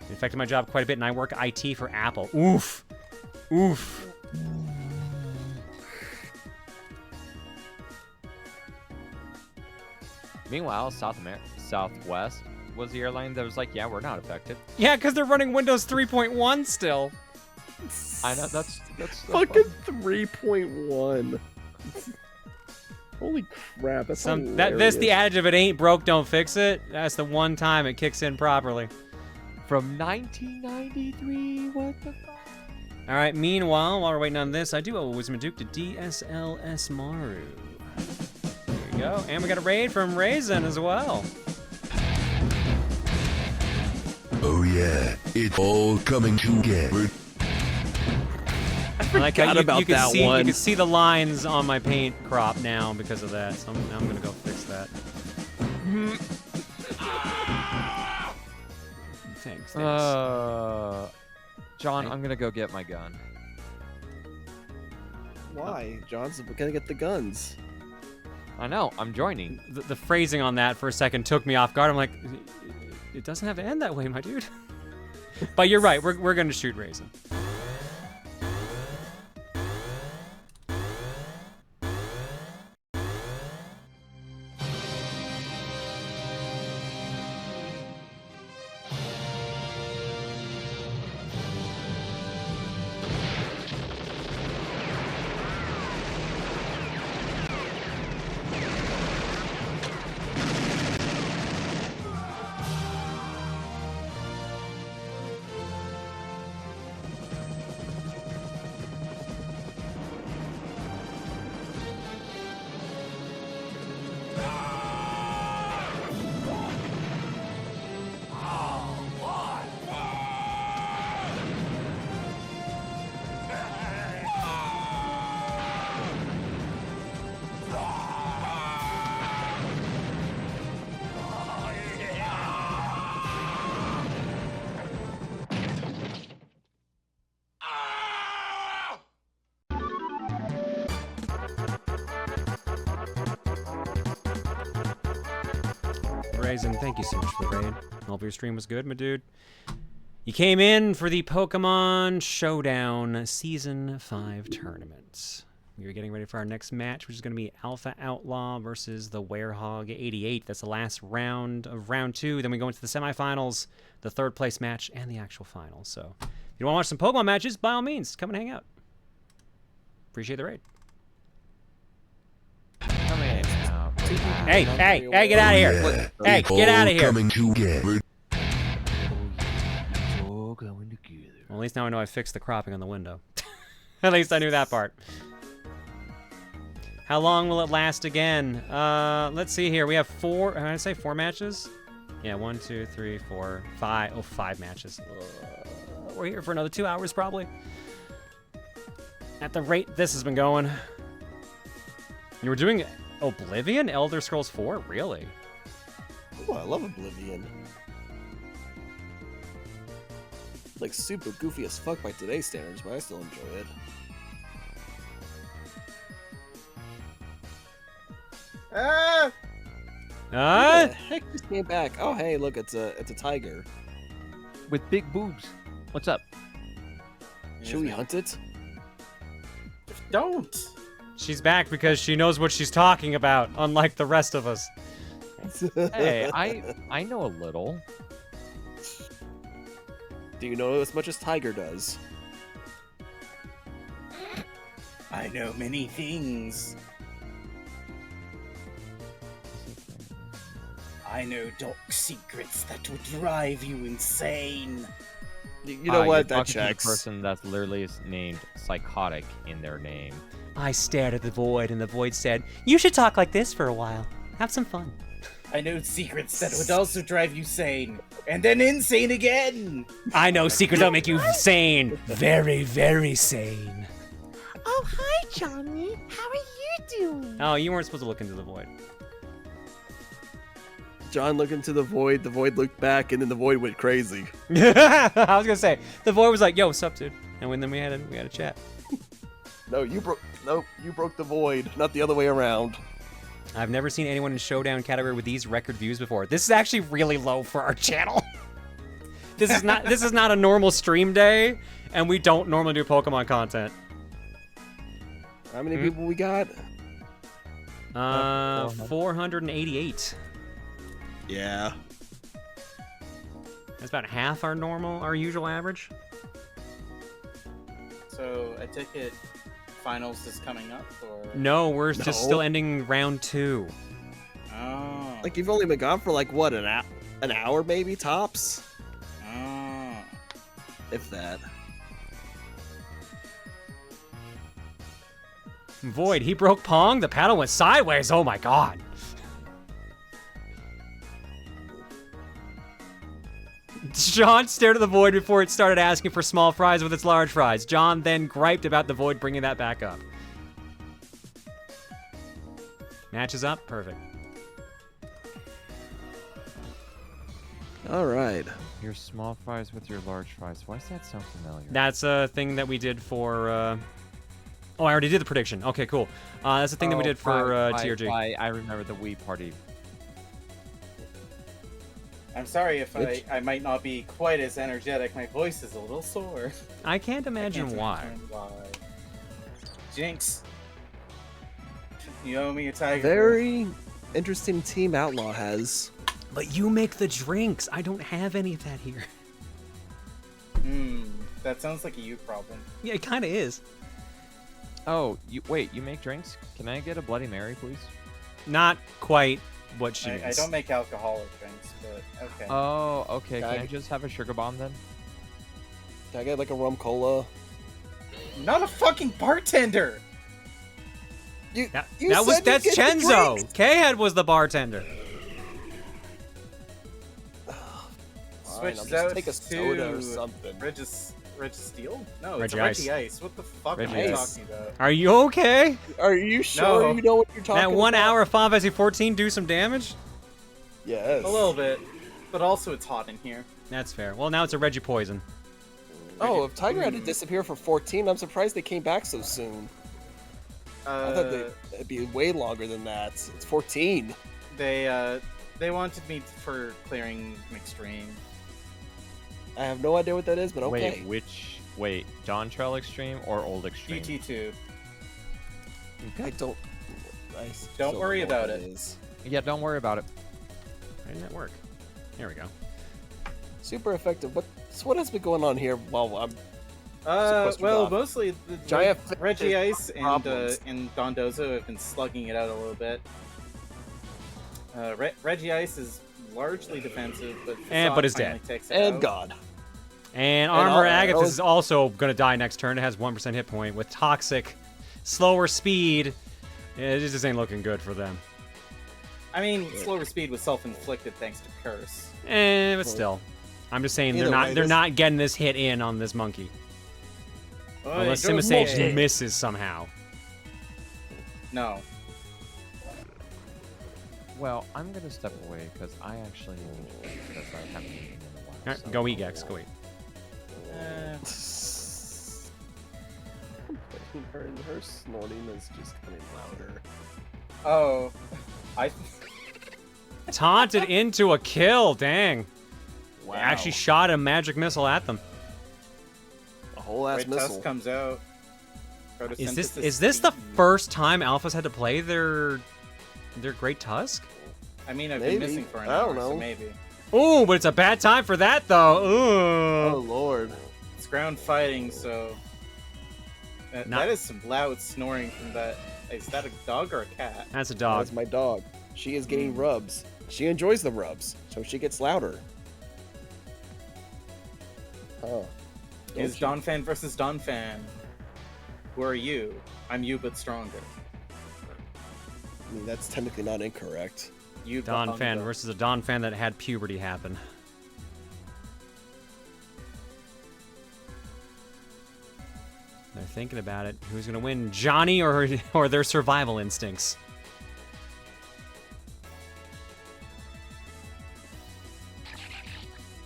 It affected my job quite a bit, and I work IT for Apple. Oof. Oof. Meanwhile, Southwest was the airline that was like, yeah, we're not affected. Yeah, because they're running Windows 3.1 still. I know that's Fucking 3.1. Holy crap! That's That's the adage of it ain't broke, don't fix it. That's the one time it kicks in properly. from 1993. What the fuck? All right. Meanwhile, while we're waiting on this, I do owe a Wisdom Duke to DSLS Maru. There you go, and we got a raid from Raisin as well. Oh yeah, it's all coming together. I like how forgot about that see, one. You can see the lines on my paint crop now because of that. So now I'm gonna go fix that. Thanks. John, I'm gonna go get my gun. Why? John's gonna get the guns. I know, I'm joining. The phrasing on that for a second took me off guard. I'm like, it doesn't have to end that way, my dude. But you're right. We're gonna shoot Raisin. Raisin, thank you so much for the raid. Hope your stream was good, my dude. You came in for the Pokemon Showdown Season 5 tournament. We are getting ready for our next match, which is going to be Alpha Outlaw versus the Werehog 88. That's the last round of round 2. Then we go into the semifinals, the third place match, and the actual finals. So if you want to watch some Pokemon matches, by all means, come and hang out. Appreciate the raid. Come in now. Hey, get out of here. Yeah, Hey, it's get out of all here. coming together. All going together. Well, at least now I know I fixed the cropping on the window. At least I knew that part. How long will it last again? Let's see here. We have 4, did I say 4 matches? Yeah, 1, 2, 3, 4, 5. Oh, 5 matches. We're here for another 2 hours probably. At the rate this has been going. You were doing Oblivion? Elder Scrolls 4? Really? Oh, I love Oblivion. Like super goofy as fuck by today's standards, but I still enjoy it. Ah! Who the heck just came back? Oh hey, look, it's a tiger. With big boobs. What's up? Should we hunt it? Don't. She's back because she knows what she's talking about, unlike the rest of us. Hey, I know a little. Do you know as much as Tiger does? I know many things. I know dark secrets that would drive you insane. You know You're what? That talking to the checks. person that's literally named psychotic in their name. I stared at the void, and the void said, "You should talk like this for a while. Have some fun." I know secrets that would also drive you sane, and then insane again. I know secrets that'll make you sane. Very, very sane. Oh, hi, Johnny. How are you doing? Oh, you weren't supposed to look into the void. John looked into the void looked back, and then the void went crazy. I was gonna say, the void was like, "Yo, what's up, dude?" And then we had a chat. No, you broke the void, not the other way around. I've never seen anyone in Showdown category with these record views before. This is actually really low for our channel. This is not a normal stream day, and we don't normally do Pokemon content. How many people we got? 488. Yeah. That's about half our usual average. So I take it finals is coming up, or No, we're just still ending round 2. Oh. Like you've only been gone for like what, an hour maybe tops, Oh. if that. Void, he broke Pong. The paddle went sideways. Oh my god. John stared at the Void before it started asking for small fries with its large fries. John then griped about the Void bringing that back up. Match is up. Perfect. All right. Your small fries with your large fries. Why does that sound familiar? That's a thing that we did for... Oh, I already did the prediction. Okay, cool. That's the thing that we did for TRG. I remember the Wii party. I'm sorry if I might not be quite as energetic. My voice is a little sore. I can't imagine why. Jinx. You owe me a tiger. Very interesting team Outlaw has. But you make the drinks. I don't have any of that here. That sounds like a you problem. Yeah, it kind of is. Oh, wait, you make drinks? Can I get a Bloody Mary, please? Not quite what she means. I don't make alcoholic drinks, but okay. Oh, okay. Can I just have a sugar bomb then? Can I get like a rum cola? Not a fucking bartender! That's Chenzo. K-Head was the bartender. Switch I'll out take a soda or to something. Registeel? No, Reggie it's Reggie Ice. What the fuck am I talking about? Are you okay? Are you sure you know what you're talking about? That 1 hour of Final Fantasy 14 do some damage? Yes. A little bit, but also it's hot in here. That's fair. Well, now it's a Reggie Poison. Oh, if Tiger had to disappear for 14, I'm surprised they came back so soon. I thought it'd be way longer than that. It's 14. They wanted me for clearing Extreme. I have no idea what that is, but okay. Wait, Dawn Trail Extreme or Old Extreme? GT2. I don't worry about it. Is. Yeah, don't worry about it. Why didn't that work? There we go. Super effective. What has been going on here while I'm well, mostly the Giant Reggie Ice and Dondozo have been slugging it out a little bit. Reggie Ice is largely defensive, but is dead. God. And Armor Agathis is also going to die next turn. It has 1% hit point with Toxic, slower speed. It just ain't looking good for them. I mean, slower speed was self-inflicted thanks to Curse. But still. I'm just saying they're not getting this hit in on this monkey. Unless Simisage misses somehow. No. Well, I'm gonna step away because I actually haven't eaten in a while. All right, go eat, Gex. Go eat. Her snorting is just getting louder. Oh, Taunted into a kill. Dang. Wow. They actually shot a magic missile at them. A whole ass missile. Tusk comes out. Is this the first time Alphas had to play their Great Tusk? I mean, I've been missing for an hour, so maybe. Ooh, but it's a bad time for that, though. Ooh. Oh, Lord. It's ground fighting, so... That is some loud snoring from that... Is that a dog or a cat? That's a dog. That's my dog. She is getting rubs. She enjoys the rubs, so she gets louder. Huh. Is Donphan versus Donphan. Who are you? I'm you, but stronger. I mean, that's technically not incorrect. Donphan versus a Donphan that had puberty happen. They're thinking about it. Who's going to win, Johnny or their survival instincts?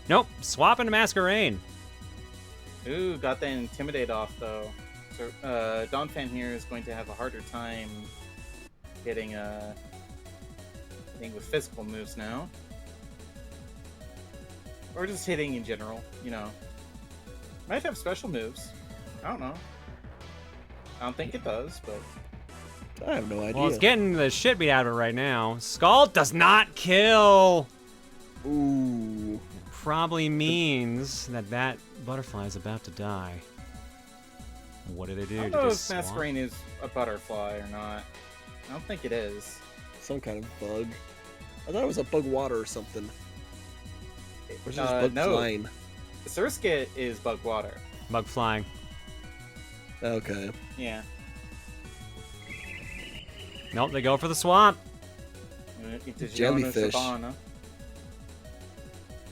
Nope, swapping to Masquerain. Ooh, got that Intimidate off, though. So, Donphan here is going to have a harder time hitting with physical moves now. Or just hitting in general, you know. Might have special moves. I don't know. I don't think it does, but... I have no idea. Well, it's getting the shit beat out of it right now. Scald does not kill. Ooh. Probably means that that butterfly is about to die. What do they do? I don't Do know they if swap? Masquerain is a butterfly or not. I don't think it is. Some kind of bug. I thought it was a bug water or something. Or is it just bug no. flying? Surskit is bug water. Bug flying. Okay. Yeah. Nope, they go for the swamp. Jellyfish.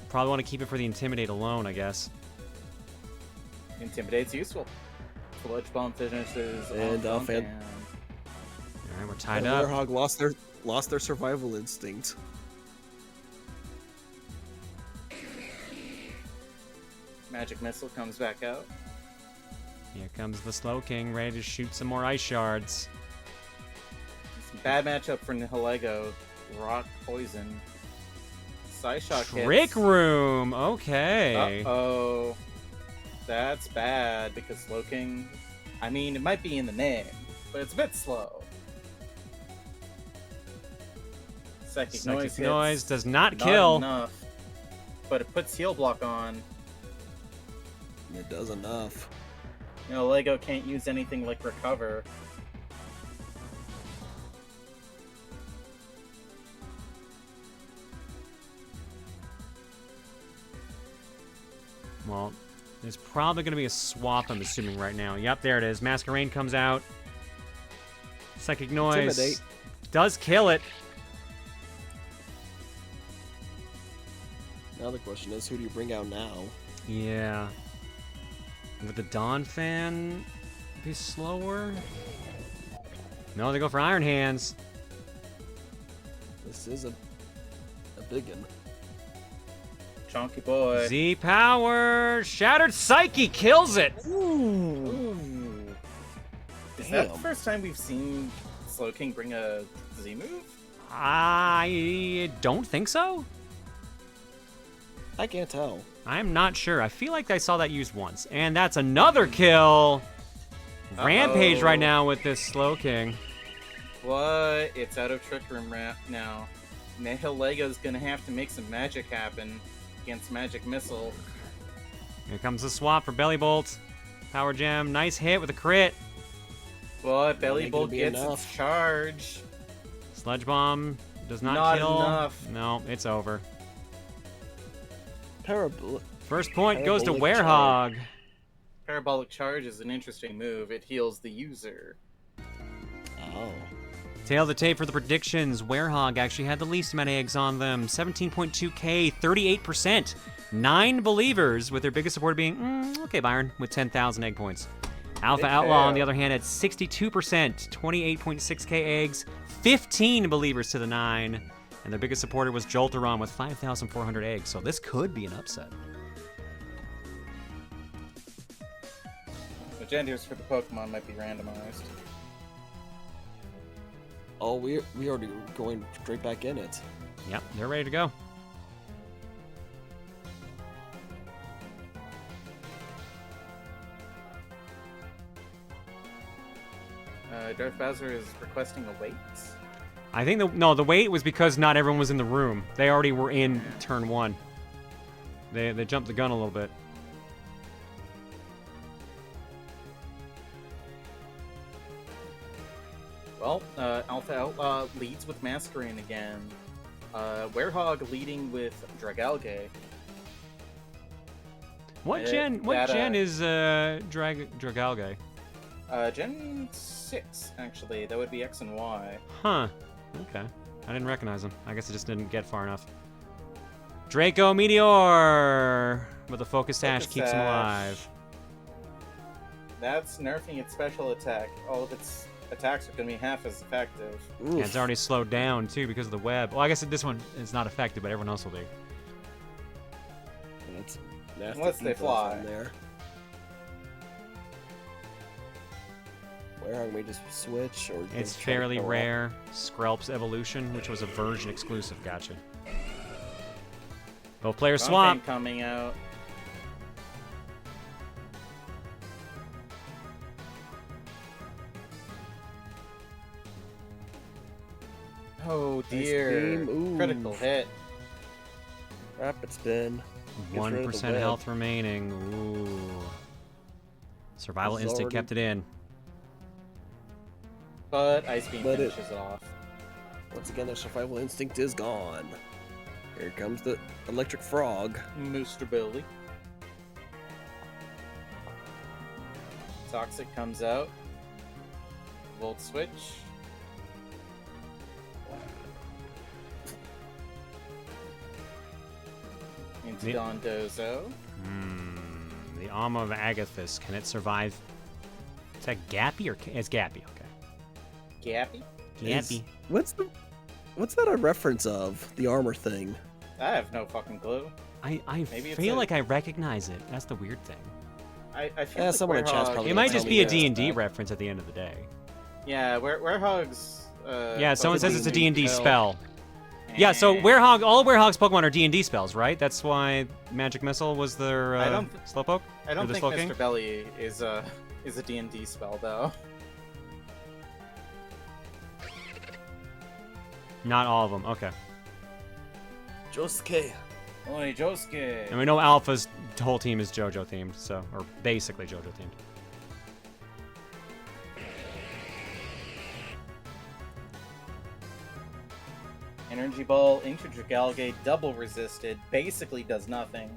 Probably want to keep it for the Intimidate alone, I guess. Intimidate's useful. Sludge Bomb finishes And off fan- and Alright, we're tied And up. Werehog lost their survival instinct. Magic Missile comes back out. Here comes the Slow King, ready to shoot some more ice shards. It's a bad matchup for Nihilego. Rock Poison. Psyshock Trick hits. Room! Okay. Uh-oh. That's bad because Slow King... I mean, it might be in the name, but it's a bit slow. Psychic Noise Psychic hits. Noise does not Not kill. enough. But it puts Heal Block on. It does enough. You know, Lego can't use anything like Recover. Well, there's probably going to be a swap, I'm assuming, right now. Yep, there it is. Masquerain comes out. Psychic Noise Intimidate. does kill it. Now the question is, who do you bring out now? Yeah. Would the Dawn Fan be slower? No, they go for Iron Hands. This is a big one. Chonky boy. Z Power! Shattered Psyche kills it! Ooh. Is that the Damn. first time we've seen Slow King bring a Z move? I don't think so. I can't tell. I'm not sure. I feel like I saw that used once. And that's another kill! Rampage right now with this Slow King. What? It's out of Trick Room now. Nihilego's gonna have to make some magic happen against Magic Missile. Here comes the swap for Belly Bolt. Power Gem, nice hit with a crit. What? Belly Ain't Bolt gonna be gets enough. its charge. Sludge Bomb does not, Not kill. enough. No, it's over. Parabol. First point goes to Parabolic Werehog. Parabolic Charge is an interesting move. It heals the user. Oh. Tail of the tape for the predictions. Werehog actually had the least amount of eggs on them. 17.2k, 38%. 9 believers, with their biggest supporter being, okay, Byron, with 10,000 egg points. Alpha Big Outlaw, on the fail. other hand, had 62%, 28.6k eggs, 15 believers to the 9. And their biggest supporter was Jolteron with 5,400 eggs, so this could be an upset. The genders for the Pokemon might be randomized. Oh, we already going straight back in it. Yep, they're ready to go. Darth Bowser is requesting a wait. I think the wait was because not everyone was in the room. They already were in turn 1. They jumped the gun a little bit. Well, Alpha Outlaw leads with Masquerain again. Werehog leading with Dragalge. What gen? What gen is Dragalge? Gen 6, actually. That would be X and Y. Huh. Okay. I didn't recognize him. I guess I just didn't get far enough. Draco Meteor! But the focus sash Focus keeps him Sash. alive. That's nerfing its special attack. All of its attacks are going to be half as effective. And it's already slowed down, too, because of the web. Well, I guess this one is not affected, but everyone else will be. That's nasty Unless they evils fly. on there. Where are we just switch or? It's just try to fairly go off? rare. Skrelp's Evolution, which was a version exclusive. Gotcha. Both players swap. Donphan coming out. Oh Nice dear. beam. Ooh. Critical hit. Rapid spin. Gets rid of the 1% web. health remaining. Ooh. Survival This is instinct already- kept it in. But Ice Beam But it- finishes it off. Once again, their survival instinct is gone. Here comes the electric frog. Mr. Billy. Toxic comes out. Volt switch. Into The- Dondozo. The Alma of Agathis. Can it survive? Is that Gappy or it's Gappy? Okay. Gappy? Gappy. What's that a reference of? The armor thing. I have no fucking clue. I Maybe it's feel a- like I recognize it. That's the weird thing. I feel Yeah, like someone in chat's Werehog- probably It might tell just me be a this, D&D but- reference at the end of the day. Yeah, Werehog's. Yeah, someone says it's a D&D spell. Eh. Yeah, so Werehog, all Werehog's Pokemon are D&D spells, right? That's why Magic Missile was their I don't Slowpoke? I Or don't the think Slowking? Mr. Belly is a D&D spell though. Not all of them. Okay. Josuke. Oi, Josuke. And we know Alpha's whole team is JoJo themed, so or basically JoJo themed. Energy Ball into Dragalge, double resisted, basically does nothing.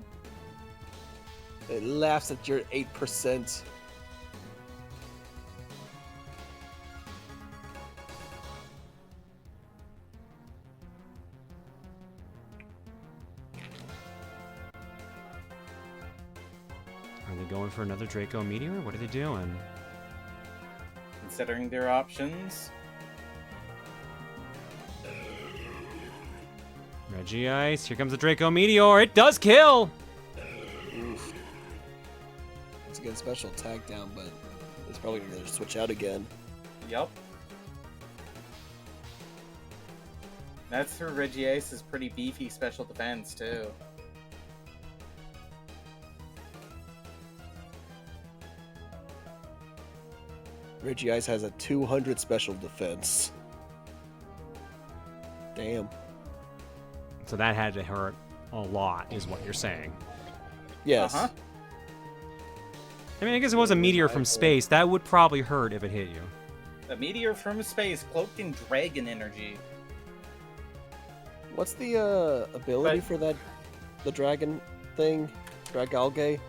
It laughs at your 8%. Are they going for another Draco Meteor? What are they doing? Considering their options. Regice, here comes the Draco Meteor. It does kill! Oof. Once again, special attack down, but it's probably going to switch out again. Yup. That's for Regiace's pretty beefy special defense too. Regice has a 200 special defense. Damn. So that had to hurt a lot, is what you're saying. Yes. Uh-huh. I mean, I guess it was a meteor from space. That would probably hurt if it hit you. A meteor from space cloaked in dragon energy. What's the ability But- for that, the dragon thing? Dragalge?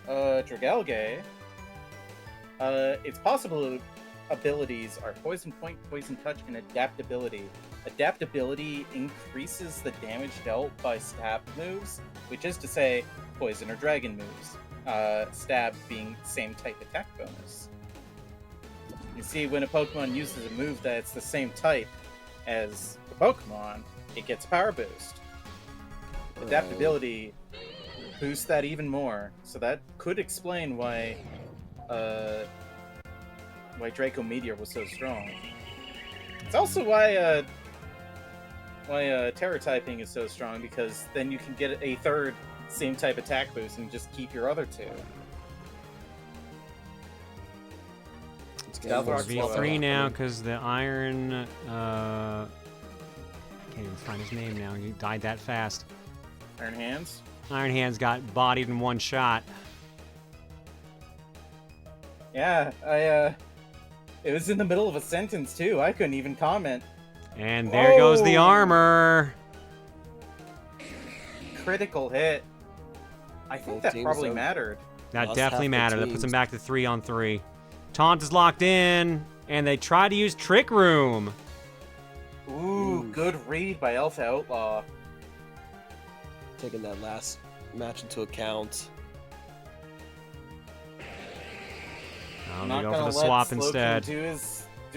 Dragalge. Its possible abilities are Poison Point, Poison Touch, and Adaptability. Adaptability increases the damage dealt by stab moves, which is to say, Poison or Dragon moves. Stab being same type attack bonus. You see, when a Pokemon uses a move that's the same type as the Pokemon, it gets Power Boost. Adaptability boosts that even more, so that could explain why Draco Meteor was so strong. It's also why Terra typing is so strong, because then you can get a third same type attack boost and just keep your other two. Stealth Rock's 4v3 well. now, because the Iron... I can't even find his name now. He died that fast. Iron Hands. Iron Hands got bodied in one shot. Yeah, it was in the middle of a sentence too. I couldn't even comment. And there goes the Whoa. armor. Critical hit. I think Both that teams probably out. mattered. That Lost definitely half their mattered. That puts him teams. back to 3-on-3. Taunt is locked in, and they try to use Trick Room. Ooh, good read by Alpha Outlaw. Taking that last match into account. Oh, Not they go gonna for the let swap Slowking instead. do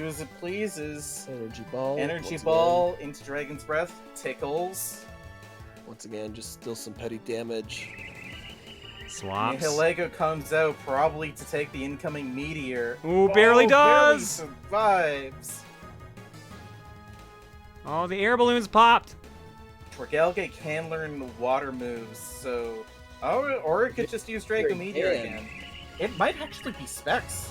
as it pleases. Energy ball. Energy once Ball into Dragon's Breath tickles. Again. Once again, just still some petty damage. Swaps. Nihilego comes out probably to take the incoming meteor. Ooh, barely Barely does! survives. Oh, the air balloons popped. Dragalge can learn the water moves, so... or it could just use Draco Meteor can. again. It might actually be Specs.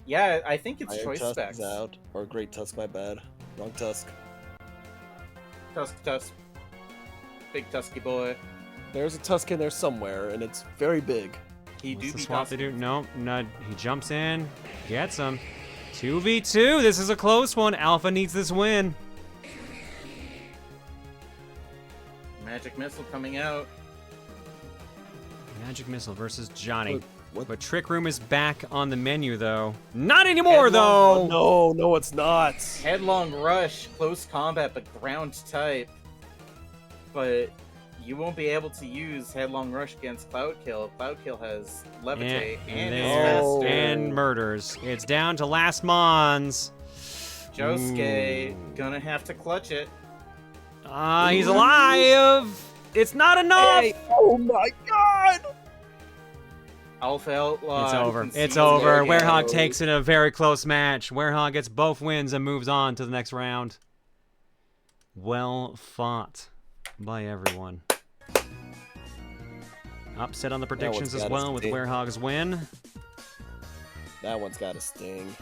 Yeah, I think it's Iron Choice Tusk Specs. is out. Or Great Tusk, my bad. Wrong Tusk. Tusk. big Tusky boy. There's a Tusk in there somewhere, and it's very big. He What's do the be swap they Tusky. do? No, he jumps in, gets him. 2v2, this is a close one. Alpha needs this win. Magic Missile coming out. Magic Missile versus Johnny. What? But Trick Room is back on the menu, though. Not anymore, Headlong- though! No, it's not. Headlong Rush, close combat, but ground type. But you won't be able to use Headlong Rush against Cloudkill. Cloudkill has Levitate and is faster. And murders. It's down to last Mons. Josuke Ooh. gonna have to clutch it. He's alive! It's not enough! Hey, oh my god! Alpha Outlaw. It's over. concedes It's over. their Werehog game. takes it in a very close match. Werehog gets both wins and moves on to the next round. Well fought by everyone. Upset on the predictions as gotta well with sting. Werehog's win. That one's got a sting.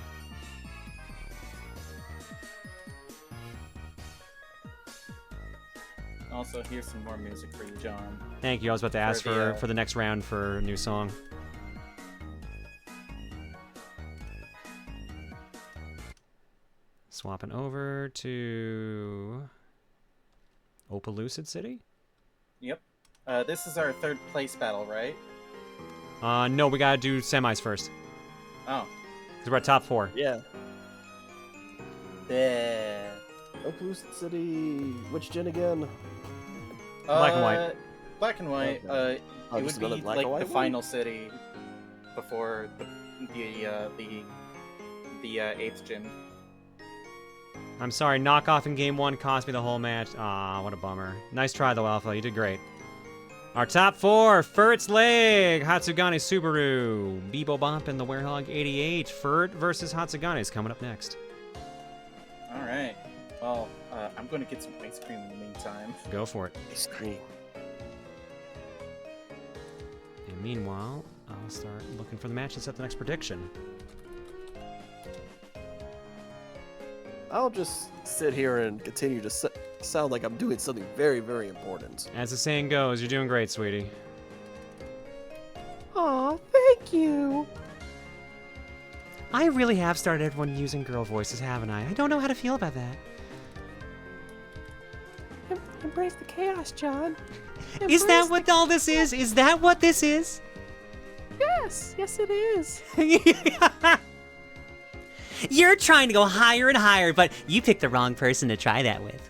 Also, here's some more music for you, John. Thank you. I was about to ask For the, for the next round for a new song. Swapping over to Opelucid City? Yep. This is our third place battle, right? No, we gotta do semis first. Oh. Because we're at top 4. Yeah. Yeah. Opelucid City. Which gen again? Black and white. Black and white. Okay. It just would another be black like and the white final city before the 8th gym. I'm sorry, knockoff in game 1 cost me the whole match. Ah, what a bummer. Nice try though, Alpha. You did great. Our top 4, Furt's Leg, Hatsugane Subaru, Bebo Bop, and the Werehog 88. Furt versus Hatsugane is coming up next. Alright. Well, I'm going to get some ice cream in the meantime. Go for it. Ice cream. And meanwhile, I'll start looking for the match and set the next prediction. I'll just sit here and continue to sound like I'm doing something very, very important. As the saying goes, you're doing great, sweetie. Aw, thank you. I really have started everyone using girl voices, haven't I? I don't know how to feel about that. Embrace the chaos, John. Is that Embrace what all this is? Is that what this is? Yes, yes it is. You're trying to go higher and higher, but you picked the wrong person to try that with.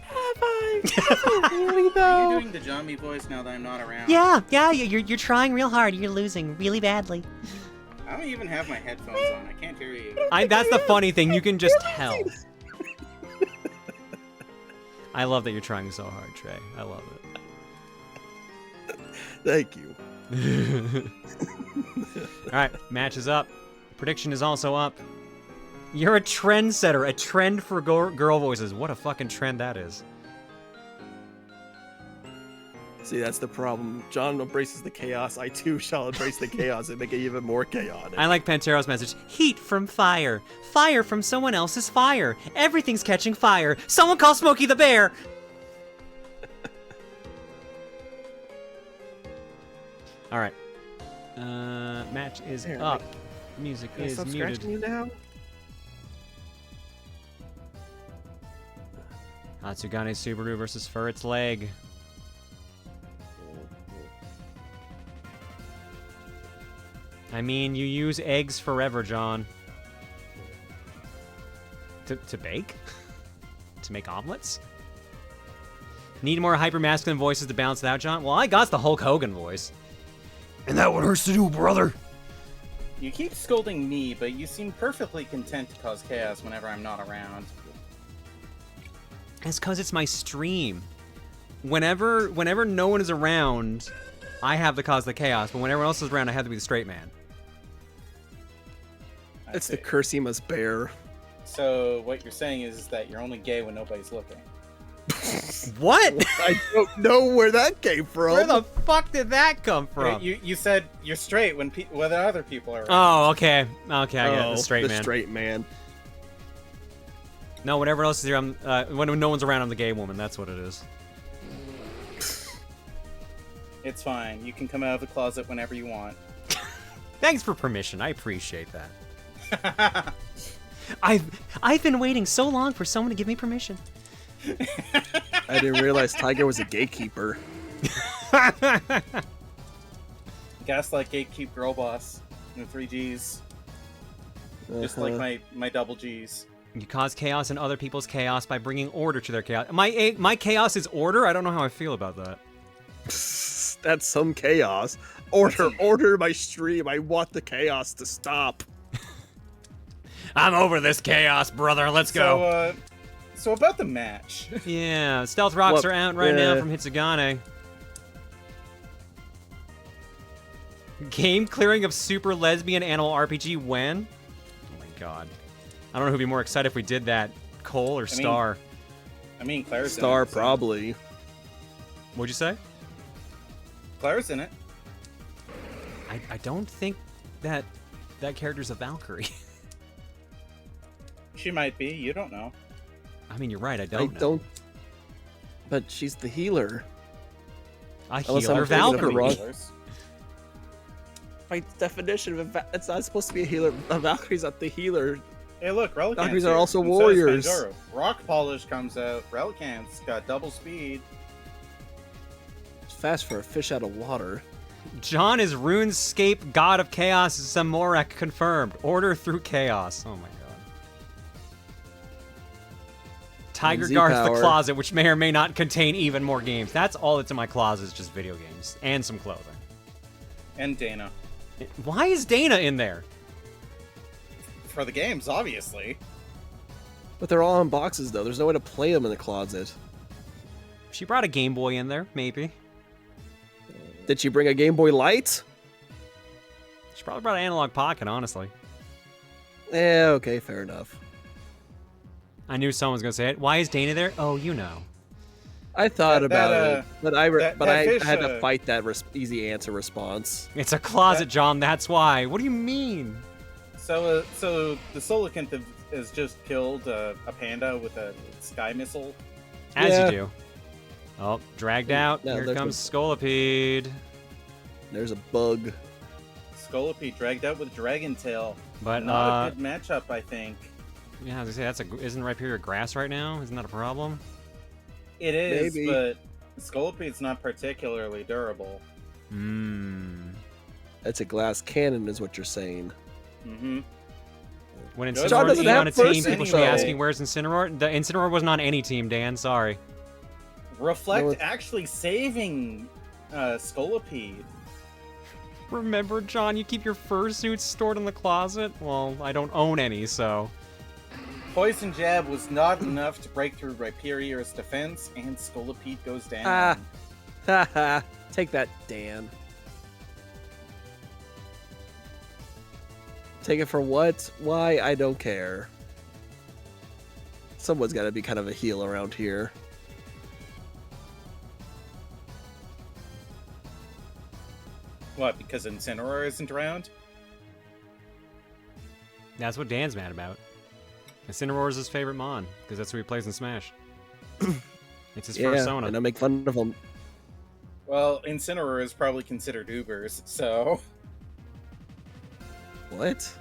Have I? Have I really Are you though? doing the Jambi voice now that I'm not around? Yeah, you're trying real hard. You're losing really badly. I don't even have my headphones on. I can't hear you. That's the funny thing. You can just tell. I love that you're trying so hard, Trey. I love it. Thank you. All right, match is up. Prediction is also up. You're a trendsetter, a trend for girl voices. What a fucking trend that is. See, that's the problem. John embraces the chaos. I too shall embrace the chaos and make it even more chaotic. I like Pantero's message. Heat from fire. Fire from someone else's fire. Everything's catching fire. Someone call Smokey the Bear. All right. Match is Here, up. Music Can I is stop muted. scratching you now? Hatsugane Subaru versus Furt's Leg. I mean, you use eggs forever, John. To bake? To make omelets? Need more hyper-masculine voices to balance it out, John? Well, I got the Hulk Hogan voice. And that one hurts to do, brother. You keep scolding me, but you seem perfectly content to cause chaos whenever I'm not around. It's because it's my stream. Whenever no one is around, I have to cause the chaos. But when everyone else is around, I have to be the straight man. It's the Cursima's bear. So what you're saying is that you're only gay when nobody's looking. What? I don't know where that came from. Where the fuck did that come from? You said you're straight when other people are around. Oh, okay. Okay, I get it. The straight man. The straight man. No, whenever else is here, when no one's around, I'm the gay woman. That's what it is. It's fine. You can come out of the closet whenever you want. Thanks for permission. I appreciate that. I've been waiting so long for someone to give me permission. I didn't realize Tiger was a gatekeeper. Gaslight gatekeep girl boss. The 3 Gs. Just like my double Gs. You cause chaos in other people's chaos by bringing order to their chaos. My chaos is order? I don't know how I feel about that. That's some chaos. Order my stream. I want the chaos to stop. I'm over this chaos, brother. Let's go. So about the match. Yeah, stealth rocks are out right now from Hitsugane. Game clearing of Super Lesbian Animal RPG when? Oh my god. I don't know who'd be more excited if we did that. Cole or Star? I mean Claire's Star, in it, so. probably. What'd you say? Claire's in it. I don't think that character's a Valkyrie. She might be. You don't know. I mean, you're right. I don't know. But she's the healer. A healer Valkyrie. By definition, it's not supposed to be a healer. A Valkyrie's not the healer. Hey, look, Relican's Valkyries here, are also and so is warriors. Pandora. Rock Polish comes out. Relican's got double speed. It's fast for a fish out of water. John is RuneScape God of Chaos Zamorek confirmed. Order through chaos. Oh my god. Tiger guards the closet, which may or may not contain even more games. That's all that's in my closet is just video games and some clothing. And Dana. Why is Dana in there? For the games, obviously. But they're all in boxes, though. There's no way to play them in the closet. She brought a Game Boy in there, maybe. Did she bring a Game Boy Light? She probably brought an Analog Pocket, honestly. Yeah, okay, fair enough. I knew someone was going to say it. Why is Dana there? Oh, you know. I thought about it, but I had to fish, fight that easy answer response. It's a closet, John. That's why. What do you mean? So the Solicanth has just killed a panda with a sky missile. As you do. Oh, dragged out. No, Here comes Scolipede. There's a bug. Scolipede dragged out with Dragon Tail. But not a good matchup, I think. Yeah, I was gonna say isn't Rhyperior grass right now? Isn't that a problem? It is, Maybe. but Scolipede's not particularly durable. That's a glass cannon, is what you're saying. Mm-hmm. When John Incineroar doesn't being have on a team, first people should be anyway. asking, where's Incineroar? The Incineroar wasn't on any team, Dan. Sorry. Reflect actually saving Scolipede. Remember, John, you keep your fursuits stored in the closet? Well, I don't own any, so... Poison Jab was not enough to break through Rhyperior's defense, and Scolipede goes down. Haha. Take that, Dan. Take it for what? Why? I don't care. Someone's got to be kind of a heel around here. What, because Incineroar isn't around? That's what Dan's mad about. Incineroar is his favorite Mon, because that's who he plays in Smash. It's his first Sona. And I make fun of him. Well, Incineroar is probably considered Ubers, so... What?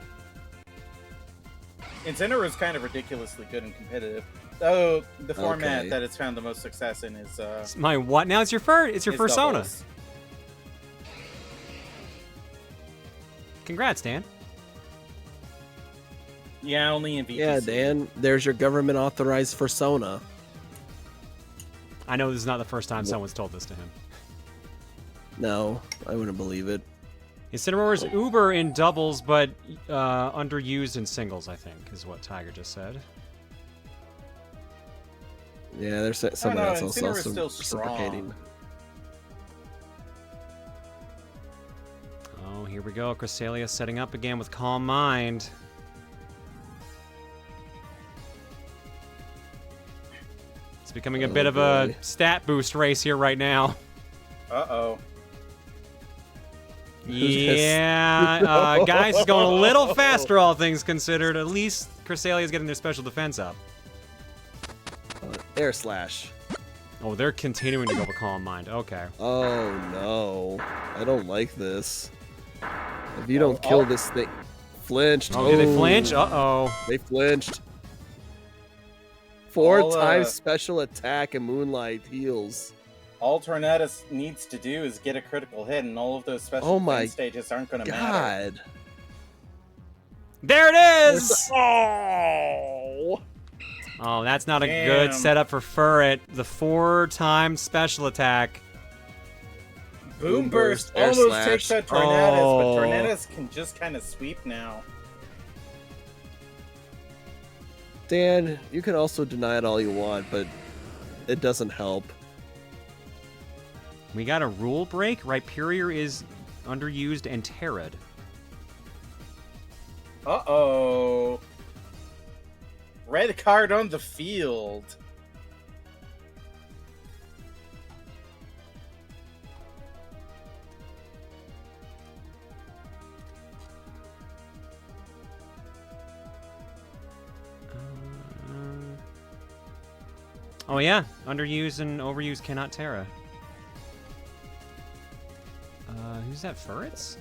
Incineroar is kind of ridiculously good and competitive. Though the format that it's found the most success in is My what? Now it's your first. It's your first Sona. doubles. Congrats, Dan. Yeah, only in VGC. Yeah, Dan. There's your government authorized persona. I know this is not the first time someone's told this to him. No, I wouldn't believe it. Incineroar is uber in doubles, but underused in singles, I think, is what Tiger just said. Yeah, there's someone else Incineroar is also still strong. reciprocating. Oh, here we go. Cresselia setting up again with Calm Mind. It's becoming a bit of a stat boost race here right now. Uh-oh. Yeah, guys, it's going a little faster, all things considered. At least Cresselia is getting their special defense up. Air slash. Oh, they're continuing to go with Calm Mind. Okay. Oh no, I don't like this. If you don't kill this thing, flinched. Oh, did they flinch? Uh-oh. They flinched. 4 All, times special attack and Moonlight heals. All Tornadus needs to do is get a critical hit, and all of those special defense stages aren't going to matter. God. There it is! Oh! Oh, that's not a good setup for Furret. The 4 times special attack. Boom Burst Air almost slash. takes out Tornadus, but Tornadus can just kind of sweep now. Dan, you can also deny it all you want, but it doesn't help. We got a rule break. Rhyperior is underused and Terra'd. Uh-oh. Red card on the field. Oh yeah, underused and overused cannot Terra. Who's that? Furrets?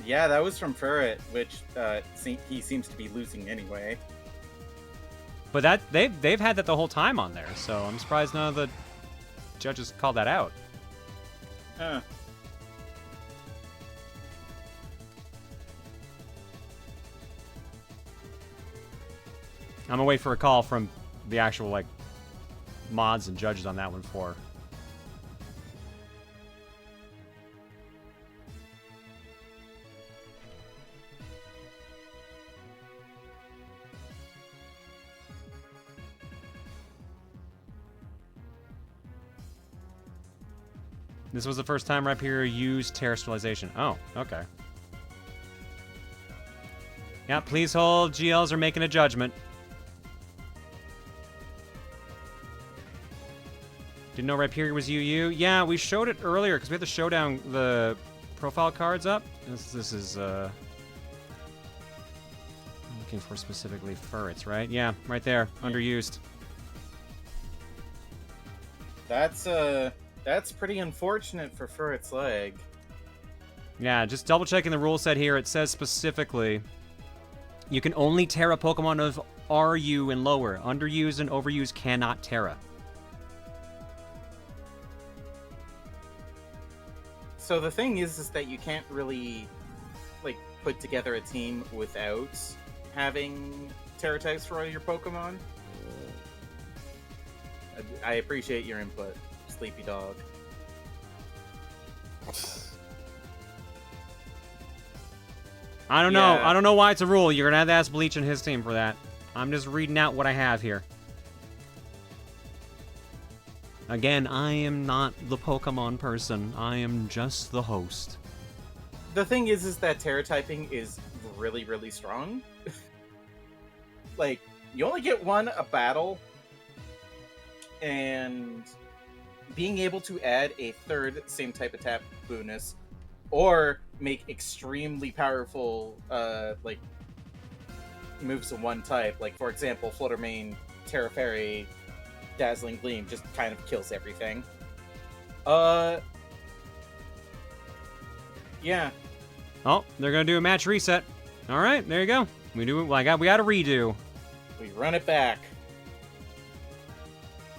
Yeah, that was from Furret, which he seems to be losing anyway. But that they've had that the whole time on there, so I'm surprised none of the judges called that out. Huh. I'm gonna wait for a call from the actual like mods and judges on that one for. This was the first time Rhyperior used Terrestrialization. Oh, okay. Yeah, please hold. GLs are making a judgment. Didn't know Rhyperior was UU. Yeah, we showed it earlier because we had to show down the profile cards up. This is I'm looking for specifically Furrets, right? Yeah, right there, underused. That's pretty unfortunate for Furret's leg. Yeah, just double checking the rule set here. It says specifically you can only Terra Pokemon of RU and lower. Underused and overused cannot Terra. So the thing is that you can't really like put together a team without having Terra types for all your Pokemon. I appreciate your input, Sleepy Dog. I don't know. I don't know why it's a rule. You're gonna have to ask Bleach and his team for that. I'm just reading out what I have here. Again, I am not the Pokemon person. I am just the host. The thing is that Terra typing is really, really strong. Like, you only get one a battle, and being able to add a third same type attack bonus, or make extremely powerful, like, moves of one type, like, for example, Flutter Mane, Terra Fairy, Dazzling Gleam, just kind of kills everything. Yeah. Oh, they're gonna do a match reset. All right, there you go. We got a redo. We run it back.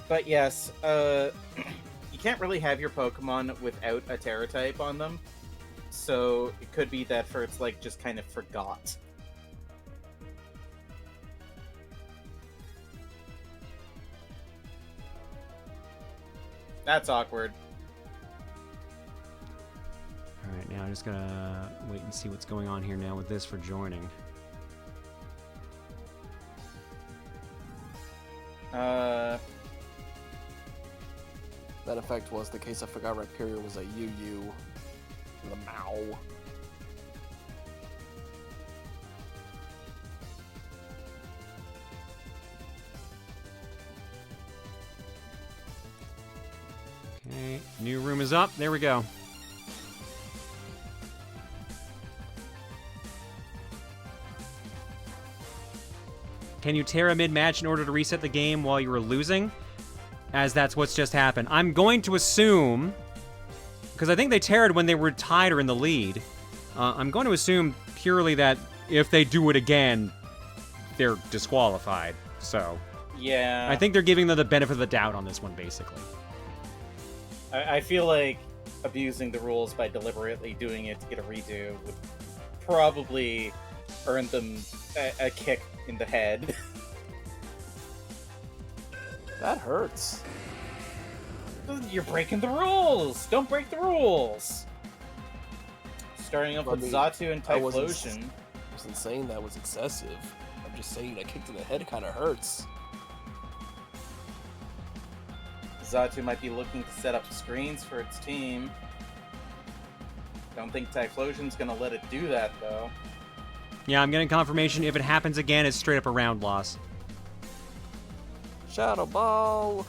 But yes, you can't really have your Pokemon without a Terra type on them. So it could be that Furt's like just kind of forgot. That's awkward. Alright, now I'm just gonna wait and see what's going on here now with this for joining. That effect was the case. I forgot Rhyperior was a UU. Lamau. Okay, new room is up. There we go. Can you Terra mid-match in order to reset the game while you were losing? as that's what's just happened. I'm going to assume, because I think they teared when they were tied or in the lead. I'm going to assume purely that if they do it again, they're disqualified. So, Yeah. I think they're giving them the benefit of the doubt on this one, basically. I feel like abusing the rules by deliberately doing it to get a redo would probably earn them a kick in the head. That hurts. You're breaking the rules! Don't break the rules! Starting off with Xatu and I Typhlosion. wasn't saying that was excessive. I'm just saying a kick to the head kind of hurts. Xatu might be looking to set up screens for its team. Don't think Typhlosion's gonna let it do that, though. Yeah, I'm getting confirmation. If it happens again, it's straight up a round loss. Shadow Ball!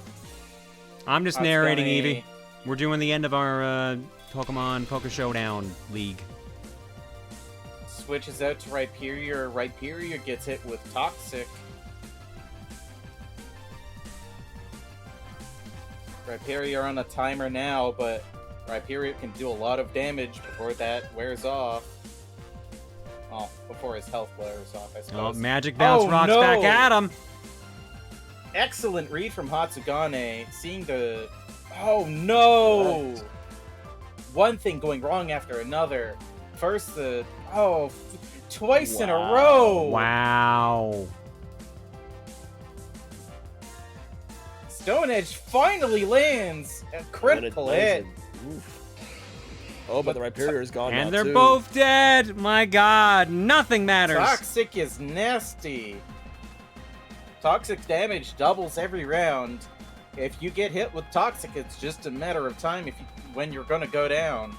I'm just Hatsugane. narrating, Eevee. We're doing the end of our Pokemon PokeShowdown League. Switches out to Rhyperior. Rhyperior gets hit with Toxic. Rhyperior on a timer now, but Rhyperior can do a lot of damage before that wears off. Well, before his health wears off, I Oh, suppose. Magic Bounce rocks no! back at him. Excellent read from Hatsugane. Seeing the... Oh, no! One thing going wrong after another. First the... Oh, twice in a row! Wow. Stone Edge finally lands a critical hit. Oh, but the Rhyperior is gone now, And they're too. both dead. My God, nothing matters. Toxic is nasty. Toxic damage doubles every round. If you get hit with Toxic, it's just a matter of time when you're gonna go down.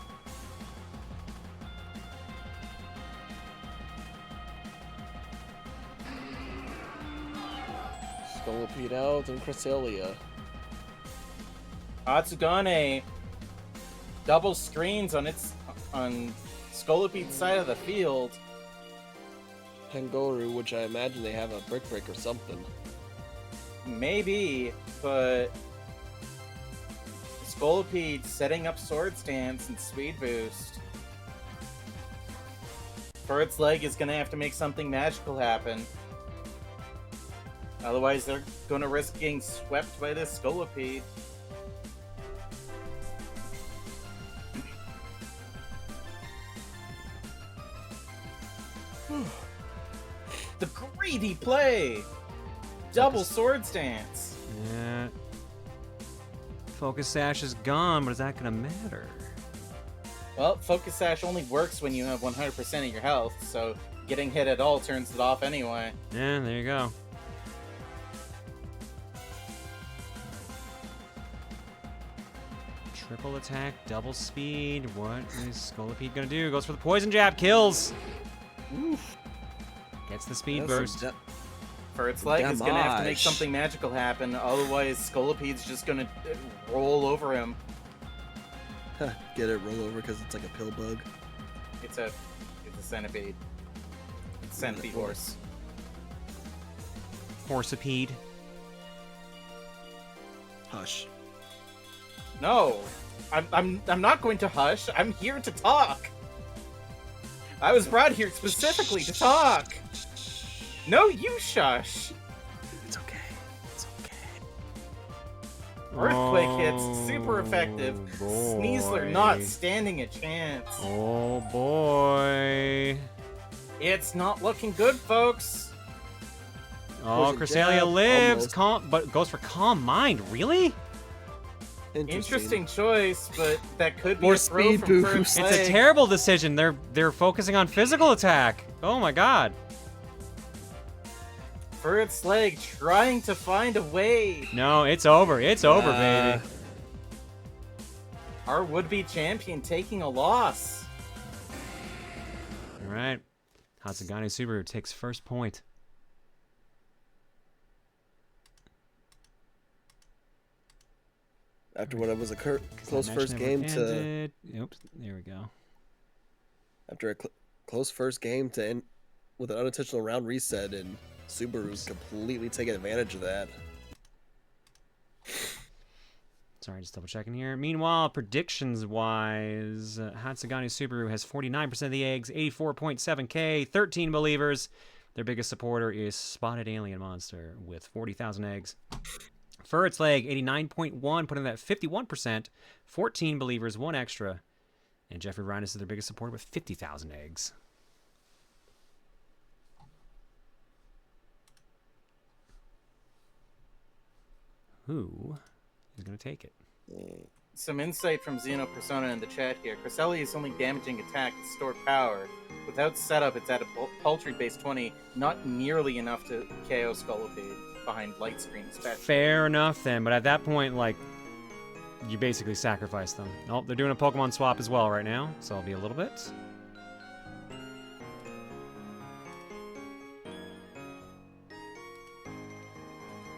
Scolipede out and Cresselia. Hatsugane double screens on Scolipede's side of the field. Pengoru, which I imagine they have a Brick Break or something. Maybe, but Scolipede setting up Sword Stance and Speed Boost. For its leg is gonna have to make something magical happen. Otherwise, they're gonna risk getting swept by this Scolipede. The greedy play! Double Sword Stance! Yeah. Focus Sash is gone, but is that gonna matter? Well, Focus Sash only works when you have 100% of your health, so getting hit at all turns it off anyway. Yeah, there you go. Triple attack, double speed. What is Scolipede gonna do? Goes for the poison jab, kills. Oof. Gets the speed That's burst. For its leg, it's gonna have to make Damage. something magical happen, otherwise Scolipede's just gonna roll over him. Get it, roll over because it's like a pill bug. It's a centipede. It's a centipede horse. Horsipede. Hush. No! I'm not going to hush. I'm here to talk. I was brought here specifically to talk. No, you shush. It's okay. It's okay. Earthquake hits, super effective. boy. Sneasler not standing a chance. Oh boy. It's not looking good, folks. Oh, Poison Cresselia jab, lives, almost. but goes for Calm Mind. Really? Interesting choice, but that could be More a throw speed from boost. First It's a Leg. terrible decision. They're focusing on physical attack. Oh my God. For its leg, trying to find a way. No, it's over. It's over, baby. Our would-be champion taking a loss. All right. Hatsugane Subaru takes first point. After what was a close That match first never game to ended. Oops, there we go. after a close first game to end with an unintentional round reset, and Subaru's completely taking advantage of that. Sorry, just double checking here. Meanwhile, predictions-wise, Hatsugane Subaru has 49% of the eggs, 84.7K, 13 believers. Their biggest supporter is Spotted Alien Monster with 40,000 eggs. For its leg, 89.1, putting that 51%, 14 believers, 1 extra. And Jeffrey Rhinus is their biggest supporter with 50,000 eggs. Who is going to take it? Some insight from Xeno Persona in the chat here. Cresselia is only damaging attack and stored power. Without setup, it's at a paltry base 20, not nearly enough to KO Scolipede behind light screen especially. Fair enough then, but at that point, like, you basically sacrifice them. Oh, they're doing a Pokemon swap as well right now, so I'll be a little bit.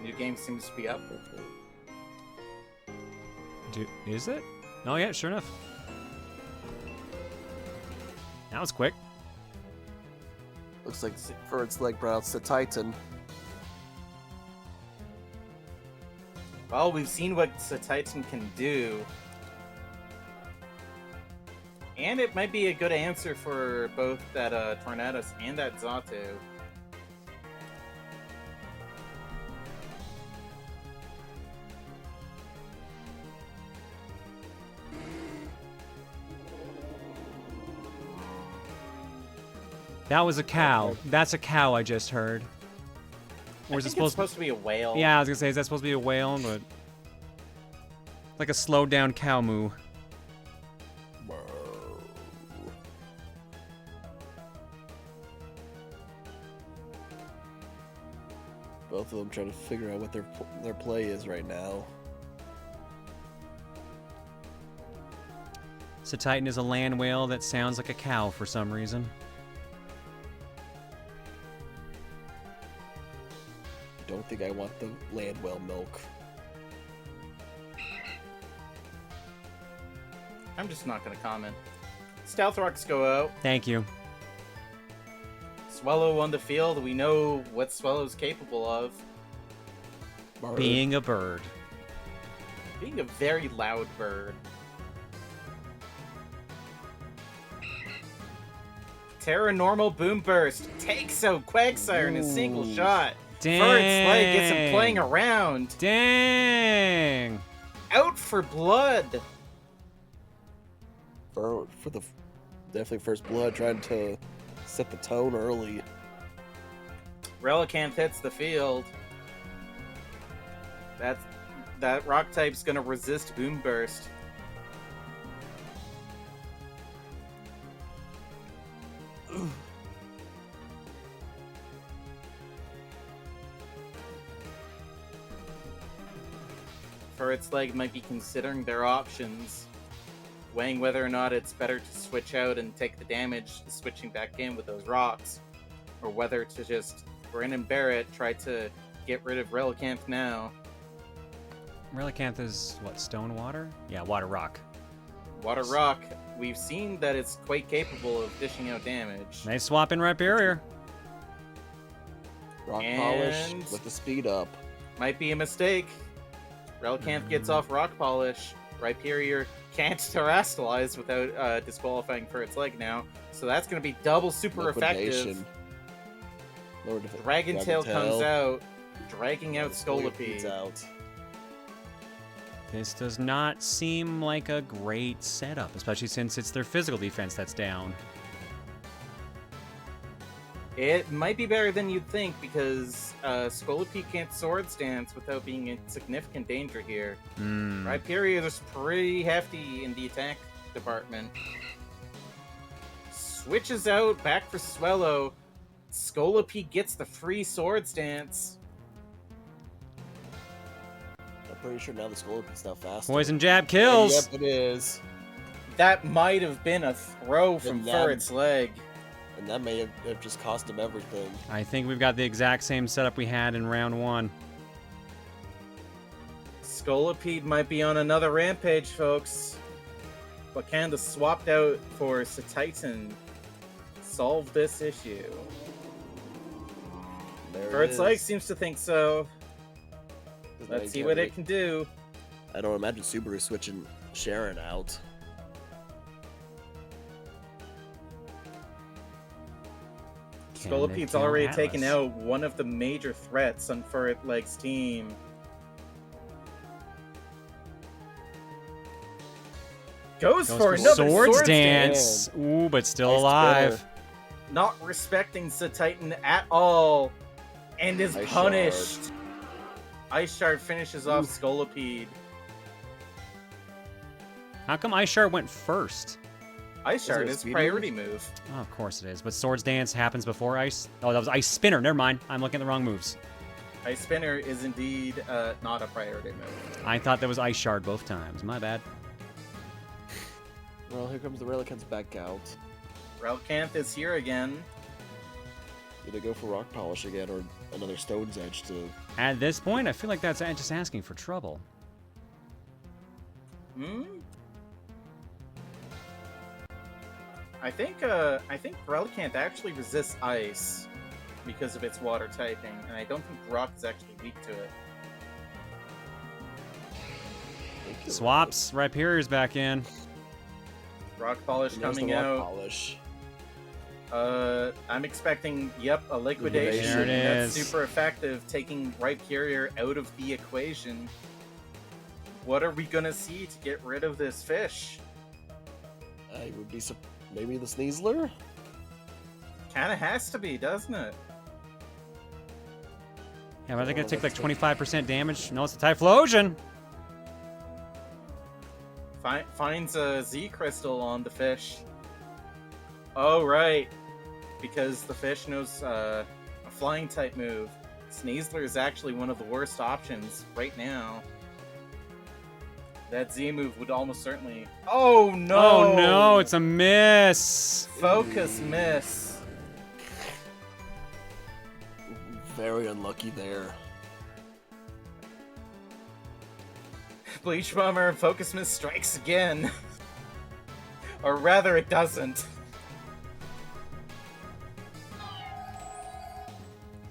New game seems to be up. Is it? Oh yeah, sure enough. That was quick. Looks like for its leg browse the Titan. Well, we've seen what Titan can do. And it might be a good answer for both that Tornadus and that Zato. That was a cow. That's a cow I just heard. Or is it supposed to be a whale? Yeah, I was gonna say, is that supposed to be a whale? But like a slowed down cow moo. Both of them trying to figure out what their play is right now. So Titan is a land whale that sounds like a cow for some reason. Don't think I want the land whale milk. I'm just not going to comment. Stealth Rocks go out. Thank you. Swallow on the field. We know what Swallow's capable of. Being a bird. Being a very loud bird. Terra Normal Boom Burst takes out Quagsire in a single shot. Dang. Furret's leg gets him playing around. Dang. Out for blood. For the definitely first blood, trying to set the tone early. Relicanth hits the field. That rock type's gonna resist Boom Burst. Furret's leg might be considering their options, weighing whether or not it's better to switch out and take the damage, switching back in with those rocks, or whether to just grin and bear it, try to get rid of Relicanth now. Relicanth is, what, stone water? Yeah, water rock. Water rock, we've seen that it's quite capable of dishing out damage. Nice swap in Rhyperior. Rock polish with the speed up. Might be a mistake. Relicanth gets off rock polish. Rhyperior can't terrestrialize without disqualifying for its leg now. So that's going to be double super effective. Dragon Tail comes out, dragging out Scolipede. This does not seem like a great setup, especially since it's their physical defense that's down. It might be better than you'd think because Scolipede can't Sword Stance without being in significant danger here. Rhyperior is pretty hefty in the attack department. Switches out, back for Swellow. Scolipede gets the free Sword Stance. I'm pretty sure now the Scolipede's now faster. Poison jab kills! Yep, it is. That might have been a throw from Furret's leg. And that may have just cost him everything. I think we've got the exact same setup we had in round 1. Scolipede might be on another rampage, folks. But can the swapped out for Titan solve this issue? Furret's leg seems to think so. Let's see what it can do. I don't imagine Subaru switching Sharon out. Scolopede's already taken out one of the major threats on Furretleg's team. Goes for another Swords Dance. Ooh, but still alive. Not respecting Titan at all, and is punished. Ice Shard finishes off Scolopede. How come Ice Shard went first? Ice Shard is priority move. Oh, of course it is. But Swords Dance happens before Ice. Oh, that was Ice Spinner. Never mind. I'm looking at the wrong moves. Ice Spinner is indeed not a priority move. I thought that was Ice Shard both times. My bad. Well, here comes the Relicanth back out. Relicanth is here again. Did it go for Rock Polish again, or another Stone's Edge to... At this point, I feel like that's just asking for trouble. Hmm? I think Relicanth actually resists ice because of its water typing, and I don't think rock is actually weak to it. Swaps. Rhyperior's back in. Rock Polish coming out. I'm expecting, a liquidation. There it That's is. super effective, taking Rhyperior out of the equation. What are we gonna see to get rid of this fish? I would be maybe the Sneasler? Kinda has to be, doesn't it? Yeah, but I think I take like 25% damage. No, it's a Typhlosion. Finds a Z crystal on the fish. Oh, right. Because the fish knows a flying type move. Sneasler is actually one of the worst options right now. That Z move would almost certainly... Oh, no! Oh, no, it's a miss. Focus miss. Very unlucky there. Bleach Bomber, Focus miss strikes again. Or rather, it doesn't.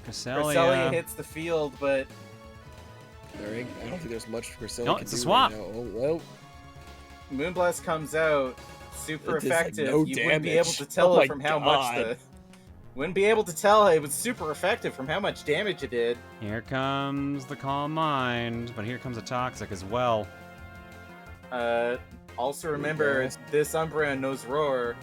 Cresselia hits the field, but... I don't think there's much Cresselia No, can it's a do swap. right now. Oh, well. Moonblast comes out, super It does, like, effective. no You wouldn't be able damage. to tell Oh it from how much God. the... Wouldn't be able to tell it was super effective from how much damage it did. Here comes the Calm Mind, but here comes a Toxic as well. Also remember, this Umbreon knows Roar.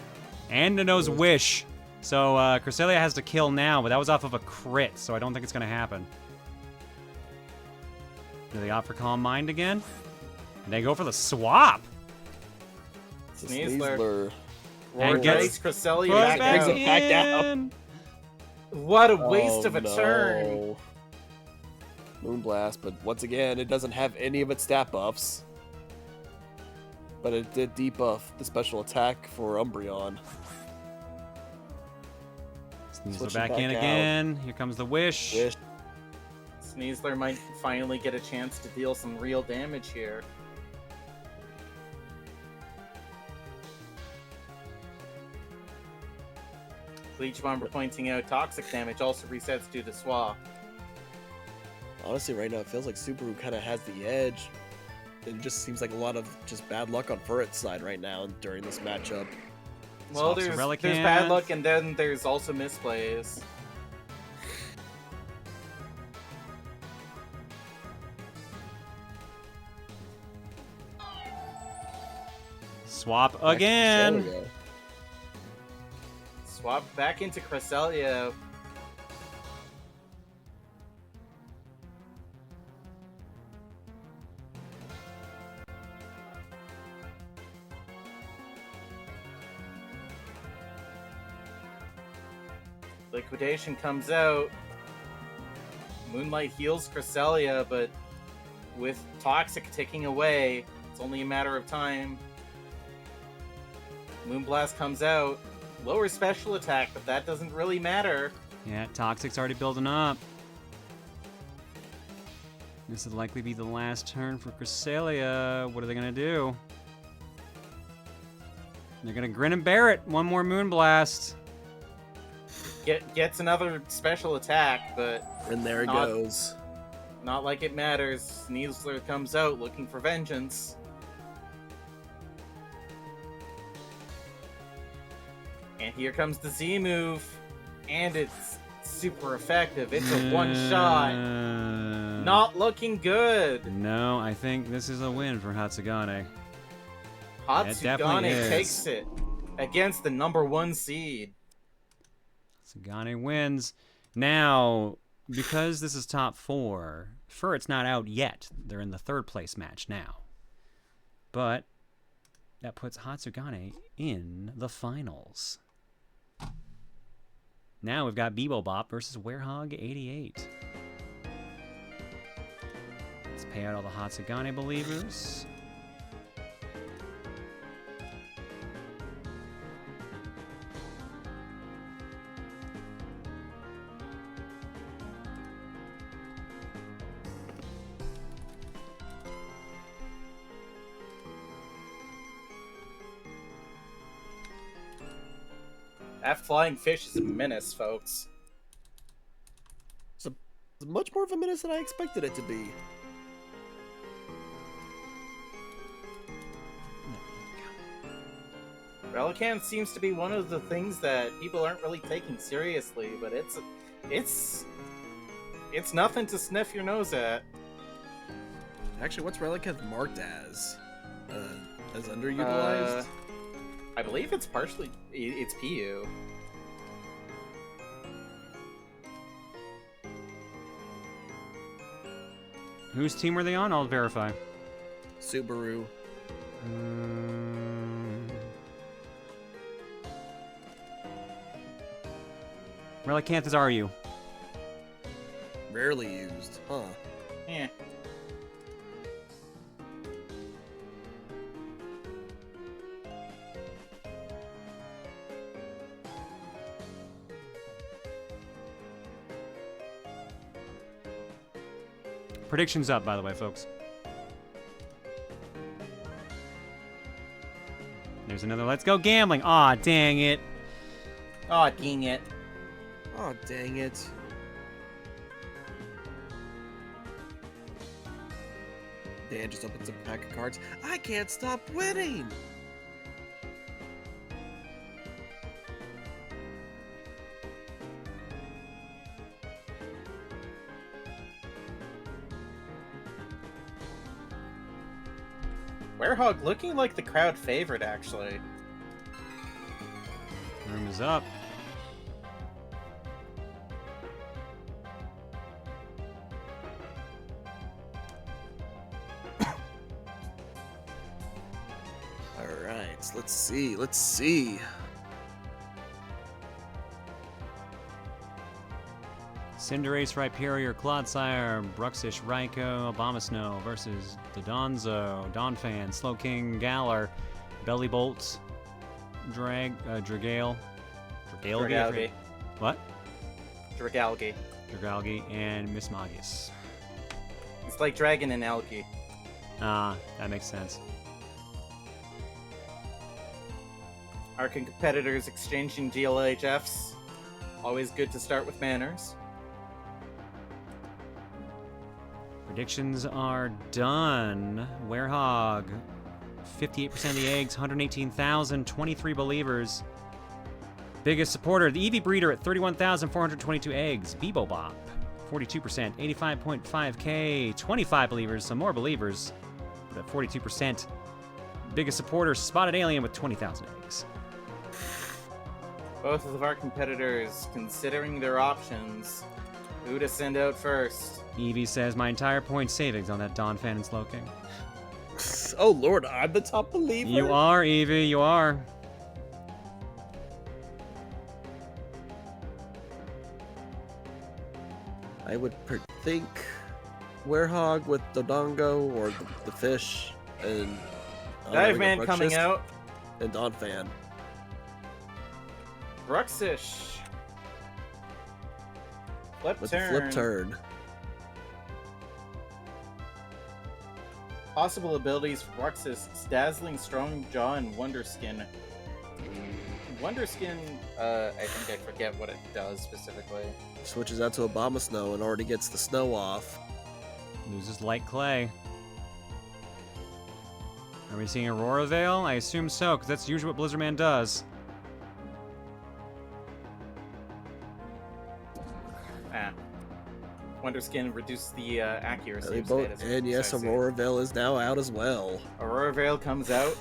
And it knows Wish. So Cresselia has to kill now, but that was off of a crit, so I don't think it's going to happen. Do they opt for Calm Mind again? And they go for the swap. Sneasler. Roar And gets takes Cresselia back down. What a waste of a turn. Moonblast, but once again, it doesn't have any of its stat buffs. But it did debuff the special attack for Umbreon. Sneasler back in again. Here comes the Wish. Sneasler might finally get a chance to deal some real damage here. Bleach Bomber pointing out toxic damage also resets due to swap. Honestly, right now, it feels like Subaru kind of has the edge. It just seems like a lot of just bad luck on Furret's side right now during this matchup. Well, there's bad luck, and then there's also misplays. Swap again. Swap back into Cresselia. Liquidation comes out. Moonlight heals Cresselia, but with Toxic ticking away, it's only a matter of time. Moonblast comes out. Lower special attack, but that doesn't really matter. Yeah, Toxic's already building up. This would likely be the last turn for Cresselia. What are they going to do? They're going to grin and bear it. One more Moonblast. Gets another special attack, but... And there it goes. Not like it matters. Sneasler comes out looking for vengeance. And here comes the Z move. And it's super effective. It's a one-shot. Not looking good. No, I think this is a win for Hatsugane. Hatsugane takes it against the #1 seed. Hatsugane wins. Now, because this is top 4, Furret's not out yet. They're in the 3rd place match now. But that puts Hatsugane in the finals. Now we've got Bebop versus Werehog88. Let's pay out all the Hatsugane believers. That flying fish is a menace, folks. It's much more of a menace than I expected it to be. Relicanth seems to be one of the things that people aren't really taking seriously, but it's nothing to sniff your nose at. Actually, what's Relicanth marked as? As underutilized? I believe it's partially... It's PU. Whose team were they on? I'll verify. Subaru. Relicanth is RU. Rarely used, huh? Yeah. Predictions up, by the way, folks. There's another Let's Go Gambling. Aw, dang it. Aw, dang it. Aw, dang it. Dan just opens a pack of cards. I can't stop winning! Werehog looking like the crowd favorite, actually. Room is up. Alright, let's see. Cinderace, Rhyperior, Clodsire, Bruxish, Raikou, Abomasnow versus Dodonzo, Donphan, Slowking, Galar, Bellybolt, Dragale. Dragalge. What? Dragalge. Dragalge, and Mismagius. It's like dragon and algae. Ah, that makes sense. Our competitors exchanging GLHFs. Always good to start with manners. Predictions are done. Werehog, 58% of the eggs, 118,000, 23 believers. Biggest supporter, the Eevee Breeder at 31,422 eggs. Bebop, 42%, 85.5k, 25 believers, some more believers, but at 42%. Biggest supporter, Spotted Alien with 20,000 eggs. Both of our competitors considering their options. Who to send out first? Eevee says, my entire point savings on that Donphan and Slowking. Oh lord, I'm the top believer? You are, Eevee, you are. I would think Werehog with Dodongo or the fish and Dive Man coming out. And Donphan. Bruxish. With the flip turn. Possible abilities for Bruxish: Dazzling, Strong Jaw, and Wonderskin. Wonderskin, I think I forget what it does specifically. Switches out to Abomasnow and already gets the snow off. Loses Light Clay. Are we seeing Aurora Veil? I assume so, because that's usually what Blizzardman does. Wonder Skin reduces the accuracy They of both, status. and yes, I see. Aurora Veil is now out as well. Aurora Veil comes out.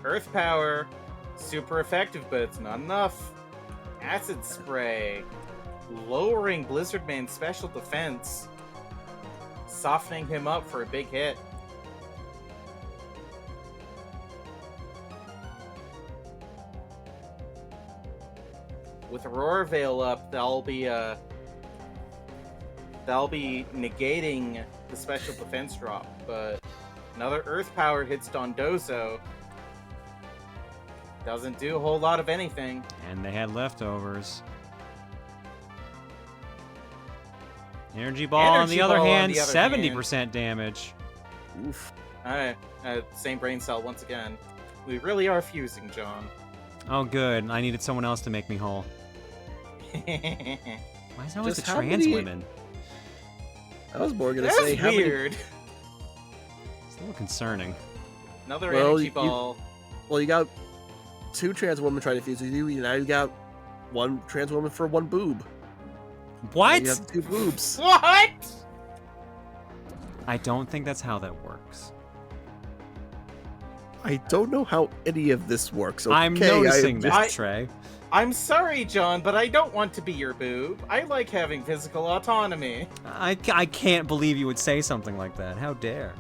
Earth Power, super effective, but it's not enough. Acid Spray, lowering Blizzardman's special defense, softening him up for a big hit. With Aurora Veil up, that'll be negating the special defense drop, but another Earth Power hits Dondozo. Doesn't do a whole lot of anything. And they had leftovers. Energy Ball, on the other hand, 70% damage. Oof. Alright, same brain cell once again. We really are fusing, John. Oh, good. I needed someone else to make me whole. Why is it always Just the how trans many- women? I was more gonna That's say how many. weird. It's a little concerning. Another Well, energy you- ball. Well, you got 2 trans women trying to fuse with you. Now you got 1 trans woman for 1 boob. What? You have 2 boobs. What? I don't think that's how that works. I don't know how any of this works. Okay, I'm noticing I, this, Trey. I'm sorry, John, but I don't want to be your boob. I like having physical autonomy. I can't believe you would say something like that. How dare?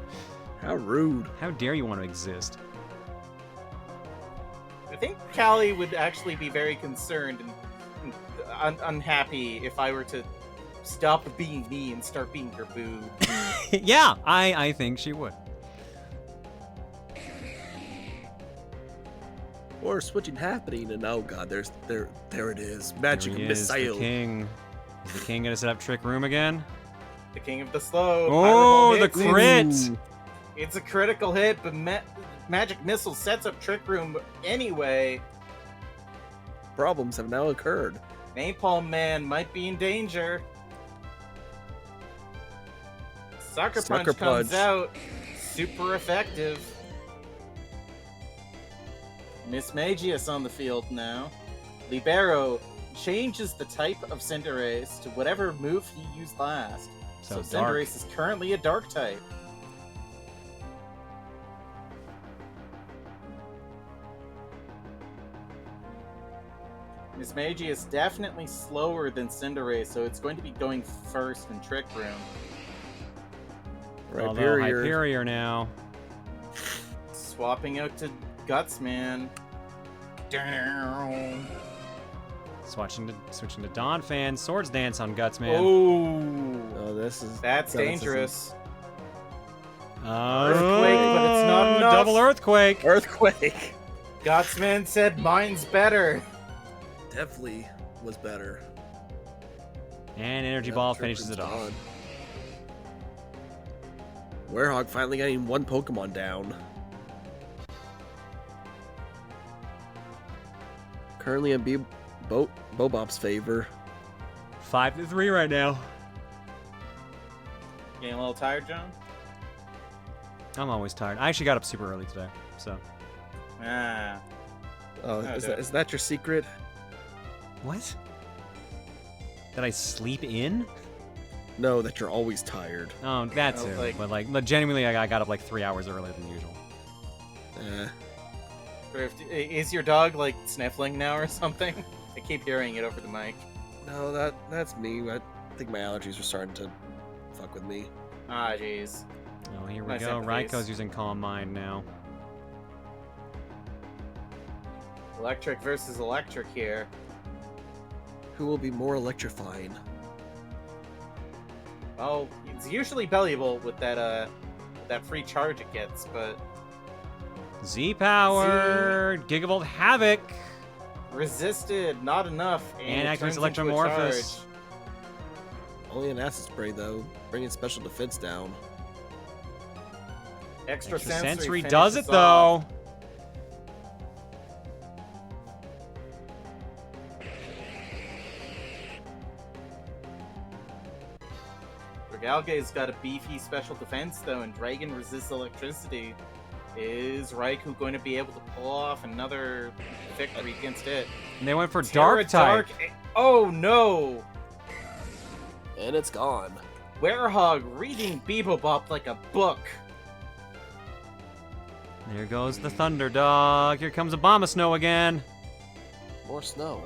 How rude. How dare you want to exist? I think Callie would actually be very concerned and unhappy if I were to stop being me and start being your boob. Yeah, I think she would. Or switching happening, and oh god, there it is. Magic There he is, missile. the king. Is the king gonna set up Trick Room again? The king of the slow. Oh, the Powerful crit! hits. It's a critical hit, but Magic Missile sets up Trick Room anyway. Problems have now occurred. Napalm Man might be in danger. Sucker Punch comes out. Super effective. Miss Magius on the field now. Libero changes the type of Cinderace to whatever move he used last. So dark. Cinderace is currently a dark type. Miss Magi is definitely slower than Cinderace, so it's going to be going first in Trick Room. Although Hyperior. Hyperior now. Swapping out to Gutsman. Down. Switching to Dawn Fan. Swords Dance on Gutsman. Oh, this is that's dangerous. Oh, Earthquake, but it's not enough. Double Earthquake. Earthquake. Gutsman said mine's better. Definitely was better. And Energy Ball finishes it off. Werehog finally getting 1 Pokemon down. Currently in Bobop's favor. 5-3 right now. Getting a little tired, John? I'm always tired. I actually got up super early today, so. Ah. Oh, is that your secret? What? Did I sleep in? No, that you're always tired. Oh, that too. But like, genuinely, I got up like 3 hours earlier than usual. Is your dog like sniffling now or something? I keep hearing it over the mic. No, that's me. I think my allergies are starting to fuck with me. Ah, jeez. Oh, here we My go. sympathies. Raiko's using Calm Mind now. Electric versus electric here. Who will be more electrifying? Well, it's usually Belliable with that free charge it gets, but Z-Power! Gigavolt Havoc! resisted, not enough, And it activates turns into a Electromorphous. charge. Only an acid spray though, bringing special defense down. Extra Sensory finishes does it off. though. Dalge's got a beefy special defense, though, and Dragon resists electricity. Is Raikou going to be able to pull off another victory against it? And they went for Terra Dark type. Oh, no! And it's gone. Werehog reading Bebop like a book. There goes the Thunder Dog. Here comes Abomasnow again. More snow.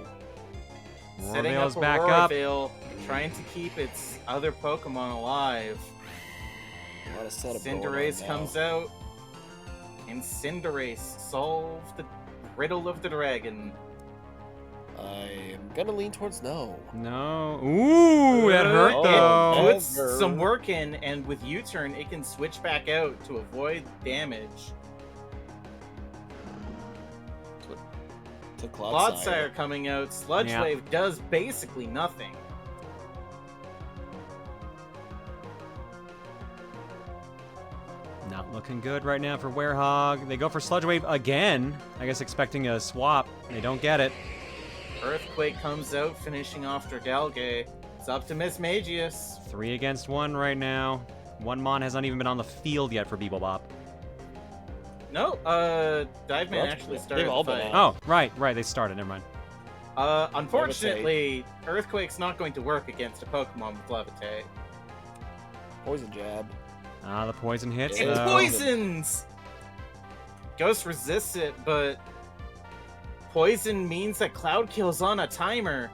Setting up Auroraveil's back up. Auroraveil, trying to keep its other Pokemon alive. A lot of setup going on Cinderace now. comes out, and Cinderace solves the riddle of the dragon. I'm gonna lean towards no. No. Ooh, that hurt Oh, though. It puts Over. some work in, and with U-turn, it can switch back out to avoid damage. To Clodsire coming out, Sludge Yeah. Wave does basically nothing. Not looking good right now for Werehog. They go for Sludge Wave again. I guess expecting a swap. They don't get it. Earthquake comes out, finishing off Dragalge. It's up to Miss Magius. 3 against 1 right now. One Mon has not even been on the field yet for Bebop. No, Dive Man actually started all the been fight. out. Oh, right, they started. Never mind. Unfortunately, Earthquake's not going to work against a Pokemon with Levitate. Poison jab. Ah, the poison hits. It though. poisons! Ghost resists it, but poison means that Cloud Kill's on a timer.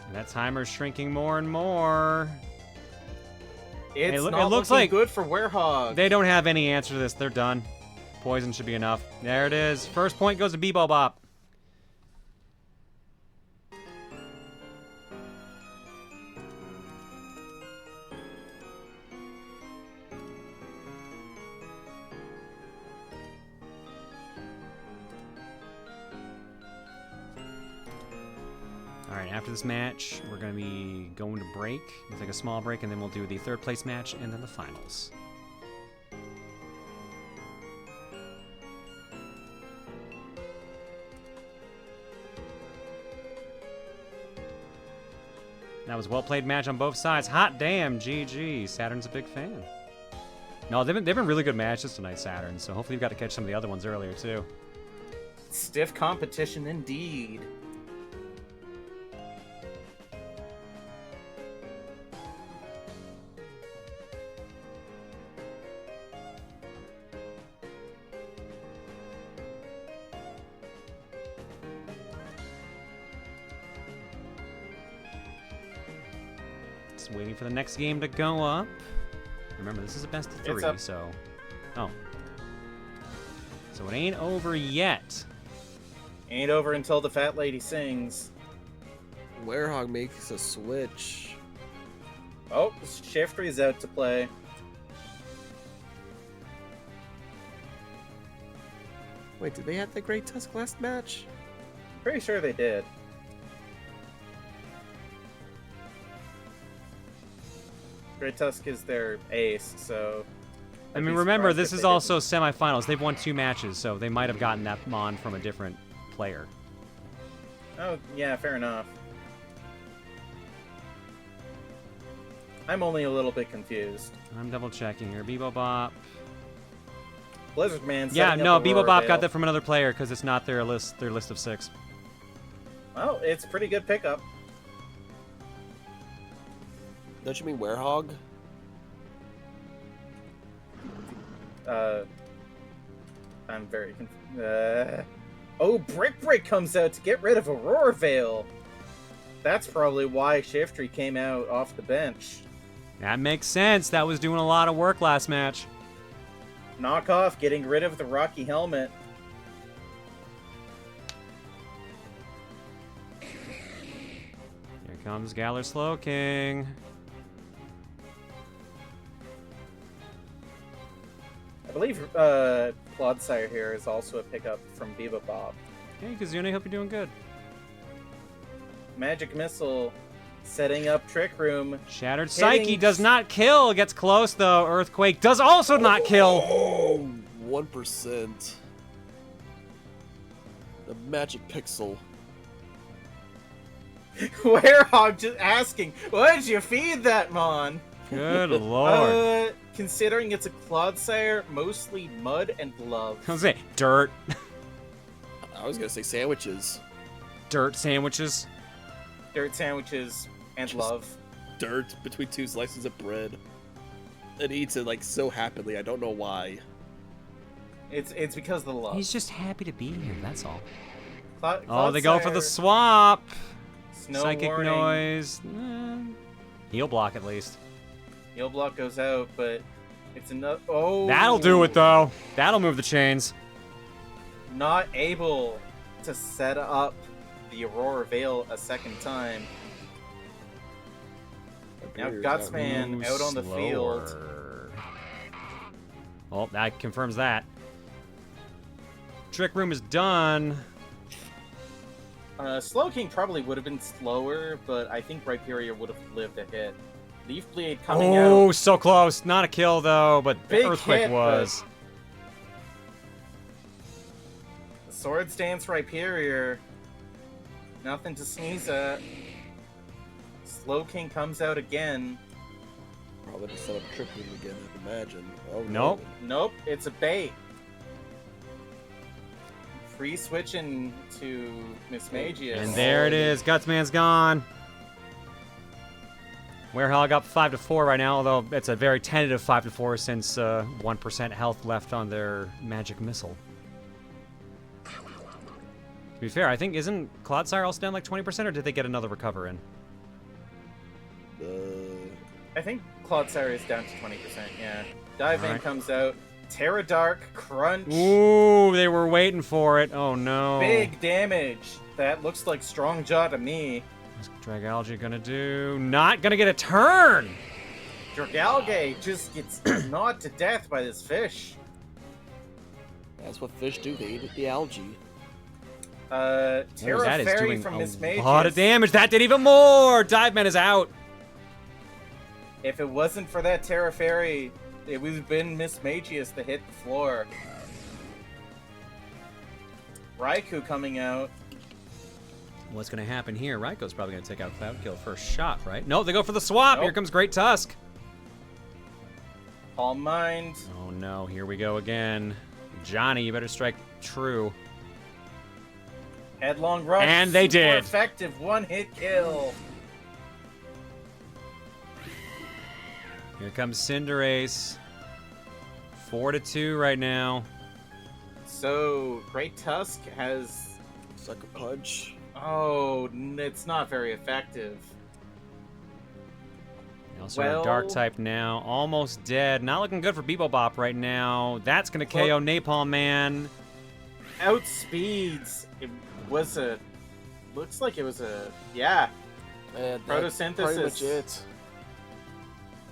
And that timer's shrinking more and more. It's It not looks looking like good for Werehog. They don't have any answer to this. They're done. Poison should be enough. There it is. First point goes to Bebop. Alright, after this match, we're going to be going to break. We'll take a small break, and then we'll do the third place match and then the finals. That was a well-played match on both sides. Hot damn, GG. Saturn's a big fan. No, they've been really good matches tonight, Saturn, so hopefully you've got to catch some of the other ones earlier, too. Stiff competition indeed. Just waiting for the next game to go up. Remember, this is a best of 3, up. so... Oh. So it ain't over yet. Ain't over until the fat lady sings. Werehog makes a switch. Oh, Shiftry's out to play. Wait, did they have the Great Tusk last match? Pretty sure they did. Great Tusk is their ace, so... I I'd mean, be remember, surprised this if is they also semifinals. They've won 2 matches, so they might have gotten that Mon from a different player. didn't. Oh, yeah, fair enough. I'm only a little bit confused. I'm double checking here. Bebop. Blizzard Man. Yeah, setting no, up Bebop Aurora got Veil. that from another player because it's not their list of 6. Well, it's a pretty good pickup. Don't you mean Werehog? I'm very confused. Oh, Brick Break comes out to get rid of Aurora Veil. That's probably why Shiftry came out off the bench. That makes sense. That was doing a lot of work last match. Knockoff getting rid of the Rocky Helmet. Here comes Galar Slowking. I believe Clodsire here is also a pickup from Bebop. Hey, Kazune, hope you're doing good. Magic Missile setting up Trick Room. Shattered Hitting- Psyche does not kill. Gets close, though. Earthquake does also not kill. Oh, 1%. The Magic Pixel. Werehog just asking, what did you feed that Mon? Good lord. Considering it's a Clodsire, mostly mud and love. I was gonna say dirt. I was gonna say sandwiches. Dirt sandwiches. Dirt sandwiches and Just love. Dirt between two slices of bread. And eats it like so happily. I don't know why. It's because of the love. He's just happy to be here, that's all. Oh, they go for the Clodsire, swap. Snow Psychic warning. noise. Heal block at least. Heal block goes out, but it's enough. Oh, That'll do it though. That'll move the chains. Not able to set up the Aurora Veil a second time. Now Gutsman out on the field. Well, that confirms that. Trick Room is done. Slow King probably would have been slower, but I think Rhyperior would have lived a hit. Leaf Blade coming out. Oh, so close. Not a kill though, but the Big Earthquake hit, was. Swords Dance Rhyperior. Nothing to sneeze at. Slow King comes out again. Probably to set up Trick Room again, I imagine. Oh, Nope. Nope, it's a bait. Free switching to Miss Magius. And there it is. Gutsman's gone. Werehog up 5-4 right now, although it's a very tentative 5-4 since 1% health left on their magic missile. To be fair, I think isn't Clodsire also down like 20%, or did they get another recover in? I think Clodsire is down to 20%, yeah. Dive in Alright. comes out. Terra Dark, Crunch. Ooh, they were waiting for it. Oh no. Big damage. That looks like Strong Jaw to me. What's Dragalge gonna do? Not gonna get a turn! Dragalge just gets gnawed to death by this fish. That's what fish do. They eat the algae. Oh, Terra that is Fairy doing from a Miss Magius. lot of damage. That did even more! Diveman is out. If it wasn't for that Terra Fairy, it would have been Miss Magius that hit the floor. Raikou coming out. What's gonna happen here? Raiko's probably gonna take out Cloud Kill first shot, right? No, they go for the swap. Nope. Here comes Great Tusk. Calm Mind. Oh no, here we go again. Johnny, you better strike true. Headlong Rush. And they super did. Effective one-hit kill. Here comes Cinderace. 4-2 right now. So, Great Tusk has... Sucker Punch. Oh, it's not very effective. They also have Dark type now. Almost dead. Not looking good for Bebop right now. That's going to KO Napalm Man. Outspeeds. It was a... Looks like it was a... Yeah. Photosynthesis. Pretty much it.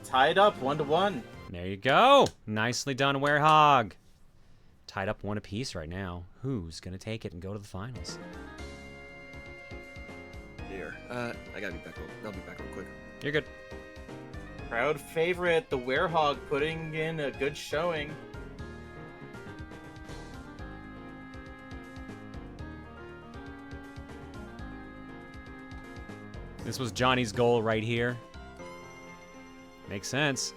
Tied up 1-1. There you go. Nicely done, Werehog. Tied up one apiece right now. Who's going to take it and go to the finals? Here. I gotta be back. I'll be back real quick. You're good. Crowd favorite, the Werehog, putting in a good showing. This was Johnny's goal right here. Makes sense.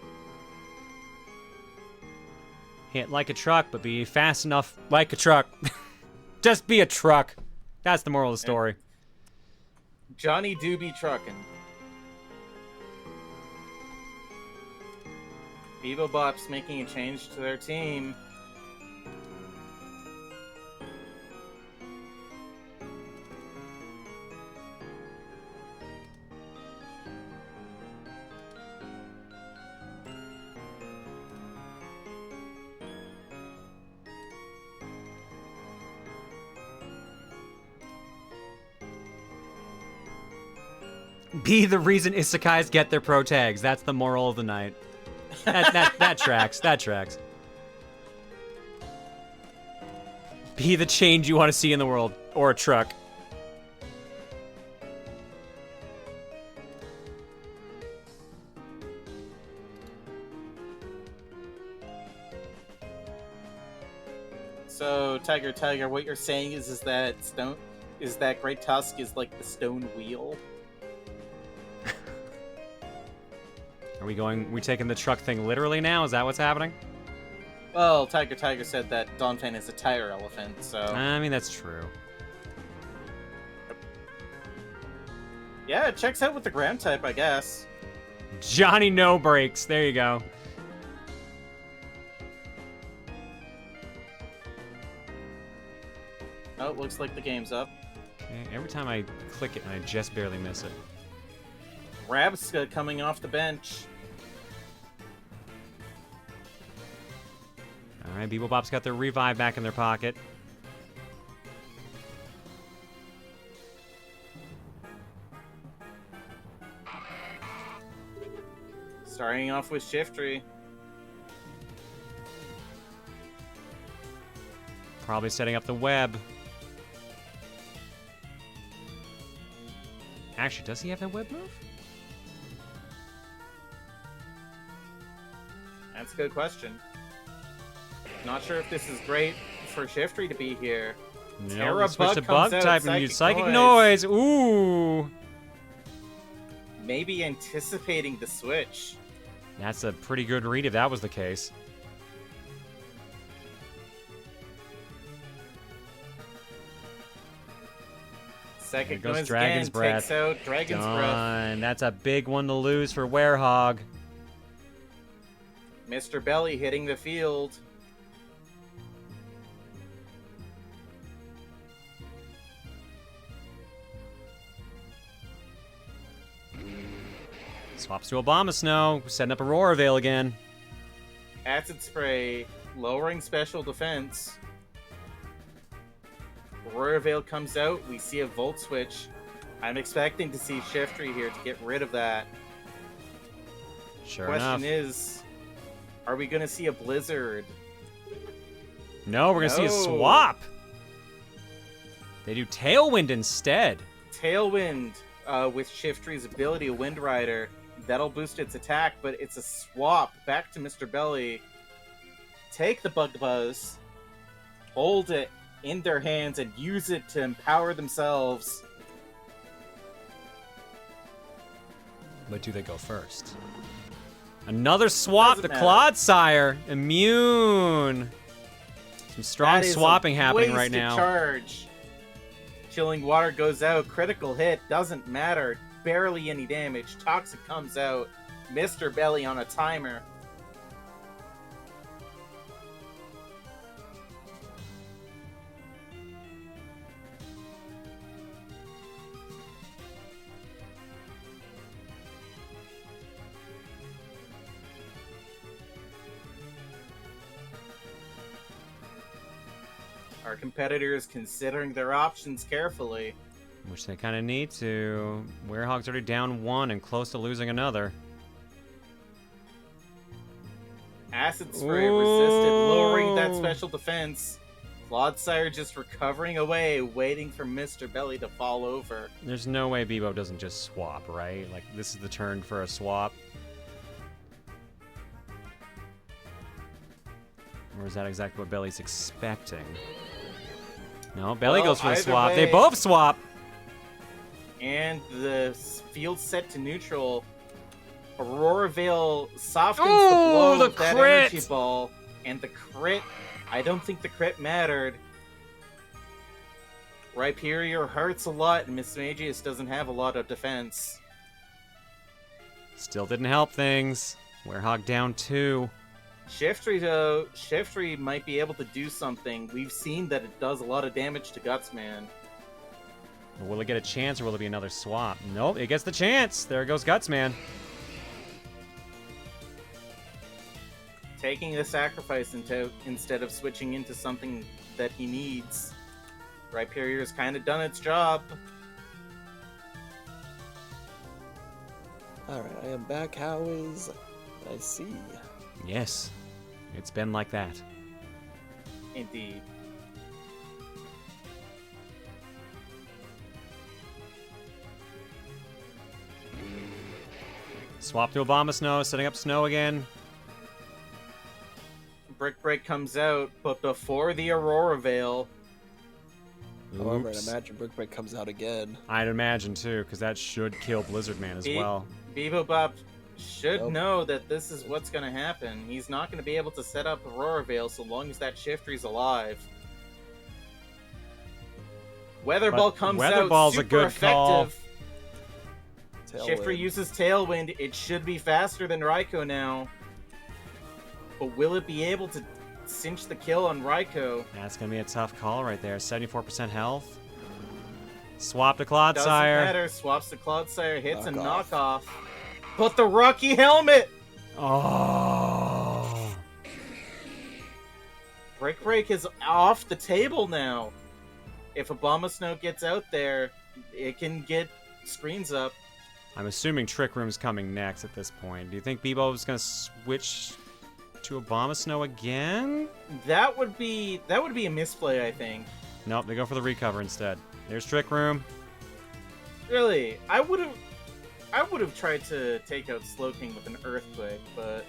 Hit like a truck, but be fast enough like a truck. Just be a truck. That's the moral of the story. Johnny do be trucking. Bebop's making a change to their team. Be the reason isekais get their pro tags. That's the moral of the night. That tracks. That tracks. Be the change you want to see in the world. Or a truck. So, Tiger, what you're saying is that Great Tusk is like the stone wheel? Are we taking the truck thing literally now? Is that what's happening? Well, Tiger said that Donphan is a tire elephant, so... I mean, that's true. Yeah, it checks out with the ground type, I guess. Johnny No Brakes. There you go. Oh, it looks like the game's up. Okay, every time I click it, I just barely miss it. Rabska coming off the bench. All right, Bebop's got their revive back in their pocket. Starting off with Shiftry. Probably setting up the web. Actually, does he have that web move? That's a good question. Not sure if this is great for Shiftry to be here. No, he switched to comes bug out, type and used Psychic Noise. Ooh! Maybe anticipating the switch. That's a pretty good read if that was the case. Second There goes noise Dragon's again, Breath. takes out Dragon's Breath. Done. That's a big one to lose for Werehog. Mr. Belly hitting the field. Swaps to Abomasnow, setting up Aurora Veil again. Acid Spray, lowering special defense. Aurora Veil comes out, we see a Volt Switch. I'm expecting to see Shiftry here to get rid of that. Sure Question enough. is, are we going to see a Blizzard? No, we're going to see a swap. They do Tailwind instead. Tailwind with Shiftry's ability, Wind Rider. That'll boost its attack, but it's a swap back to Mr. Belly. Take the Bug Buzz, hold it in their hands, and use it to empower themselves. But do they go first? Another swap, Doesn't the matter. Clodsire. Immune. Some strong That is swapping a happening right wasted now. Charge. Chilling Water goes out. Critical hit. Doesn't matter. Barely any damage. Toxic comes out. Mr. Belly on a timer. Our competitors considering their options carefully. Which they kind of need to. Werehog's already down one and close to losing another. Acid Spray resisted, lowering that special defense. Clodsire just recovering away, waiting for Mr. Belly to fall over. There's no way Bebo doesn't just swap, right? Like, this is the turn for a swap. Or is that exactly what Belly's expecting? No, Belly Well, goes for the either swap. They way- both swap! And the field set to neutral. Aurora Veil softens the Ooh, blow the of that crit! energy ball. And the crit, I don't think the crit mattered. Rhyperior hurts a lot, and Mismagius doesn't have a lot of defense. Still didn't help things. Werehog down two. Shiftry, though, Shiftry might be able to do something. We've seen that it does a lot of damage to Gutsman. Will it get a chance, or will it be another swap? Nope, it gets the chance. There goes Gutsman. Taking the sacrifice instead of switching into something that he needs. Rhyperior's kind of done its job. Alright, I am back. How is... I see. Yes, it's been like that. Indeed. Swap to Abomasnow, setting up Snow again. Brick Break comes out, but before the Aurora Veil, However, I'd Oops. imagine Brick Break comes out again. I'd imagine too, because that should kill Blizzard Man as well. Bebop should Nope. know that this is what's going to happen. He's not going to be able to set up Aurora Veil so long as that Shiftry's alive. Weather Ball comes Weather out Ball's a super good call. effective. Shiftry uses Tailwind. It should be faster than Raikou now. But will it be able to cinch the kill on Raikou? That's going to be a tough call right there. 74% health. Swap to Doesn't Clodsire. matter. Swaps to Clodsire. Hits a Knockoff. knockoff. But the Rocky Helmet! Oh. Brick Break is off the table now. If Abomasnow gets out there, it can get screens up. I'm assuming Trick Room's coming next at this point. Do you think Bebo's going to switch to Abomasnow again? That would be a misplay, I think. Nope, they go for the recover instead. There's Trick Room. Really, I would have tried to take out Slowking with an Earthquake, but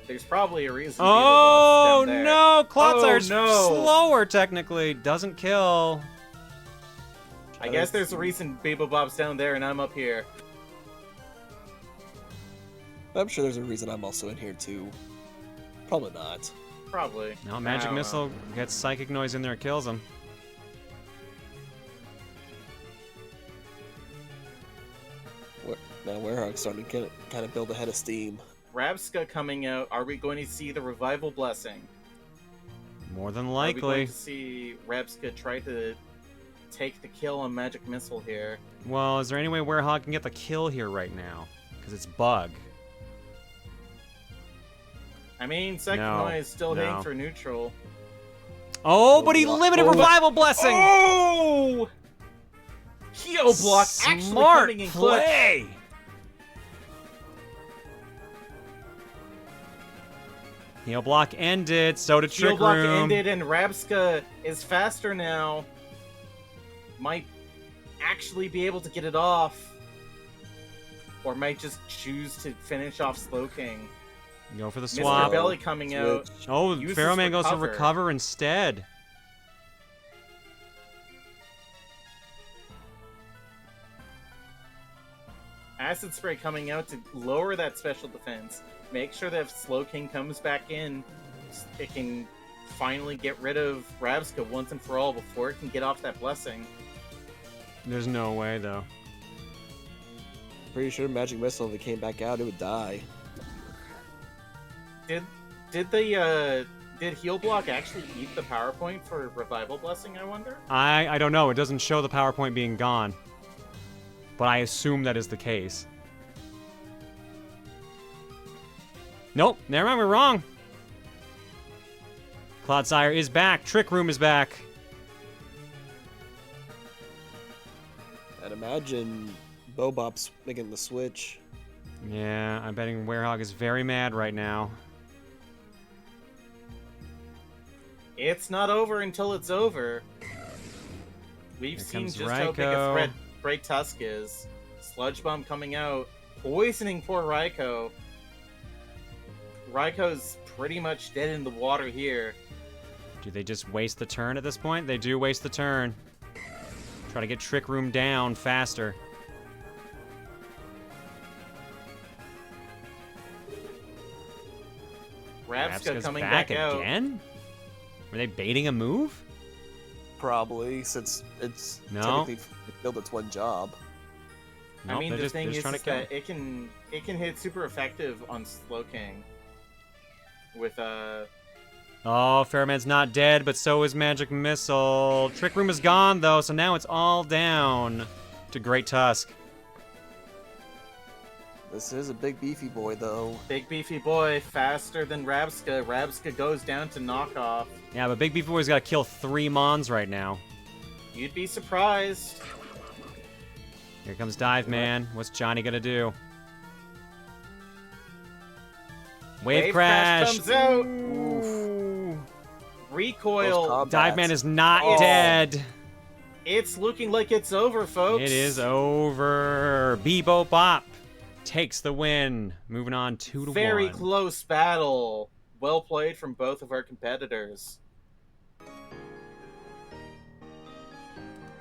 there's probably a reason. Oh Beetleborg's down there. no! Clodsire's Oh, no. slower technically. Doesn't kill. I guess there's a reason Bebob's down there and I'm up here. I'm sure there's a reason I'm also in here too. Probably not. Probably. No, Magic I don't Missile gets Psychic Noise in there, kills him. Now Werehog's starting to kind of build a head of steam. Rabska coming out. Are we going to see the Revival Blessing? More than Are we likely. going to see Rabska try to take the kill on Magic Missile here? Well, is there any way Werehog can get the kill here right now? Because it's Bug. I mean, Second No, Noise is still no. hitting for neutral. Oh, but he limited Revival Blessing! Oh! Heal Block actually Smart coming in clutch. play! Heal Block ended, so did Heal Trick Block Room. ended, and Rabska is faster now. Might actually be able to get it off. Or might just choose to finish off Slowking. Go for the Mr. swap. Belly coming out. Oh, uses Pharaoh Man goes for Recover instead. Acid Spray coming out to lower that special defense. Make sure that if Slowking comes back in, it can finally get rid of Rabska once and for all before it can get off that blessing. There's no way, though. Pretty sure Magic Missile, if it came back out, it would die. Did Heal Block actually eat the PowerPoint for Revival Blessing, I wonder? I don't know. It doesn't show the PowerPoint being gone. But I assume that is the case. Nope, never mind, we're wrong. Clodsire is back. Trick Room is back. I'd imagine Bobop's making the switch. Yeah, I'm betting Werehog is very mad right now. It's not over until it's over. We've Here seen comes just how big a Raikou. threat Great Tusk is. Sludge Bomb coming out, poisoning poor Raikou. Raikou's pretty much dead in the water here. Do they just waste the turn at this point? They do waste the turn. Try to get Trick Room down faster. Rabska Rabska's coming back back out. again? Were they baiting a move? Probably, since it's No. technically fulfilled its one job. Nope, I mean, they're the just- thing they're just is, trying to that it can hit super effective on Slowking. With Oh, Fairman's not dead, but so is Magic Missile. Trick Room is gone, though, so now it's all down to Great Tusk. This is a big beefy boy, though. Big beefy boy, faster than Rabska. Rabska goes down to knockoff. Yeah, but Big Beefy Boy's got to kill 3 Mons right now. You'd be surprised. Here comes Dive Man. What's Johnny gonna do? Wave Crash! comes out. Ooh. Recoil. Dive Man is not Oh. dead. It's looking like it's over, folks. It is over. Bebo Bop takes the win. Moving on 2-1. Very close battle. Well played from both of our competitors.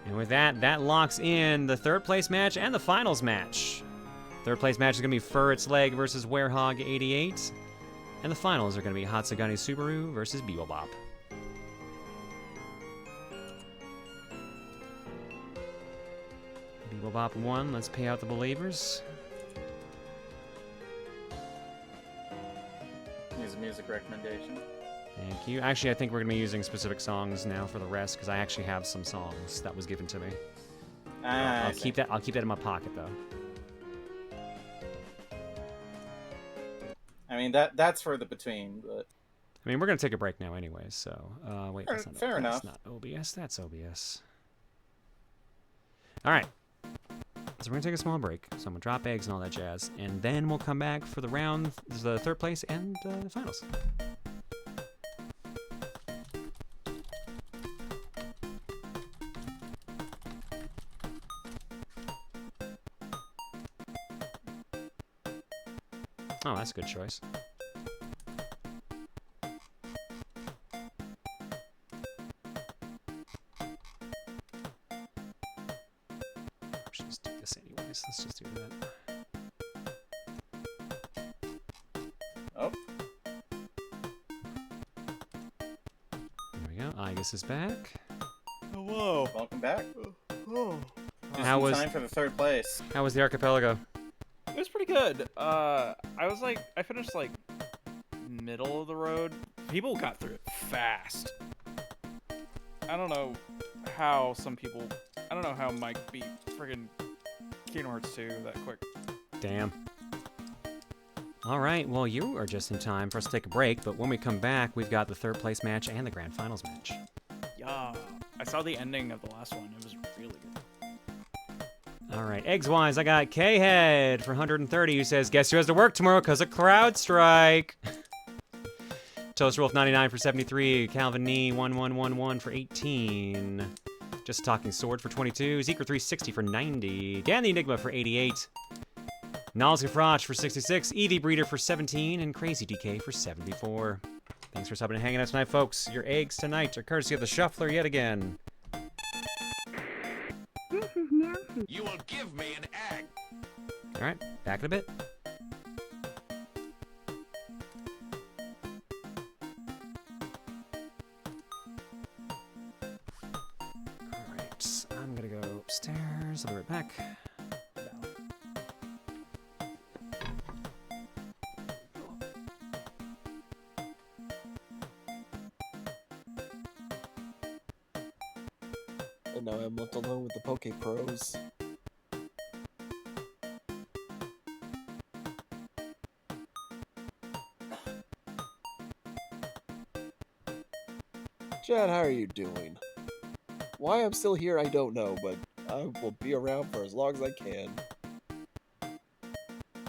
And with that, that locks in the 3rd place match and the finals match. Third place match is going to be Furret's Leg versus Werehog 88. And the finals are going to be Hatsugane Subaru versus Bebop. Bebop won. Let's pay out the believers. Use a music recommendation. Thank you. Actually, I think we're going to be using specific songs now for the rest because I actually have some songs that was given to me. I'll keep that. I'll keep that in my pocket though. I mean that's for the between, but I mean we're going to take a break now anyways. So wait, that's not fair enough. That's not OBS. That's OBS. All right. So we're going to take a small break. So I'm going to drop eggs and all that jazz, and then we'll come back for the round, the third place, and the finals. Oh, that's a good choice. I should just do this anyways. Let's just do that. Oh. There we go. Igus is back. Hello. Welcome back. Oh. How was time for the third place? How was the archipelago? It was pretty good. I finished like middle of the road. People got through it fast. I don't know how Mike beat friggin' Kingdom Hearts 2 that quick. Damn. All right, well, you are just in time for us to take a break, but when we come back, we've got the third place match and the grand finals match. Yeah, I saw the ending of the last one. It was really good. All right, eggs-wise, I got K-Head for 130 who says, guess who has to work tomorrow because of crowd strike? Toast Wolf 99 for 73, Calvin Nee 1111 for 18, Just Talking Sword for 22, Zeker 360 for 90, Dan the Enigma for 88, Nalzi Froch for 66, Eevee Breeder for 17, and Crazy DK for 74. Thanks for stopping and hanging out tonight, folks. Your eggs tonight are courtesy of the Shuffler yet again. You will give me an egg. All right, back in a bit. All right, I'm gonna go upstairs. I'll be right back. And now I'm left alone with the Poke Pros. Chad, how are you doing? Why I'm still here, I don't know, but I will be around for as long as I can.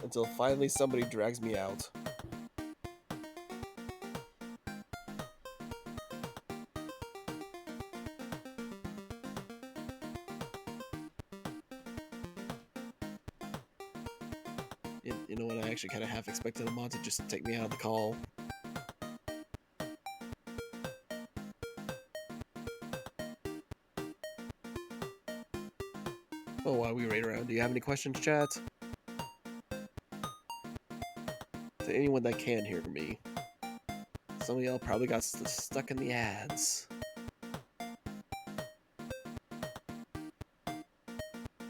Until finally somebody drags me out. You know what, I actually kind of half expected a mod to just take me out of the call. Oh, while we wait around, do you have any questions, chat? To anyone that can hear me. Some of y'all probably got stuck in the ads.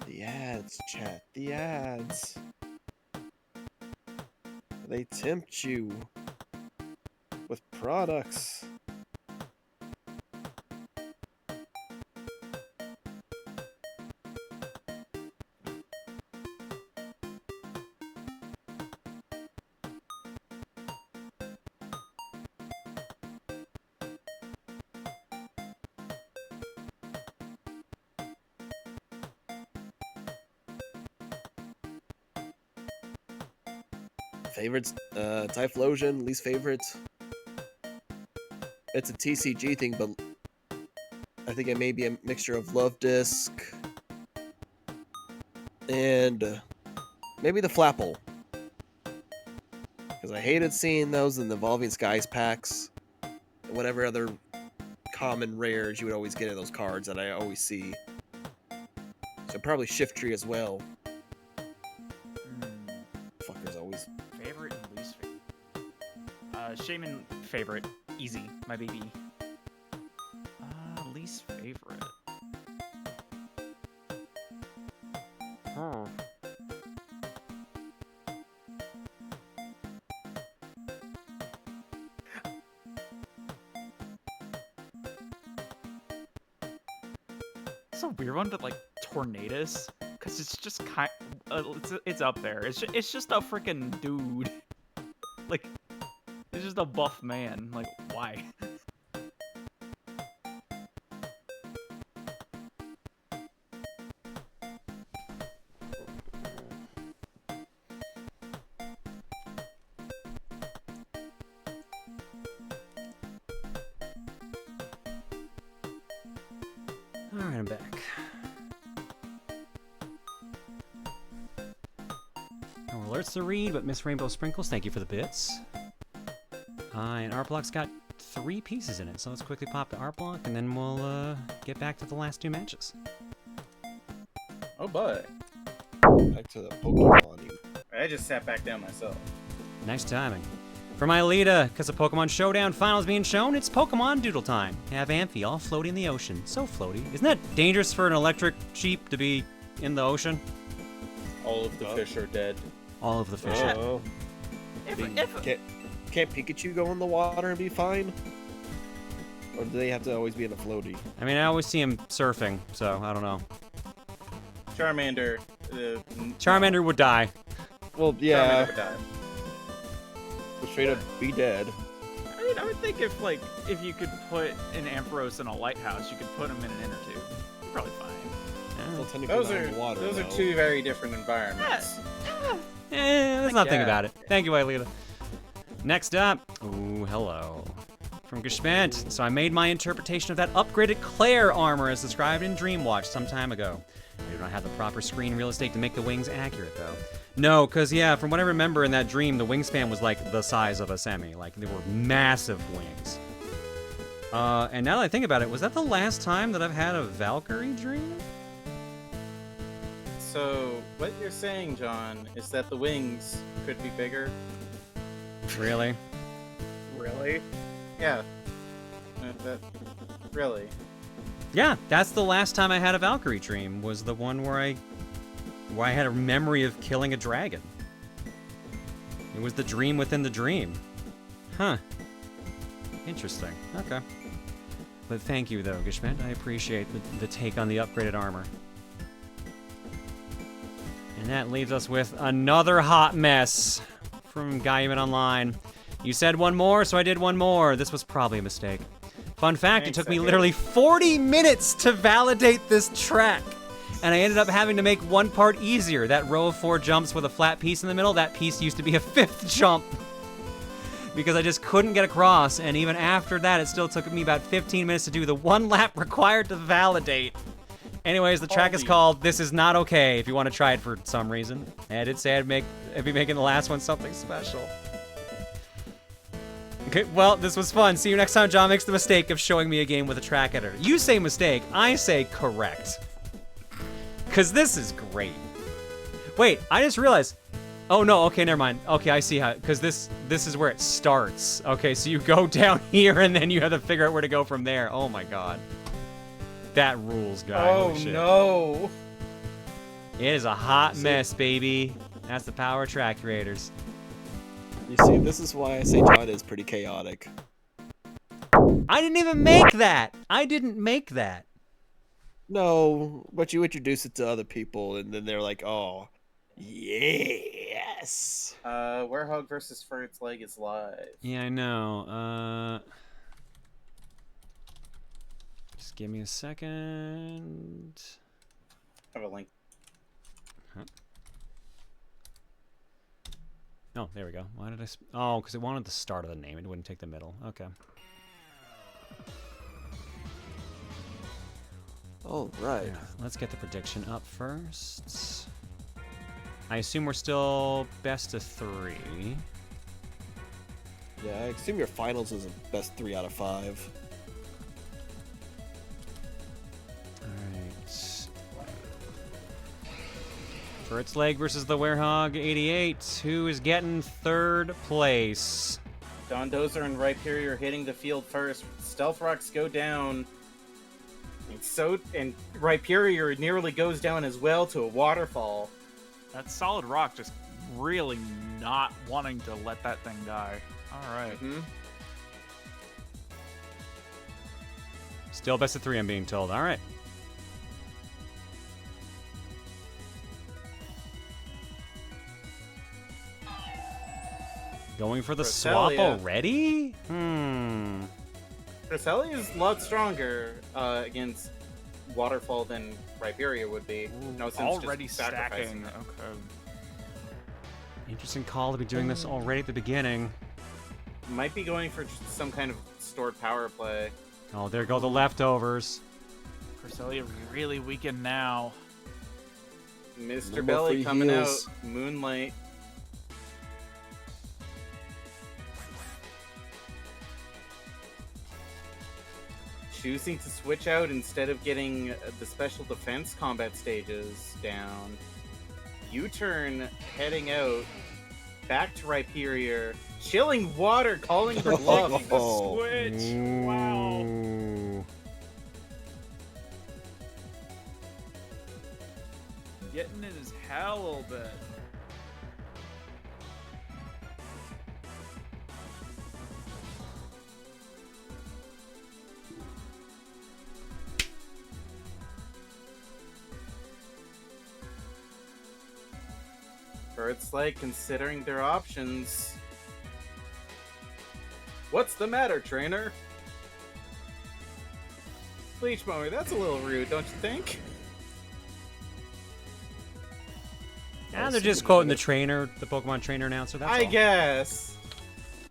The ads, chat. The ads. They tempt you with products. Favorites, Typhlosion, least favorite. It's a TCG thing, but I think it may be a mixture of Love Disc and maybe the Flapple. Because I hated seeing those in the Evolving Skies packs and whatever other common rares you would always get in those cards that I always see. So probably Shift Tree as well. Shaman favorite. Easy, my baby. Least favorite. Oh. It's a weird one, but like Tornadus, because it's just it's up there. It's just a freaking dude. Like, it's just a buff man. Like, why? Alright, I'm back. No alerts to read, but Miss Rainbow Sprinkles, thank you for the bits. And Art Block's got 3 pieces in it, so let's quickly pop the Art Block, and then we'll get back to the last 2 matches. Oh boy. Back to the Pokemon. I just sat back down myself. Nice timing. For my Alita, because of Pokemon Showdown finals being shown, it's Pokemon Doodle time. Have Amphi all floaty in the ocean. So floaty. Isn't that dangerous for an electric sheep to be in the ocean? All of the fish are dead. All of the fish. Oh. Can't Pikachu go in the water and be fine? Or do they have to always be in a floaty? I mean, I always see him surfing, so I don't know. Charmander. Charmander would die. Well, yeah. Charmander would die. Would straight up be dead. I mean, I would think if you could put an Ampharos in a lighthouse, you could put him in an inner tube. You're probably fine. Still Those not are in the water, those though. are 2 very different environments. Let's not think about it. Thank you, Ailita. Next up, ooh, hello. From Geshment. So I made my interpretation of that upgraded Claire armor as described in Dreamwatch some time ago. I do not have the proper screen real estate to make the wings accurate, though. No, because, yeah, from what I remember in that dream, the wingspan was like the size of a semi. Like, they were massive wings. And now that I think about it, was that the last time that I've had a Valkyrie dream? So, what you're saying, John, is that the wings could be bigger? Really? Really? Yeah. Really? Yeah, that's the last time I had a Valkyrie dream, was the one where I had a memory of killing a dragon. It was the dream within the dream. Huh. Interesting. Okay. But thank you, though, Geshment. I appreciate the take on the upgraded armor. And that leaves us with another hot mess from Guyman Online. You said one more, so I did one more. This was probably a mistake. Fun fact, Thanks, it took me literally 40 minutes to validate this track. And I ended up having to make one part easier. That row of 4 jumps with a flat piece in the middle, that piece used to be a 5th jump. Because I just couldn't get across, and even after that, it still took me about 15 minutes to do the 1 lap required to validate. Anyways, the track is called This Is Not Okay, if you want to try it for some reason. And I did say I'd be making the last one something special. Okay, well, this was fun. See you next time John makes the mistake of showing me a game with a track editor. You say mistake, I say correct. Because this is great. Wait, I just realized. Oh, no, okay, never mind. Okay, I see how, because this is where it starts. Okay, so you go down here, and then you have to figure out where to go from there. Oh, my God. That rules, guy. Oh, no. It is a hot mess, baby. That's the power of track creators. You see, this is why I say John is pretty chaotic. I didn't even make that. I didn't make that. No, but you introduce it to other people, and then they're like, oh, yes. Werehog versus Furt's Leg is live. Yeah, I know. Just give me a second. I have a link. Huh? Oh, there we go. Why did I... Oh, because it wanted the start of the name. It wouldn't take the middle. Okay. All right. Yeah, let's get the prediction up first. I assume we're still best of 3. Yeah, I assume your finals is a best 3 out of 5. Alright. Furt's Leg versus the Werehog 88. Who is getting 3rd place? Dondozer and Rhyperior hitting the field first. Stealth Rocks go down. And Rhyperior nearly goes down as well to a waterfall. That solid rock just really not wanting to let that thing die. All right. Mm-hmm. Still best of 3, I'm being told. All right. Going for the swap Cresselia. already? Cresselia is a lot stronger against Waterfall than Rhyperior would be. No sense Already just sacrificing stacking. it. Okay. Interesting call to be doing this already at the beginning. Might be going for some kind of stored power play. Oh, there go the leftovers. Cresselia really weakened now. Mr. No more Belly free coming heals. out. Moonlight. Choosing to switch out instead of getting the special defense combat stages down. U-turn heading out. Back to Rhyperior. Chilling Water calling for bluff. Switch. Wow. Ooh. Getting in his head a little bit. Or it's like considering their options. What's the matter, trainer? Bleach Mower, that's a little rude, don't you think? Now they're just quoting the trainer, the Pokemon trainer announcer. That's I all. guess.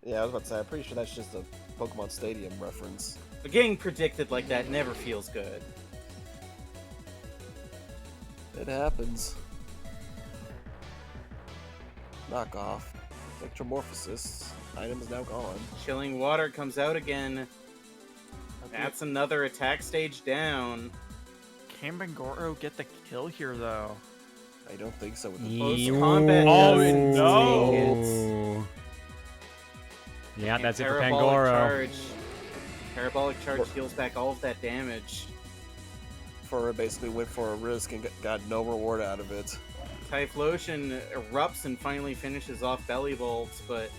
Yeah, I was about to say, I'm pretty sure that's just a Pokemon Stadium reference. But getting predicted like that never feels good. It happens. Knockoff. Electromorphosis. Item is now gone. Chilling Water comes out again. That's another attack stage down. Can Bangoro get the kill here, though? I don't think so. With the Post-combat Oh, doesn't no. take it. Ooh. Yeah, And that's it for Parabolic Pangoro. Charge. Parabolic Charge heals back all of that damage. Furra basically went for a risk and got no reward out of it. Typhlosion erupts and finally finishes off Belly Bolts, but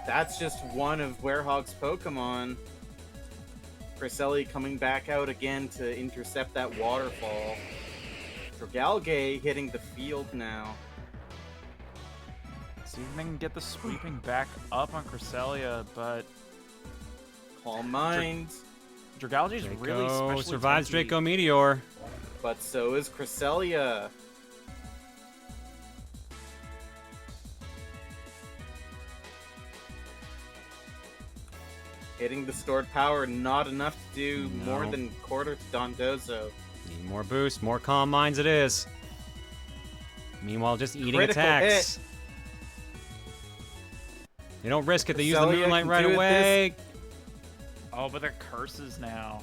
that's just one of Werehog's Pokemon. Cresselia coming back out again to intercept that waterfall. Dragalge hitting the field now. See if they can get the sweeping back up on Cresselia, but Calm Mind. Dragalge's really Draco specially survives tanky. Draco Meteor. But so is Cresselia. Hitting the stored power, not enough to do more No. than quarter to Dondozo. Need more boost, more calm minds it is. Meanwhile, just eating Critical attacks. They don't risk it, they use the Cresselia Moonlight can right do it away. Oh, but they're curses now.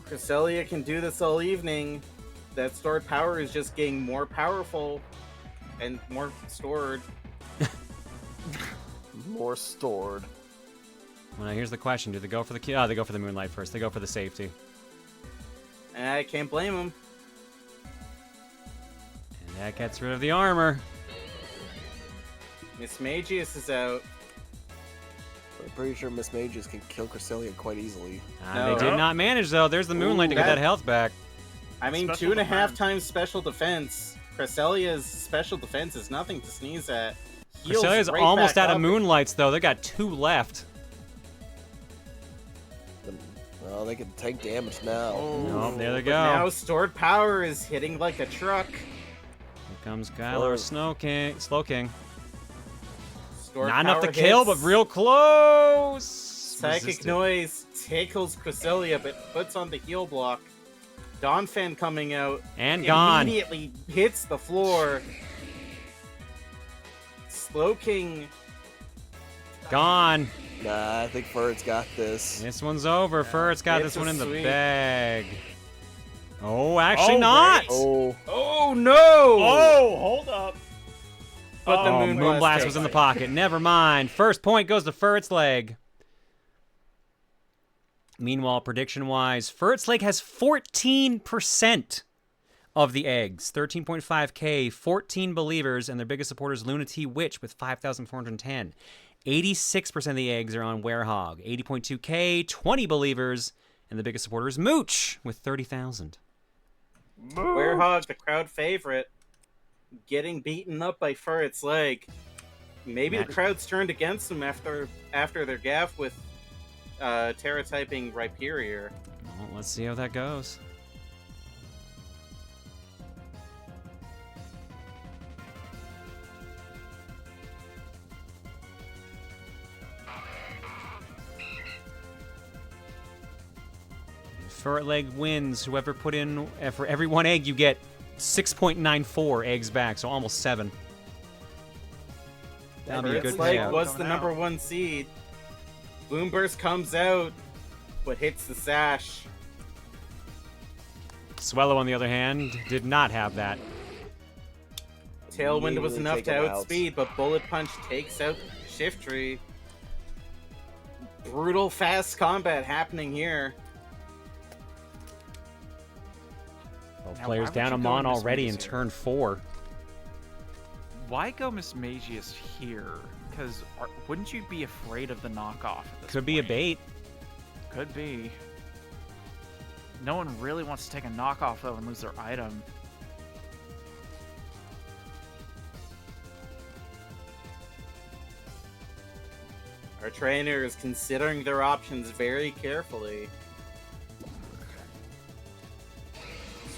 Cresselia can do this all evening. That stored power is just getting more powerful and more stored. More stored. Well, now here's the question. Do they go for the kill? Oh, they go for the Moonlight first. They go for the safety. And I can't blame him. And that gets rid of the armor. Miss Magius is out. I'm pretty sure Miss Mages can kill Cresselia quite easily. No. They did not manage, though. There's the Moonlight to get that- that health back. I mean, Special 2.5 defense. times special defense. Cresselia's special defense is nothing to sneeze at. Heals Cresselia's right almost back out of up. Moonlights, though. They got 2 left. Well, they can take damage now. Oh, there they But go. now stored power is hitting like a truck. Here comes Gyler Slow King. Stored Not enough to power kill, but hits. real close. Psychic Resisted. Noise tickles Cresselia, but puts on the heal block. Donphan coming out. And gone. Immediately hits the floor. Slowking. Gone. Nah, I think Furret's got this. This one's over. Furret's got It's this one a in the sweep. bag. Oh, actually Oh, not. wait. Oh, Oh no! Oh, hold up. But the Oh, Moonblast was in the pocket. Never mind. First point goes to Furret's leg. Meanwhile, prediction-wise, Furret's leg has 14% of the eggs. 13.5K, 14 believers, and their biggest supporters, Luna T Witch, with 5,410. 86% of the eggs are on Werehog. 80.2K, 20 believers, and the biggest supporter is Mooch, with 30,000. Werehog, the crowd favorite, getting beaten up by Furret's leg. Maybe the crowd's turned against him after their gaff with Terra typing Rhyperior. Well, let's see how that goes. Furret leg wins. Whoever put in, for every one egg, you get 6.94 eggs back, so almost 7. That'll be a good leg payout. was the number 1 seed. Boomburst comes out, but hits the sash. Swallow, on the other hand, did not have that. Tailwind was Immediately enough take to him out. outspeed, but Bullet Punch takes out Shiftry. Brutal fast combat happening here. Both Now, players why would down you a go Mon Miss already in Magius here? turn 4. Why go Miss Magius here? Because wouldn't you be afraid of the knockoff at this Could be a point? bait. Could be. No one really wants to take a knockoff, though, and lose their item. Our trainer is considering their options very carefully.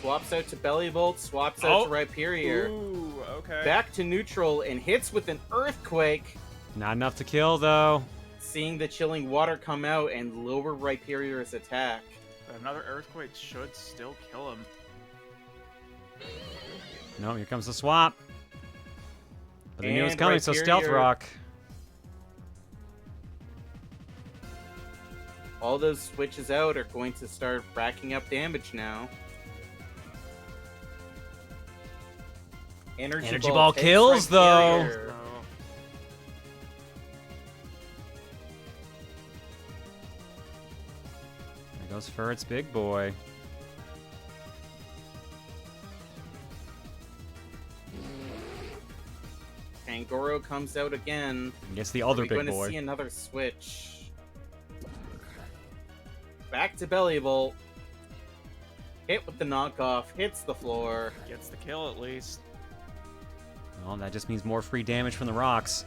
Swaps out to Bellybolt, swaps out to Rhyperior. Ooh, okay. Back to neutral and hits with an Earthquake, Not enough to kill, though. seeing the chilling water come out and lower Rhyperior's attack. But another Earthquake should still kill him. No, here comes the swap. But they knew it was And coming, so Stealth Rhyperior- Rock. All those switches out are going to start racking up damage now. Energy Ball takes kills, though. Rhyperior. There goes Furret's big boy. Pangoro comes out again. I guess the other Are we big going to boy. see another switch? Back to Bellybolt. Hit with the knockoff. Hits the floor. Gets the kill at least. Well, that just means more free damage from the rocks.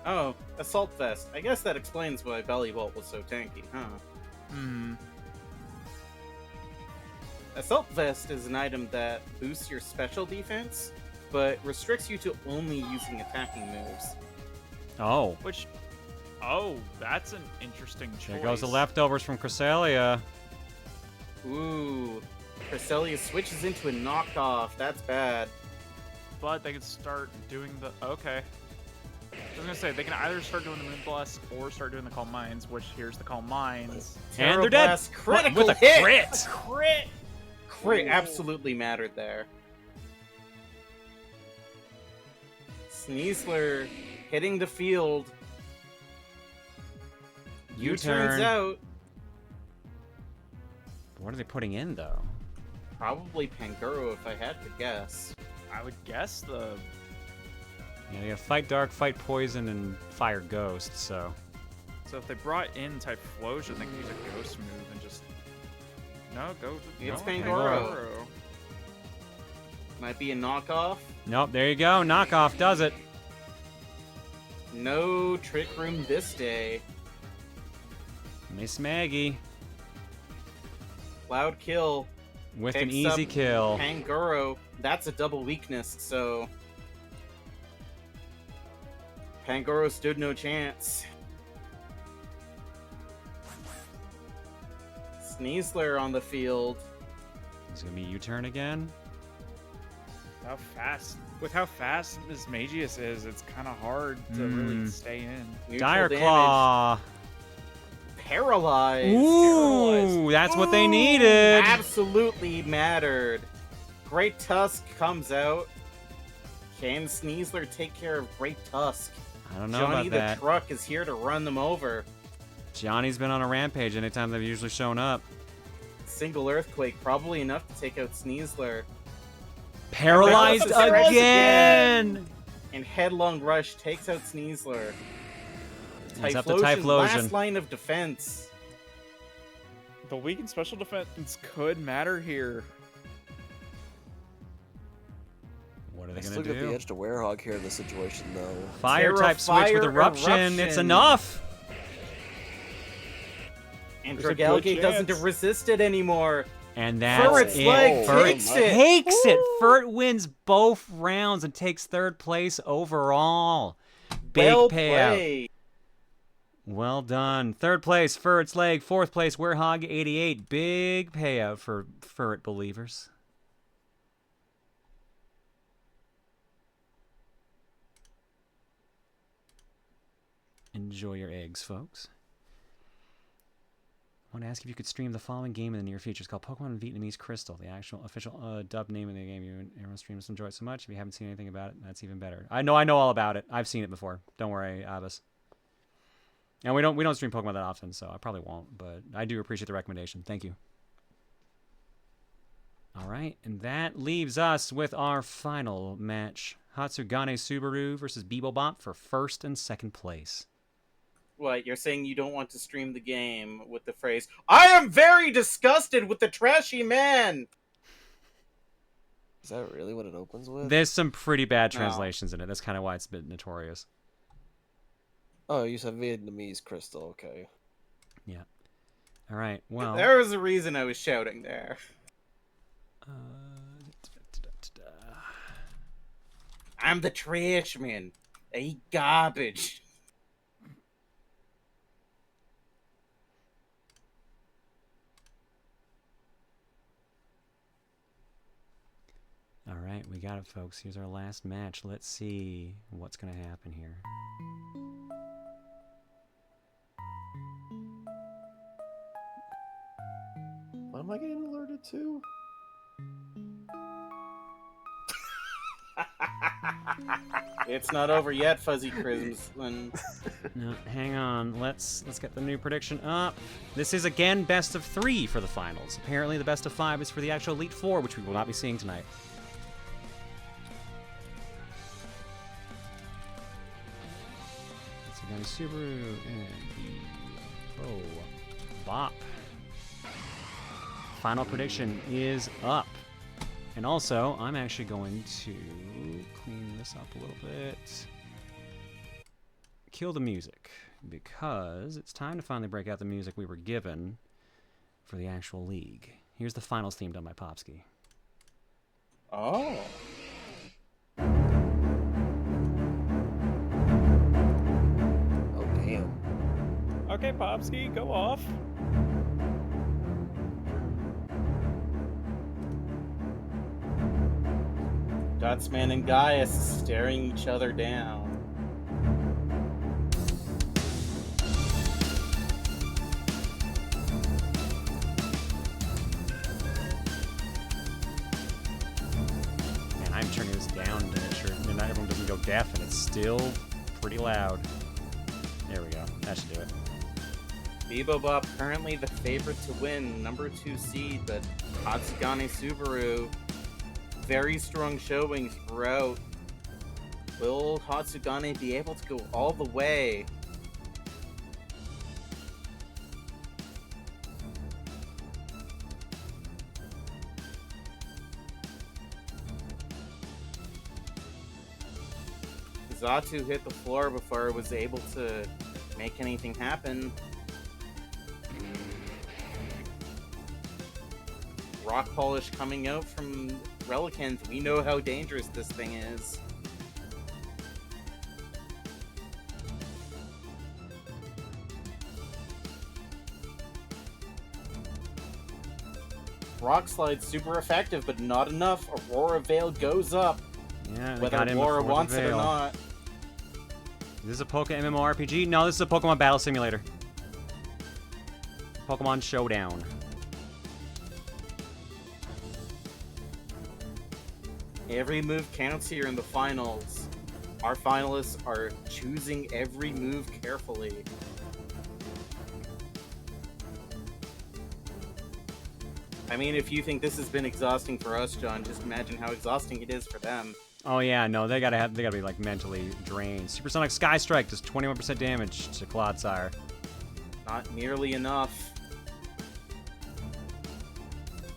Oh, Assault Vest. I guess that explains why Bellybolt was so tanky, huh? Hmm. Assault Vest is an item that boosts your special defense, but restricts you to only using attacking moves. Oh. Which, oh, that's an interesting choice. There goes the leftovers from Cresselia. Ooh. Cresselia switches into a knockoff. That's bad. But they could start doing the... Okay. I was gonna say, they can either start doing the Moonblast or start doing the Calm Minds, which here's the Calm Minds. And they're dead. Blast, critical With a hit! crit! A crit! Crit absolutely mattered there. Sneasler hitting the field. U-turns U-turn. out. What are they putting in, though? Probably Pangoro if I had to guess. I would guess the... Yeah, they got Fight Dark, Fight Poison, and Fire Ghost, so... So if they brought in Typhlosion, they could use a Ghost move and just... No, go... It's no, Pangoro. Might be a knockoff. Nope, there you go. Knockoff does it. No Trick Room this day. Miss Maggie Loud kill. with an Picks easy up kill. Pangoro. That's a double weakness, so... Pangoro stood no chance. Sneasler on the field. It's gonna be U-turn again. How fast... With how fast Miss Magius is, it's kind of hard to really stay in. Neutral Dire damage. Claw. Paralyzed. Ooh, that's what they needed. Absolutely mattered. Great Tusk comes out. Can Sneasler take care of Great Tusk? I don't know Johnny about that. the Truck is here to run them over. Johnny's been on a rampage anytime they've usually shown up. Single Earthquake, probably enough to take out Sneasler. Paralyzed Paralysis again! And Headlong Rush takes out Sneasler. It's up to Typhlosion, last Typhlosion. line of defense. The weakened special defense could matter here. What are they I gonna still get the do? edge to Werehog here in this situation, though. Fire Terra type switch with Fire eruption. It's Eruption. enough. And There's a good Dragalge doesn't chance. resist it anymore. And that's Ferret's it. leg Ferret takes it. takes it. Ferret wins both rounds and takes 3rd place overall. Big Well payout. played. Well done. 3rd place, Ferret's leg. 4th place, Werehog 88. Big payout for Ferret believers. Enjoy your eggs, folks. I want to ask if you could stream the following game in the near future. It's called Pokemon Vietnamese Crystal, the actual official dub name of the game. Everyone streams enjoy it so much. If you haven't seen anything about it, that's even better. I know all about it. I've seen it before. Don't worry, Abbas. And we don't stream Pokemon that often, so I probably won't. But I do appreciate the recommendation. Thank you. All right, and that leaves us with our final match: Hatsugane Subaru versus Bebop for 1st and 2nd place. What, you're saying you don't want to stream the game with the phrase, "I am very disgusted with the trashy man"? Is that really what it opens with? There's some pretty bad No. translations in it. That's kind of why it's a bit notorious. Oh, you said Vietnamese Crystal, okay. Yeah. All right. Well. There was a reason I was shouting there. I'm the trash man. I eat garbage. All right, we got it, folks. Here's our last match. Let's see what's going to happen here. What am I getting alerted to? It's not over yet, Fuzzy Crimson. No, hang on. Let's get the new prediction up. This is again best of 3 for the finals. Apparently, the best of 5 is for the actual Elite 4, which we will not be seeing tonight. Hatsugane Subaru and the Bop. Final prediction is up. And also, I'm actually going to clean this up a little bit. Kill the music, because it's time to finally break out the music we were given for the actual league. Here's the finals theme done by Popsky. Oh. Oh, damn. Okay, Popsky, go off. Gutsman and Gaius staring each other down. Man, I'm turning this down to make sure not everyone doesn't go deaf, and it's still pretty loud. There we go. That should do it. Bebop currently the favorite to win, number 2 seed, but Hatsugane Subaru, very strong showing throughout. Will Hatsugane be able to go all the way? Zatu hit the floor before it was able to make anything happen. Rock polish coming out from Relicant. We know how dangerous this thing is. Rock Slide's super effective, but not enough. Aurora Veil goes up. Yeah, they Whether got in Aurora before the wants it or veil. not. Is this a MMORPG? No, this is a Pokemon Battle Simulator. Pokemon Showdown. Every move counts here in the finals. Our finalists are choosing every move carefully. I mean, if you think this has been exhausting for us, John, just imagine how exhausting it is for them. Oh yeah, no, they gotta be like mentally drained. Supersonic Sky Strike does 21% damage to Clodsire. Not nearly enough.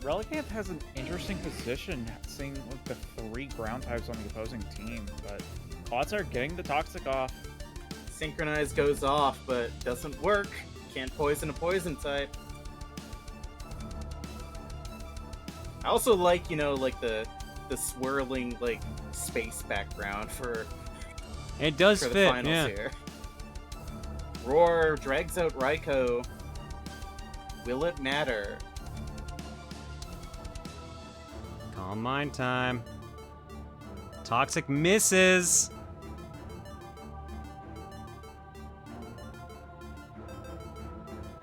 Relicanth has an interesting position, seeing like the 3 ground types on the opposing team, but Clodsire getting the Toxic off. Synchronize goes off, but doesn't work. Can't poison a poison type. I also like, you know, like the swirling like space background for it does for fit, the finals yeah. here. Roar drags out Raikou. Will it matter? Calm Mind time. Toxic misses.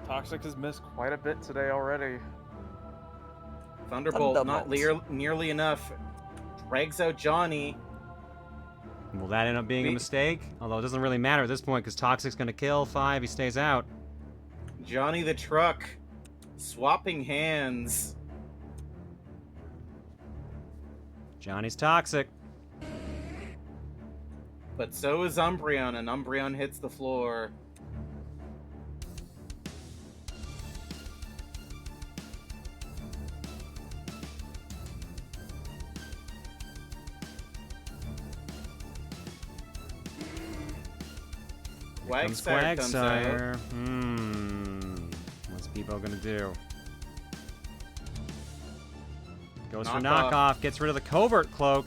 Toxic has missed quite a bit today already. Thunderbolt, not nearly enough. Drags out Johnny. Will that end up being a mistake? Although it doesn't really matter at this point because Toxic's gonna kill 5. He stays out. Johnny the Truck. Swapping hands. Johnny's toxic. But so is Umbreon, and Umbreon hits the floor. Quagsire comes out. What's Bebo gonna do? Goes for Knockoff. knockoff, gets rid of the Covert Cloak.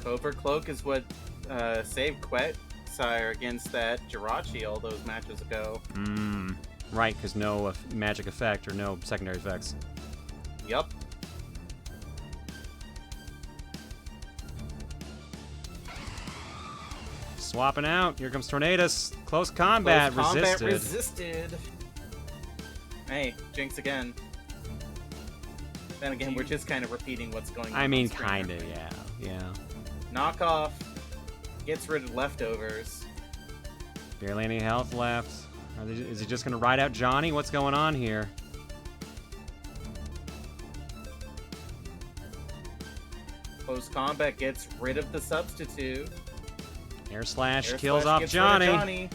Covert Cloak is what saved Quagsire against that Jirachi all those matches ago. Right, because no magic effect or no secondary effects. Yup. Swapping out. Here comes Tornadus. Close combat. Close combat resisted. Hey, Jinx again. Then again, we're just kind of repeating what's going on. I mean, on screen, kind of, aren't we? yeah. Knockoff gets rid of leftovers. Barely any health left. Is he just going to ride out Johnny? What's going on here? Close combat gets rid of the substitute. Air Slash Air kills Slash off gets Johnny. rid of Johnny.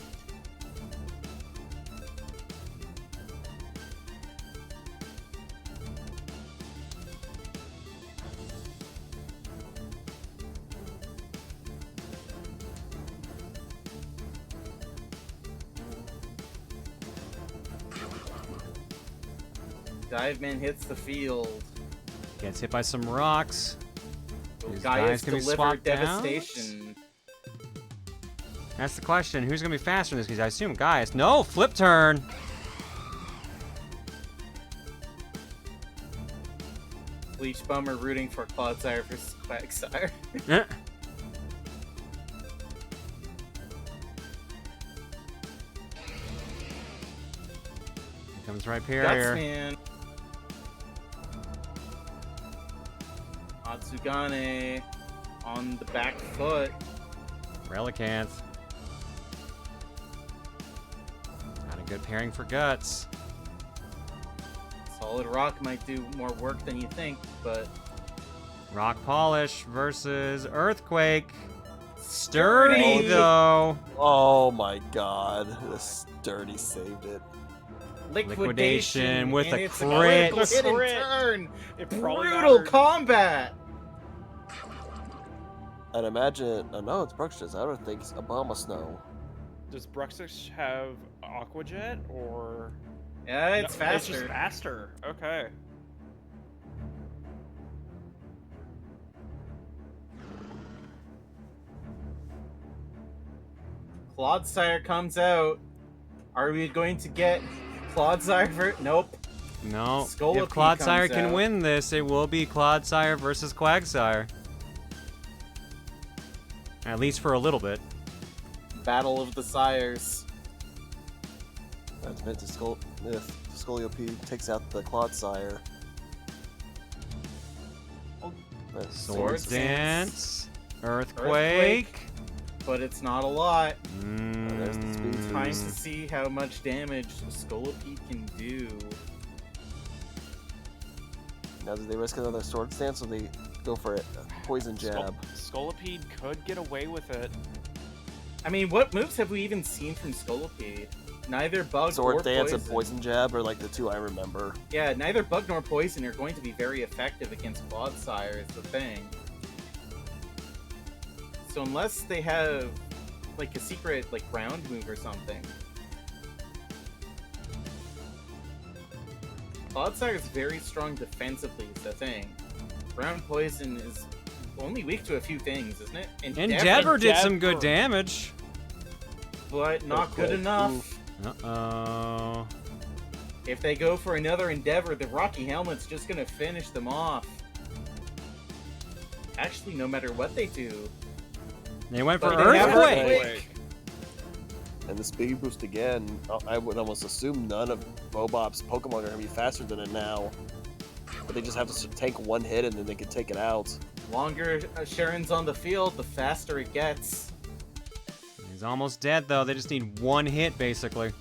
Dive Man hits the field. Gets hit by some rocks. His Gaius can be delivered swapped out. devastation. That's the question. Who's going to be faster in this case? I assume Gaius. No, flip turn. Bleach Bummer rooting for Clodsire versus Quagsire. Comes Rhyperior. Gutsman. Atsugane on the back foot. Relicanth. Not a good pairing for Guts. Solid Rock might do more work than you think, but... Rock Polish versus Earthquake. Sturdy, though. Oh my god. The Sturdy saved it. Liquidation with and a it's crit. critical hit and turn. It probably Brutal mattered. combat. I'd imagine. Oh no, it's Bruxish. I don't think it's Obama Snow. Does Bruxish have Aqua Jet or? Yeah, it's No, faster. It's just faster. Okay. Clodsire comes out. Are we going to get Clodsire for... Nope. No. Scolipede If Clodsire comes can out. win this, it will be Clodsire versus Quagsire. At least for a little bit. Battle of the Sires. That's meant to if Scolipede takes out the Clodsire. Swords Dance. Earthquake. But it's not a lot. There's the speed Time to boost. see how much damage Scolipede can do. Now, do they risk another sword stance or they go for it? Poison jab. Scolipede could get away with it. I mean, what moves have we even seen from Scolipede? Neither Bug Sword or dance Poison. and poison jab are like the two I remember. Yeah, neither Bug nor Poison are going to be very effective against Clodsire is the thing. So unless they have like a secret like ground move or something. Clodsire is very strong defensively is the thing. Ground Poison is only weak to a few things, isn't it? Endeavor did some good damage. But not good enough. Uh-oh. If they go for another Endeavor, the Rocky Helmet's just gonna finish them off. Actually, no matter what they do. They went for But they have Earthquake. And the speed boost again, I would almost assume none of Bobop's Pokemon are going to be faster than it now. But they just have to tank one hit and then they can take it out. Longer Sharon's on the field, the faster it gets. He's almost dead, though. They just need one hit, basically.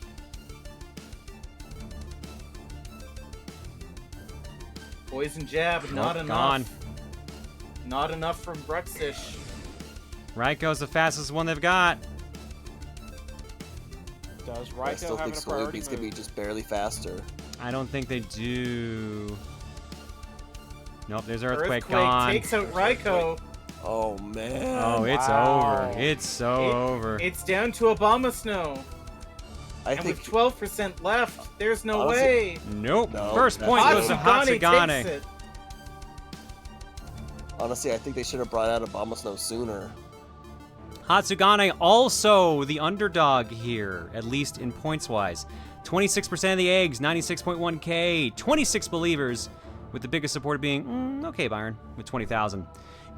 Poison Jab, not enough. Gone. Not enough from Bruxish. Raico's the fastest one they've got. Does I still Raikou have think a priority Scoliped's going to be move? just barely faster. I don't think they do. Nope, there's Earthquake, Earthquake gone. takes out Raikou. Oh, man. Oh, it's Wow. over. It's so over. It's down to Abomasnow. I And think with 12% left, there's no Honestly- way. Nope. No, First that's point not. goes to Hatsugane Hatsugane. takes it. honestly, I think they should have brought out Abomasnow sooner. Hatsugane also the underdog here, at least in points-wise. 26% of the eggs, 96.1k, 26 believers, with the biggest supporter being, okay, Byron, with 20,000.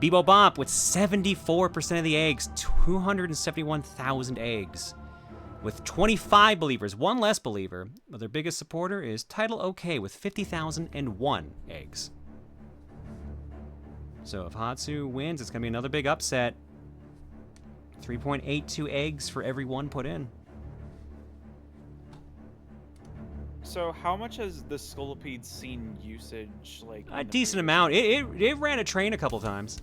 Bebo Bop with 74% of the eggs, 271,000 eggs. With 25 believers, one less believer, but their biggest supporter is Title OK with 50,001 eggs. So if Hatsu wins, it's going to be another big upset. 3.82 eggs for every one put in. So how much has the Scolipede seen usage? Like A in the decent previous- amount. It ran a train a couple times.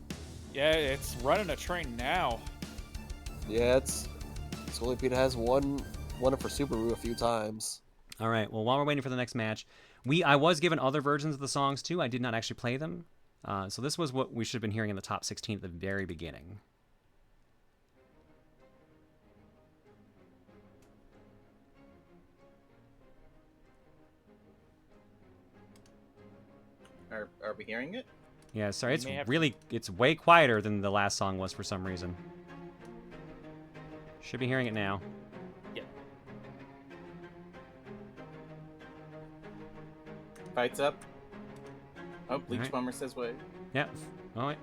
Yeah, it's running a train now. Yeah, Scolipede has won it for Subaru a few times. All right. Well, while we're waiting for the next match, I was given other versions of the songs too. I did not actually play them. So this was what we should have been hearing in the top 16 at the very beginning. Are we hearing it? Yeah, sorry. We It's may have- it's way quieter than the last song was for some reason. Should be hearing it now. Fights up. Oh, Bleach Alright. Bomber says wait. Yep. Oh, wait.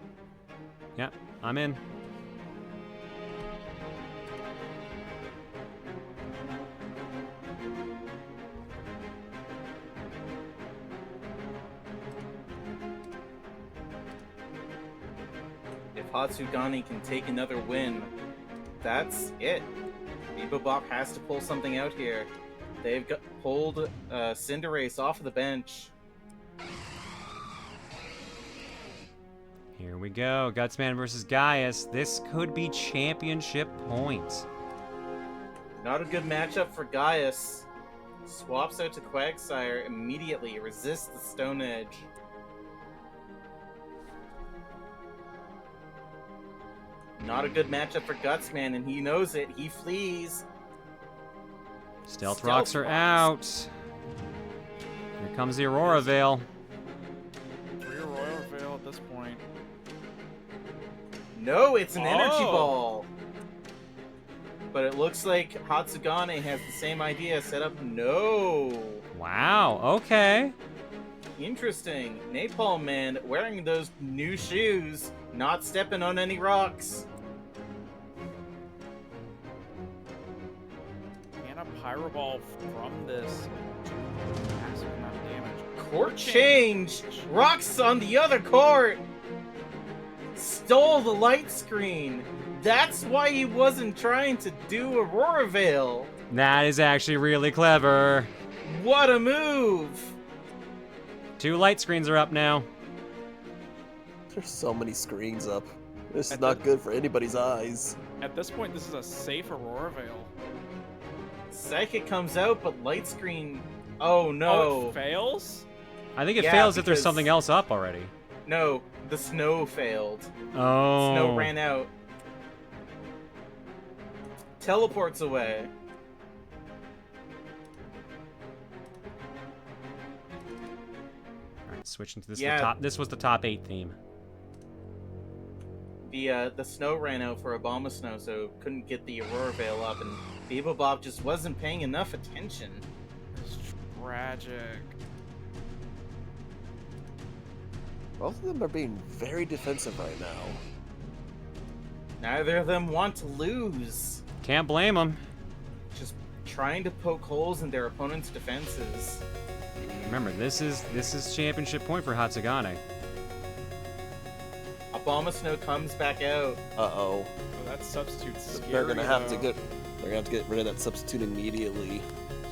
Yep. I'm in. If Hatsugane can take another win, that's it. Bebop has to pull something out here. They've pulled Cinderace off of the bench. Here we go. Gutsman versus Gaius. This could be championship points. Not a good matchup for Gaius. Swaps out to Quagsire immediately. Resists the Stone Edge. Not a good matchup for Gutsman, and he knows it. He flees. Stealth rocks are out. Here comes the Aurora Veil. 3 Royal Veil at this point. No, it's an energy Oh. ball. But it looks like Hatsugane has the same idea set up. No. Wow. Okay. Interesting. Napalm Man wearing those new shoes, not stepping on any rocks. Can a Pyro Ball from this do massive amount of damage? Court change. Rocks on the other court. stole the light screen. That's why he wasn't trying to do Aurora Veil. That is actually really clever. What a move! 2 light screens are up now. There's so many screens up. This is not good for anybody's eyes. At this point, this is a safe Aurora Veil. Psychic comes out, but light screen... Oh, no. Oh, it fails? I think it Yeah, fails if there's because- something else up already. No, the snow failed. Oh. Snow ran out. Teleports away. Alright, switching to this. Yeah. The top, this was the top 8 theme. The snow ran out for Obama Snow, so couldn't get the Aurora Veil up, and Bebobob just wasn't paying enough attention. It's tragic. Both of them are being very defensive right now. Neither of them want to lose. Can't blame them. Just trying to poke holes in their opponent's defenses. Remember, this is championship point for Hatsugane. Obama Snow comes back out. Uh-oh. Oh, that substitute's scary, They're gonna have to though. get. They're gonna have to get rid of that substitute immediately.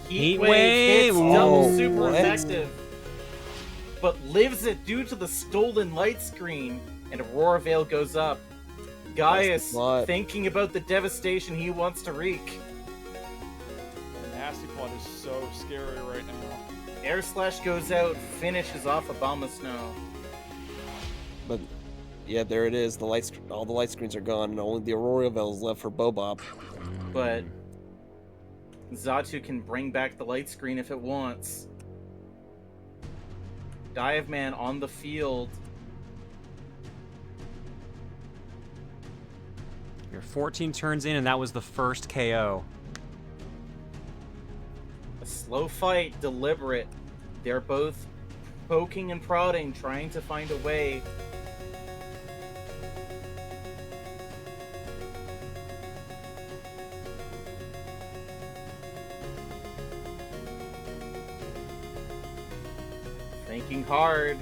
Heat Wave! Wave hits double Oh, super what? effective, but lives it due to the stolen light screen, and Aurora Veil goes up. Gaius plot. thinking about the devastation he wants to wreak. Nasty Plot is so scary right now. Air Slash goes out, finishes off Obama Snow. But yeah, there it is. All the light screens are gone, and only the Aurora Veil is left for Bobop. But Zatu can bring back the light screen if it wants. Dive Man on the field. You're 14 turns in, and that was the first KO. A slow fight, deliberate. They're both poking and prodding, trying to find a way. Thinking hard.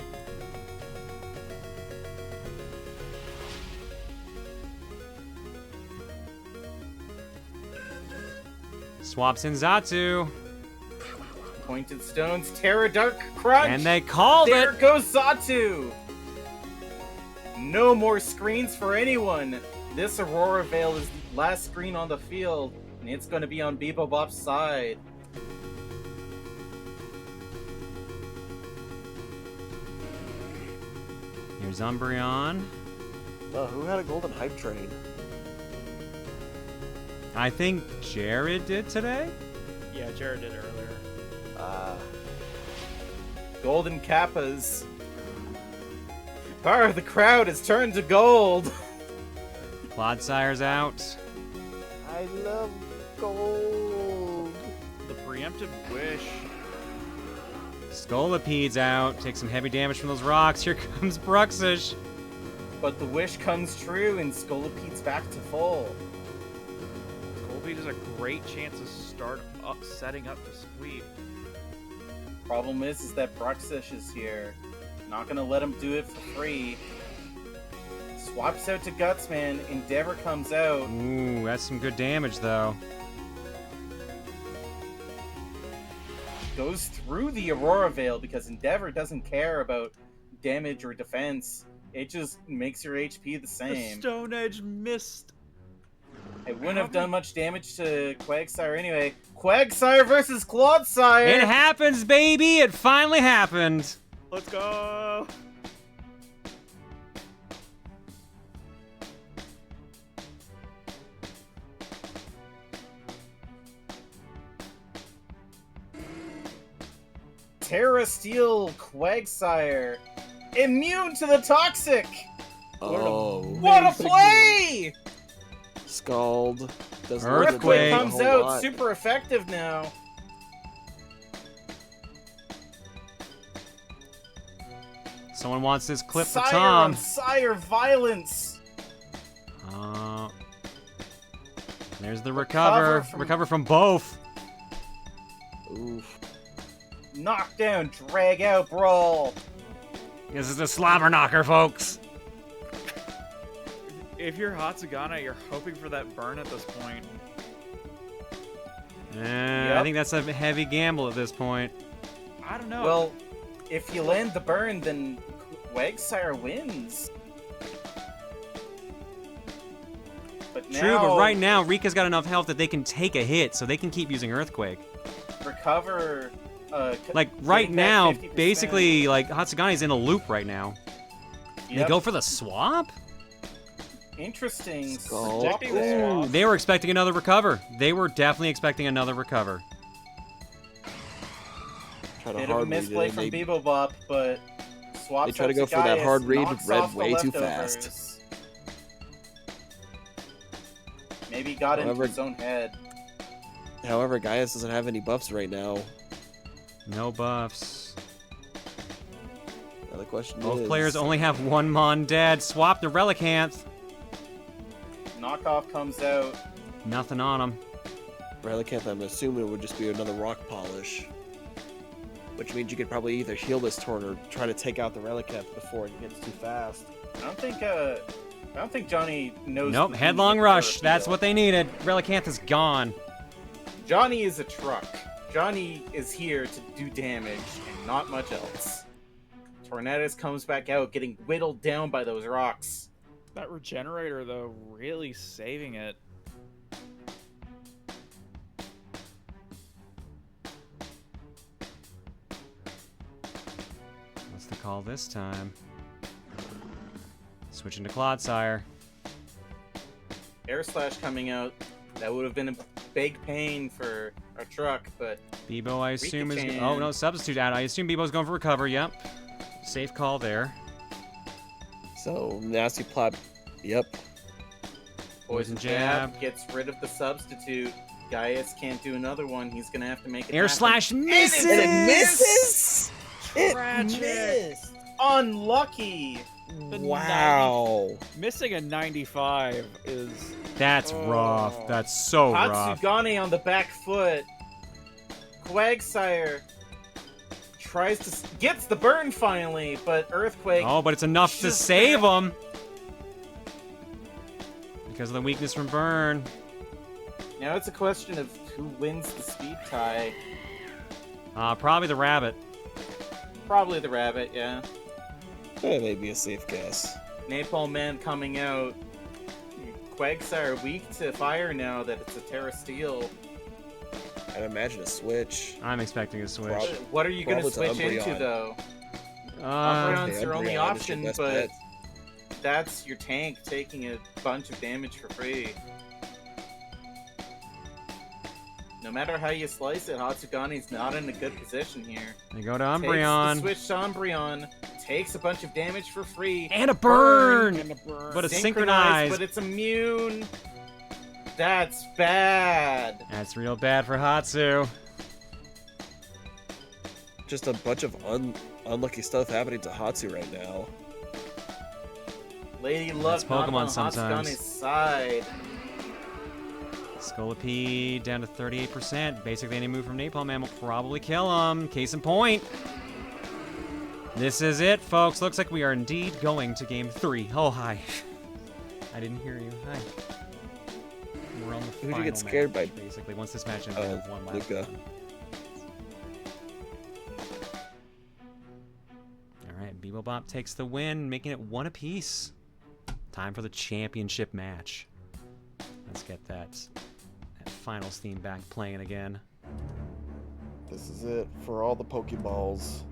Swaps in Zatu. Pointed Stones, Terra Dark Crunch! And they called there it! goes Zatu! No more screens for anyone! This Aurora Veil is the last screen on the field, and it's going to be on Bebop's side. Here's Umbreon. Who had a golden hype train? I think Jared did today? Yeah, Jared did earlier. Golden Kappas. Power of the crowd has turned to gold! Clodsire's out. I love gold. The preemptive wish. Scolopede's out. Take some heavy damage from those rocks. Here comes Bruxish. But the wish comes true, and Scolopede's back to full. Colby has a great chance to start up, setting up to sweep. Problem is that Bruxish is here. Not gonna let him do it for free. Swaps out to Gutsman. Endeavor comes out. Ooh, that's some good damage, though. Goes through the Aurora Veil because Endeavor doesn't care about damage or defense. It just makes your HP the The same. Stone Edge missed. It wouldn't have done much damage to Quagsire anyway. Quagsire versus Clodsire! It happens, baby! It finally happened! Let's go! Terra Steel Quagsire. Immune to the toxic! Oh. What a play! Scald. Doesn't Earthquake. Earthquake a comes whole out, lot. super effective now. Someone wants this clip for Sire Tom. on Sire violence. There's the recover. Recover from both. Oof. Knockdown, drag out brawl. This is the slobber knocker, folks. if you're Hatsugane, you're hoping for that burn at this point. I think that's a heavy gamble at this point. I don't know. Well, if you land the burn, then Quagsire wins. But now, True, but right now Rika's got enough health that they can take a hit, so they can keep using Earthquake. recover. Like right now, 50%. basically, like Hatsugane's in a loop right now. Yep. They go for the swap? Interesting. They were expecting another recover. They were definitely expecting another recover. Bit of a misplay from Bebop, but swaps. They try to go for that hard read, read way too fast. Maybe got into his own head. However, Gaius doesn't have any buffs right now. No buffs. Now the question Both is... players only have one Mon dead. Swap the Relicanth. Knockoff comes out. Nothing on him. Relicanth, I'm assuming it would just be another Rock Polish. Which means you could probably either heal this turn or try to take out the Relicanth before it gets too fast. I don't think Johnny knows. Nope, headlong rush. That's what they needed. Relicanth is gone. Johnny is a truck. Johnny is here to do damage and not much else. Tornadus comes back out, getting whittled down by those rocks. That regenerator, though, really saving it. What's the call this time? Switching to Clodsire. Air Slash coming out. That would have been a big pain for our truck, but... Bebo, I assume, is... Rika-chan. Oh, no, substitute out. I assume Bebo's going for recover, yep. Safe call there. So, nasty plot. Yep. Poison Jab gets rid of the substitute. Gaius can't do another one. He's going to have to make it Air happen. Slash misses! And it misses! Tragic. Missed! Unlucky! Wow. Missing a 95 is... That's rough. That's so rough. Hatsugane on the back foot. Quagsire tries to... Gets the burn finally, but Earthquake... Oh, but it's enough to save him! Because of the weakness from Burn. Now it's a question of who wins the speed tie. Probably the Rabbit. Probably the Rabbit, yeah. That may be a safe guess. Napalm Man coming out. Quagsire weak to fire now that it's a Terra Steel. I'd imagine a switch. I'm expecting a switch. What are you going to switch into, though? Umbreon's your only option, but that's your tank taking a bunch of damage for free. No matter how you slice it, Hatsugane's not in a good position here. They go to Umbreon. Switch to Umbreon. Takes a bunch of damage for free. And a burn! And a burn. But it's synchronized. But it's immune. That's bad. That's real bad for Hatsu. Just a bunch of unlucky stuff happening to Hatsu right now. Lady Luck not on Hatsugane's side. Scolipede down to 38%. Basically, any move from Napalm Man will probably kill him. Case in point. This is it, folks. Looks like we are indeed going to game 3. Oh, hi. I didn't hear you. Hi. We're on the final Who'd you get scared match, by? basically. Once this match ends, we have one last Luca. one. Alright, Bebop takes the win, making it 1 apiece. Time for the championship match. Let's get that finals theme back playing again. This is it for all the Pokeballs.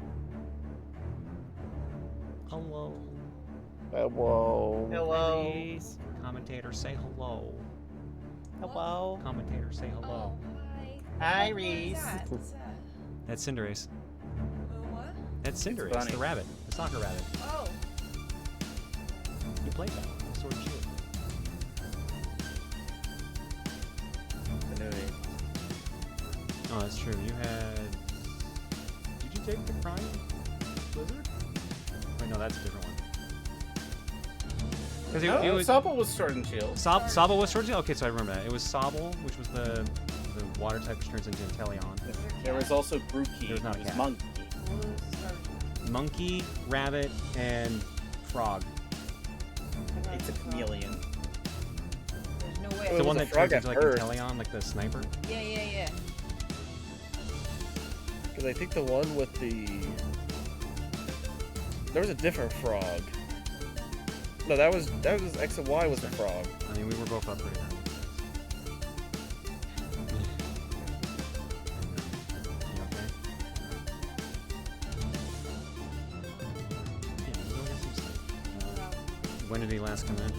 Hello. Hello. Hello. Please. Commentator, say hello. Hello. Commentator, say hello. Hi, Reese. That's Cinderace. What? That's Cinderace, bunny. the rabbit. The soccer rabbit. Oh. You played that one. Sword and Shield. Oh, that's true. You had... Did you take the Prime Blizzard? Wait, no, that's a different one. Because it was... Sobble was Sword and Shield. Sobble was Sword and Shield? Okay, so I remember that. It was Sobble, which was the water type which turns into Inteleon. There was also Grookey. There's not a It was cat. Monkey. Monkey, Rabbit, and Frog. It's a chameleon. No way. The one was a that frog turns into at like a first. Teleon, like the sniper. Yeah. Because I think the one with the... There was a different frog. No, that was X and Y was the frog. I mean, we were both up pretty high. You okay? Yeah, you go get some sleep. When did he last come in?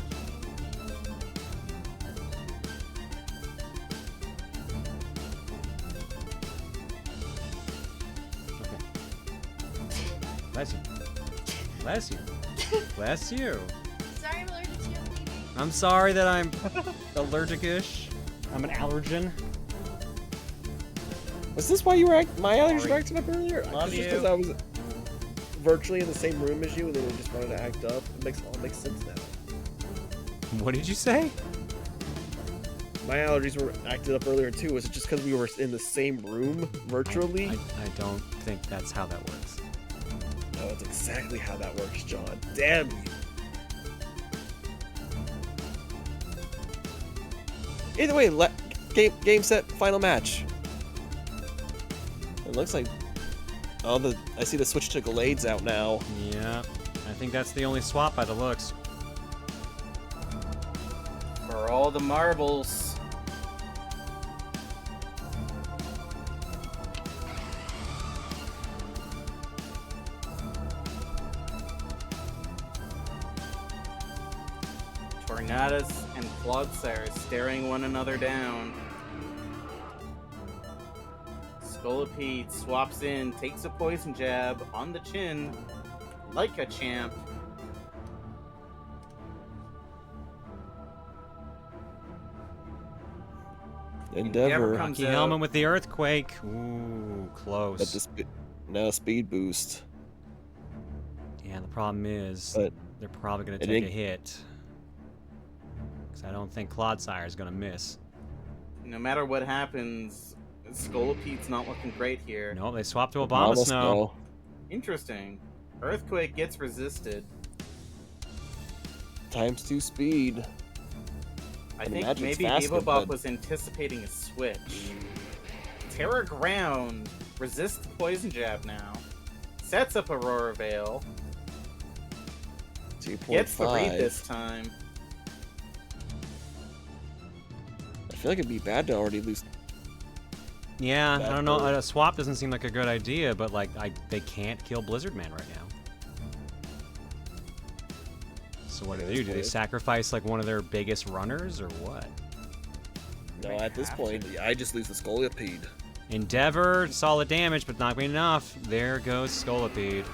Okay. Bless you. Bless you. Bless you. Sorry, I'm allergic to your leaving. I'm sorry that I'm allergic-ish. I'm an allergen. Was this why you were my allergies were acting up earlier? Love Just you. because I was virtually in the same room as you and then they just wanted to act up. It makes sense now. What did you say? My allergies were acted up earlier too. Was it just because we were in the same room virtually? I don't think that's how that works. No, it's exactly how that works, John. Damn you. Either way, game set, final match. It looks like I see the switch to Glades out now. Yeah, I think that's the only swap by the looks. For all the marbles. Tornadus and Clodsire staring one another down. Scolipede swaps in, takes a poison jab on the chin, like a champ. Endeavor. comes Lucky out. Helmet with the earthquake. Ooh, close. But the now speed boost. Yeah, the problem is But they're probably going to it take a ain't- hit. Because I don't think Clodsire is going to miss. No matter what happens, Scolipede's not looking great here. No, they swapped to Obama Snow. Interesting. Earthquake gets resisted. Times 2 speed. I And think Magic's maybe faster, Evobop but- was anticipating a switch. Terra Ground resists the poison jab now. Sets up Aurora Veil. 2.5. Gets the read this time. I feel like it'd be bad to already lose. Yeah, Bad I don't know. bird. A swap doesn't seem like a good idea, but like they can't kill Blizzard Man right now. So what do they do? Do they sacrifice like one of their biggest runners or what? No, at this point, I just lose the Scolipede. Endeavor, solid damage, but not being enough. There goes Scolipede.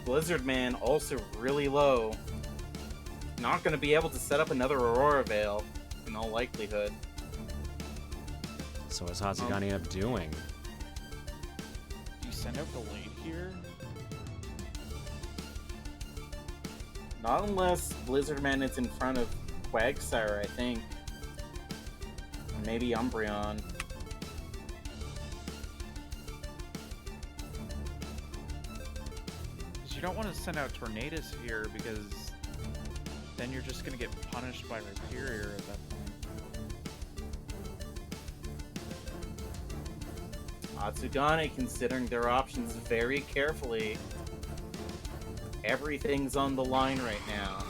Blizzard Man also really low. Not going to be able to set up another Aurora Veil, in all likelihood. So what's Hatsugani up doing? Do you send out the lane here? Not unless Blizzard Man is in front of Quagsire, I think. Or maybe Umbreon. Because you don't want to send out Tornadus here because then you're just going to get punished by Rhyperior at that point. Hatsugane considering their options very carefully. Everything's on the line right now.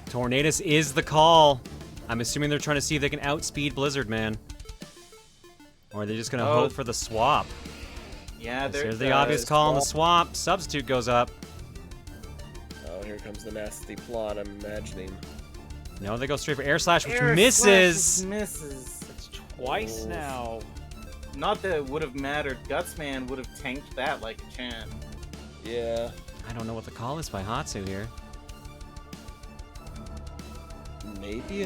Tornadus is the call. I'm assuming they're trying to see if they can outspeed Blizzard Man. Or are they just going to Oh. hope for the swap? Yeah, There's the obvious call on the swap. Substitute goes up. Oh, here comes the nasty plot, I'm imagining. No, they go straight for Air Slash, which Air misses. Slash misses. It's twice now. Not that it would have mattered. Gutsman would have tanked that like a champ. Yeah. I don't know what the call is by Hatsu here. Maybe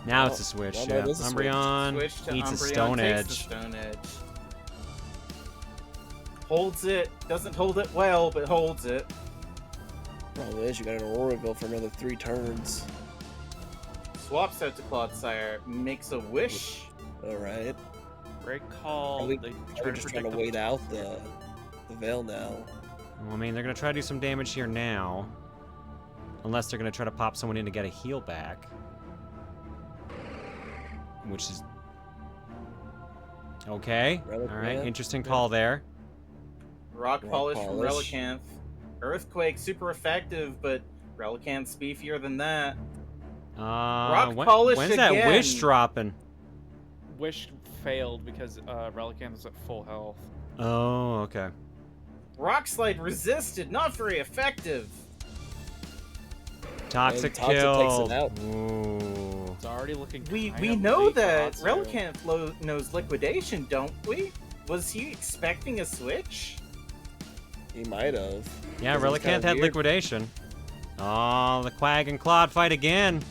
Now it's a switch. well, no, Yeah, it is a switch. Umbreon Switch to eats a Umbreon, Stone takes Edge. the Stone Edge. Holds it. Doesn't hold it well, but holds it. Problem is, you got an Auroraville for another 3 turns. Swaps out to Clodsire. Makes a wish. Alright. Great call. Probably, They probably just trying to wait out the Veil now. Well, I mean, they're going to try to do some damage here now. Unless they're going to try to pop someone in to get a heal back. Which is... Okay. Alright, interesting call there. Rock Polish from Relicanth. Earthquake, super effective, but Relicanth's beefier than that. Rock Polish when's again. that Wish dropping? Wish failed because Relicanth was at full health. Oh, okay. Rock Slide resisted, not very effective. Toxic Toxic kill. takes it out. Ooh. It's already looking. We kinda know bleak for that Hatsu. Relicanth knows liquidation, don't we? Was he expecting a switch? He might have. Yeah, Relicanth had liquidation. Oh, the Quag and Claude fight again.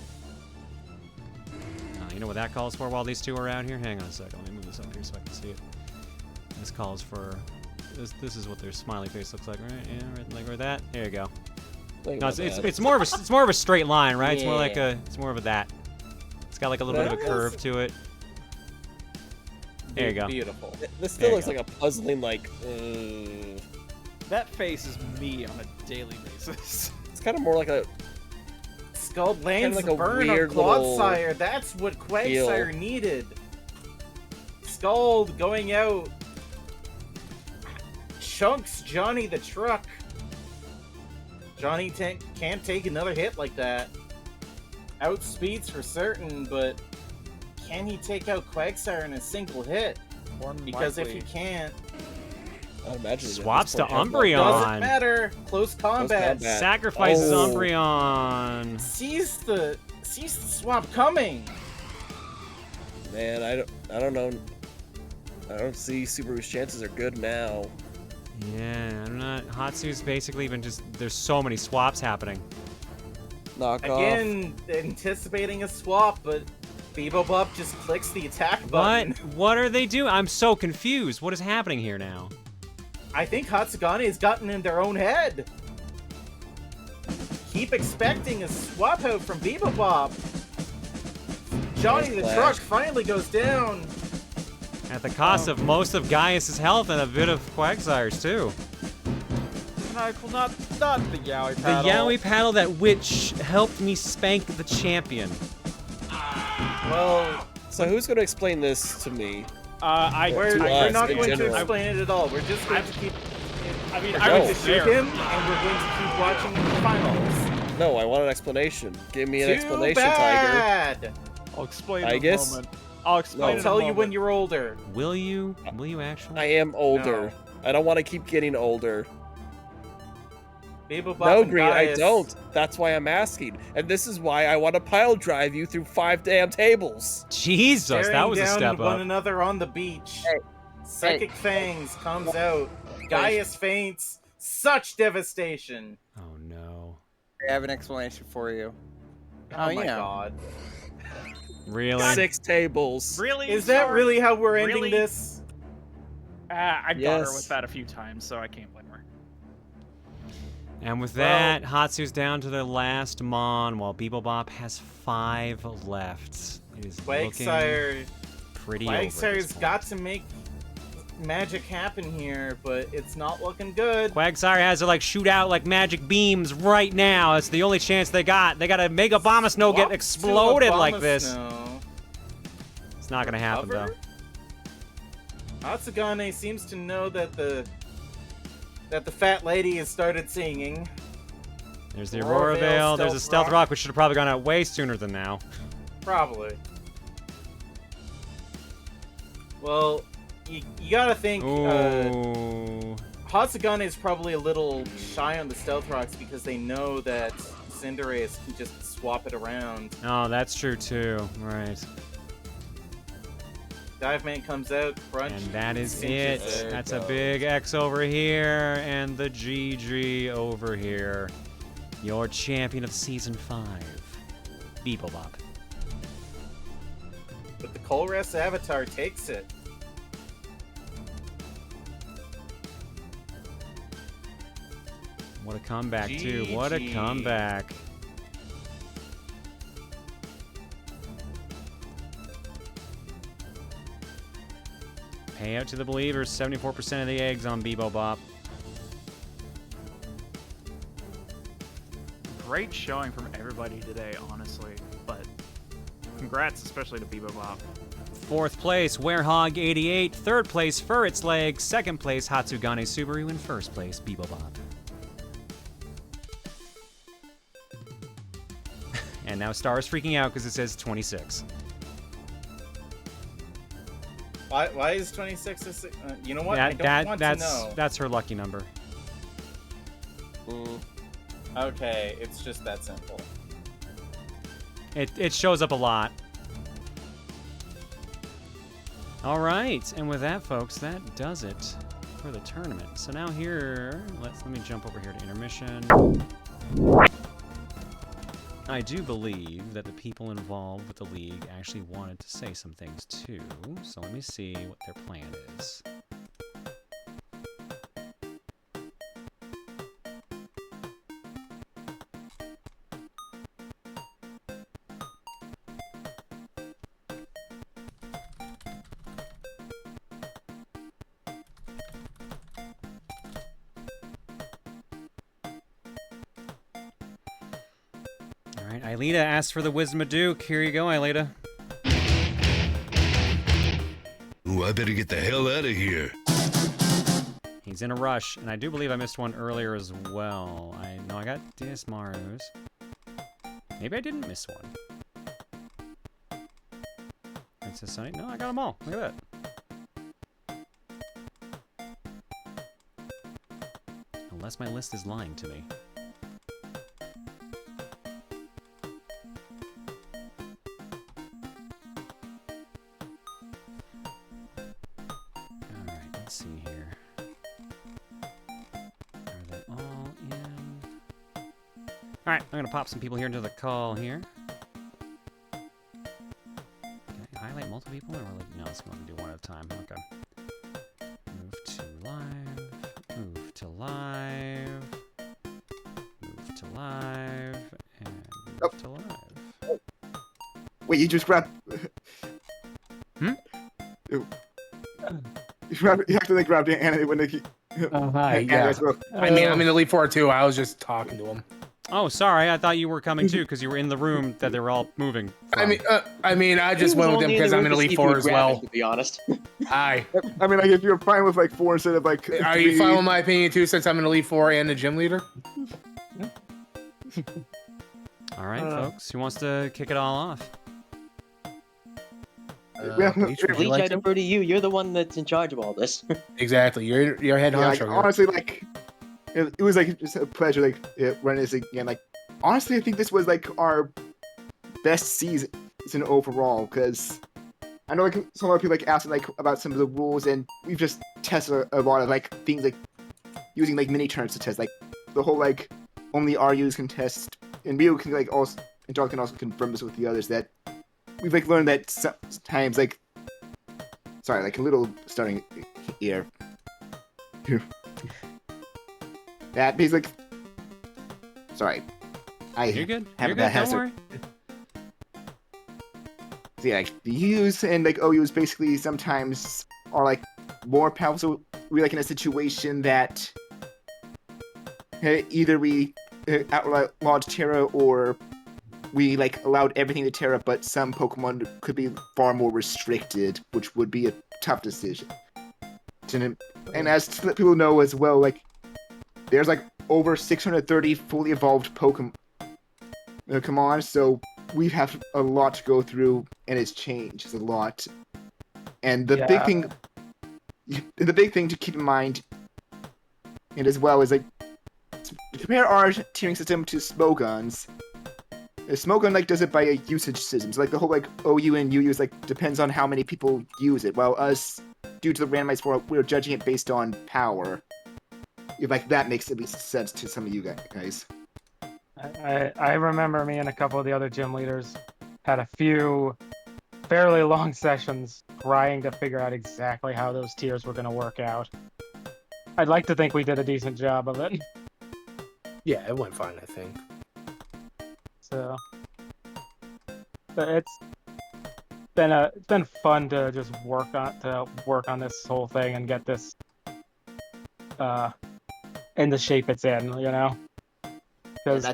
You know what that calls for while these two are out here? Hang on a second. Let me move this up here so I can see it. This calls for... This is what their smiley face looks like, right? Yeah, right, like that. There you go. No, it's more of a straight line, right? It's more like it's more of a that. It's got like a little bit of a curve to it. There you go. Beautiful. This still looks like a puzzling, like. That face is me on a daily basis. It's kind of more like a. Scald lands like the a burn on weird little Clodsire. That's what Quagsire needed. Scald going out. Chunks Johnny the truck. Johnny can't take another hit like that. Outspeeds for certain, but can he take out Quagsire in a single hit? Because if he can't... I'd imagine swaps to Umbreon. Doesn't matter. Close combat. Sacrifices Umbreon. Sees the swap coming. Man, I don't know. I don't see Subaru's chances are good now. Yeah, I'm not. Hatsu's basically been just. There's so many swaps happening. Again, anticipating a swap, but Bebop just clicks the attack button. What are they doing? I'm so confused. What is happening here now? I think Hatsugane has gotten in their own head. Keep expecting a swap out from Bebop. Johnny the truck finally goes down. At the cost of most of Gaius' health and a bit of Quagsire's too. Not the Yowie paddle. The Yowie paddle that which helped me spank the champion. Well, so who's going to explain this to me? We're not going to explain it at all. We're just going to keep. I mean, we're I going would to shoot him, and we're going to keep watching the finals. No, I want an explanation. Give me an Too explanation, bad. Tiger. I'll explain I in guess. a moment. I'll explain. I'll tell you when you're older. Will you? Will you actually? I am older. No. I don't want to keep getting older. Bebop No, and Green, I Gaius. don't. That's why I'm asking. And this is why I want to pile drive you through 5 damn tables. Jesus, that Staring was a down step one up. another on the beach. Psychic Fangs comes out. Gaius faints. Such devastation. Oh no. I have an explanation for you. Oh my god. Really? 6 tables. Really? Is that really how we're ending Really? this? I've got her Yes. with that a few times, so I can't blame her. And with that, Hatsu's down to their last Mon, while Bebop has 5 left. It is Quagsire. looking pretty over. at this Quagsire's point. got to make magic happen here, but it's not looking good. Quagsire has to like shoot out like magic beams right now. It's the only chance they got. They got to make Abomasnow get Swap to exploded like this. Abomasnow. It's not gonna happen though. Hatsugane seems to know that the fat lady has started singing. There's the Aurora Aurora Veil, Veil. There's a Stealth Stealth Rock, which should have probably gone out way sooner than now. Probably. Well, you gotta think. Ooh. Hatsugane is probably a little shy on the Stealth Rocks because they know that Cinderace can just swap it around. Oh, that's true too. Right. Dive Man comes out, crunch. And that is cinches it. it. That's a big X over here, and the GG over here. Your champion of Season 5, Bebop. But the Colress Avatar takes it. What a comeback, too. What a GG. comeback. Payout to the believers, 74% of the eggs on Bebop. great showing from everybody today, honestly. But congrats, especially to Bebop. 4th place, Werehog88. 3rd place, Fur Its Leg. 2nd place, Hatsugane Subaru. And 1st place, Bebop. And now Star is freaking out because it says 26. Why is 26? You know what? I don't want to know. That's her lucky number. Okay, it's just that simple. It shows up a lot. All right, and with that, folks, that does it for the tournament. So now here, let me jump over here to intermission. I do believe that the people involved with the league actually wanted to say some things too. So let me see what their plan is. Aelita asked for the Wisdom of Duke. Here you go, Aelita. Ooh, I better get the hell out of here. He's in a rush, and I do believe I missed one earlier as well. I know I got Dismarus. Maybe I didn't miss one. Princess Sunny? No, I got them all. Look at that. Unless my list is lying to me. Alright, I'm gonna pop some people here into the call here. Can I highlight multiple people, or no, let's go and do one at a time. Okay. Move to live. Move to live. Move to live. And move to live. Wait, you just grabbed... You actually grabbed Anna when they... Oh, hi, yeah. I mean, I'm in the Elite Four too. I was just talking to him. Oh, sorry. I thought you were coming too, because you were in the room that they were all moving from. I just went with him because I'm in Elite Four as well. To be honest. Hi. I mean, like, if you're fine with like 4 instead of like. Are you fine with my opinion too, since I'm in Elite Four and the gym leader? All right, folks. Who wants to kick it all off? Bleach, I defer to you. You're the one that's in charge of all this. Exactly. You're head honcho. Like, honestly, like. It was like just a pleasure, like running this again. Like, honestly, I think this was like our best season overall, because I know like some other people like asking like about some of the rules, and we've just tested a lot of like things like using like mini turns to test, like the whole like only RUs can test, and Ryu can like also, and John can also confirm this with the others, that we've like learned that sometimes like, sorry, like a little starting here. That means like, sorry, You're good. You're good. Don't worry. So yeah, like the U's and like OU's basically sometimes are like more powerful. So we're like in a situation that either we outlawed Terra or we like allowed everything to Terra, but some Pokemon could be far more restricted, which would be a tough decision. And as to let people know as well, like. There's like over 630 fully evolved Pokemon, so we have a lot to go through, and it's changed a lot. And the big thing to keep in mind, and as well, is like to compare our tiering system to Smogon's. Smogon like does it by a usage system, so like the whole like OU and UU is like depends on how many people use it, while us, due to the randomized form, we're judging it based on power. If like that makes at least sense to some of you guys. I remember me and a couple of the other gym leaders had a few fairly long sessions trying to figure out exactly how those tiers were going to work out. I'd like to think we did a decent job of it. Yeah, it went fine, I think. So it's been fun to just work on this whole thing and get this in the shape it's in, you know? Because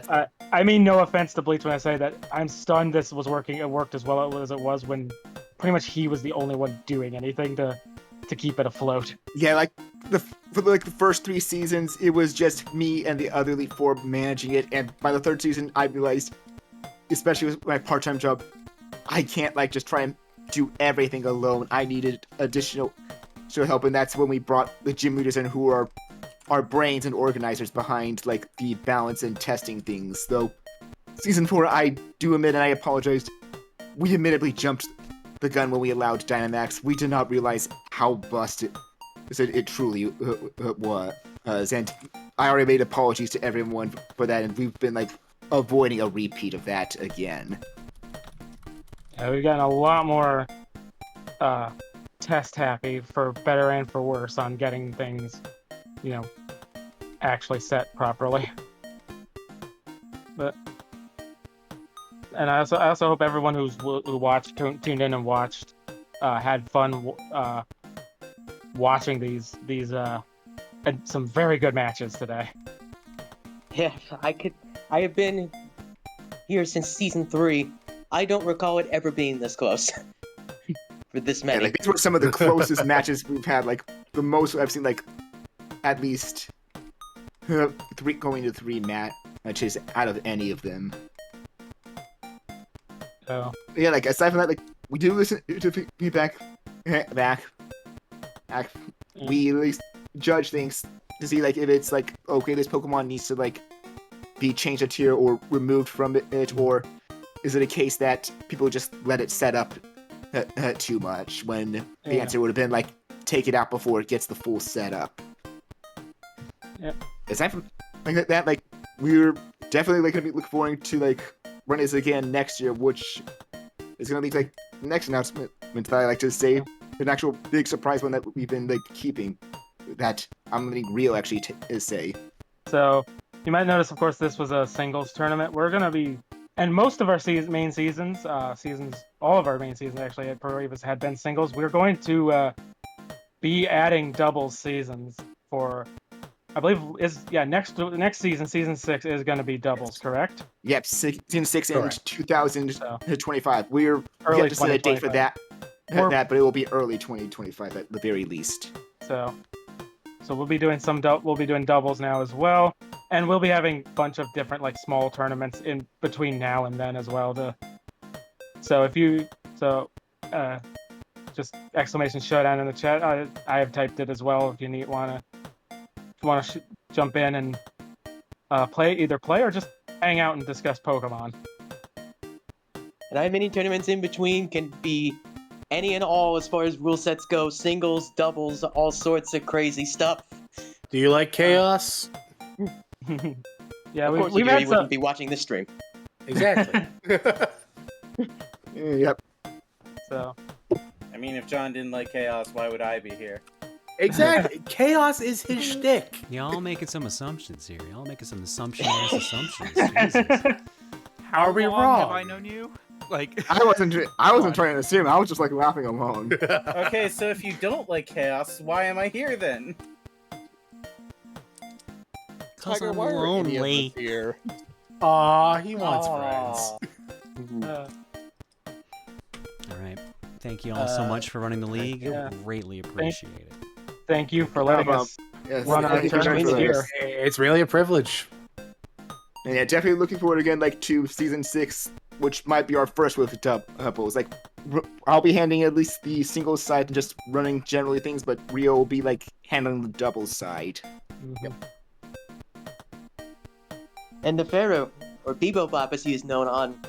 I mean no offense to Bleach when I say that I'm stunned this was working. It worked as well as it was when pretty much he was the only one doing anything to keep it afloat. Yeah, like for the first 3 seasons, it was just me and the other Elite Four managing it, and by the 3rd season, I realized, especially with my part-time job, I can't like just try and do everything alone. I needed additional help, and that's when we brought the gym leaders in, who are our brains and organizers behind like the balance and testing things. Though season 4, I do admit, and I apologize, we admittedly jumped the gun when we allowed Dynamax. We did not realize how busted it truly was, and I already made apologies to everyone for that, and we've been like avoiding a repeat of that again. Yeah, we've gotten a lot more test happy, for better and for worse, on getting things, actually set properly. And I also hope everyone who tuned in and watched, had fun watching these and some very good matches today. Yeah, I have been here since season 3. I don't recall it ever being this close. For this many. Yeah, like, these were some of the closest matches we've had. Like the most I've seen, like at least 3 matches out of any of them. Oh. Yeah, like aside from that, like we do listen to feedback back. We at least judge things to see like if it's like, okay, this Pokemon needs to like be changed a tier or removed from it, or is it a case that people just let it set up too much, when the answer would have been like, take it out before it gets the full setup. Yep. Aside from like that, like we're definitely like gonna be looking forward to like run this again next year, which is gonna be like the next announcement that I like to say, an actual big surprise one that we've been like keeping, that I'm letting Rio actually say. So you might notice, of course, this was a singles tournament. We're gonna be, and most of our main seasons, all of our main seasons actually at Pro Evis had been singles. We're going to be adding doubles seasons for, I believe, next season, season 6 is going to be doubles, correct? Yep, season 6 in Correct. 2025. We're Early yet to set a date for 2025. but it will be early 2025 at the very least. So we'll be doing doubles now as well, and we'll be having a bunch of different like small tournaments in between now and then as well. Just exclamation showdown in the chat. I have typed it as well. If you want to jump in and play or just hang out and discuss Pokemon. And I have many tournaments in between, can be any and all as far as rule sets go, singles, doubles, all sorts of crazy stuff. Do you like chaos? Yeah, of course you wouldn't be watching this stream. Exactly. Yep. So, I mean, if John didn't like chaos, why would I be here? Exactly. Chaos is his shtick. Y'all making some assumptions here. Y'all making some assumptions. Jesus. How are we long wrong? Have I known you? Like I wasn't trying to assume. I was just like laughing alone. Okay, so if you don't like chaos, why am I here then? Tiger, why are any of us here? Aw, he wants friends. All right. Thank you all so much for running the league. Greatly appreciate it. Thank you for letting us run our tournament here. It's really a privilege. And yeah, definitely looking forward again, like to season 6, which might be our first with doubles. Like, I'll be handling at least the singles side and just running generally things, but Rio will be like handling the doubles side. Mm-hmm. Yep. And the Pharaoh, or Bebop as he is known on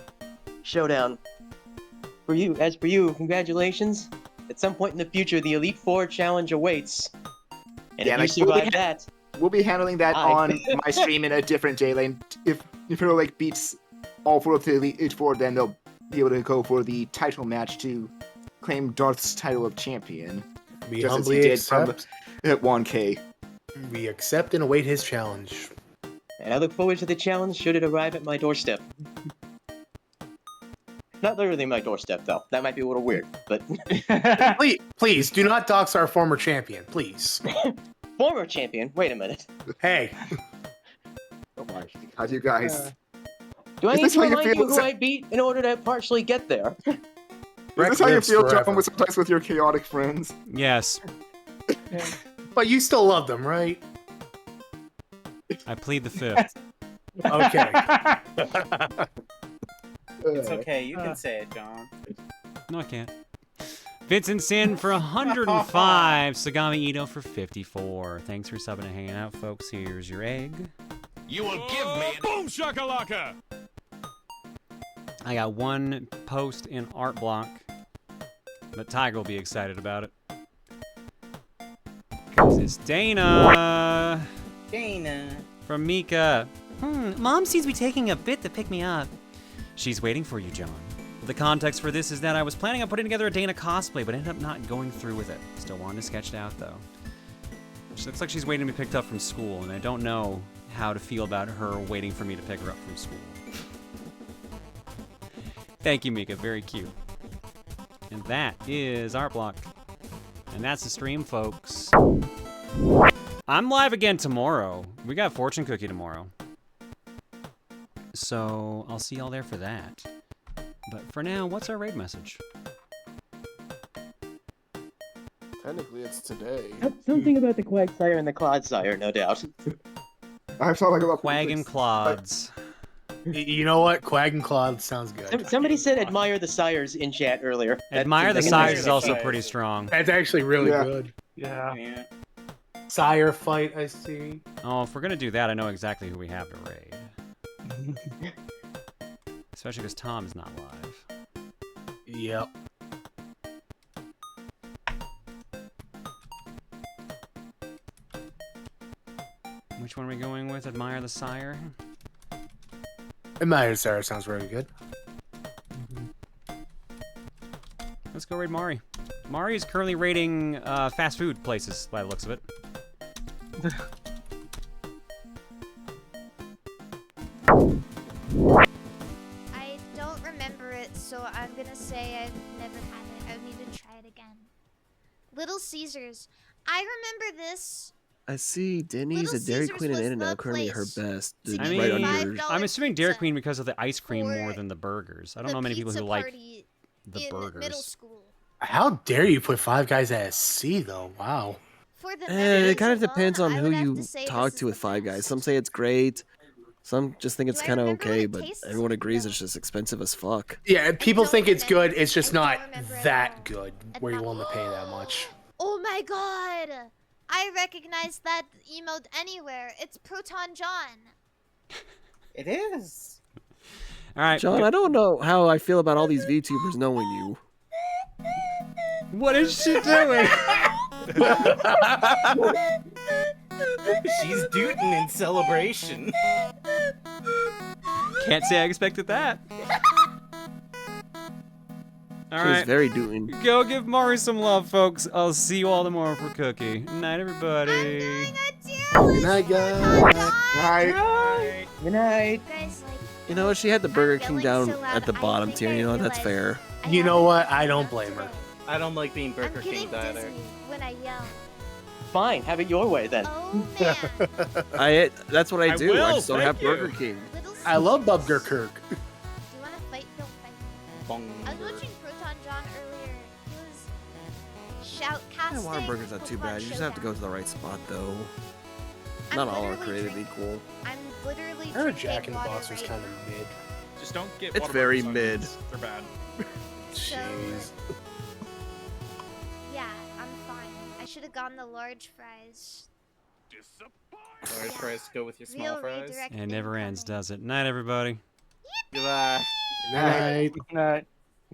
Showdown. For you, congratulations. At some point in the future, the Elite Four challenge awaits. And if you survive that... We'll be handling that on my stream in a different day lane. If Pharaoh like beats all 4 of the Elite Four, then they'll be able to go for the title match to claim Darth's title of champion. We just humbly as he did accept. At 1K. We accept and await his challenge. And I look forward to the challenge should it arrive at my doorstep. Not literally my doorstep, though. That might be a little weird, but... please, do not dox our former champion, please. Former champion? Wait a minute. Hey. Oh my, how'd you guys? Do I Is need this to how you remind feel? you who I beat in order to partially get there? Is this how you lives feel, forever. John, with sometimes with your chaotic friends? Yes. But you still love them, right? I plead the fifth. Okay. It's okay, you can say it, John. No, I can't. Vincent Sin for 105. Sagami Ito for 54. Thanks for subbing and hanging out, folks. Here's your egg. You will give me Boom shakalaka! I got one post in art block, but Tiger will be excited about it. 'Cause it's Dana Dana. from Mika. Mom seems to be taking a bit to pick me up. She's waiting for you, John. The context for this is that I was planning on putting together a Dana cosplay, but ended up not going through with it. Still wanted to sketch it out, though. She looks like she's waiting to be picked up from school, and I don't know how to feel about her waiting for me to pick her up from school. Thank you, Mika. Very cute. And that is Art Block. And that's the stream, folks. I'm live again tomorrow. We got Fortune Cookie tomorrow. So I'll see y'all there for that. But for now, what's our raid message? Technically, it's today. Something about the Quagsire and the Clodsire, no doubt. I saw like a lot of Quag and Clods. You know what? Quag and Cloud sounds good. Somebody said admire the sires in chat earlier. Admire the Sires is also pretty strong. That's actually really good. Yeah. Sire fight, I see. Oh, if we're gonna do that, I know exactly who we have to raid. Especially because Tom is not live. Yep. Which one are we going with? Admire the Sire? Admire Sire sounds very good. Let's go raid Mari. Mari is currently raiding fast food places, by the looks of it. I don't remember it, so I'm gonna say I've never had it. I would need to try it again. Little Caesars. I remember this. I see Denny's Little and Dairy Caesars Queen and was In-N-Out the currently her place best. to I get mean, $5 I'm assuming Dairy pizza Queen because of the ice cream for more than the burgers. I don't the know many people who pizza like party the in burgers. middle school. How dare you put Five Guys at a C, though? Wow. For the It kind of depends on who you say talk to with Five Guys. Some say it's great. Some just think it's kind of okay, but everyone agrees it's just expensive as fuck. Yeah, people think it's good. It's just not that good where you're willing to pay that much. Oh my god! I recognize that emote anywhere. It's Proton John. It is. All right, John, I don't know how I feel about all these VTubers knowing you. What is she doing? She's dooting in celebration. Can't say I expected that. All She's right, very doing. go give Mari some love, folks. I'll see you all tomorrow for Cookie. Night, everybody. Good night, guys. Hi. Good night. Guys, like, You know what? She had the Burger King yelling down so loud, at the I bottom think tier. I You know, that's realized fair. You know what? I don't blame her. I don't like being Burger I'm King getting either. dizzy when I yell. Fine, have it your way then. Oh man. That's what I do. I will, just don't thank have you. Burger King. Little I love Caesars. Bubger Kirk. Do you want to fight? Don't fight. I was watching Proton John earlier. He was shoutcasting. Yeah, Whataburger's not too Pokemon bad. You just have to go Showdown. to the right spot, though. I'm Not all are literally created drink- equal. I'm literally Her drinking Jack in the water Box was right kind of mid. Just don't get It's Whataburger very onions. mid. They're bad. So, Jeez. yeah, I'm fine. I should have gotten the large fries. Large fries go with your small Real fries. redirect It never ends, does it? Night, everybody. Goodbye. Good night. Good night.